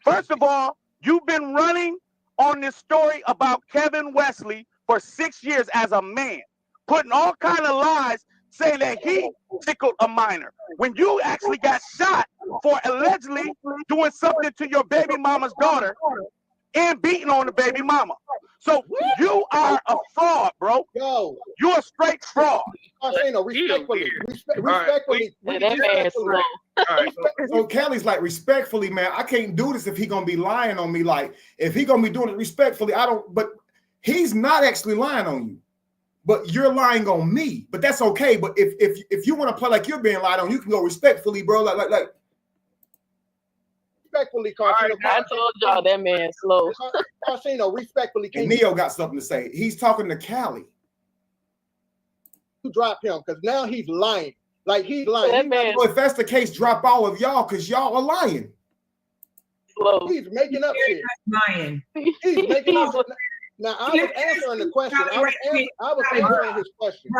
First of all, you've been running on this story about Kevin Wesley for 6 years as a man, putting all kind of lies, saying that he tickled a minor when you actually got shot for allegedly doing something to your baby mama's daughter and beating on the baby mama. So you are a fraud, bro. Yo, you're a straight fraud. Respectfully. So Kelly's like, respectfully, man, I can't do this if he gonna be lying on me. Like, if he gonna be doing it respectfully, I don't. But he's not actually lying on you, but you're lying on me. But that's okay. But if you want to play like you're being lied on, you can go respectfully, bro. Like. Respectfully, Carcino. I told y'all that man slow. Carcino, respectfully. And Neo got something to say. He's talking to Callie. You drop him because now he's lying. Like he's lying. Well, if that's the case, drop all of y'all because y'all are lying. Slow. He's making up shit. Lying. He's making up. Now I was answering the question. I was answering his question.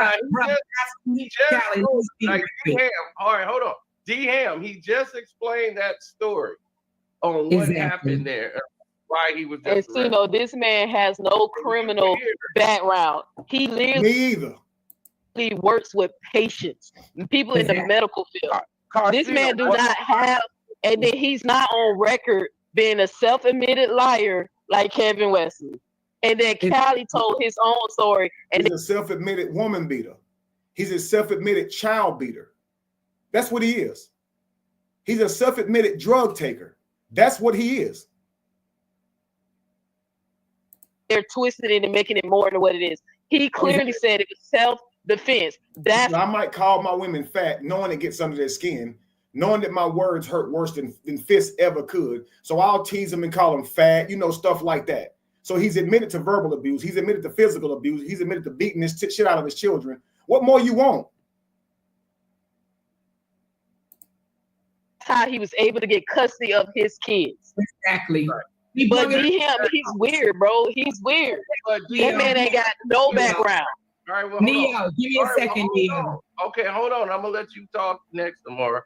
All right, hold on. D-Ham, he just explained that story on what happened there, why he was just and Cino, this man has no criminal background. He literally works with patients, people in the medical field. This man do not have, and then he's not on record being a self-admitted liar like Kevin Wesley. And then Callie told his own story. And he's a self-admitted woman beater. He's a self-admitted child beater. That's what he is. He's a self-admitted drug taker. That's what he is. They're twisting it and making it more than what it is. He clearly said it was self-defense. I might call my women fat, knowing it gets under their skin, knowing that my words hurt worse than fists ever could. So I'll tease them and call them fat, stuff like that. So he's admitted to verbal abuse. He's admitted to physical abuse. He's admitted to beating this shit out of his children. What more you want? How he was able to get custody of his kids. Exactly. Right. But he's weird, bro. He's weird. That man ain't got no background. All right, well, Neo, give me a second, Neo. Okay, hold on. I'm gonna let you talk next, Amora.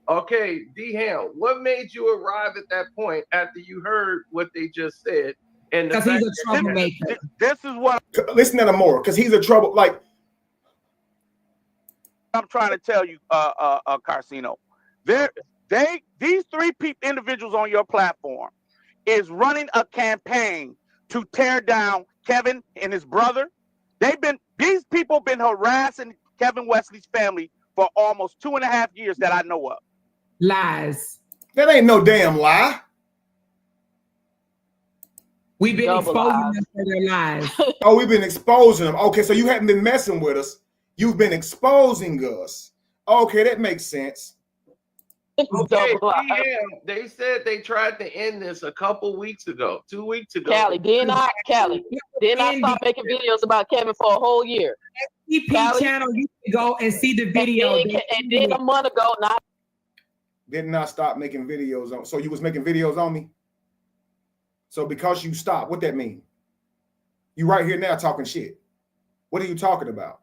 Okay, D-Ham, what made you arrive at that point after you heard what they just said? And because he's a troublemaker. This is what. Listen to Amora, because he's a trouble. Like I'm trying to tell you, Carcino. These three individuals on your platform is running a campaign to tear down Kevin and his brother. These people been harassing Kevin Wesley's family for almost 2.5 years that I know of. Lies. That ain't no damn lie. We've been exposing them for their lies. Oh, we've been exposing them. Okay, so you haven't been messing with us. You've been exposing us. Okay, that makes sense. Okay, they said they tried to end this a couple weeks ago, 2 weeks ago. Callie, didn't I stop making videos about Kevin for a whole year? EP channel, you can go and see the video. And then a month ago, did not stop making videos on. So you was making videos on me. So because you stopped, what that mean? You right here now talking shit. What are you talking about?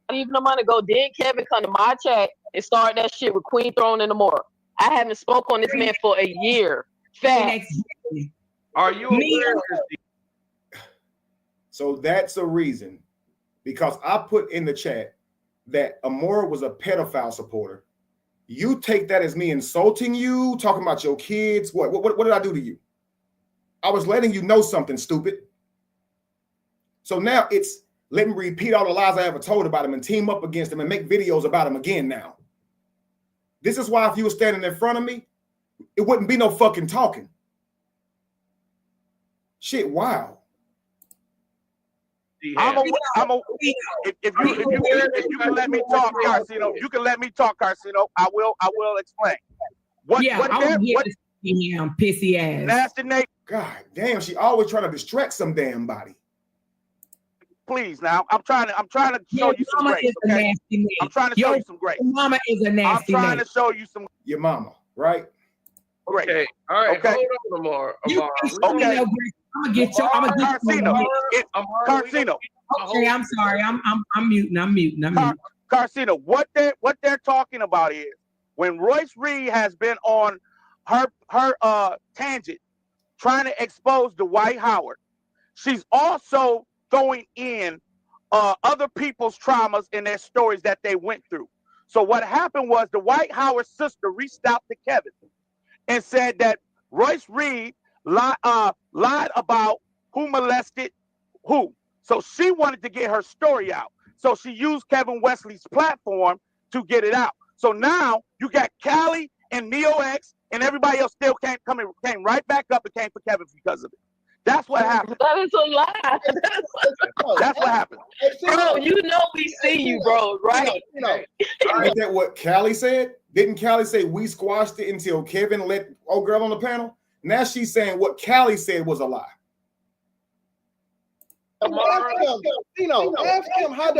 Not even a month ago, then Kevin come to my chat and start that shit with Queen Throne and the more. I haven't spoke on this man for a year. Facts. Are you aware of this? So that's a reason, because I put in the chat that Amora was a pedophile supporter. You take that as me insulting you, talking about your kids. What did I do to you? I was letting you know something, stupid. So now it's let me repeat all the lies I ever told about him and team up against him and make videos about him again now. This is why if you were standing in front of me, it wouldn't be no fucking talking. Shit, wow. If you can let me talk, Carcino, you can let me talk, Carcino. I will explain. Pissy ass. Nasty Nate. God damn, she always trying to distract some damn body. Please now, I'm trying to show you some grace. Okay? I'm trying to show you some grace. Mama is a nasty. I'm trying to show you some. Your mama, right? Great. Okay. All right. Okay. Hold on, Amar. Okay. I'm gonna get you. Carcino. Carcino. Okay, I'm sorry. I'm muting. Carcino, what they're talking about is when Royce Reed has been on her tangent trying to expose Dwight Howard, she's also throwing in other people's traumas and their stories that they went through. So what happened was Dwight Howard's sister reached out to Kevin and said that Royce Reed lied about who molested who. So she wanted to get her story out. So she used Kevin Wesley's platform to get it out. So now you got Callie and Neo X and everybody else still came right back up and came for Kevin because of it. That's what happened. That is a lie. That's what happened. Bro, you know we see you, bro, right? Ain't that what Callie said? Didn't Callie say we squashed it until Kevin let old girl on the panel? Now she's saying what Callie said was a lie. Ask him how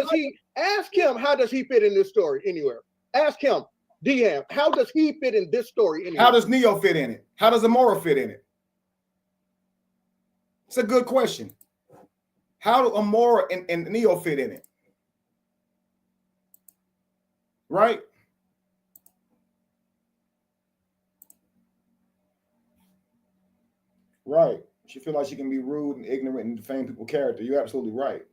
does he fit in this story anywhere? Ask him, DM, how does he fit in this story anywhere? How does Neo fit in it? How does Amora fit in it? It's a good question. How do Amora and Neo fit in it? Right? Right. She feels like she can be rude and ignorant and defame people's character. You're absolutely right.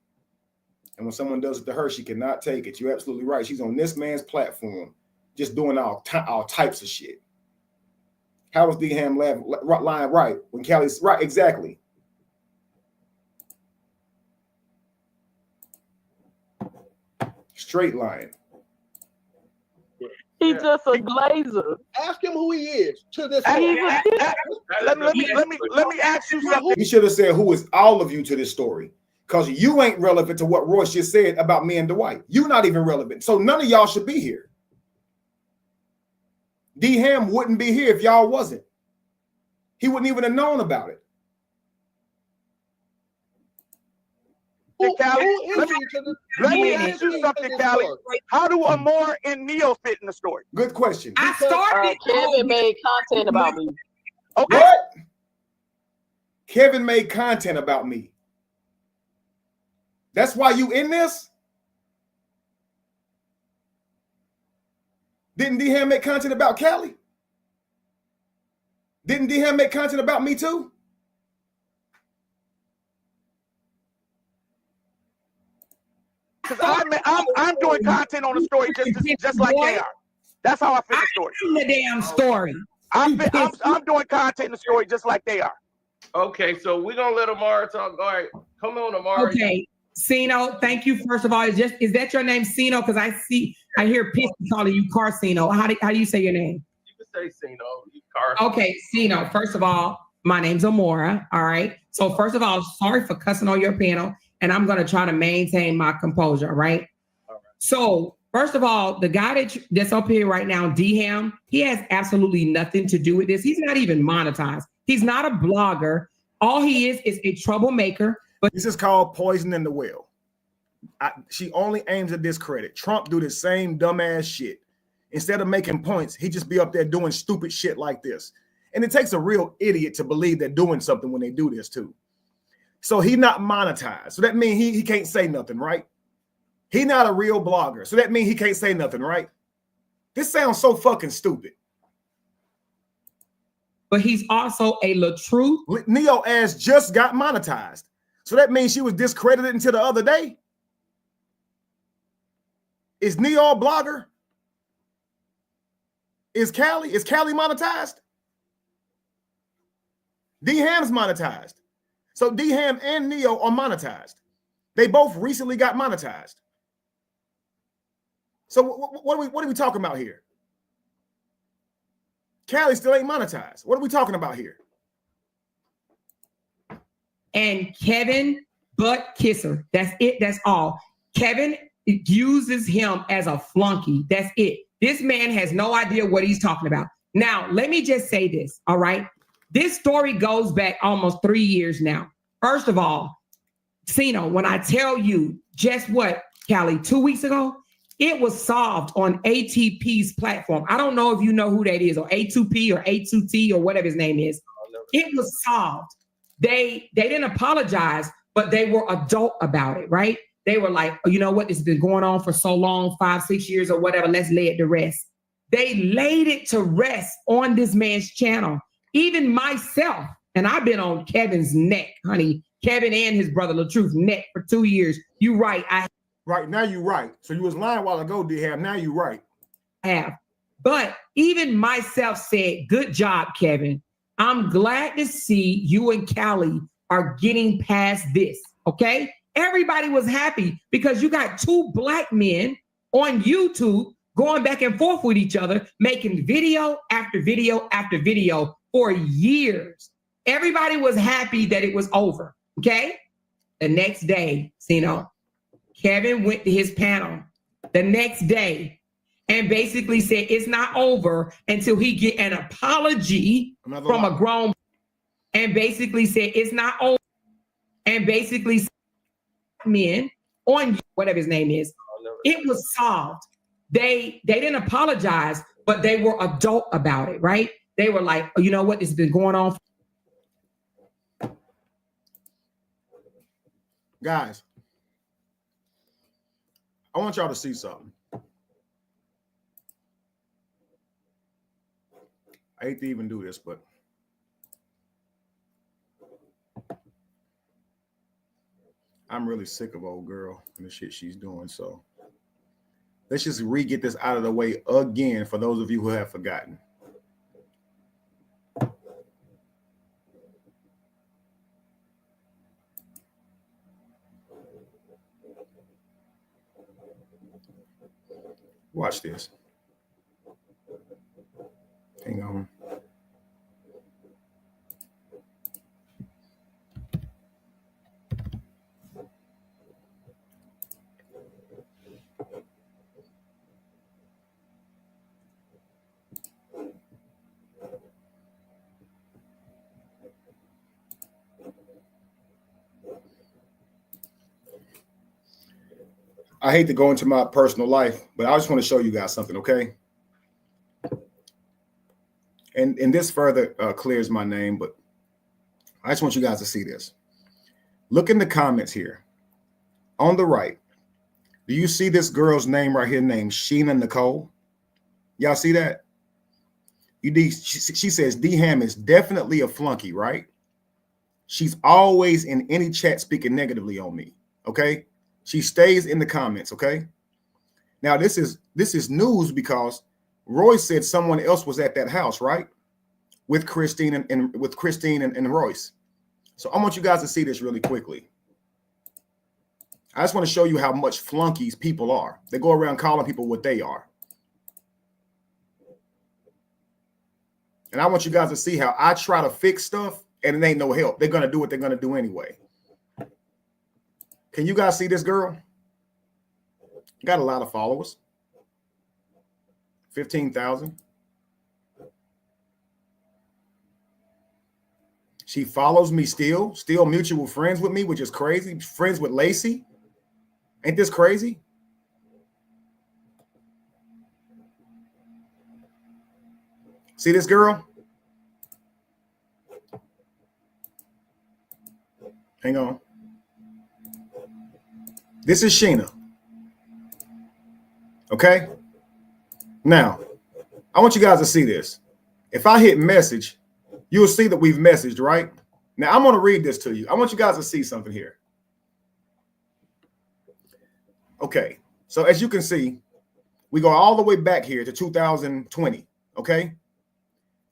And when someone does it to her, she cannot take it. You're absolutely right. She's on this man's platform, just doing all types of shit. How was D-Ham lying right when Callie's right? Exactly. Straight lying. He's just a glazer. Ask him who he is. To this let me ask you something. You should have said who is all of you to this story, because you ain't relevant to what Royce just said about me and Dwight. You're not even relevant, so none of y'all should be here. D-Ham wouldn't be here if y'all wasn't. He wouldn't even have known about it. Callie, let me ask you something, Callie. How do Amor and Neo fit in the story? Good question. I started. Kevin made content about me. Okay. What? Kevin made content about me. That's why you in this? Didn't D-Ham make content about Callie? Didn't D-Ham make content about me too? Because I'm doing content on the story just like they are. That's how I fit the story. I'm the damn story. I'm doing content in the story just like they are. Okay, so we're gonna let Amara talk. All right, come on, Amara. Okay, Sino, thank you. First of all, is that your name, Sino? Because I hear Pissy calling you Carcino. How do you say your name? You can say Sino. Car. Okay, Sino. First of all, my name's Amora. All right. So first of all, sorry for cussing on your panel, and I'm gonna try to maintain my composure. Right. All right. So first of all, the guy that's up here right now, D-Ham, he has absolutely nothing to do with this. He's not even monetized. He's not a blogger. All he is a troublemaker. But this is called poison in the well. She only aims at discredit. Trump do the same dumbass shit. Instead of making points, he just be up there doing stupid shit like this. And it takes a real idiot to believe they're doing something when they do this too. So he not monetized. So that means he can't say nothing, right? He not a real blogger. So that means he can't say nothing, right? This sounds so fucking stupid. But he's also a LaTruth. Neo ass just got monetized. So that means she was discredited until the other day. Is Neo a blogger? Is Callie monetized? D-Ham's monetized. So D-Ham and Neo are monetized. They both recently got monetized. So what are we talking about here? Callie still ain't monetized. What are we talking about here? and Kevin butt kisser. That's it. That's all. Kevin uses him as a flunky. That's it. This man has no idea what he's talking about. Now, let me just say this, all right? This story goes back almost 3 years now. First of all, Cino, when I tell you just what, Callie, 2 weeks ago, it was solved on ATP's platform. I don't know if you know who that is, or A2P or A2T or whatever his name is. It was solved. They didn't apologize, but they were adult about it, right? They were like, oh, you know what? This has been going on for so long, 5, 6 years or whatever. Let's lay it to rest. They laid it to rest on this man's channel. Even myself, and I've been on Kevin's neck, honey. Kevin and his brother LaTruth neck for 2 years. You right. Right, now you right. So you was lying a while ago, D-Ham. Now you right. Have. But even myself said, good job, Kevin. I'm glad to see you and Callie are getting past this, okay? Everybody was happy because you got 2 black men on YouTube going back and forth with each other, making video after video after video for years. Everybody was happy that it was over, okay? The next day, Cino, Kevin went to his panel the next day and basically said it's not over until he get an apology from a grown, and basically said it's not over, and basically men on whatever his name is, it was solved. They didn't apologize, but they were adult about it, right? They were like, oh, you know what? This has been going on. Guys, I want y'all to see something. I hate to even do this, but I'm really sick of old girl and the shit she's doing. So let's just get this out of the way again for those of you who have forgotten. Watch this. Hang on. I hate to go into my personal life, but I just want to show you guys something, okay? And this further clears my name, but I just want you guys to see this. Look in the comments here. On the right, do you see this girl's name right here named Sheena Nicole? Y'all see that? She says D-Ham is definitely a flunky, right? She's always in any chat speaking negatively on me, okay? She stays in the comments, okay? Now, this is news because Roy said someone else was at that house, right? With Christine and Royce. So I want you guys to see this really quickly. I just want to show you how much flunkies people are. They go around calling people what they are. And I want you guys to see how I try to fix stuff and it ain't no help. They're going to do what they're going to do anyway. Can you guys see this girl? Got a lot of followers. 15,000. She follows me still mutual friends with me, which is crazy. Friends with Lacey. Ain't this crazy? See this girl? Hang on. This is Sheena. Okay? Now, I want you guys to see this. If I hit message, you'll see that we've messaged, right? Now, I'm going to read this to you. I want you guys to see something here. Okay. So as you can see, we go all the way back here to 2020. Okay.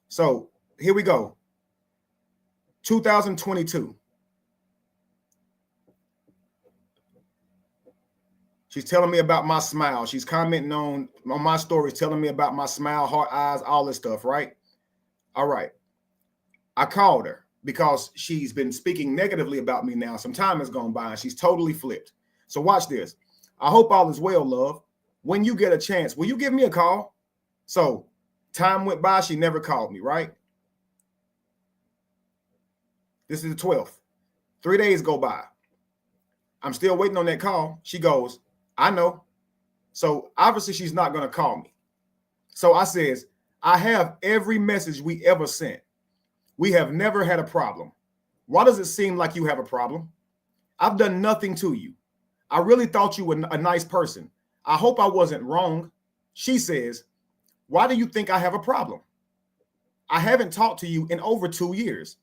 So here we go. 2022. She's telling me about my smile. She's commenting on my stories, telling me about my smile, heart, eyes, all this stuff, right? All right. I called her. because she's been speaking negatively about me now. Some time has gone by and she's totally flipped. So watch this. I hope all is well, love. When you get a chance, will you give me a call? So time went by. She never called me, right? This is the 12th. 3 days go by. I'm still waiting on that call. She goes, I know. So obviously she's not going to call me. So I says, I have every message we ever sent. We have never had a problem. Why does it seem like you have a problem? I've done nothing to you. I really thought you were a nice person. I hope I wasn't wrong. She says, why do you think I have a problem? I haven't talked to you in over 2 years.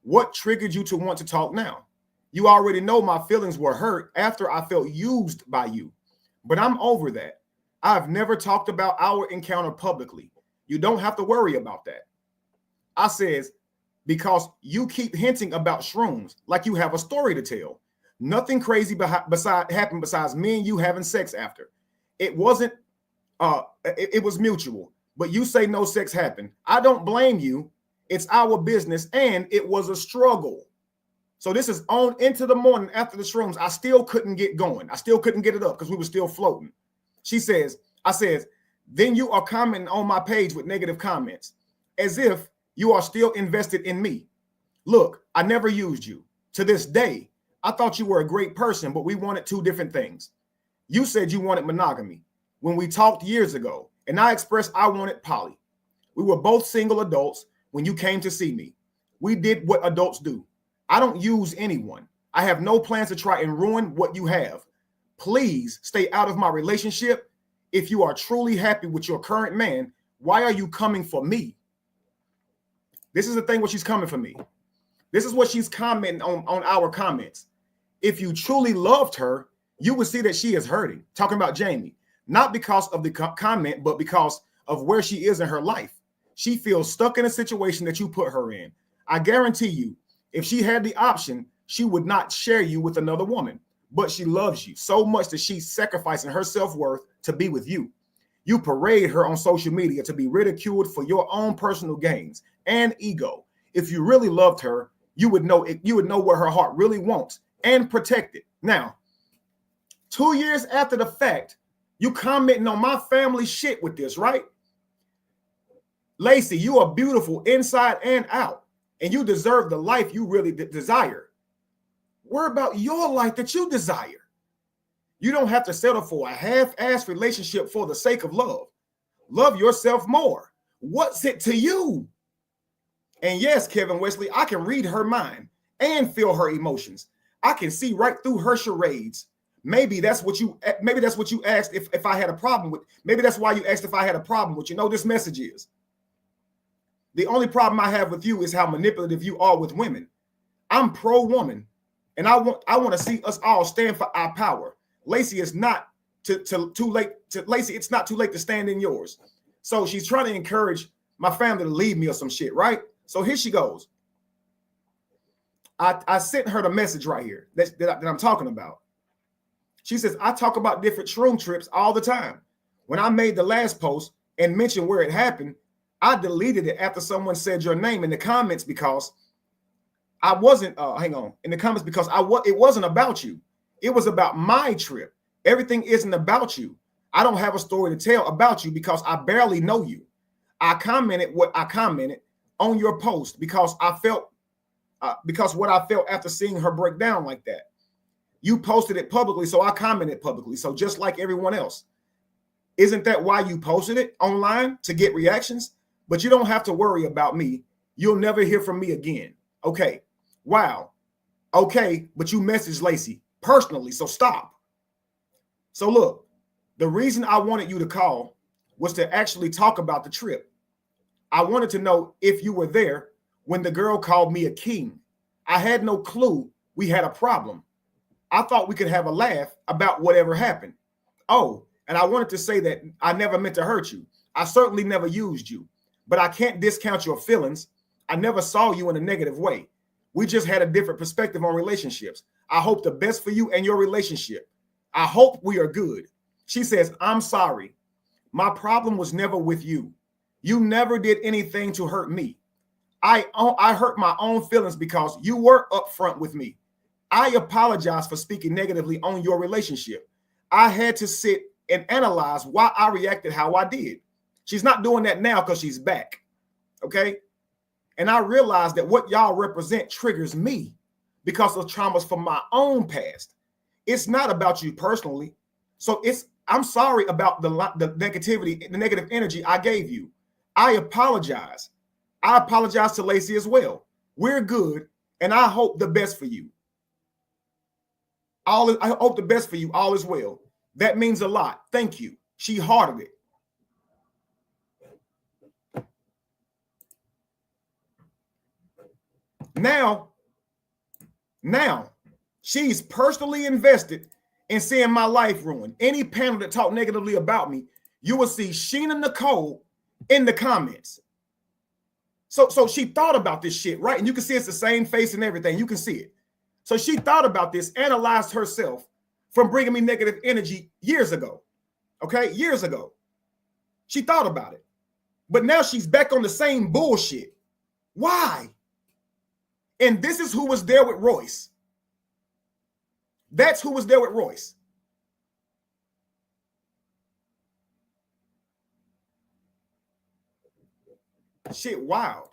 What triggered you to want to talk now? You already know my feelings were hurt after I felt used by you, but I'm over that. I've never talked about our encounter publicly. You don't have to worry about that. I says, because you keep hinting about shrooms like you have a story to tell. Nothing crazy happened besides me and you having sex after. It wasn't, it was mutual, but you say no sex happened. I don't blame you. It's our business and it was a struggle. So this is on into the morning after the shrooms. I still couldn't get going. I still couldn't get it up because we were still floating. She says, I says, then you are commenting on my page with negative comments as if you are still invested in me. Look, I never used you. To this day, I thought you were a great person, but we wanted two different things. You said you wanted monogamy when we talked years ago, and I expressed I wanted poly. We were both single adults when you came to see me. We did what adults do. I don't use anyone. I have no plans to try and ruin what you have. Please stay out of my relationship. If you are truly happy with your current man, why are you coming for me? This is the thing where she's coming for me. This is what she's commenting on our comments. If you truly loved her, you would see that she is hurting. Talking about Jamie, not because of the comment, but because of where she is in her life. She feels stuck in a situation that you put her in. I guarantee you, if she had the option, she would not share you with another woman, but she loves you so much that she's sacrificing her self-worth to be with you. You parade her on social media to be ridiculed for your own personal gains and ego. If you really loved her, you would know where her heart really wants and protect it. Now, 2 years after the fact, you commenting on my family shit with this, right? Lacey, you are beautiful inside and out, and you deserve the life you really desire. Worry about your life that you desire. You don't have to settle for a half-assed relationship for the sake of love. Love yourself more. What's it to you? And yes, Kevin Wesley, I can read her mind and feel her emotions. I can see right through her charades. Maybe that's what you asked if I had a problem with. Maybe that's why you asked if I had a problem with. You know, this message is. The only problem I have with you is how manipulative you are with women. I'm pro-woman, and I want to see us all stand for our power. Lacey, it's not too late to stand in yours. So she's trying to encourage my family to leave me or some shit, right? So here she goes. I sent her the message right here that I'm talking about. She says, I talk about different shroom trips all the time. When I made the last post and mentioned where it happened, I deleted it after someone said your name in the comments because I wasn't, in the comments because it wasn't about you. It was about my trip. Everything isn't about you. I don't have a story to tell about you because I barely know you. I commented what I commented on your post because what I felt after seeing her break down like that. You posted it publicly, so I commented publicly. So just like everyone else, isn't that why you posted it online? To get reactions? But you don't have to worry about me. You'll never hear from me again. Okay. Wow. Okay. But you messaged Lacey personally, so stop. So look, the reason I wanted you to call was to actually talk about the trip. I wanted to know if you were there when the girl called me a king. I had no clue we had a problem. I thought we could have a laugh about whatever happened. Oh, and I wanted to say that I never meant to hurt you. I certainly never used you, but I can't discount your feelings. I never saw you in a negative way. We just had a different perspective on relationships. I hope the best for you and your relationship. I hope we are good. She says, I'm sorry. My problem was never with you. You never did anything to hurt me. I hurt my own feelings because you were upfront with me. I apologize for speaking negatively on your relationship. I had to sit and analyze why I reacted how I did. She's not doing that now because she's back. Okay. And I realized that what y'all represent triggers me because of traumas from my own past. It's not about you personally. So I'm sorry about the negativity, the negative energy I gave you. I apologize. I apologize to Lacey as well. We're good, and I hope the best for you. I hope the best for you. All is well. That means a lot. Thank you. She hearted it. Now, she's personally invested in seeing my life ruined. Any panel that talk negatively about me, you will see Sheena Nicole in the comments. So she thought about this shit, right? And you can see it's the same face and everything. You can see it. So she thought about this, analyzed herself from bringing me negative energy years ago. Okay, years ago. She thought about it. But now she's back on the same bullshit. Why? And this is who was there with Royce. That's who was there with Royce. Shit, wild.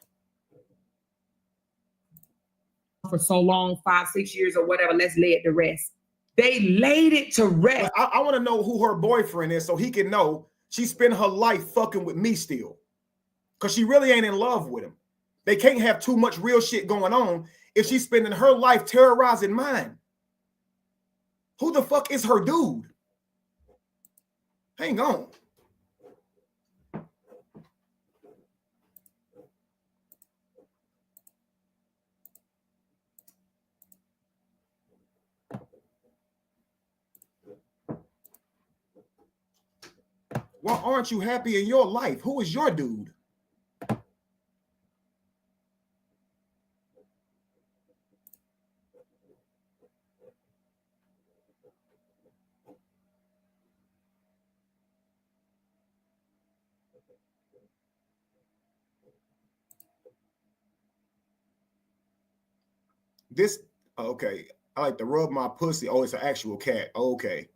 For so long, 5, 6 years or whatever, let's lay it to rest. They laid it to rest. I want to know who her boyfriend is so he can know she spent her life fucking with me still. Because she really ain't in love with him. They can't have too much real shit going on if she's spending her life terrorizing mine. Who the fuck is her dude? Hang on. Why aren't you happy in your life? Who is your dude? This, okay. I like to rub my pussy. Oh, it's an actual cat. Okay.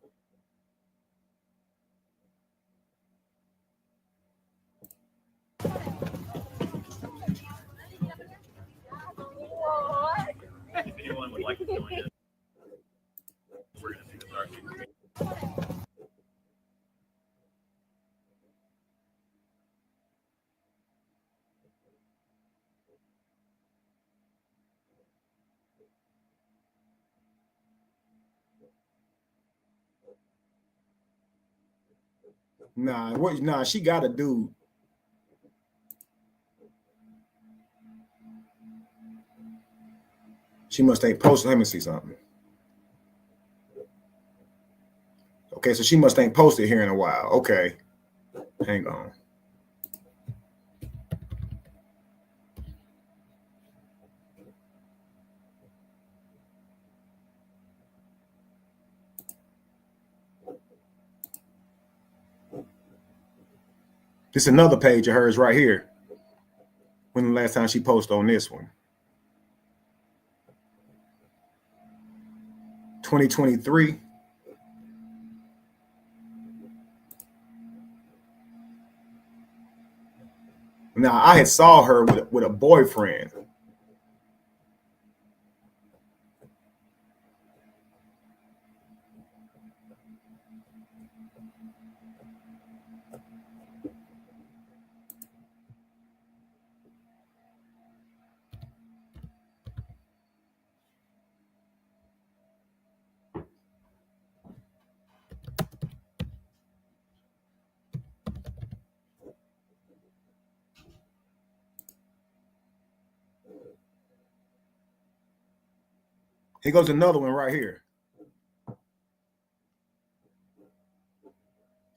If anyone would like to join us, we're going to see the start. Nah, she got a dude. She must ain't posted. Let me see something. Okay, so she must ain't posted here in a while. Okay. Hang on. This is another page of hers right here. When the last time she posted on this one? 2023. Now, I had saw her with a boyfriend. Here goes another one right here.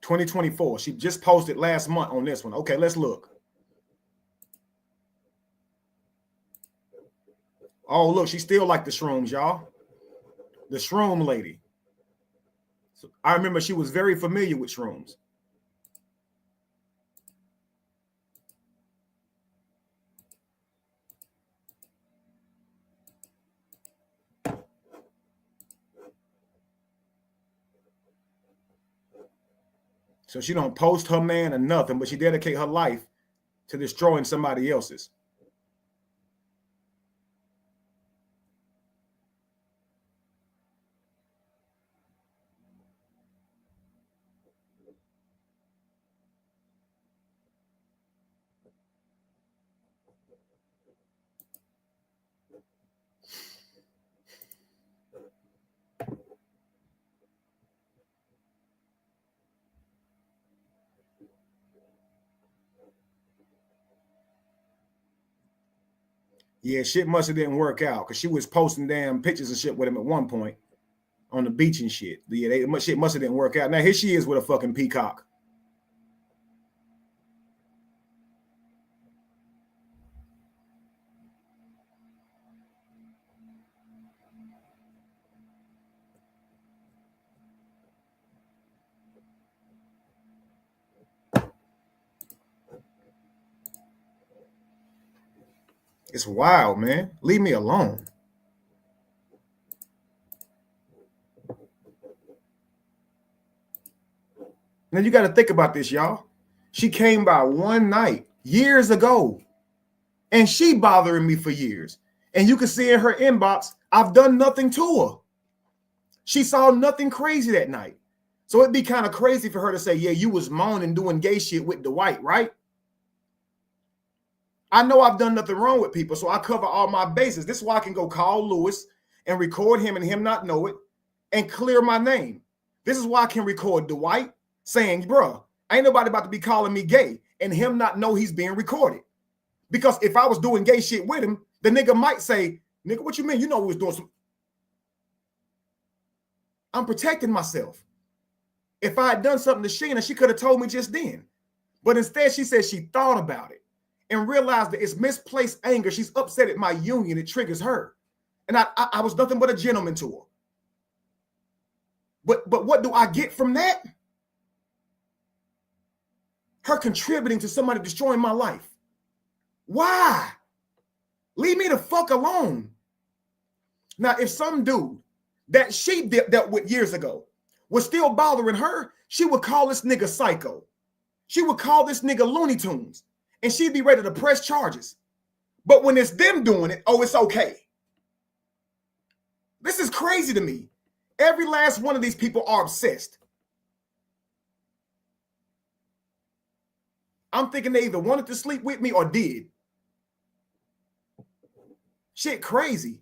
2024. She just posted last month on this one. Okay, let's look. Oh, look, she still like the shrooms, y'all. The shroom lady. So I remember she was very familiar with shrooms. So she don't post her man or nothing, but she dedicate her life to destroying somebody else's. Yeah, shit must have didn't work out because she was posting damn pictures and shit with him at one point on the beach and shit. Yeah, shit must have didn't work out. Now here she is with a fucking peacock. It's wild, man. Leave me alone. Now you got to think about this, y'all. She came by one night years ago, and she bothering me for years. And you can see in her inbox, I've done nothing to her. She saw nothing crazy that night. So it'd be kind of crazy for her to say, yeah, you was moaning doing gay shit with Dwight, right? I know I've done nothing wrong with people, so I cover all my bases. This is why I can go call Lewis and record him and him not know it and clear my name. This is why I can record Dwight saying, bruh, ain't nobody about to be calling me gay and him not know he's being recorded. Because if I was doing gay shit with him, the nigga might say, nigga, what you mean? You know we was doing some. I'm protecting myself. If I had done something to Sheena, she could have told me just then. But instead, she said she thought about it and realized that it's misplaced anger. She's upset at my union. It triggers her. And I was nothing but a gentleman to her. But what do I get from that? Her contributing to somebody destroying my life. Why? Leave me the fuck alone. Now, if some dude that she dealt with years ago was still bothering her, she would call this nigga psycho. She would call this nigga Looney Tunes, and she'd be ready to press charges. But when it's them doing it, oh, it's okay. This is crazy to me. Every last one of these people are obsessed. I'm thinking they either wanted to sleep with me or did. Shit crazy.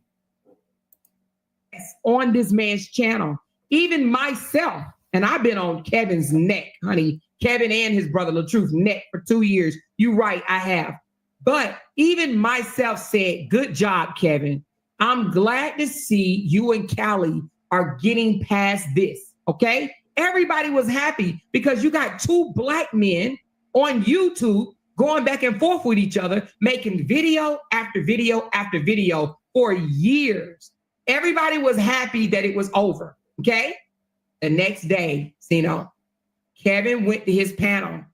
On this man's channel, even myself, and I've been on Kevin's neck, honey. Kevin and his brother LaTruth's neck for 2 years. You're right, I have. But even myself said, good job, Kevin. I'm glad to see you and Callie are getting past this, okay? Everybody was happy because you got two black men on YouTube going back and forth with each other, making video after video after video for years. Everybody was happy that it was over, okay? The next day, Kevin went to his panel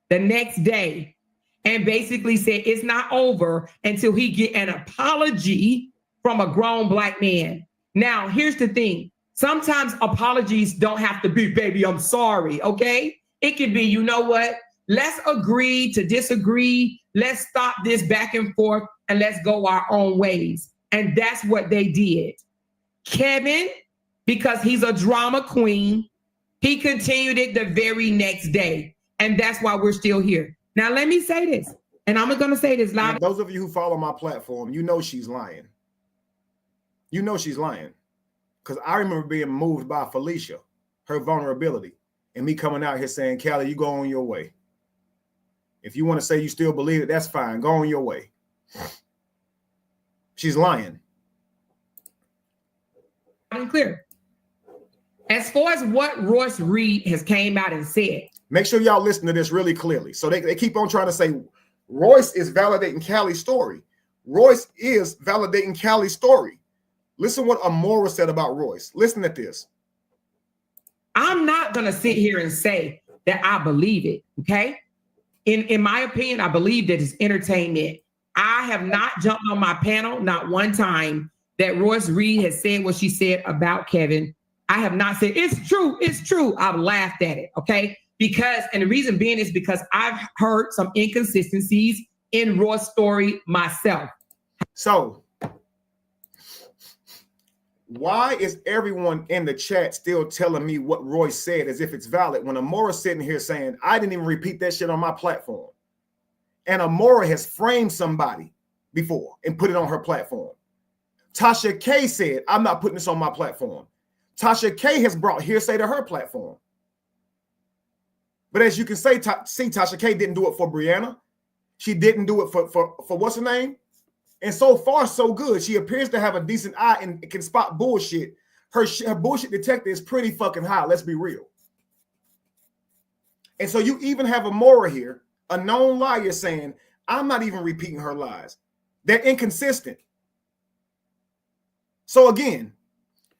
the next day and basically said it's not over until he get an apology from a grown black man. Now, here's the thing. Sometimes apologies don't have to be, baby, I'm sorry, okay? It can be, you know what? Let's agree to disagree. Let's stop this back and forth and let's go our own ways. And that's what they did. Kevin, because he's a drama queen, he continued it the very next day. And that's why we're still here. Now, let me say this, and I'm going to say this loud. Those of you who follow my platform, you know she's lying. You know she's lying. Because I remember being moved by Felicia, her vulnerability, and me coming out here saying, Callie, you go on your way. If you want to say you still believe it, that's fine. Go on your way. She's lying. And clear. As far as what Royce Reed has came out and said. Make sure y'all listen to this really clearly. So they keep on trying to say Royce is validating Callie's story. Royce is validating Callie's story. Listen what Amora said about Royce. Listen to this. I'm not going to sit here and say that I believe it, okay? In my opinion, I believe that it's entertainment. I have not jumped on my panel, not one time, that Royce Reed has said what she said about Kevin. I have not said, it's true, it's true. I've laughed at it, okay? Because, and the reason being is because I've heard some inconsistencies in Roy's story myself. So why is everyone in the chat still telling me what Roy said as if it's valid when Amora's sitting here saying, I didn't even repeat that shit on my platform? And Amora has framed somebody before and put it on her platform. Tasha K said, I'm not putting this on my platform. Tasha K has brought hearsay to her platform. But as you can see, Tasha K didn't do it for Brianna. She didn't do it for what's her name? And so far, so good. She appears to have a decent eye and can spot bullshit. Her bullshit detector is pretty fucking high. Let's be real. And so you even have Amora here, a known liar, saying, I'm not even repeating her lies. They're inconsistent. So again,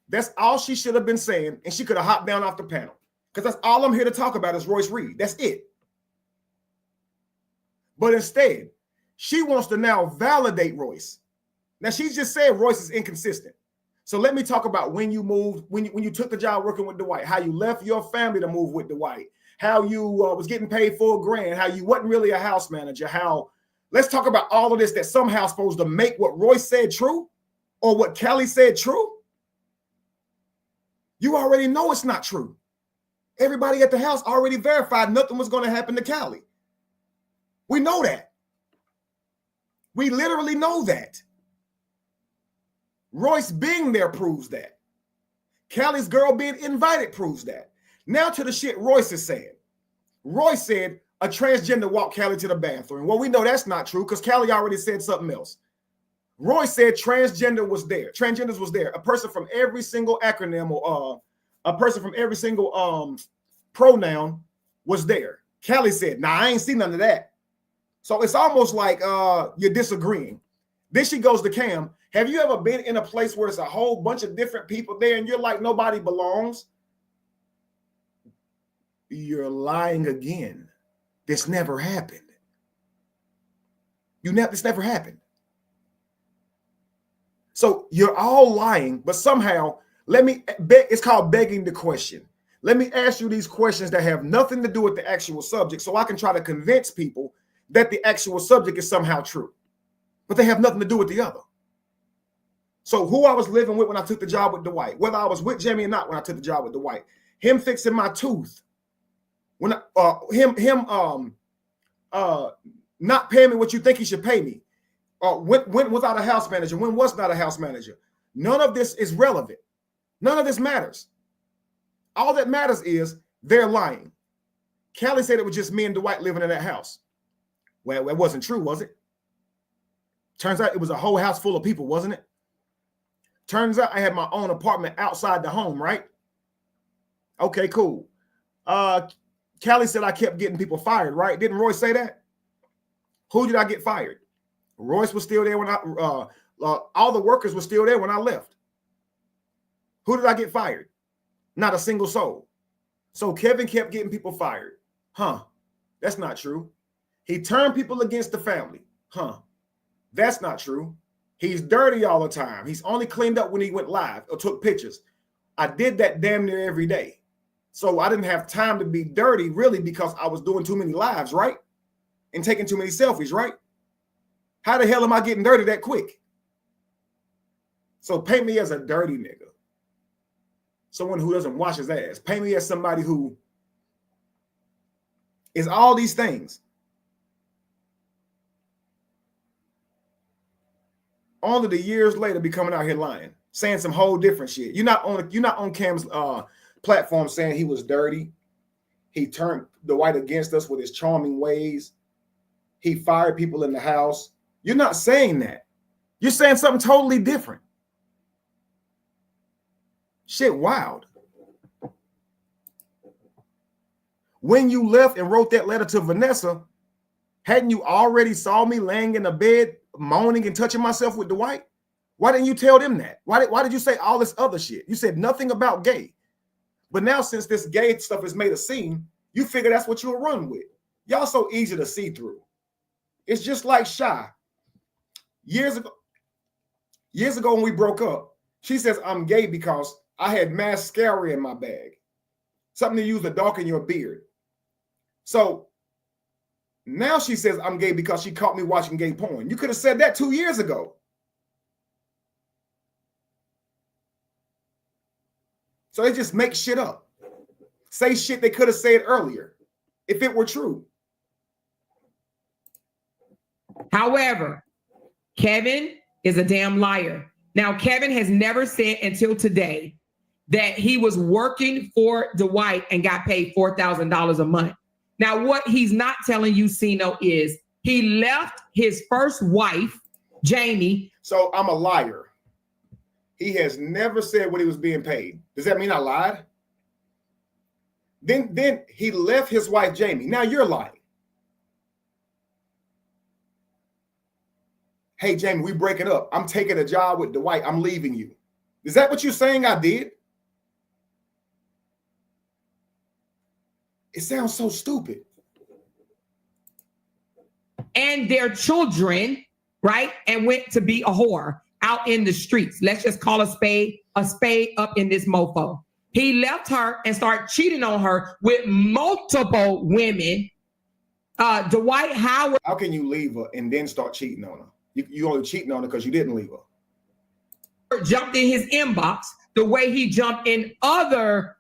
that's all she should have been saying, and she could have hopped down off the panel. Because that's all I'm here to talk about is Royce Reed. That's it. But instead, she wants to now validate Royce. Now, she just said Royce is inconsistent. So let me talk about when you moved, when you took the job working with Dwight, how you left your family to move with Dwight, how you was getting paid $4,000, how you wasn't really a house manager, how, let's talk about all of this that somehow supposed to make what Royce said true or what Kelly said true. You already know it's not true. Everybody at the house already verified nothing was going to happen to Kelly. We know that. We literally know that. Royce being there proves that. Kelly's girl being invited proves that. Now to the shit Royce is saying. Royce said a transgender walked Kelly to the bathroom. Well, we know that's not true because Kelly already said something else. Royce said transgender was there. Transgenders was there. A person from every single acronym or a person from every single pronoun was there. Kelly said, nah, I ain't seen none of that. So it's almost like you're disagreeing. Then she goes to Cam. Have you ever been in a place where it's a whole bunch of different people there and you're like, nobody belongs? You're lying again. This never happened. This never happened. So you're all lying, but somehow, it's called begging the question. Let me ask you these questions that have nothing to do with the actual subject so I can try to convince people that the actual subject is somehow true, but they have nothing to do with the other. So who I was living with when I took the job with Dwight, whether I was with Jamie or not when I took the job with Dwight, him fixing my tooth, when not paying me what you think he should pay me, when without a house manager, when was not a house manager. None of this is relevant. None of this matters. All that matters is they're lying. Kelly said it was just me and Dwight living in that house. Well, it wasn't true, was it? Turns out it was a whole house full of people, wasn't it? Turns out I had my own apartment outside the home, right? Okay, cool. Kelly said I kept getting people fired, right? Didn't Royce say that? Who did I get fired? Royce was still there when all the workers were still there when I left. Who did I get fired? Not a single soul. So Kevin kept getting people fired. Huh, that's not true. He turned people against the family. Huh, that's not true. He's dirty all the time. He's only cleaned up when he went live or took pictures. I did that damn near every day. So I didn't have time to be dirty really because I was doing too many lives, right? And taking too many selfies, right? How the hell am I getting dirty that quick? So paint me as a dirty nigga. Someone who doesn't wash his ass. Paint me as somebody who is all these things. Only the years later be coming out here lying, saying some whole different shit. You're not on Cam's platform saying he was dirty. He turned Dwight against us with his charming ways. He fired people in the house. You're not saying that. You're saying something totally different. Shit wild. When you left and wrote that letter to Vanessa, hadn't you already saw me laying in the bed, moaning and touching myself with Dwight? Why didn't you tell them that? Why did you say all this other shit? You said nothing about gay. But now since this gay stuff has made a scene, you figure that's what you'll run with. Y'all so easy to see through. It's just like Shy. Years ago when we broke up, she says I'm gay because I had mascara in my bag. Something to use to darken your beard. So now she says I'm gay because she caught me watching gay porn. You could have said that 2 years ago. So they just make shit up. Say shit they could have said earlier if it were true. However, Kevin is a damn liar. Now, Kevin has never said until today that he was working for Dwight and got paid $4,000 a month. Now, what he's not telling you, Sino, is he left his first wife, Jamie. So I'm a liar. He has never said what he was being paid. Does that mean I lied? Then he left his wife, Jamie. Now you're lying. Hey, Jamie, we breaking up. I'm taking a job with Dwight. I'm leaving you. Is that what you're saying I did? It sounds so stupid. And their children, right? And went to be a whore out in the streets. Let's just call a spade up in this mofo. He left her and started cheating on her with multiple women. Dwight Howard. How can you leave her and then start cheating on her? You only cheating on her because you didn't leave her. Jumped in his inbox the way he jumped in other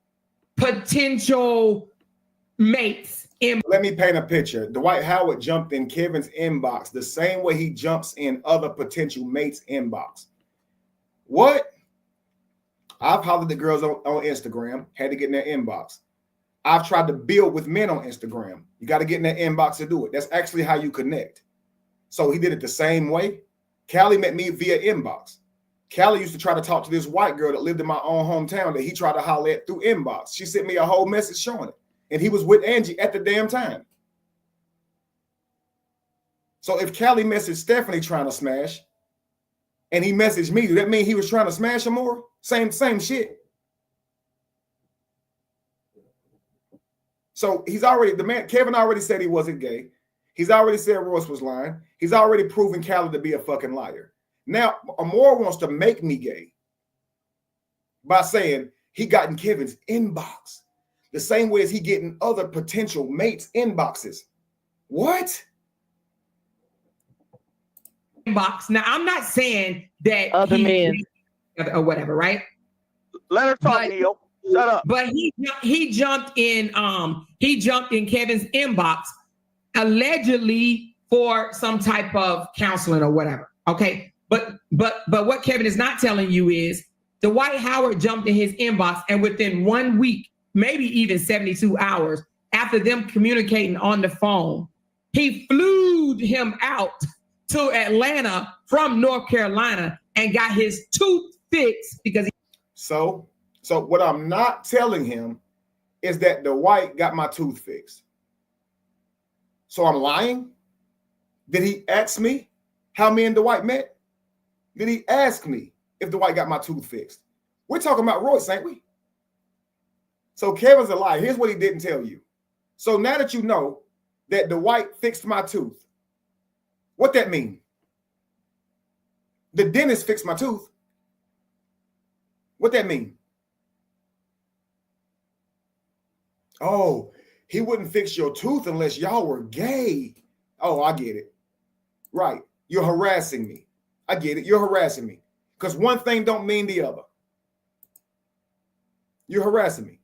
potential mates. Let me paint a picture. Dwight Howard jumped in Kevin's inbox the same way he jumps in other potential mates' inbox. What? I've hollered at girls on Instagram, had to get in their inbox. I've tried to build with men on Instagram. You got to get in their inbox to do it. That's actually how you connect. So he did it the same way. Callie met me via inbox. Callie used to try to talk to this white girl that lived in my own hometown that he tried to holler at through inbox. She sent me a whole message showing it. And he was with Angie at the damn time. So if Callie messaged Stephanie trying to smash, and he messaged me, does that mean he was trying to smash her more? Same shit. So Kevin already said he wasn't gay. He's already said Royce was lying. He's already proven Callie to be a fucking liar. Now, Amore wants to make me gay by saying he got in Kevin's inbox the same way as he getting other potential mates' inboxes. What? Inbox. Now, I'm not saying that other men or whatever, right? Let her talk, Neil. Shut up. But he jumped in Kevin's inbox allegedly for some type of counseling or whatever. Okay. But what Kevin is not telling you is Dwight Howard jumped in his inbox, and within 1 week, maybe even 72 hours after them communicating on the phone, he flew him out to Atlanta from North Carolina and got his tooth fixed because So what I'm not telling him is that Dwight got my tooth fixed. So I'm lying? Did he ask me how me and Dwight met? Did he ask me if Dwight got my tooth fixed? We're talking about Royce, ain't we? So Kevin's a liar. Here's what he didn't tell you. So now that you know that Dwight fixed my tooth, what that mean? The dentist fixed my tooth. What that mean? Oh, he wouldn't fix your tooth unless y'all were gay. Oh, I get it. Right. You're harassing me. I get it. You're harassing me. Because one thing don't mean the other. You're harassing me.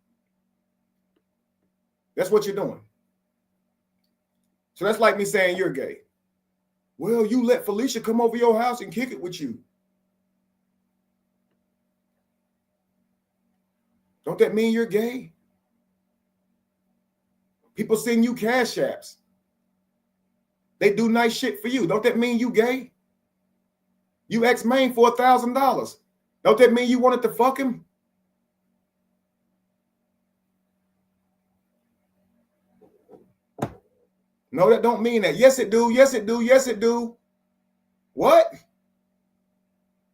That's what you're doing. So that's like me saying you're gay. Well, you let Felicia come over your house and kick it with you. Don't that mean you're gay? People send you cash apps. They do nice shit for you. Don't that mean you gay? You asked Maine for $1,000. Don't that mean you wanted to fuck him? No, that don't mean that. Yes, it do. Yes, it do. Yes, it do. What?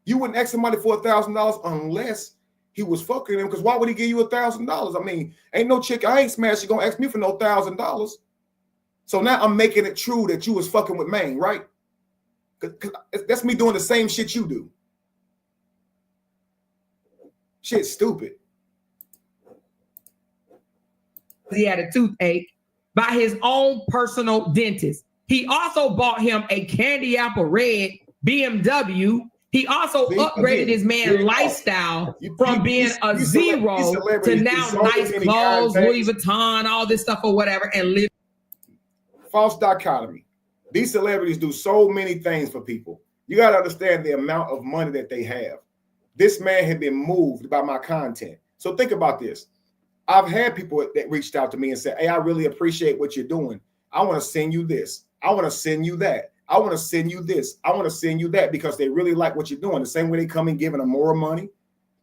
You wouldn't ask somebody for $1,000 unless he was fucking him, because why would he give you $1,000? I mean, ain't no chick I ain't smashed gonna ask me for no $1,000. So now I'm making it true that you was fucking with Maine, right? Because that's me doing the same shit you do. Shit's stupid. He had a toothache, by his own personal dentist. He also bought him a candy apple red BMW. He also upgraded his man's lifestyle from being a zero to now nice clothes, Louis Vuitton, all this stuff or whatever, and live. False dichotomy. These celebrities do so many things for people. You got to understand the amount of money that they have. This man had been moved by my content. So think about this. I've had people that reached out to me and said, hey, I really appreciate what you're doing. I want to send you this. I want to send you that. I want to send you this. I want to send you that, because they really like what you're doing. The same way they come in giving them more money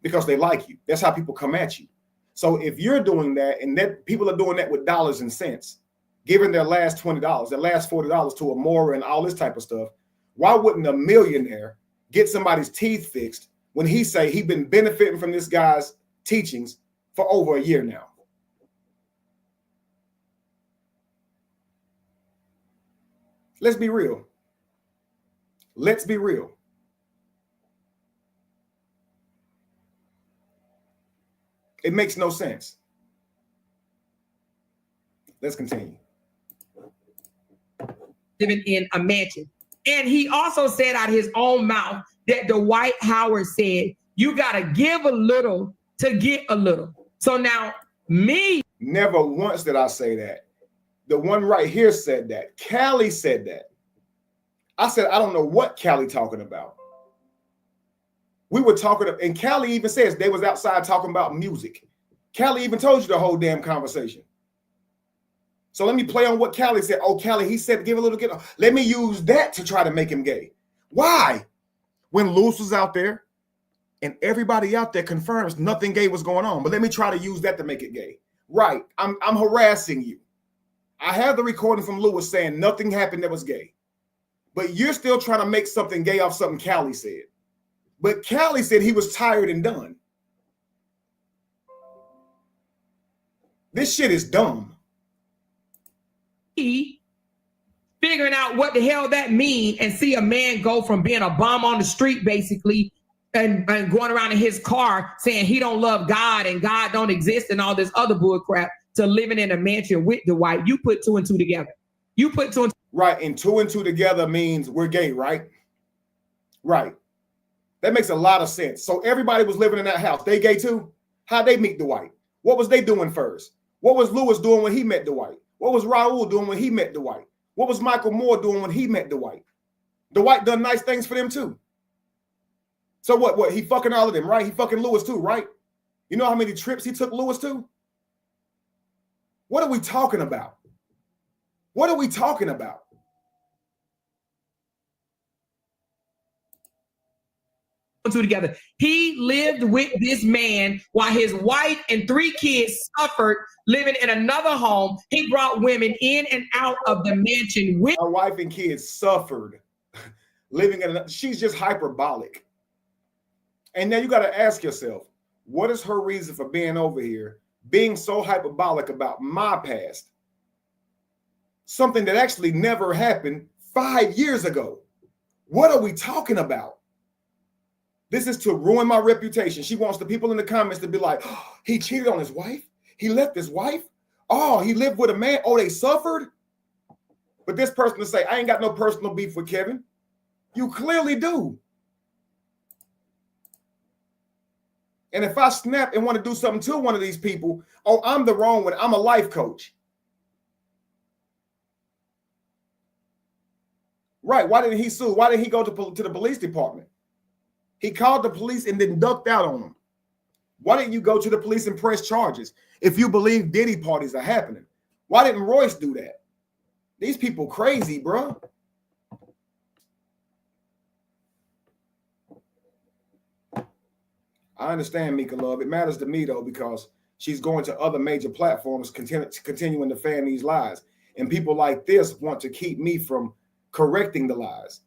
because they like you. That's how people come at you. So if you're doing that, and that people are doing that with dollars and cents, giving their last $20, their last $40 to Amora and all this type of stuff, why wouldn't a millionaire get somebody's teeth fixed when he say he's been benefiting from this guy's teachings for over a year now? Let's be real. Let's be real. It makes no sense. Let's continue. Living in a mansion. And he also said out of his own mouth that Dwight Howard said, you got to give a little to get a little. So now me. Never once did I say that. The one right here said that. Callie said that. I said, I don't know what Callie talking about. We were talking, and Callie even says they was outside talking about music. Callie even told you the whole damn conversation. So let me play on what Callie said. Oh, Callie, he said, give a little, let me use that to try to make him gay. Why? When Lewis was out there and everybody out there confirms nothing gay was going on, but let me try to use that to make it gay. Right. I'm harassing you. I have the recording from Lewis saying nothing happened that was gay, but you're still trying to make something gay off something Callie said. But Callie said he was tired and done. This shit is dumb. Figuring out what the hell that mean, and see a man go from being a bum on the street basically and going around in his car saying he don't love God and God don't exist and all this other bull crap, to living in a mansion with Dwight. You put two and two together. You put two and two. Right, and two and two together means we're gay, right? Right. That makes a lot of sense. So everybody was living in that house. They gay too? How'd they meet Dwight? What was they doing first? What was Lewis doing when he met Dwight? What was Raul doing when he met Dwight? What was Michael Moore doing when he met Dwight? Dwight done nice things for them too. So what? He fucking all of them, right? He fucking Lewis too, right? You know how many trips he took Lewis to? What are we talking about? What are we talking about? Two together. He lived with this man while his wife and 3 kids suffered living in another home. He brought women in and out of the mansion with my wife and kids suffered living in another. She's just hyperbolic. And now you got to ask yourself, what is her reason for being over here, being so hyperbolic about my past? Something that actually never happened 5 years ago. What are we talking about? This is to ruin my reputation. She wants the people in the comments to be like, oh, he cheated on his wife. He left his wife. Oh, he lived with a man. Oh, they suffered. But this person to say, I ain't got no personal beef with Kevin. You clearly do. And if I snap and want to do something to one of these people, oh, I'm the wrong one. I'm a life coach. Right. Why didn't he sue? Why didn't he go to the police department? He called the police and then ducked out on them. Why didn't you go to the police and press charges if you believe Diddy parties are happening? Why didn't Royce do that? These people crazy, bro. I understand, Mika Love. It matters to me, though, because she's going to other major platforms continuing to fan these lies. And people like this want to keep me from correcting the lies.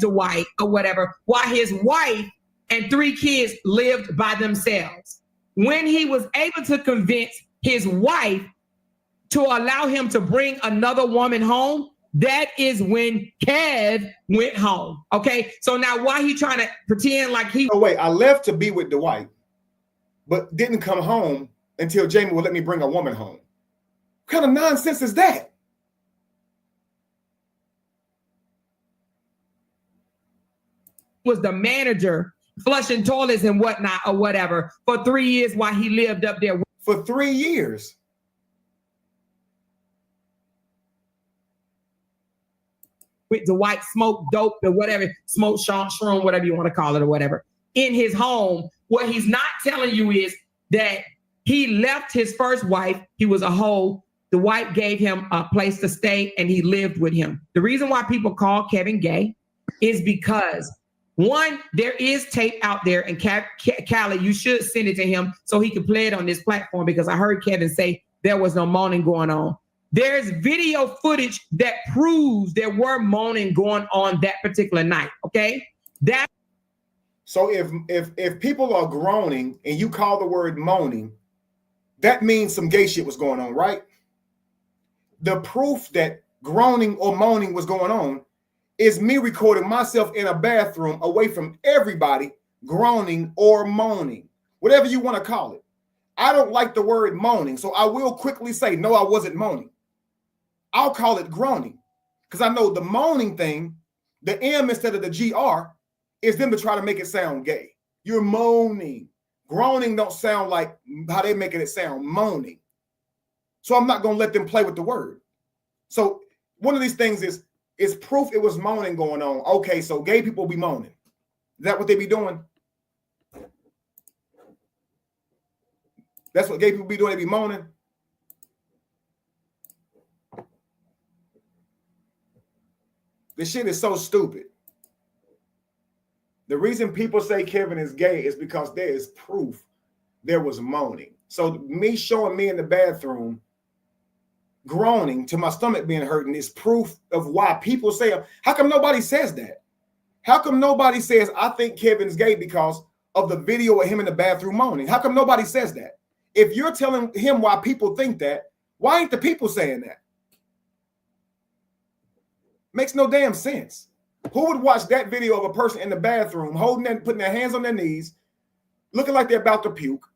Dwight or whatever, while his wife and 3 kids lived by themselves. When he was able to convince his wife to allow him to bring another woman home, that is when Kev went home. Okay, so now why he trying to pretend like he? Oh wait, I left to be with Dwight, but didn't come home until Jamie would let me bring a woman home. kind of nonsense is that? Was the manager flushing toilets and whatnot or whatever for 3 years while he lived up there. For 3 years. With the white smoke dope or whatever, smoke shroom, whatever you want to call it or whatever, in his home. What he's not telling you is that he left his first wife. He was a hoe. The wife gave him a place to stay and he lived with him. The reason why people call Kevin gay is because, one, there is tape out there, and Callie, you should send it to him so he can play it on this platform, because I heard Kevin say there was no moaning going on. There's video footage that proves there were moaning going on that particular night. Okay, that. So if people are groaning and you call the word moaning, that means some gay shit was going on, right? The proof that groaning or moaning was going on is me recording myself in a bathroom away from everybody groaning or moaning, whatever you want to call it. I don't like the word moaning, so I will quickly say, no, I wasn't moaning. I'll call it groaning, because I know the moaning thing, the M instead of the GR, is them to try to make it sound gay. You're moaning. Groaning don't sound like how they're making it sound, moaning. So I'm not going to let them play with the word. So one of these things is proof it was moaning going on. Okay, so gay people be moaning. Is that what they be doing? That's what gay people be doing, they be moaning? This shit is so stupid. The reason people say Kevin is gay is because there is proof there was moaning. So me showing me in the bathroom groaning to my stomach being hurting is proof of why people say, how come nobody says that? How come nobody says, I think Kevin's gay because of the video of him in the bathroom moaning? How come nobody says that? If you're telling him why people think that, why ain't the people saying that? Makes no damn sense. Who would watch that video of a person in the bathroom holding and putting their hands on their knees, looking like they're about to puke,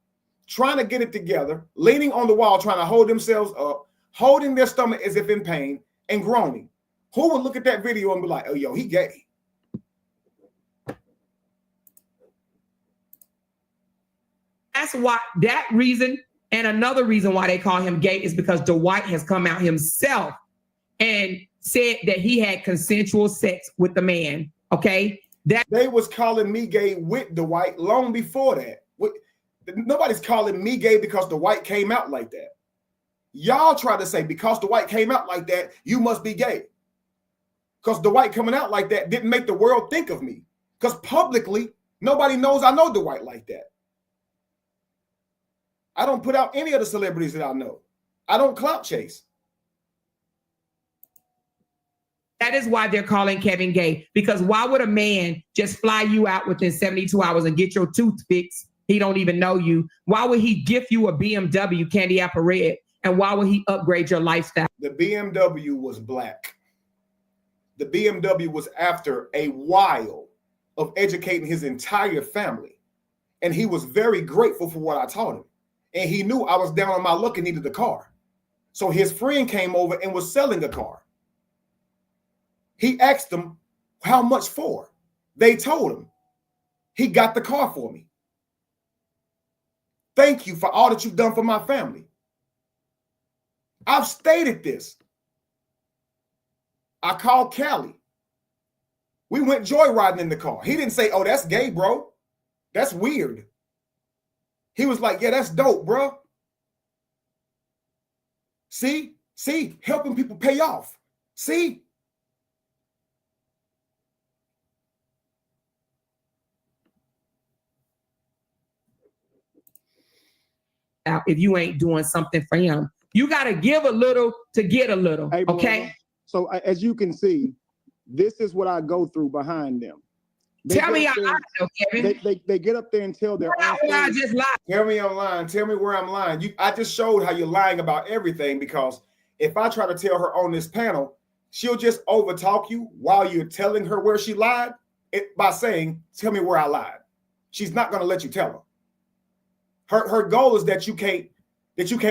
trying to get it together, leaning on the wall, trying to hold themselves up, holding their stomach as if in pain, and groaning? Who would look at that video and be like, oh, yo, he gay? That's why, that reason, and another reason why they call him gay is because Dwight has come out himself and said that he had consensual sex with the man. Okay, that they was calling me gay with Dwight long before that. Nobody's calling me gay because Dwight came out like that. Y'all try to say because Dwight came out like that, you must be gay. Because Dwight coming out like that didn't make the world think of me. Because publicly, nobody knows I know Dwight like that. I don't put out any of the celebrities that I know. I don't clout chase. That is why they're calling Kevin gay, because why would a man just fly you out within 72 hours and get your tooth fixed? He don't even know you. Why would he gift you a BMW candy apple red? And why would he upgrade your lifestyle? The BMW was black. The BMW was after a while of educating his entire family. And he was very grateful for what I taught him. And he knew I was down on my luck and needed a car. So his friend came over and was selling a car. He asked them how much for. They told him. He got the car for me. Thank you for all that you've done for my family. I've stated this. I called Callie. We went joyriding in the car. He didn't say, oh, that's gay, bro. That's weird. He was like, yeah, that's dope, bro. See, helping people pay off. See? If you ain't doing something for him, you got to give a little to get a little. Hey, okay. So as you can see, this is what I go through behind them. Tell me I'm lying, Kevin. They get up there and tell their own I just lied. Tell me I'm lying. Tell me where I'm lying. I just showed how you're lying about everything, because if I try to tell her on this panel, she'll just overtalk you while you're telling her where she lied by saying, tell me where I lied. She's not going to let you tell her. Her goal is that you can't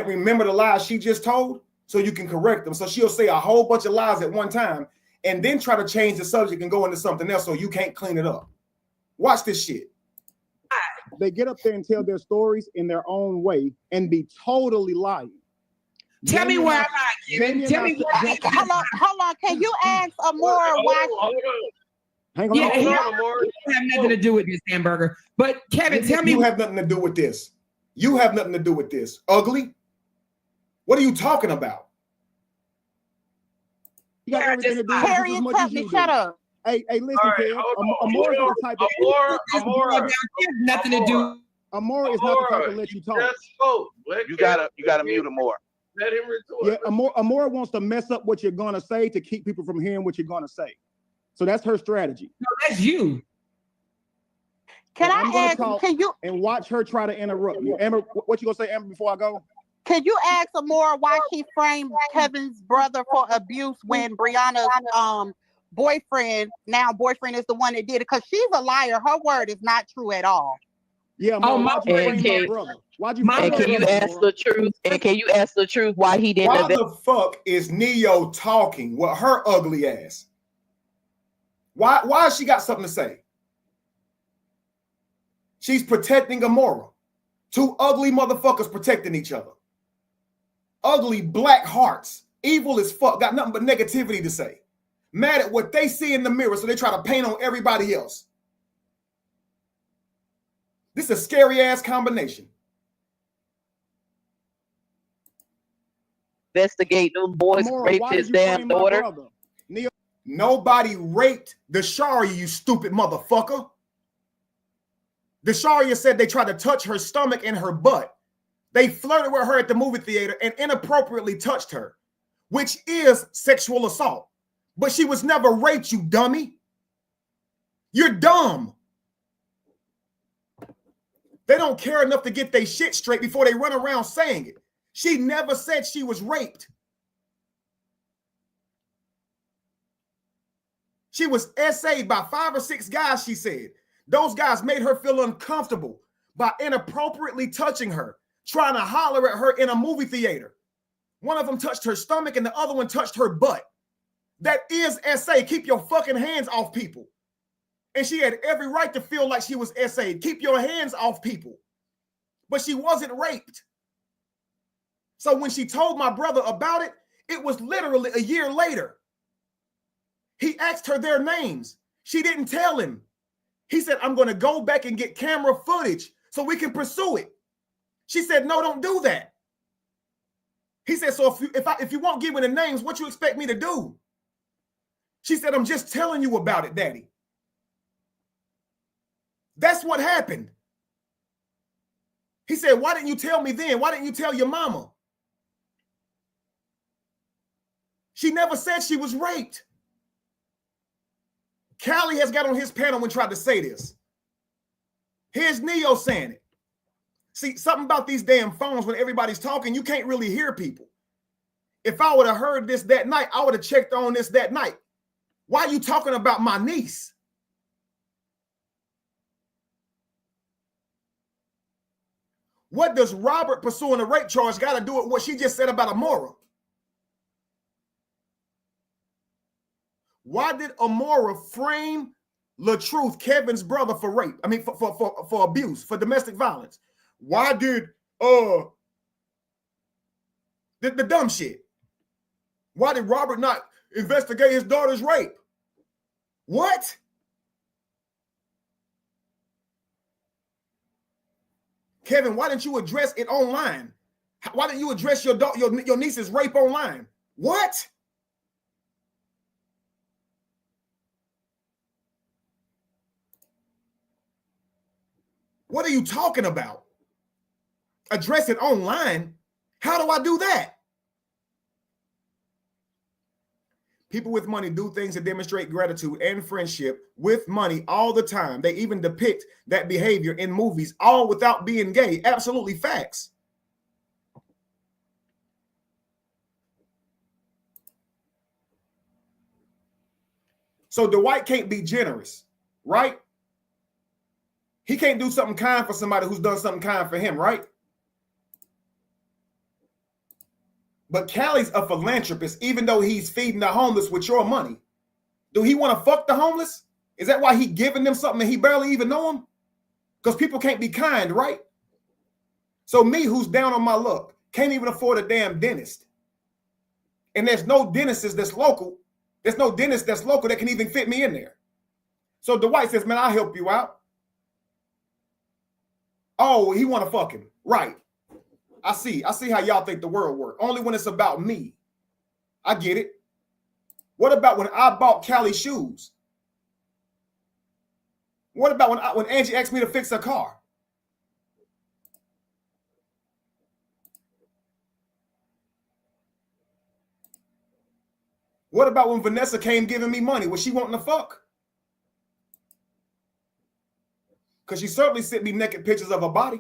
remember the lies she just told. so you can correct them. So she'll say a whole bunch of lies at one time and then try to change the subject and go into something else so you can't clean it up. Watch this shit. They get up there and tell their stories in their own way and be totally lying. Tell me why I'm not, Kevin. Tell me why. Hold on. Can you ask Amora why? Hang on. Yeah, he have nothing to do with this, Hamburger. But Kevin, tell me. You have nothing to do with this. You have nothing to do with this. Ugly. What are you talking about? You got everything to do with this as much as you do. Shut up. Hey, listen, Kev. Amora's the type of Amora. Nothing to do. Amora is not the type to let you talk. You gotta mute Amora. Let him retort. Yeah, Amora wants to mess up what you're gonna say to keep people from hearing what you're gonna say. So that's her strategy. No, that's you. Can I ask? Can you and watch her try to interrupt you? Amber, what you gonna say, Amber? Before I go, can you ask Amora why she framed Kevin's brother for abuse when Brianna's boyfriend is the one that did it? Because she's a liar. Her word is not true at all. Yeah, why'd you frame my brother? Why'd you? And can you ask the truth? And can you ask the truth why he didn't? Why the fuck is Neo talking with her ugly ass? Why has she got something to say? She's protecting Amora. Two ugly motherfuckers protecting each other. Ugly black hearts. Evil as fuck. Got nothing but negativity to say. Mad at what they see in the mirror, so they try to paint on everybody else. This is a scary ass combination. Investigate those boys raped his damn daughter. Nobody raped Desharia, you stupid motherfucker. Desharia said they tried to touch her stomach and her butt. They flirted with her at the movie theater and inappropriately touched her, which is sexual assault. But she was never raped, you dummy. You're dumb. They don't care enough to get their shit straight before they run around saying it. She never said she was raped. She was SA'd by 5 or 6 guys, she said. Those guys made her feel uncomfortable by inappropriately touching her, trying to holler at her in a movie theater. One of them touched her stomach and the other one touched her butt. That is SA. Keep your fucking hands off people. And she had every right to feel like she was SA'd. Keep your hands off people. But she wasn't raped. So when she told my brother about it, it was literally a year later. He asked her their names. She didn't tell him. He said, I'm going to go back and get camera footage so we can pursue it. She said, no, don't do that. He said, so if you won't give me the names, what you expect me to do? She said, I'm just telling you about it, Daddy. That's what happened. He said, why didn't you tell me then? Why didn't you tell your mama? She never said she was raped. Callie has got on his panel and tried to say this. Here's Neo saying it. See, something about these damn phones when everybody's talking, you can't really hear people. If I would have heard this that night, I would have checked on this that night. Why are you talking about my niece? What does Robert pursuing a rape charge got to do with what she just said about Amora? Why did Amora frame LaTruth, Kevin's brother, for rape? I mean, for abuse, for domestic violence. Why did the dumb shit? Why did Robert not investigate his daughter's rape? What? Kevin, why didn't you address it online? Why didn't you address your niece's rape online? What? What are you talking about? Address it online? How do I do that? People with money do things to demonstrate gratitude and friendship with money all the time. They even depict that behavior in movies, all without being gay. Absolutely facts. So Dwight can't be generous, right? He can't do something kind for somebody who's done something kind for him, right? But Callie's a philanthropist, even though he's feeding the homeless with your money. Do he want to fuck the homeless? Is that why he giving them something and he barely even know them? Because people can't be kind, right? So me, who's down on my luck, can't even afford a damn dentist. And there's no dentist that's local. There's no dentist that's local that can even fit me in there. So Dwight says, man, I'll help you out. Oh, he want to fuck him. Right. I see how y'all think the world works. Only when it's about me. I get it. What about when I bought Callie shoes? What about when Angie asked me to fix her car? What about when Vanessa came giving me money? Was she wanting to fuck? Because she certainly sent me naked pictures of her body.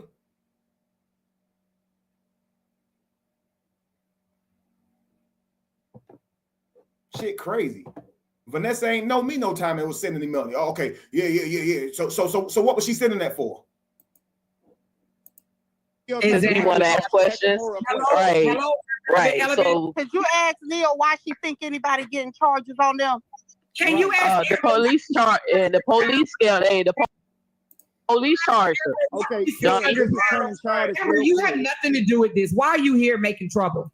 Shit crazy. Vanessa ain't know me no time and was sending me money. Oh, okay. Yeah. So what was she sending that for? Exactly. You want to ask questions? Right. Hello? Right. So could you ask Neil why she think anybody getting charges on them? Can you ask the police charge and the police scale? Hey, the police charge her. Okay. You have nothing to do with this. Why are you here making trouble?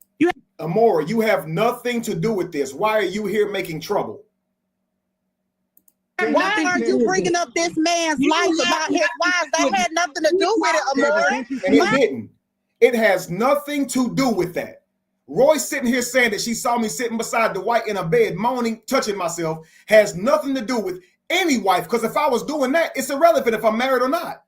Amora, you have nothing to do with this. Why are you here making trouble? Why are you bringing up this man's life about his wives? That had nothing to do with it, Amora. And it didn't. It has nothing to do with that. Roy's sitting here saying that she saw me sitting beside Dwight in a bed, moaning, touching myself, has nothing to do with any wife. Because if I was doing that, it's irrelevant if I'm married or not.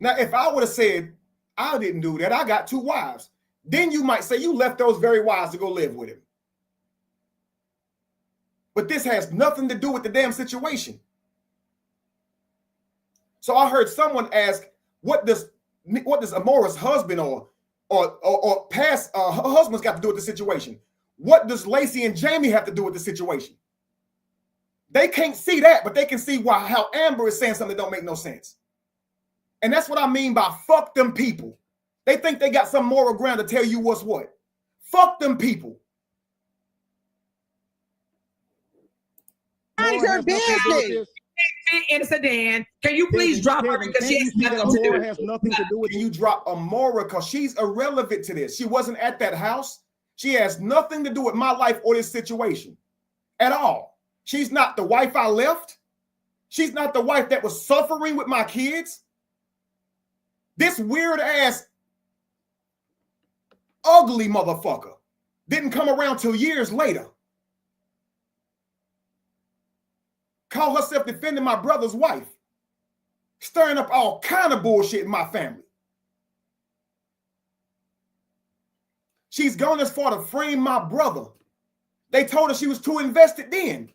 Now, if I would have said, I didn't do that, I got 2 wives, then you might say you left those very wives to go live with him. But this has nothing to do with the damn situation. So I heard someone ask, what does Amora's husband or past her husband's got to do with the situation? What does Lacey and Jamie have to do with the situation? They can't see that, but they can see how Amber is saying something that don't make no sense. And that's what I mean by fuck them people. They think they got some moral ground to tell you what's what. Fuck them people. Mind your business. In a sedan. Can you please drop her because she has nothing to do with it? Has nothing to do with you. Drop Amora because she's irrelevant to this. She wasn't at that house. She has nothing to do with my life or this situation at all. She's not the wife I left. She's not the wife that was suffering with my kids. This weird ass, ugly motherfucker didn't come around till years later. Call herself defending my brother's wife, stirring up all kind of bullshit in my family. She's gone as far to frame my brother. They told her she was too invested then.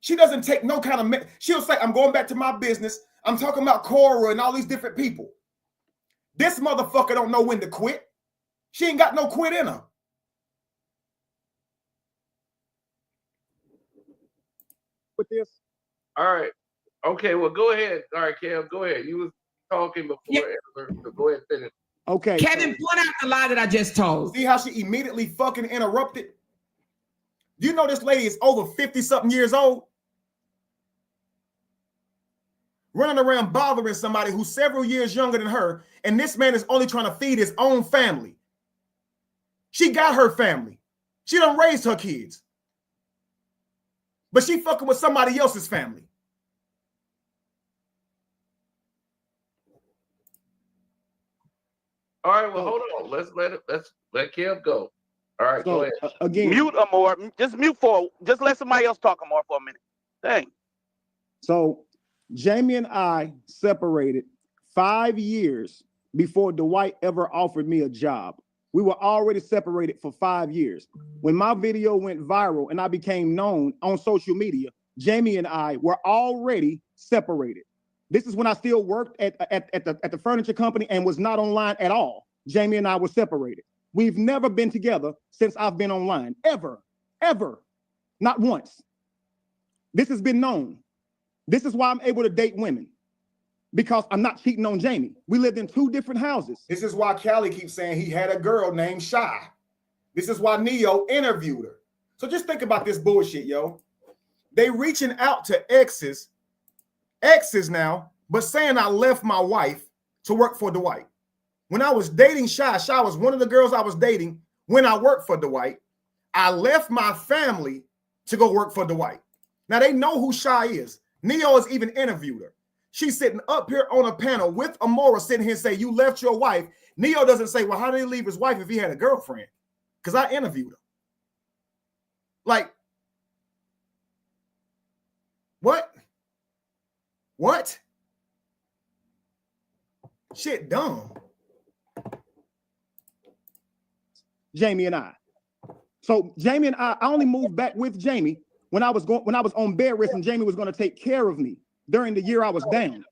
She doesn't take no kind of, she'll say, I'm going back to my business. I'm talking about Cora and all these different people. This motherfucker don't know when to quit. She ain't got no quit in her. With this. All right. Okay, well, go ahead. All right, Cam, go ahead. You was talking before. Yeah. So go ahead and finish. Okay. Kevin, point out the lie that I just told. See how she immediately fucking interrupted? You know this lady is over 50-something years old? Running around bothering somebody who's several years younger than her, and this man is only trying to feed his own family. She got her family. She done raised her kids. But she fucking with somebody else's family. All right, well, hold on. Let's let Kev go. All right, go ahead. Again, mute Amor. Just let somebody else talk Amor for a minute. Dang. So Jamie and I separated 5 years before Dwight ever offered me a job. We were already separated for 5 years. When my video went viral and I became known on social media, Jamie and I were already separated. This is when I still worked at the furniture company and was not online at all. Jamie and I were separated. We've never been together since I've been online, ever, not once. This has been known. This is why I'm able to date women. because I'm not cheating on Jamie. We lived in 2 different houses. This is why Callie keeps saying he had a girl named Shy. This is why Neo interviewed her. So just think about this bullshit, yo. They reaching out to exes now, but saying I left my wife to work for Dwight. When I was dating Shy was one of the girls I was dating when I worked for Dwight. I left my family to go work for Dwight. Now they know who Shy is. Neo has even interviewed her. She's sitting up here on a panel with Amora sitting here saying, you left your wife. Neo doesn't say, well, how did he leave his wife if he had a girlfriend? Because I interviewed her. Like, what? What? Shit dumb. Jamie and I. So Jamie and I only moved back with Jamie when I was on bed rest, and Jamie was going to take care of me during the year I was down.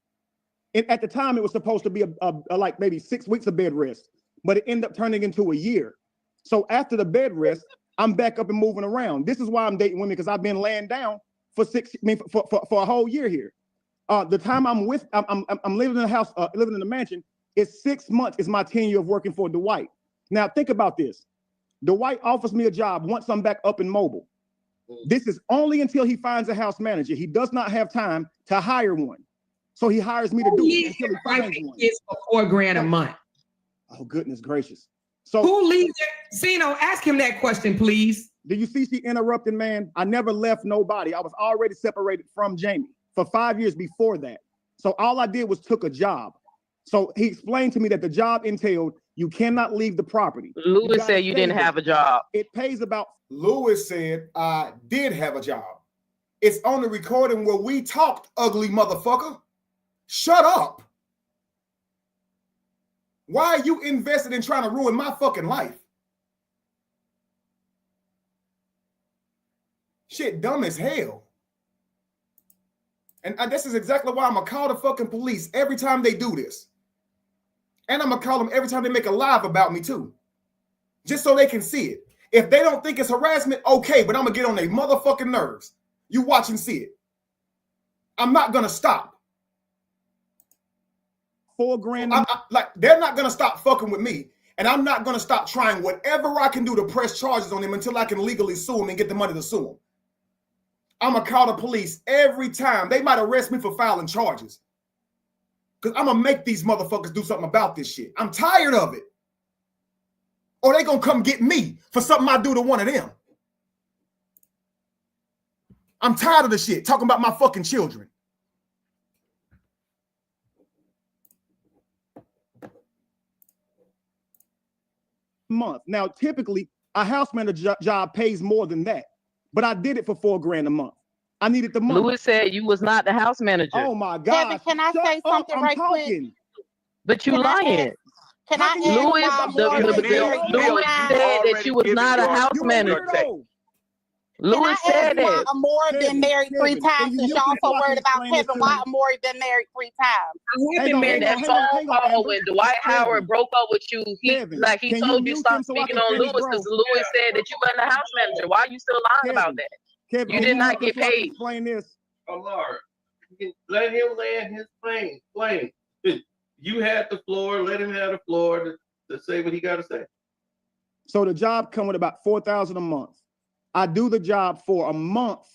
And at the time, it was supposed to be a like maybe 6 weeks of bed rest, but it ended up turning into a year. So after the bed rest, I'm back up and moving around. This is why I'm dating women, because I've been laying down for a whole year here. The time I'm living in a house, living in a mansion, is 6 months is my tenure of working for Dwight. Now think about this. Dwight offers me a job once I'm back up and mobile. This is only until he finds a house manager. He does not have time to hire one. So he hires me to do it until he finds one. It's for $4,000 a month. Oh, goodness gracious. So who leaves it? Zeno, ask him that question, please. Do you see she interrupted, man? I never left nobody. I was already separated from Jamie for 5 years before that. So all I did was took a job. So he explained to me that the job entailed you cannot leave the property. Lewis said you didn't have a job. It pays about. Lewis said I did have a job. It's on the recording where we talked, ugly motherfucker. Shut up. Why are you invested in trying to ruin my fucking life? Shit dumb as hell. And this is exactly why I'm gonna call the fucking police every time they do this. And I'm gonna call them every time they make a live about me too. Just so they can see it. If they don't think it's harassment, okay, but I'm gonna get on their motherfucking nerves. You watch and see it. I'm not gonna stop. $4,000. Like, they're not gonna stop fucking with me. And I'm not gonna stop trying whatever I can do to press charges on them until I can legally sue them and get the money to sue them. I'm gonna call the police every time. They might arrest me for filing charges. Because I'm gonna make these motherfuckers do something about this shit. I'm tired of it. Or they gonna come get me for something I do to one of them. I'm tired of the shit, talking about my fucking children. Month. Now, typically, a house manager job pays more than that, but I did it for $4,000 a month. I needed the money. Lewis said you was not the house manager. Oh my God! Kevin, can I say something right quick? But you lying. Can I ask Lewis said that you was not a house manager. Lewis said that. Amora been married 3 times, and y'all so worried about Kevin. Why Amora been married 3 times? In that phone call when Dwight Howard broke up with you, he told you stop speaking on Lewis because Lewis said that you wasn't a house manager. Why are you still lying about that? Kevin, you did not get paid. Explain this. Oh Lord, let him land his plane. You had the floor. Let him have the floor to say what he got to say. So the job come with about $4,000 a month. I do the job for a month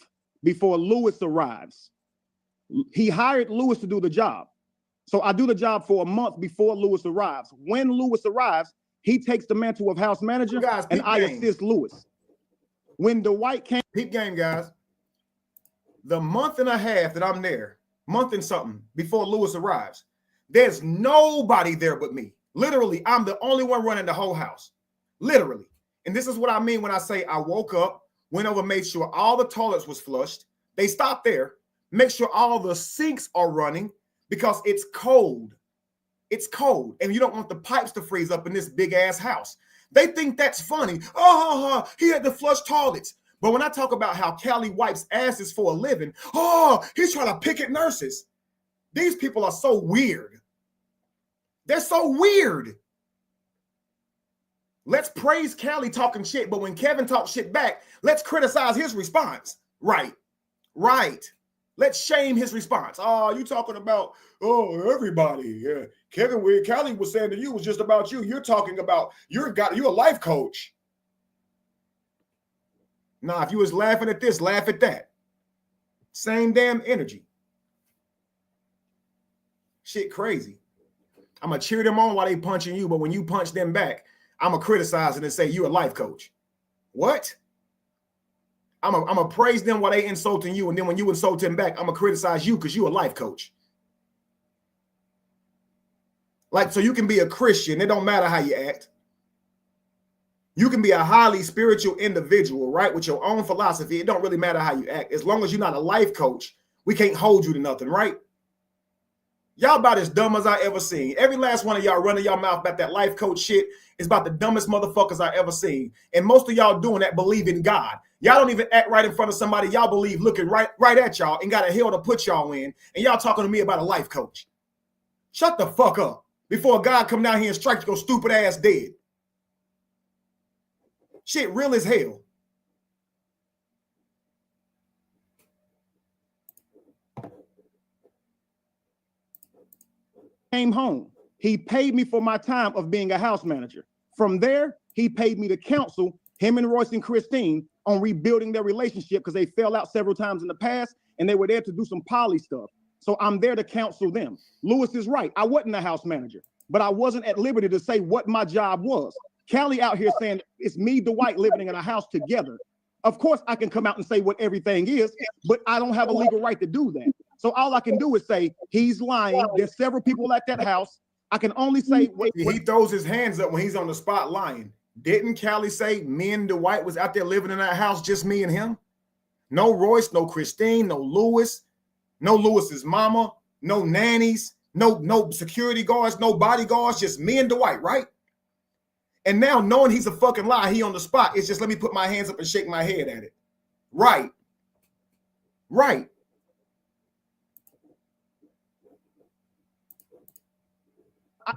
before Lewis arrives. He hired Lewis to do the job. So I do the job for a month before Lewis arrives. When Lewis arrives, he takes the mantle of house manager, and I assist Lewis. When Dwight came. Peep game, guys. The month and a half that I'm there, month and something before Lewis arrives, there's nobody there but me. Literally, I'm the only one running the whole house. Literally. And this is what I mean when I say I woke up, went over, made sure all the toilets was flushed. They stopped there, make sure all the sinks are running because it's cold. It's cold. And you don't want the pipes to freeze up in this big ass house. They think that's funny. Oh, he had to flush toilets. But when I talk about how Callie wipes asses for a living, he's trying to pick at nurses. These people are so weird. They're so weird. Let's praise Callie talking shit, but when Kevin talks shit back, let's criticize his response. Right. Let's shame his response. Oh, you talking about, oh, everybody. Yeah. Kevin, what Callie was saying to you was just about you. You're talking about, you're a life coach. Nah, if you was laughing at this, laugh at that. Same damn energy. Shit crazy. I'm going to cheer them on while they punching you, but when you punch them back, I'm going to criticize it and say you're a life coach. What? I'm going to praise them while they insulting you, and then when you insult them back, I'm going to criticize you because you're a life coach. Like, so you can be a Christian. It don't matter how you act. You can be a highly spiritual individual, right? With your own philosophy. It don't really matter how you act. As long as you're not a life coach, we can't hold you to nothing, right? Y'all about as dumb as I ever seen. Every last one of y'all running y'all mouth about that life coach shit is about the dumbest motherfuckers I ever seen. And most of y'all doing that believe in God. Y'all don't even act right in front of somebody y'all believe looking right at y'all and got a hell to put y'all in. And y'all talking to me about a life coach. Shut the fuck up before God come down here and strike your stupid ass dead. Shit real as hell. Came home. He paid me for my time of being a house manager. From there, he paid me to counsel him and Royce and Christine on rebuilding their relationship because they fell out several times in the past and they were there to do some poly stuff. So I'm there to counsel them. Lewis is right. I wasn't a house manager, but I wasn't at liberty to say what my job was. Callie out here saying it's me, Dwight, living in a house together. Of course, I can come out and say what everything is, but I don't have a legal right to do that. So all I can do is say he's lying. There's several people at that house. I can only say what he throws his hands up when he's on the spot lying. Didn't Callie say me and Dwight was out there living in that house, just me and him? No Royce, no Christine, no Lewis, no Lewis's mama, no nannies, no security guards, no bodyguards, just me and Dwight, right? And now knowing he's a fucking lie, he on the spot. It's just let me put my hands up and shake my head at it. Right. Right.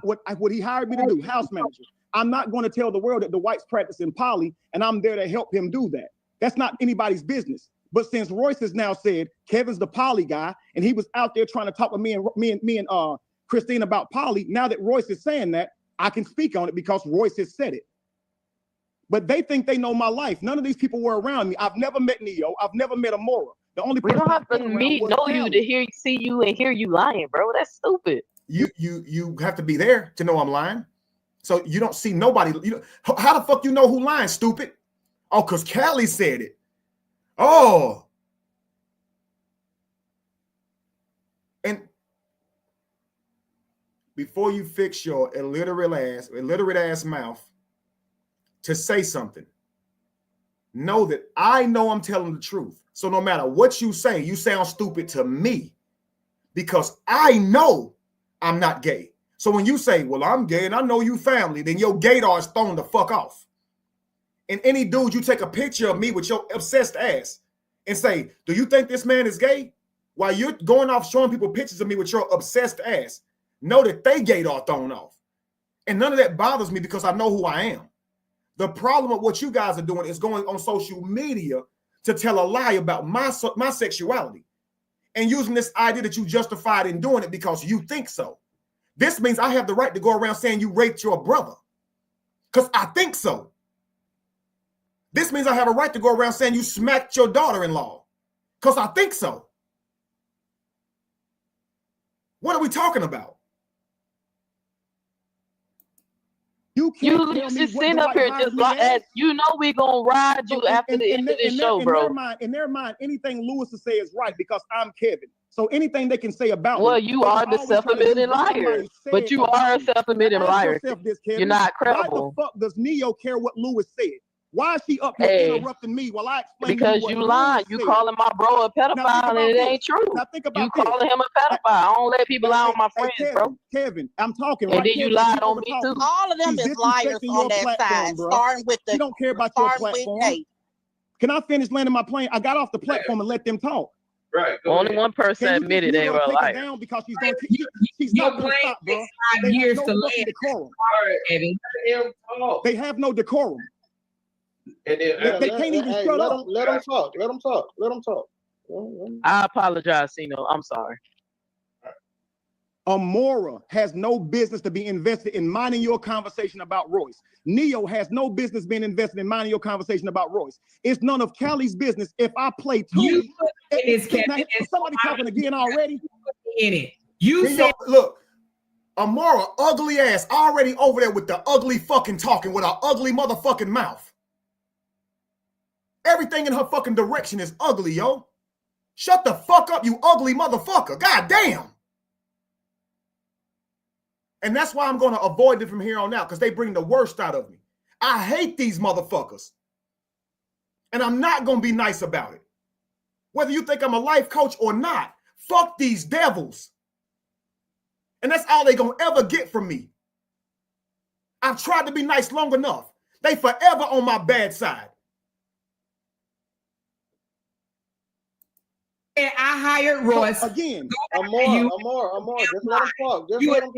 What he hired me to do, house manager. I'm not going to tell the world that Dwight's practicing poly and I'm there to help him do that. That's not anybody's business. But since Royce has now said Kevin's the poly guy and he was out there trying to talk with me and Christine about poly, now that Royce is saying that, I can speak on it because Royce has said it. But they think they know my life. None of these people were around me. I've never met Neo. I've never met Amora. The only we person don't have to know you to see you and hear you lying, bro. That's stupid. You have to be there to know I'm lying. So you don't see nobody. How the fuck you know who lying, stupid? Oh, because Callie said it. Oh. And before you fix your illiterate ass mouth to say something, know that I know I'm telling the truth. So no matter what you say, you sound stupid to me because I know I'm not gay. So when you say, well, I'm gay and I know you family, then your gaydar is thrown the fuck off. And any dude, you take a picture of me with your obsessed ass and say, do you think this man is gay? While you're going off showing people pictures of me with your obsessed ass, know that they gaydar thrown off. And none of that bothers me because I know who I am. The problem with what you guys are doing is going on social media to tell a lie about my sexuality and using this idea that you justified in doing it because you think so. This means I have the right to go around saying you raped your brother because I think so. This means I have a right to go around saying you smacked your daughter-in-law because I think so. What are we talking about? You just sit up here just like as you know we gonna ride you after the end of this show, bro. In their mind, anything Lewis will say is right because I'm Kevin. So anything they can say about well, me, you are the self-admitted liar. But you are a self-admitted liar. You're not credible. Why the fuck does Neo care what Lewis said? Why is she up here interrupting me while I explain? Because you lying. You calling my bro a pedophile and it ain't true. Now think about you calling him a pedophile. I don't let people lie on my friends, bro. Kevin, I'm talking. And then you lied on me too. All of them is liars on that side. Starting with the. You don't care about your platform. Can I finish landing my plane? I got off the platform and let them talk. Right. Only one person admitted they were a liar. Down because she's not going to stop, bro. Years to land. Decorum. They have no decorum. And then, they can't even shut up. Let them talk. Let them talk. I apologize, Cino. I'm sorry. Amora has no business to be invested in minding your conversation about Royce. Neo has no business being invested in minding your conversation about Royce. It's none of Callie's business if I play two. Somebody talking again already? In it. You Neo, said, look, Amora, ugly ass, already over there with the ugly fucking talking with her ugly motherfucking mouth. Everything in her fucking direction is ugly, yo. Shut the fuck up, you ugly motherfucker. God damn. And that's why I'm going to avoid them from here on out, because they bring the worst out of me. I hate these motherfuckers. And I'm not going to be nice about it. Whether you think I'm a life coach or not, fuck these devils. And that's all they going to ever get from me. I've tried to be nice long enough. They forever on my bad side. and I hired Royce. So again, Amora, just let him talk. Just let him,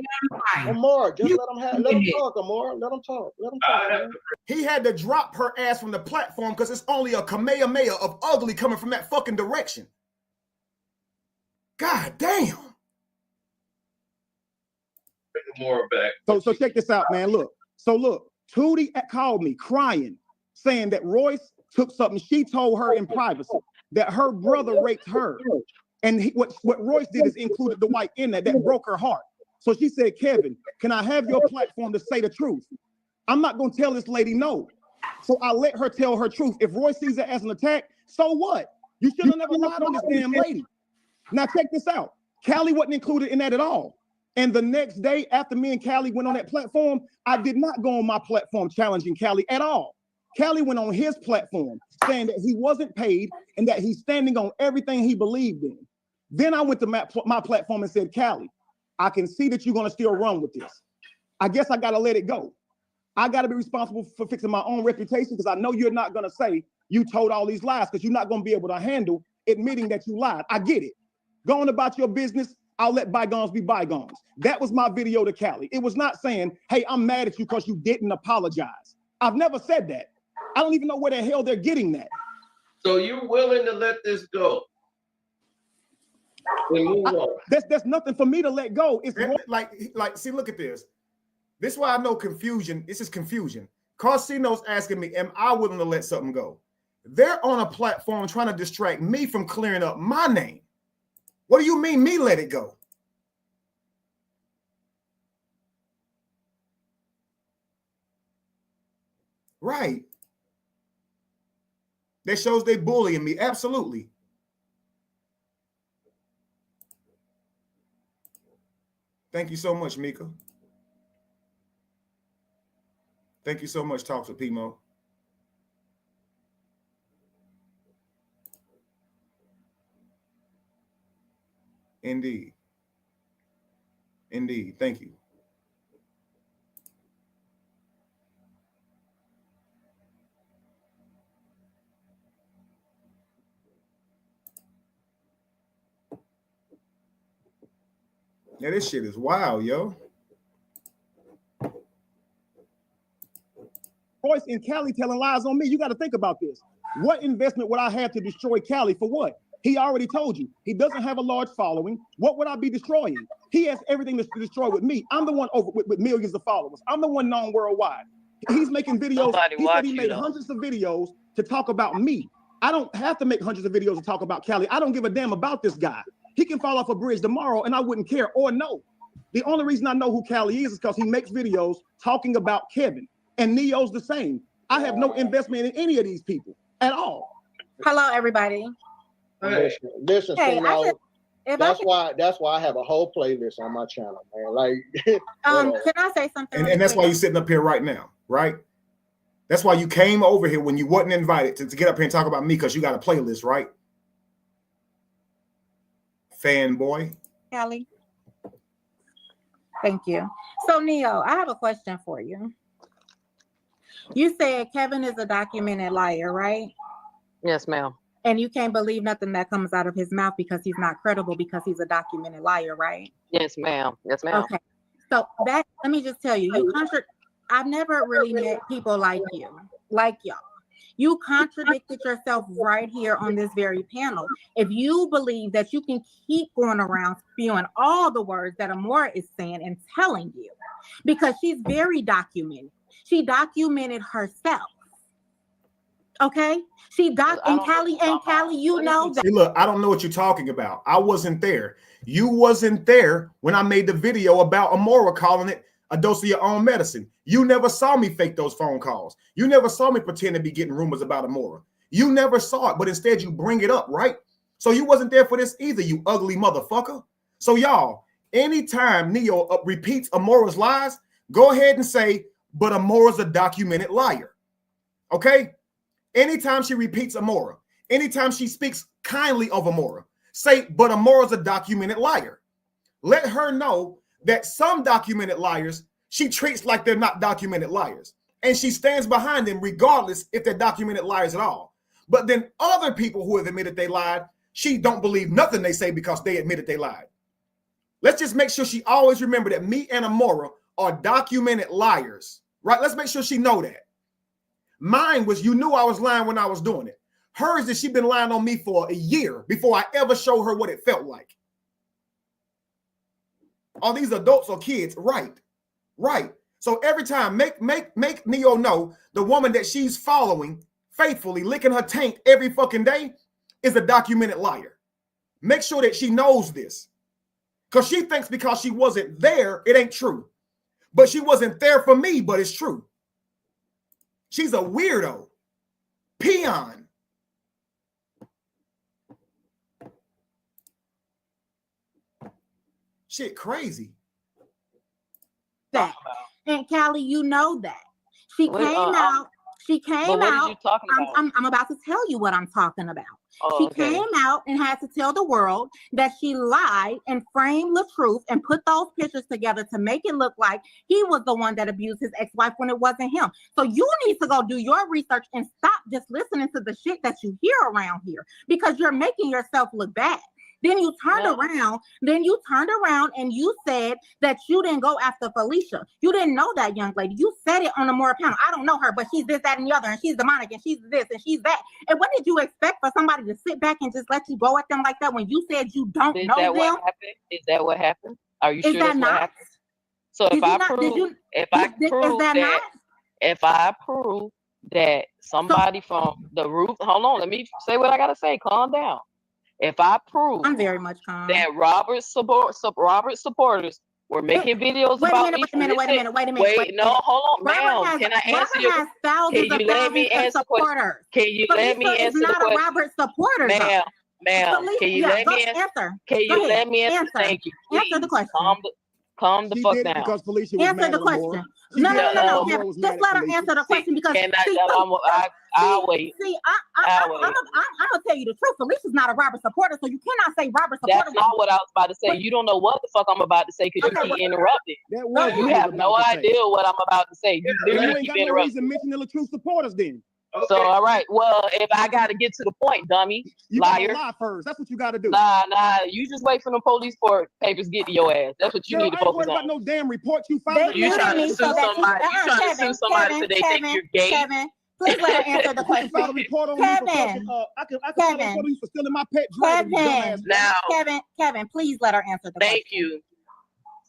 Amora, just let him talk, Amora. Let him talk. Let him talk. He had to drop her ass from the platform because it's only a kamehameha of ugly coming from that fucking direction. God damn. More back. So check this out, man. Look, Tootie called me crying, saying that Royce took something she told her in privacy, that her brother raped her. And what Royce did is included the white in that broke her heart. So she said, Kevin, can I have your platform to say the truth? I'm not going to tell this lady no. So I let her tell her truth. If Royce sees it as an attack, so what? You should have never lied on this damn lady. Now check this out. Callie wasn't included in that at all. And the next day after me and Callie went on that platform, I did not go on my platform challenging Callie at all. Callie went on his platform saying that he wasn't paid and that he's standing on everything he believed in. Then I went to my platform and said, Callie, I can see that you're going to still run with this. I guess I got to let it go. I got to be responsible for fixing my own reputation because I know you're not going to say you told all these lies because you're not going to be able to handle admitting that you lied. I get it. Going about your business, I'll let bygones be bygones. That was my video to Callie. It was not saying, hey, I'm mad at you because you didn't apologize. I've never said that. I don't even know where the hell they're getting that. So you're willing to let this go? And move on. There's nothing for me to let go. It's like, see, look at this. This is why I know confusion. This is confusion. Carsino's asking me, am I willing to let something go? They're on a platform trying to distract me from clearing up my name. What do you mean me let it go? Right. That shows they bullying me. Absolutely. Thank you so much, Mika. Thank you so much, Talks with Pimo. Indeed. Indeed. Thank you. Yeah, this shit is wild, yo. Royce and Callie telling lies on me. You got to think about this. What investment would I have to destroy Callie for what? He already told you. He doesn't have a large following. What would I be destroying? He has everything to destroy with me. I'm the one with millions of followers. I'm the one known worldwide. He's making videos. He said he made hundreds of videos to talk about me. I don't have to make hundreds of videos to talk about Callie. I don't give a damn about this guy. He can fall off a bridge tomorrow and I wouldn't care or no. The only reason I know who Callie is because he makes videos talking about Kevin. And Neo's the same. I have no investment in any of these people at all. Hello, everybody. Listen, hey, that's why I have a whole playlist on my channel, man. Like, can I say something? And that's why you're sitting up here right now, right? That's why you came over here when you wasn't invited to get up here and talk about me because you got a playlist, right? Fanboy. Callie. Thank you. So, Neo, I have a question for you. You said Kevin is a documented liar, right? Yes, ma'am. And you can't believe nothing that comes out of his mouth because he's not credible because he's a documented liar, right? Yes, ma'am. Yes, ma'am. Okay. So let me just tell you, I've never really met people like you, like y'all. You contradicted yourself right here on this very panel. If you believe that you can keep going around spewing all the words that Amora is saying and telling you, because she's very documented. She documented herself. Okay? And Callie, you know that. Hey, look, I don't know what you're talking about. I wasn't there. You wasn't there when I made the video about Amora calling it a dose of your own medicine. You never saw me fake those phone calls. You never saw me pretend to be getting rumors about Amora. You never saw it, but instead you bring it up, right? So you wasn't there for this either, you ugly motherfucker. So y'all, anytime Neo repeats Amora's lies, go ahead and say, but Amora's a documented liar. Okay? Anytime she repeats Amora, anytime she speaks kindly of Amora, say, but Amora's a documented liar. Let her know that some documented liars she treats like they're not documented liars. And she stands behind them regardless if they're documented liars at all. But then other people who have admitted they lied, she don't believe nothing they say because they admitted they lied. Let's just make sure she always remember that me and Amora are documented liars, right? Let's make sure she know that. Mine was, you knew I was lying when I was doing it. Hers is she's been lying on me for a year before I ever show her what it felt like. Are these adults or kids? Right. So every time, make Neo know the woman that she's following faithfully, licking her taint every fucking day is a documented liar. Make sure that she knows this. Because she thinks because she wasn't there, it ain't true. But she wasn't there for me, but it's true. She's a weirdo. Peon. Shit crazy. That. And Callie, you know that. She came out. I'm about to tell you what I'm talking about. She came out and had to tell the world that she lied and framed the truth and put those pictures together to make it look like he was the one that abused his ex-wife when it wasn't him. So you need to go do your research and stop just listening to the shit that you hear around here, because you're making yourself look bad. Then you turned around and you said that you didn't go after Felicia. You didn't know that young lady. You said it on the Amora panel. I don't know her, but she's this, that, and the other, and she's demonic, and she's this, and she's that. And what did you expect for somebody to sit back and just let you go at them like that when you said you don't know them? What happened? Is that what happened? Are you sure that's what happened? So if I prove that somebody from the roof, hold on, let me say what I gotta say. Calm down. If I prove I'm very much calm that Robert supporters were making videos about me. Wait a minute. Wait, no, hold on, ma'am. Can I answer your question? Can you let me answer the question? Can you let me answer the question? Robert supporter, ma'am. Can you let me answer? Can you let me answer? Thank you. Answer the question. Calm the fuck down. Because Felicia was answer the question. No. Just let her answer the question because I'll wait. See, I'm gonna tell you the truth. Felicia's not a Robert supporter, so you cannot say Robert supporter. That's not what I was about to say. You don't know what the fuck I'm about to say because you keep interrupting. You have no idea what I'm about to say. You literally keep interrupting. No reason mention the true supporters then. Okay. So all right, well, if I gotta get to the point, dummy, you liar. Gotta lie first. That's what you gotta do. Nah, you just wait for the police papers get to your ass. That's what you need to focus on. About no damn report you filed. You trying to sue somebody? You trying to sue somebody so they think you're gay? Kevin, please let her answer the question. I can file a report on you for stealing my pet dragon. Kevin, please let her answer the question. Thank you.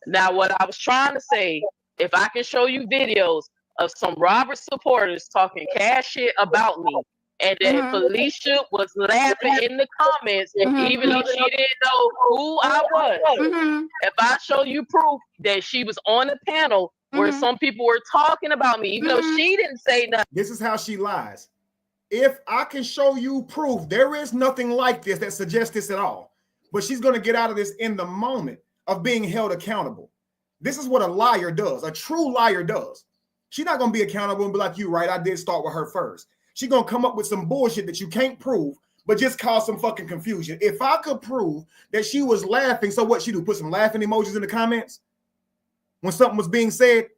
Now, what I was trying to say, if I can show you videos of some Robert supporters talking cash shit about me, and then Felicia was laughing in the comments, even though she didn't know who I was. If I show you proof that she was on a panel where some people were talking about me, even though she didn't say nothing. This is how she lies. If I can show you proof, there is nothing like this that suggests this at all. But she's going to get out of this in the moment of being held accountable. This is what a liar does. A true liar does. She's not going to be accountable and be like, you right, I did start with her first. She's going to come up with some bullshit that you can't prove, but just cause some fucking confusion. If I could prove that she was laughing, so what she do? Put some laughing emojis in the comments when something was being said?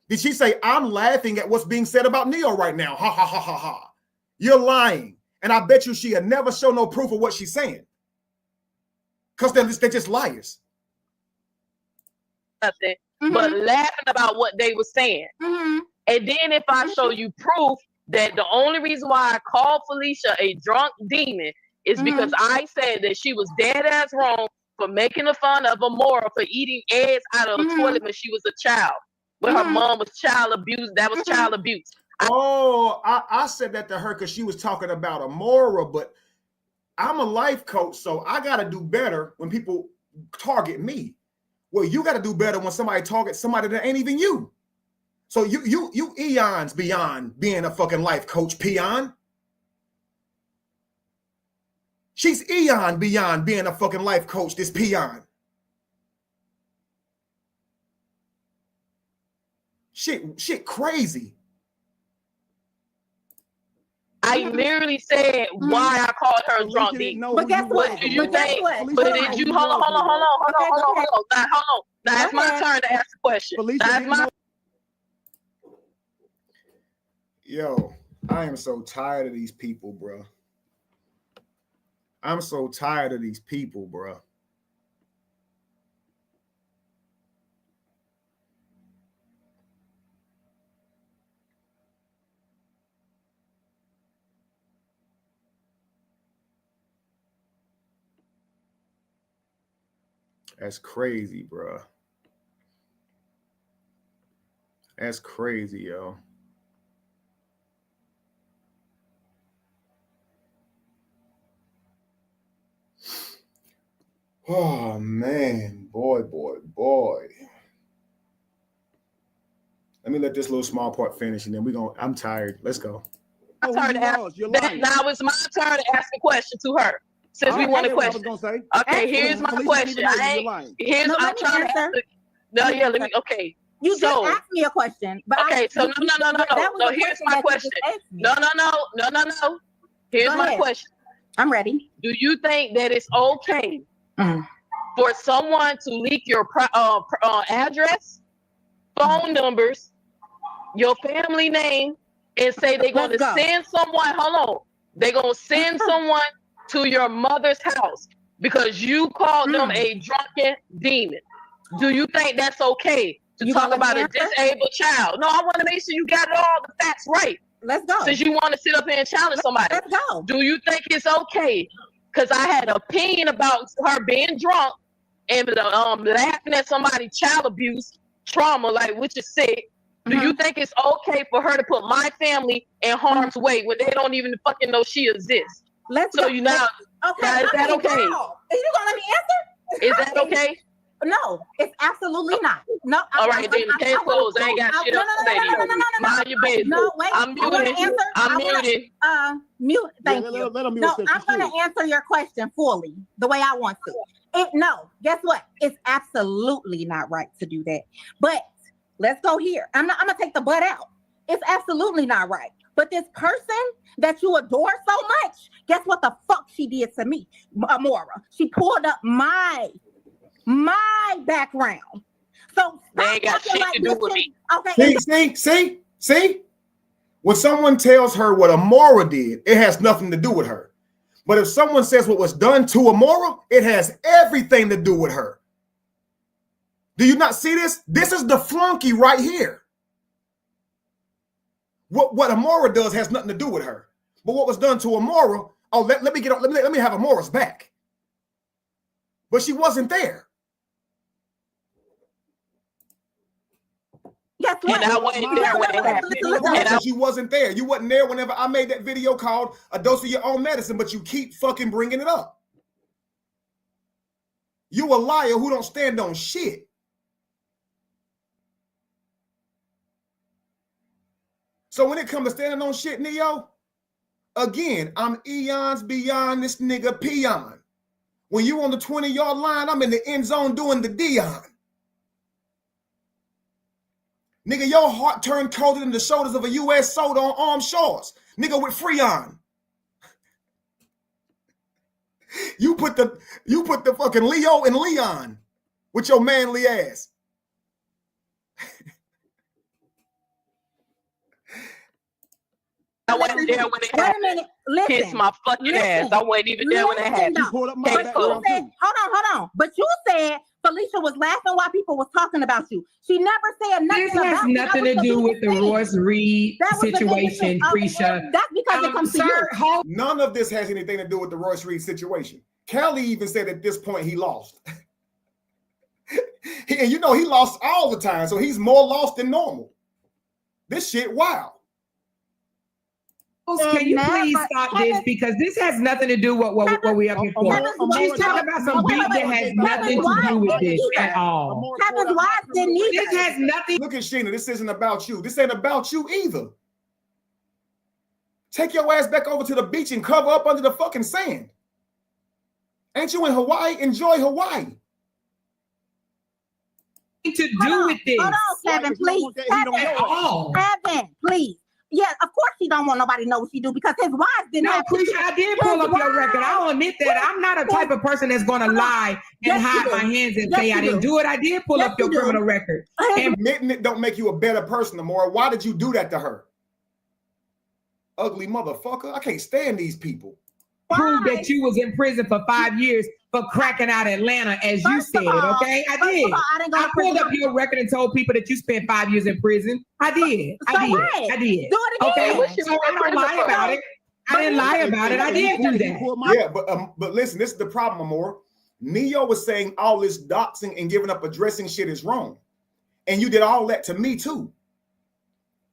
Did she say, I'm laughing at what's being said about Neo right now? Ha, ha, ha, ha, ha. You're lying. And I bet you she'll never show no proof of what she's saying. Because they're just liars. But laughing about what they were saying. And then if I show you proof that the only reason why I called Felicia a drunk demon is because I said that she was dead ass wrong for making fun of Amora for eating eggs out of a toilet when she was a child. When her mom was child abused, that was child abuse. I said that to her because she was talking about Amora, but I'm a life coach, so I got to do better when people target me. Well, you got to do better when somebody targets somebody that ain't even you. So you eons beyond being a fucking life coach, peon. She's eon beyond being a fucking life coach, this peon. Shit crazy. I literally said why I called her a drunk demon. But guess what? Do you think? But did you hold on? Now it's my turn to ask the question. Yo, I am so tired of these people, bro. I'm so tired of these people, bro. That's crazy, bro. That's crazy, yo. Oh man, boy. Let me let this little small part finish, and then I'm tired. Let's go. Now it's my turn to ask a question to her. Since we want a question. Okay, here's my question. I'm trying to answer. No, yeah, let me. Okay. You just asked me a question, but okay. So no. Here's my question. No. Here's my question. I'm ready. Do you think that it's okay for someone to leak your address, phone numbers, your family name, and say they're going to send someone? Hold on. They're going to send someone to your mother's house because you called them a drunken demon. Do you think that's okay to talk about a disabled child? No, I want to make sure you got all the facts right. Let's go. Since you want to sit up here and challenge somebody. Let's go. Do you think it's okay? Because I had an opinion about her being drunk and laughing at somebody's child abuse, trauma, which is sick. Do you think it's okay for her to put my family in harm's way when they don't even fucking know she exists? Let's go. Okay. Is that okay? Are you gonna let me answer? Is that okay? No, it's absolutely not. No. All right, then the case closed. I ain't got shit else to say to you. Mind your business. No, wait. I'm muted. I'm muted. Mute. Thank you. No, I'm gonna answer your question fully the way I want to. No, guess what? It's absolutely not right to do that. But let's go here. I'm gonna take the butt out. It's absolutely not right. But this person that you adore so much, guess what the fuck she did to me, Amora? She pulled up my background. So they ain't got shit to do with me. Okay. See? When someone tells her what Amora did, it has nothing to do with her. But if someone says what was done to Amora, it has everything to do with her. Do you not see this? This is the flunky right here. What Amora does has nothing to do with her. But what was done to Amora, let me have Amora's back. But she wasn't there. Guess what? And I wasn't there when it happened. You wasn't there. You wasn't there whenever I made that video called A Dose of Your Own Medicine, but you keep fucking bringing it up. You a liar who don't stand on shit. So when it comes to standing on shit, Neo, again, I'm eons beyond this nigga peon. When you on the 20-yard line, I'm in the end zone doing the Dion. Nigga, your heart turned colder than the shoulders of a U.S. soldier on armed shores. Nigga with Freon. You put the fucking Leo and Leon with your manly ass. I wasn't there when it happened. Kiss my fucking ass. I wasn't even there when it happened. Hold on. But you said Felicia was laughing while people was talking about you. She never said nothing. This has nothing to do with the Royce Reed situation, Krisha. That's because it comes to you. None of this has anything to do with the Royce Reed situation. Kelly even said at this point he lost. And you know he lost all the time, so he's more lost than normal. This shit, wow. Can you please stop this? Because this has nothing to do with what we up here for. She's talking about some beef that has nothing to do with this at all. Kevin's wife didn't either. This has nothing. Look at Sheena. This isn't about you. This ain't about you either. Take your ass back over to the beach and cover up under the fucking sand. Ain't you in Hawaii? Enjoy Hawaii. To do with this. Hold on, Kevin, please. Kevin, please. Yeah, of course he don't want nobody to know what she do because his wife didn't. No, Krisha, I did pull up your record. I'll admit that. I'm not a type of person that's going to lie and hide my hands and say I didn't do it. I did pull up your criminal record. And admitting it don't make you a better person, Amora. Why did you do that to her? Ugly motherfucker. I can't stand these people. Prove that you was in prison for 5 years for cracking out Atlanta, as you said, okay? I did. I pulled up your record and told people that you spent 5 years in prison. I did. I did. Do it again. Okay, so I don't lie about it. I didn't lie about it. I did do that. Yeah, but listen, this is the problem, Amora. Neo was saying all this doxing and giving up addressing shit is wrong. And you did all that to me too.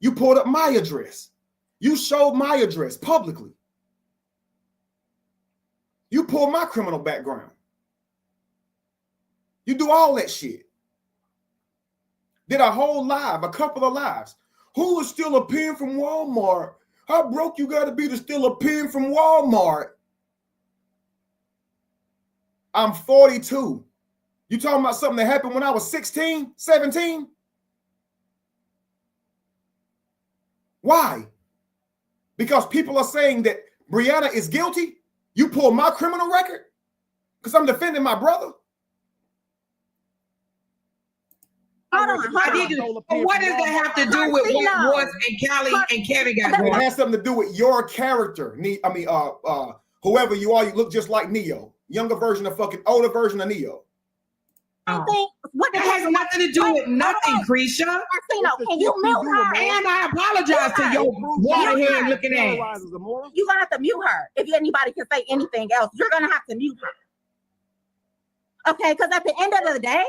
You pulled up my address. You showed my address publicly. You pull my criminal background. You do all that shit. Did a whole live, a couple of lives. Who is still a pen from Walmart? How broke you got to be to steal a pen from Walmart? I'm 42. You talking about something that happened when I was 16, 17? Why? Because people are saying that Brianna is guilty? You pull my criminal record because I'm defending my brother? What does that have to do with what Royce and Callie and Kevin got going on? It has something to do with your character. Whoever you are, you look just like Neo. Younger version of fucking older version of Neo. That has nothing to do with nothing, Krisha. Can you mute her? And I apologize to your waterhead looking ass. You're gonna have to mute her. If anybody can say anything else, you're gonna have to mute her. Okay, because at the end of the day,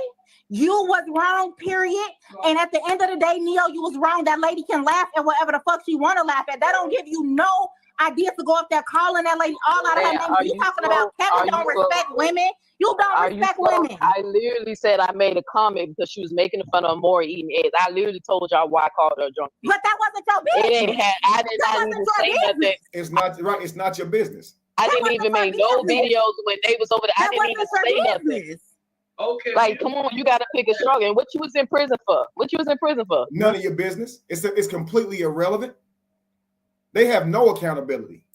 you was wrong, period. And at the end of the day, Neo, you was wrong. That lady can laugh at whatever the fuck she want to laugh at. That don't give you no idea to go up there calling that lady all out of her name. You talking about Kevin don't respect women? You don't respect women. I literally said I made a comment because she was making fun of Amora eating eggs. I literally told y'all why I called her a junkie. But that wasn't your business. I did not even say nothing. It's not right. It's not your business. I didn't even make no videos when they was over there. I didn't even say nothing. Okay. Like, come on, you gotta pick a struggle. And what you was in prison for? What you was in prison for? None of your business. It's completely irrelevant. They have no accountability.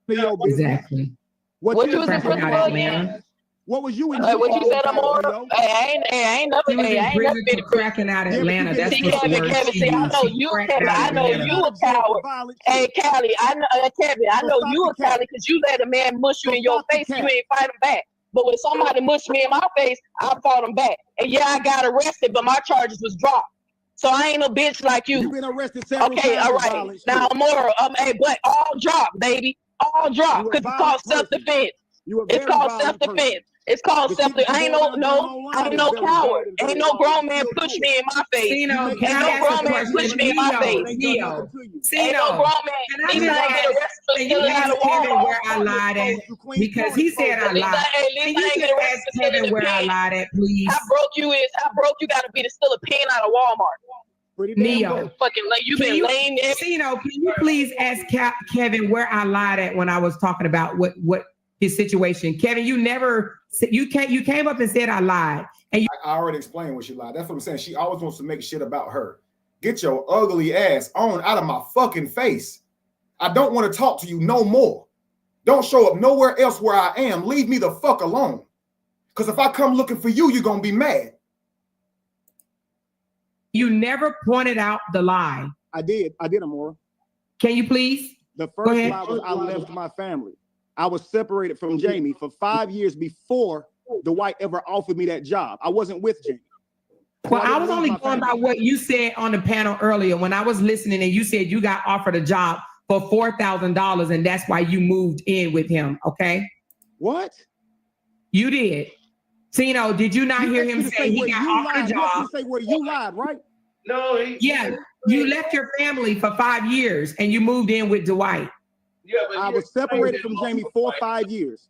Exactly. What you was in prison for again? What was you in? What you said, Amora? I ain't nothing. He was in prison for cracking out Atlanta. That's see, Kevin, see, I know you, Kevin. I know you a coward. Hey, Callie, I know, Kevin. I know you a coward because you let a man mush you in your face. You ain't fight him back. But when somebody mushed me in my face, I fought him back. And yeah, I got arrested, but my charges was dropped. So I ain't no bitch like you. You've been arrested several times. Okay, all right. Now, Amora, hey, but all drop, baby. All drop. Because it's called self-defense. It's called self-defense. It's called self-defense. I ain't no coward. Ain't no grown man push me in my face. Ain't no grown man push me in my face. Ain't no grown man. Can you ask Kevin where I lied at? Because he said I lied. Can you just ask Kevin where I lied at, please? How broke you gotta be to steal a pen out of Walmart. Neo, fucking you've been lame. Can you please ask Kevin where I lied at when I was talking about what his situation? Kevin, you came up and said I lied. And I already explained what she lied. That's what I'm saying. She always wants to make shit about her. Get your ugly ass on out of my fucking face. I don't want to talk to you no more. Don't show up nowhere else where I am. Leave me the fuck alone. Because if I come looking for you, you're going to be mad. You never pointed out the lie. I did, Amora. Can you please? The first lie was I left my family. I was separated from Jamie for 5 years before Dwight ever offered me that job. I wasn't with Jamie. Well, I was only going by what you said on the panel earlier when I was listening, and you said you got offered a job for $4,000, and that's why you moved in with him. Okay. What? You did. Tino, did you not hear him say he got offered a job? You say where you lied, right? No, you left your family for 5 years and you moved in with Dwight. Yeah, but I was separated from Jamie for 5 years.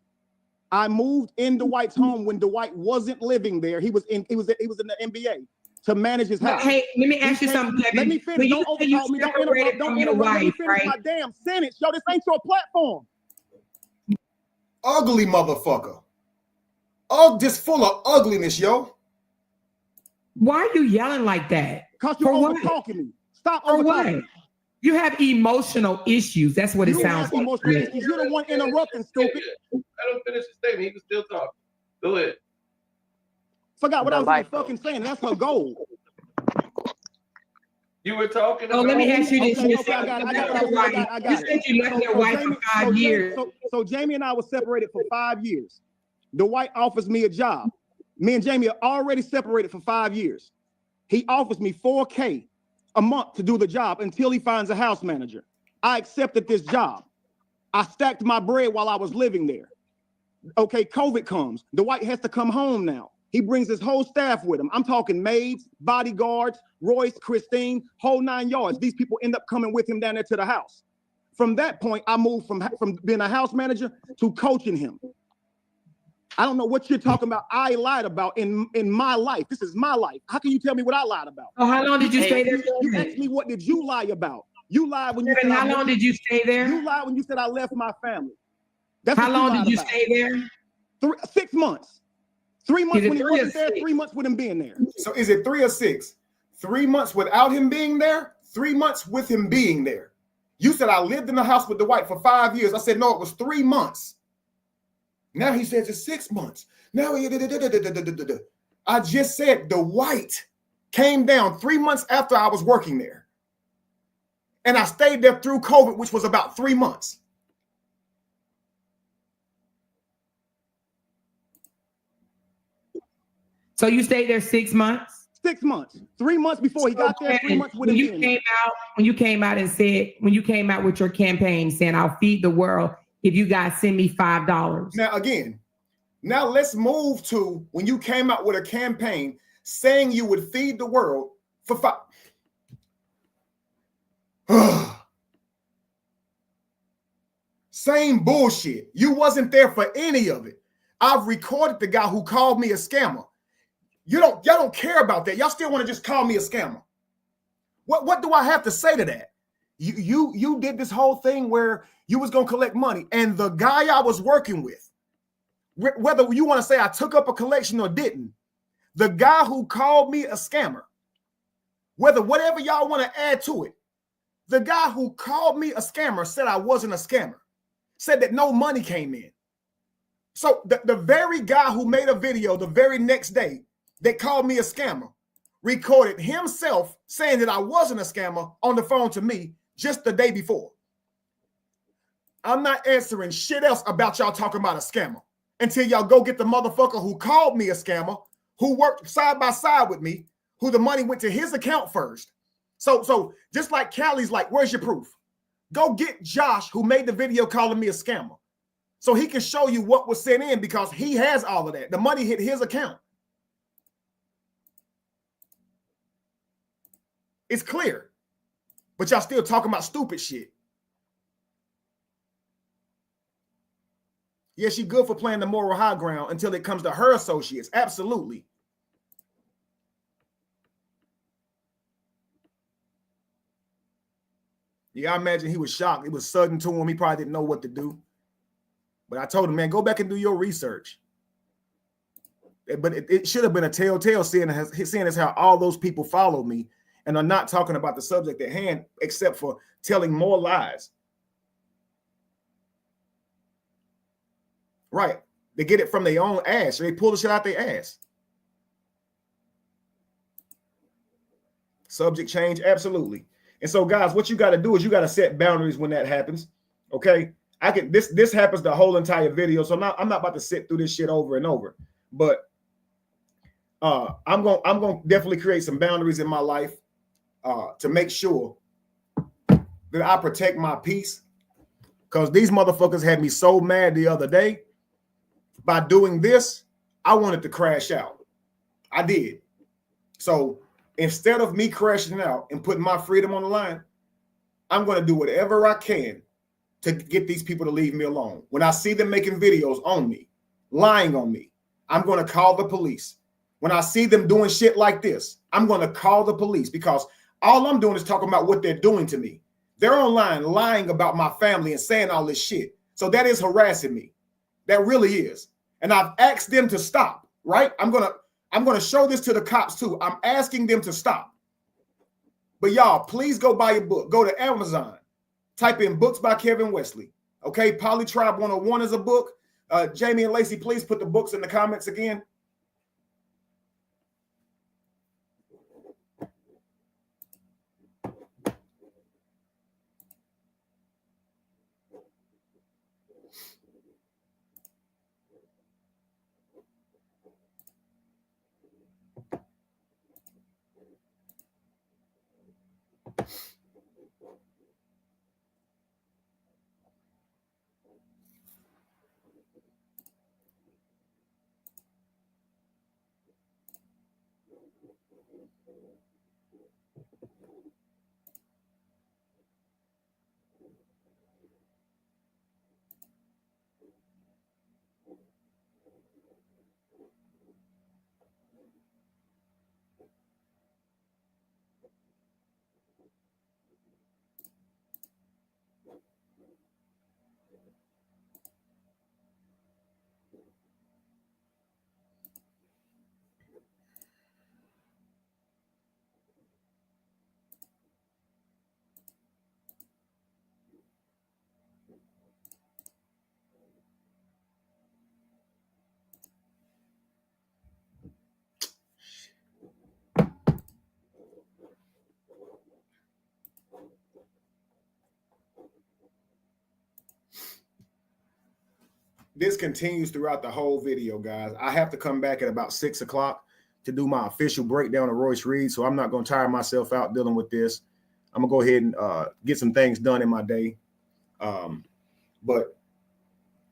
I moved in Dwight's home when Dwight wasn't living there. He was in the NBA to manage his house. Hey, let me ask you something, Kevin. Let me finish. Don't overtalk me. Don't interrupt. Don't interrupt. Let me finish my damn sentence. Yo, this ain't your platform. Ugly motherfucker. Oh, just full of ugliness, yo. Why are you yelling like that? Because you're over-talking me. Stop over-talking. You have emotional issues. That's what it sounds like. Emotional issues. You're the one interrupting, stupid. I don't finish the statement. He was still talking. Go ahead. Forgot what I was even fucking saying. That's her goal. You were talking about... let me ask you this. Okay, I got it. You said you left your wife for 5 years. So Jamie and I were separated for 5 years. Dwight offers me a job. Me and Jamie are already separated for 5 years. He offers me $4K a month to do the job until he finds a house manager. I accepted this job. I stacked my bread while I was living there. Okay, COVID comes. Dwight has to come home now. He brings his whole staff with him. I'm talking maids, bodyguards, Royce, Christine, whole 9 yards. These people end up coming with him down there to the house. From that point, I moved from being a house manager to coaching him. I don't know what you're talking about. I lied about in my life. This is my life. How can you tell me what I lied about? Oh, how long did you stay there? You asked me what did you lie about? You lied when you said how long did you stay there? You lied when you said I left my family. That's how long did you stay there? 6 months. 3 months when he wasn't there, 3 months with him being there. So is it 3 or 6? 3 months without him being there, 3 months with him being there. You said I lived in the house with Dwight for 5 years. I said, no, it was 3 months. Now he says it's 6 months. Now I just said Dwight came down 3 months after I was working there. And I stayed there through COVID, which was about 3 months. So you stayed there 6 months? 6 months. 3 months before he got there, 3 months with him. When you came out and said, when you came out with your campaign saying, I'll feed the world if you guys send me $5. Now, again, now let's move to when you came out with a campaign saying you would feed the world for $5. Same bullshit. You wasn't there for any of it. I've recorded the guy who called me a scammer. Y'all don't care about that. Y'all still want to just call me a scammer. What do I have to say to that? You did this whole thing where you was gonna collect money, and the guy I was working with, whether you want to say I took up a collection or didn't, the guy who called me a scammer, whatever y'all want to add to it, the guy who called me a scammer said I wasn't a scammer, said that no money came in. So the very guy who made a video the very next day that called me a scammer recorded himself saying that I wasn't a scammer on the phone to me just the day before. I'm not answering shit else about y'all talking about a scammer until y'all go get the motherfucker who called me a scammer, who worked side by side with me, who the money went to his account first. So just like Callie's like, where's your proof? Go get Josh, who made the video calling me a scammer, so he can show you what was sent in, because he has all of that. The money hit his account. It's clear, but y'all still talking about stupid shit. Yeah, she good for playing the moral high ground until it comes to her associates. Absolutely. Yeah, I imagine he was shocked. It was sudden to him. He probably didn't know what to do. But I told him, man, go back and do your research. But it should have been a telltale, seeing as how all those people follow me and are not talking about the subject at hand, except for telling more lies. Right. They get it from their own ass. So they pull the shit out their ass. Subject change, absolutely. And so, guys, what you got to do is you got to set boundaries when that happens. Okay. This happens the whole entire video. So I'm not about to sit through this shit over and over. But I'm gonna definitely create some boundaries in my life to make sure that I protect my peace. Because these motherfuckers had me so mad the other day. By doing this, I wanted to crash out. I did. So instead of me crashing out and putting my freedom on the line, I'm going to do whatever I can to get these people to leave me alone. When I see them making videos on me, lying on me, I'm going to call the police. When I see them doing shit like this, I'm going to call the police, because all I'm doing is talking about what they're doing to me. They're online lying about my family and saying all this shit. So that is harassing me. That really is. And I've asked them to stop, right? I'm gonna show this to the cops too. I'm asking them to stop. But y'all, please go buy a book. Go to Amazon. Type in books by Kevin Wesley. Okay, Polytribe 101 is a book. Jamie and Lacey, please put the books in the comments again. This continues throughout the whole video, guys. I have to come back at about 6 o'clock to do my official breakdown of Royce Reed, so I'm not going to tire myself out dealing with this. I'm going to go ahead and get some things done in my day. But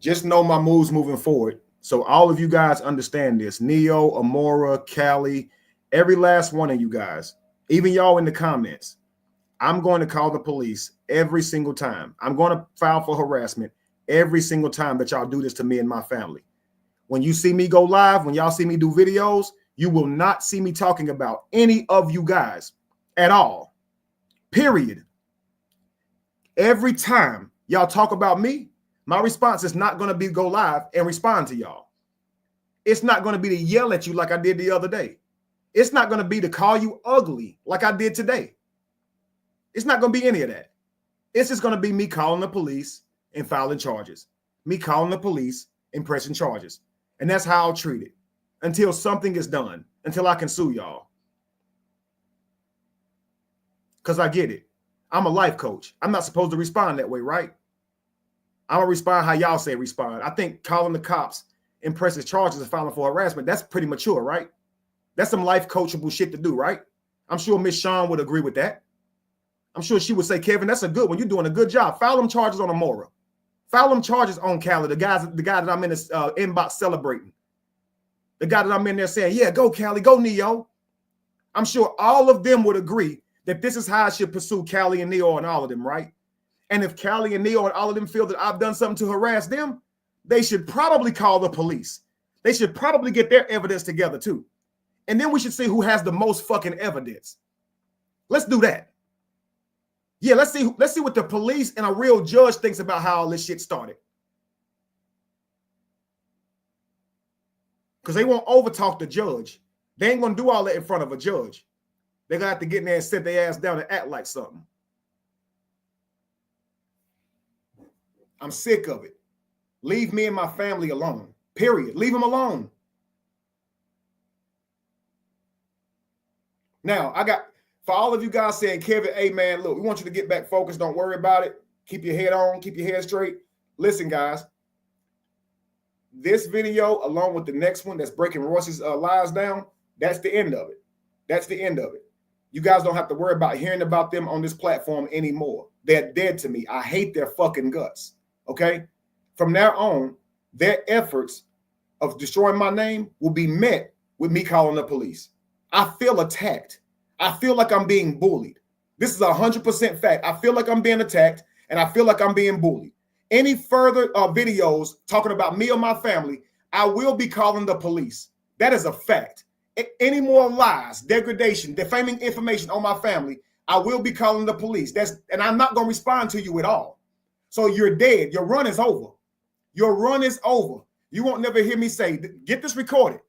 just know my moves moving forward. So all of you guys understand this. Neo, Amora, Callie, every last one of you guys, even y'all in the comments, I'm going to call the police every single time. I'm going to file for harassment every single time that y'all do this to me and my family. When you see me go live, when y'all see me do videos, you will not see me talking about any of you guys at all. Period. Every time y'all talk about me, my response is not going to be go live and respond to y'all. It's not going to be to yell at you like I did the other day. It's not going to be to call you ugly like I did today. It's not going to be any of that. It's just going to be me calling the police and filing charges. Me calling the police and pressing charges. And that's how I'll treat it until something is done, until I can sue y'all. Because I get it. I'm a life coach. I'm not supposed to respond that way, right? I'm going to respond how y'all say respond. I think calling the cops and pressing charges and filing for harassment, that's pretty mature, right? That's some life coachable shit to do, right? I'm sure Miss Sean would agree with that. I'm sure she would say, Kevin, that's a good one. You're doing a good job. File them charges on Amora. File them charges on Callie, the guy that I'm in this inbox celebrating. The guy that I'm in there saying, yeah, go Callie, go Neo. I'm sure all of them would agree that this is how I should pursue Callie and Neo and all of them, right? And if Callie and Neo and all of them feel that I've done something to harass them, they should probably call the police. They should probably get their evidence together too. And then we should see who has the most fucking evidence. Let's do that. Yeah, let's see what the police and a real judge thinks about how all this shit started. Because they won't overtalk the judge. They ain't gonna do all that in front of a judge. They're gonna have to get in there and sit their ass down and act like something. I'm sick of it. Leave me and my family alone. Period. Leave them alone. Now, for all of you guys saying, Kevin, hey, man, look, we want you to get back focused. Don't worry about it. Keep your head on. Keep your head straight. Listen, guys. this video, along with the next one that's breaking Royce's lies down, that's the end of it. That's the end of it. You guys don't have to worry about hearing about them on this platform anymore. They're dead to me. I hate their fucking guts. Okay? From now on, their efforts of destroying my name will be met with me calling the police. I feel attacked. I feel like I'm being bullied. This is 100% fact. I feel like I'm being attacked, and I feel like I'm being bullied. Any further videos talking about me or my family, I will be calling the police. That is a fact. Any more lies, degradation, defaming information on my family, I will be calling the police. And I'm not going to respond to you at all. So you're dead. Your run is over. Your run is over. You won't never hear me say, get this recorded.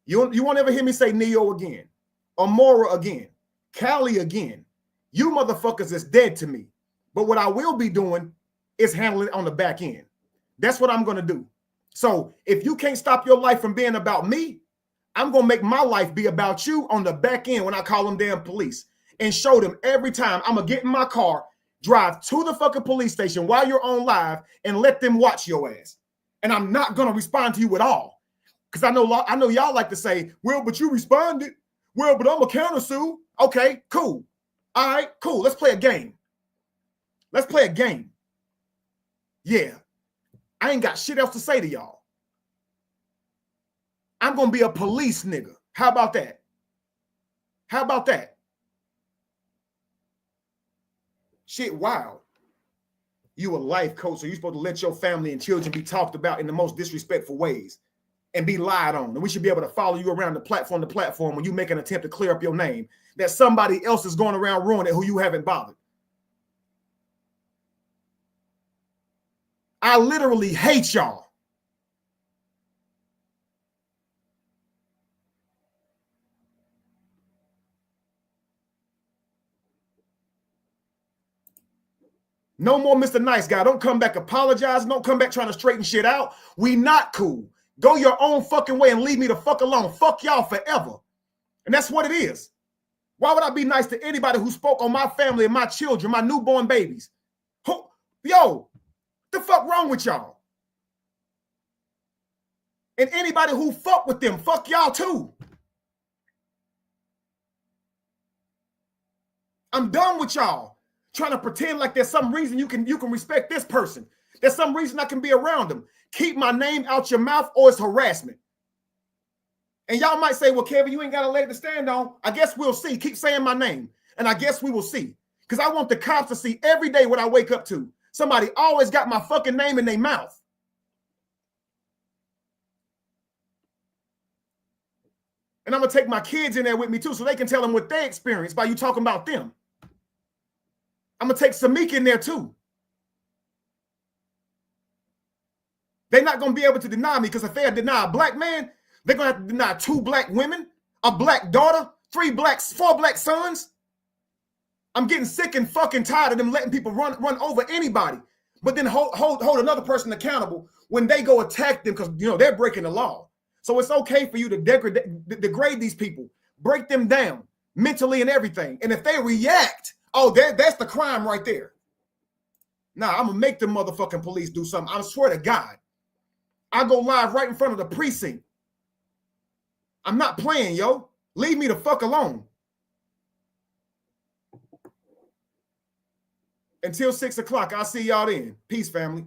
You won't ever hear me say Neo again, or Mora again, Callie again. You motherfuckers is dead to me. But what I will be doing is handling it on the back end. That's what I'm going to do. So if you can't stop your life from being about me, I'm going to make my life be about you on the back end when I call them damn police and show them every time. I'm going to get in my car, drive to the fucking police station while you're on live and let them watch your ass. And I'm not going to respond to you at all. Because I know y'all like to say, well, but you responded. Well, but I'm a countersue. Okay, cool. All right, cool. Let's play a game. Let's play a game. Yeah. I ain't got shit else to say to y'all. I'm going to be a police nigga. How about that? How about that? Shit, wow. You a life coach, so you're supposed to let your family and children be talked about in the most disrespectful ways and be lied on. And we should be able to follow you around the platform to platform when you make an attempt to clear up your name that somebody else is going around ruining who you haven't bothered. I literally hate y'all. No more Mr. Nice Guy. Don't come back apologizing. Don't come back trying to straighten shit out. We not cool. Go your own fucking way and leave me the fuck alone. Fuck y'all forever. And that's what it is. Why would I be nice to anybody who spoke on my family and my children, my newborn babies? Yo, the fuck wrong with y'all? And anybody who fuck with them, fuck y'all too. I'm done with y'all trying to pretend like there's some reason you can respect this person. There's some reason I can be around them. Keep my name out your mouth or it's harassment. And y'all might say, well, Kevin, you ain't got a leg to stand on. I guess we'll see. Keep saying my name. And I guess we will see. Because I want the cops to see every day what I wake up to. Somebody always got my fucking name in their mouth. And I'm going to take my kids in there with me too so they can tell them what they experienced by you talking about them. I'm going to take Samik in there too. They're not going to be able to deny me because if they deny a black man, they're going to have to deny 2 black women, a black daughter, 4 black sons. I'm getting sick and fucking tired of them letting people run over anybody, but then hold another person accountable when they go attack them because, they're breaking the law. So it's okay for you to degrade these people, break them down mentally and everything. And if they react, that's the crime right there. Nah, I'm going to make the motherfucking police do something. I swear to God. I go live right in front of the precinct. I'm not playing, yo. Leave me the fuck alone. Until 6 o'clock, I'll see y'all then. Peace, family.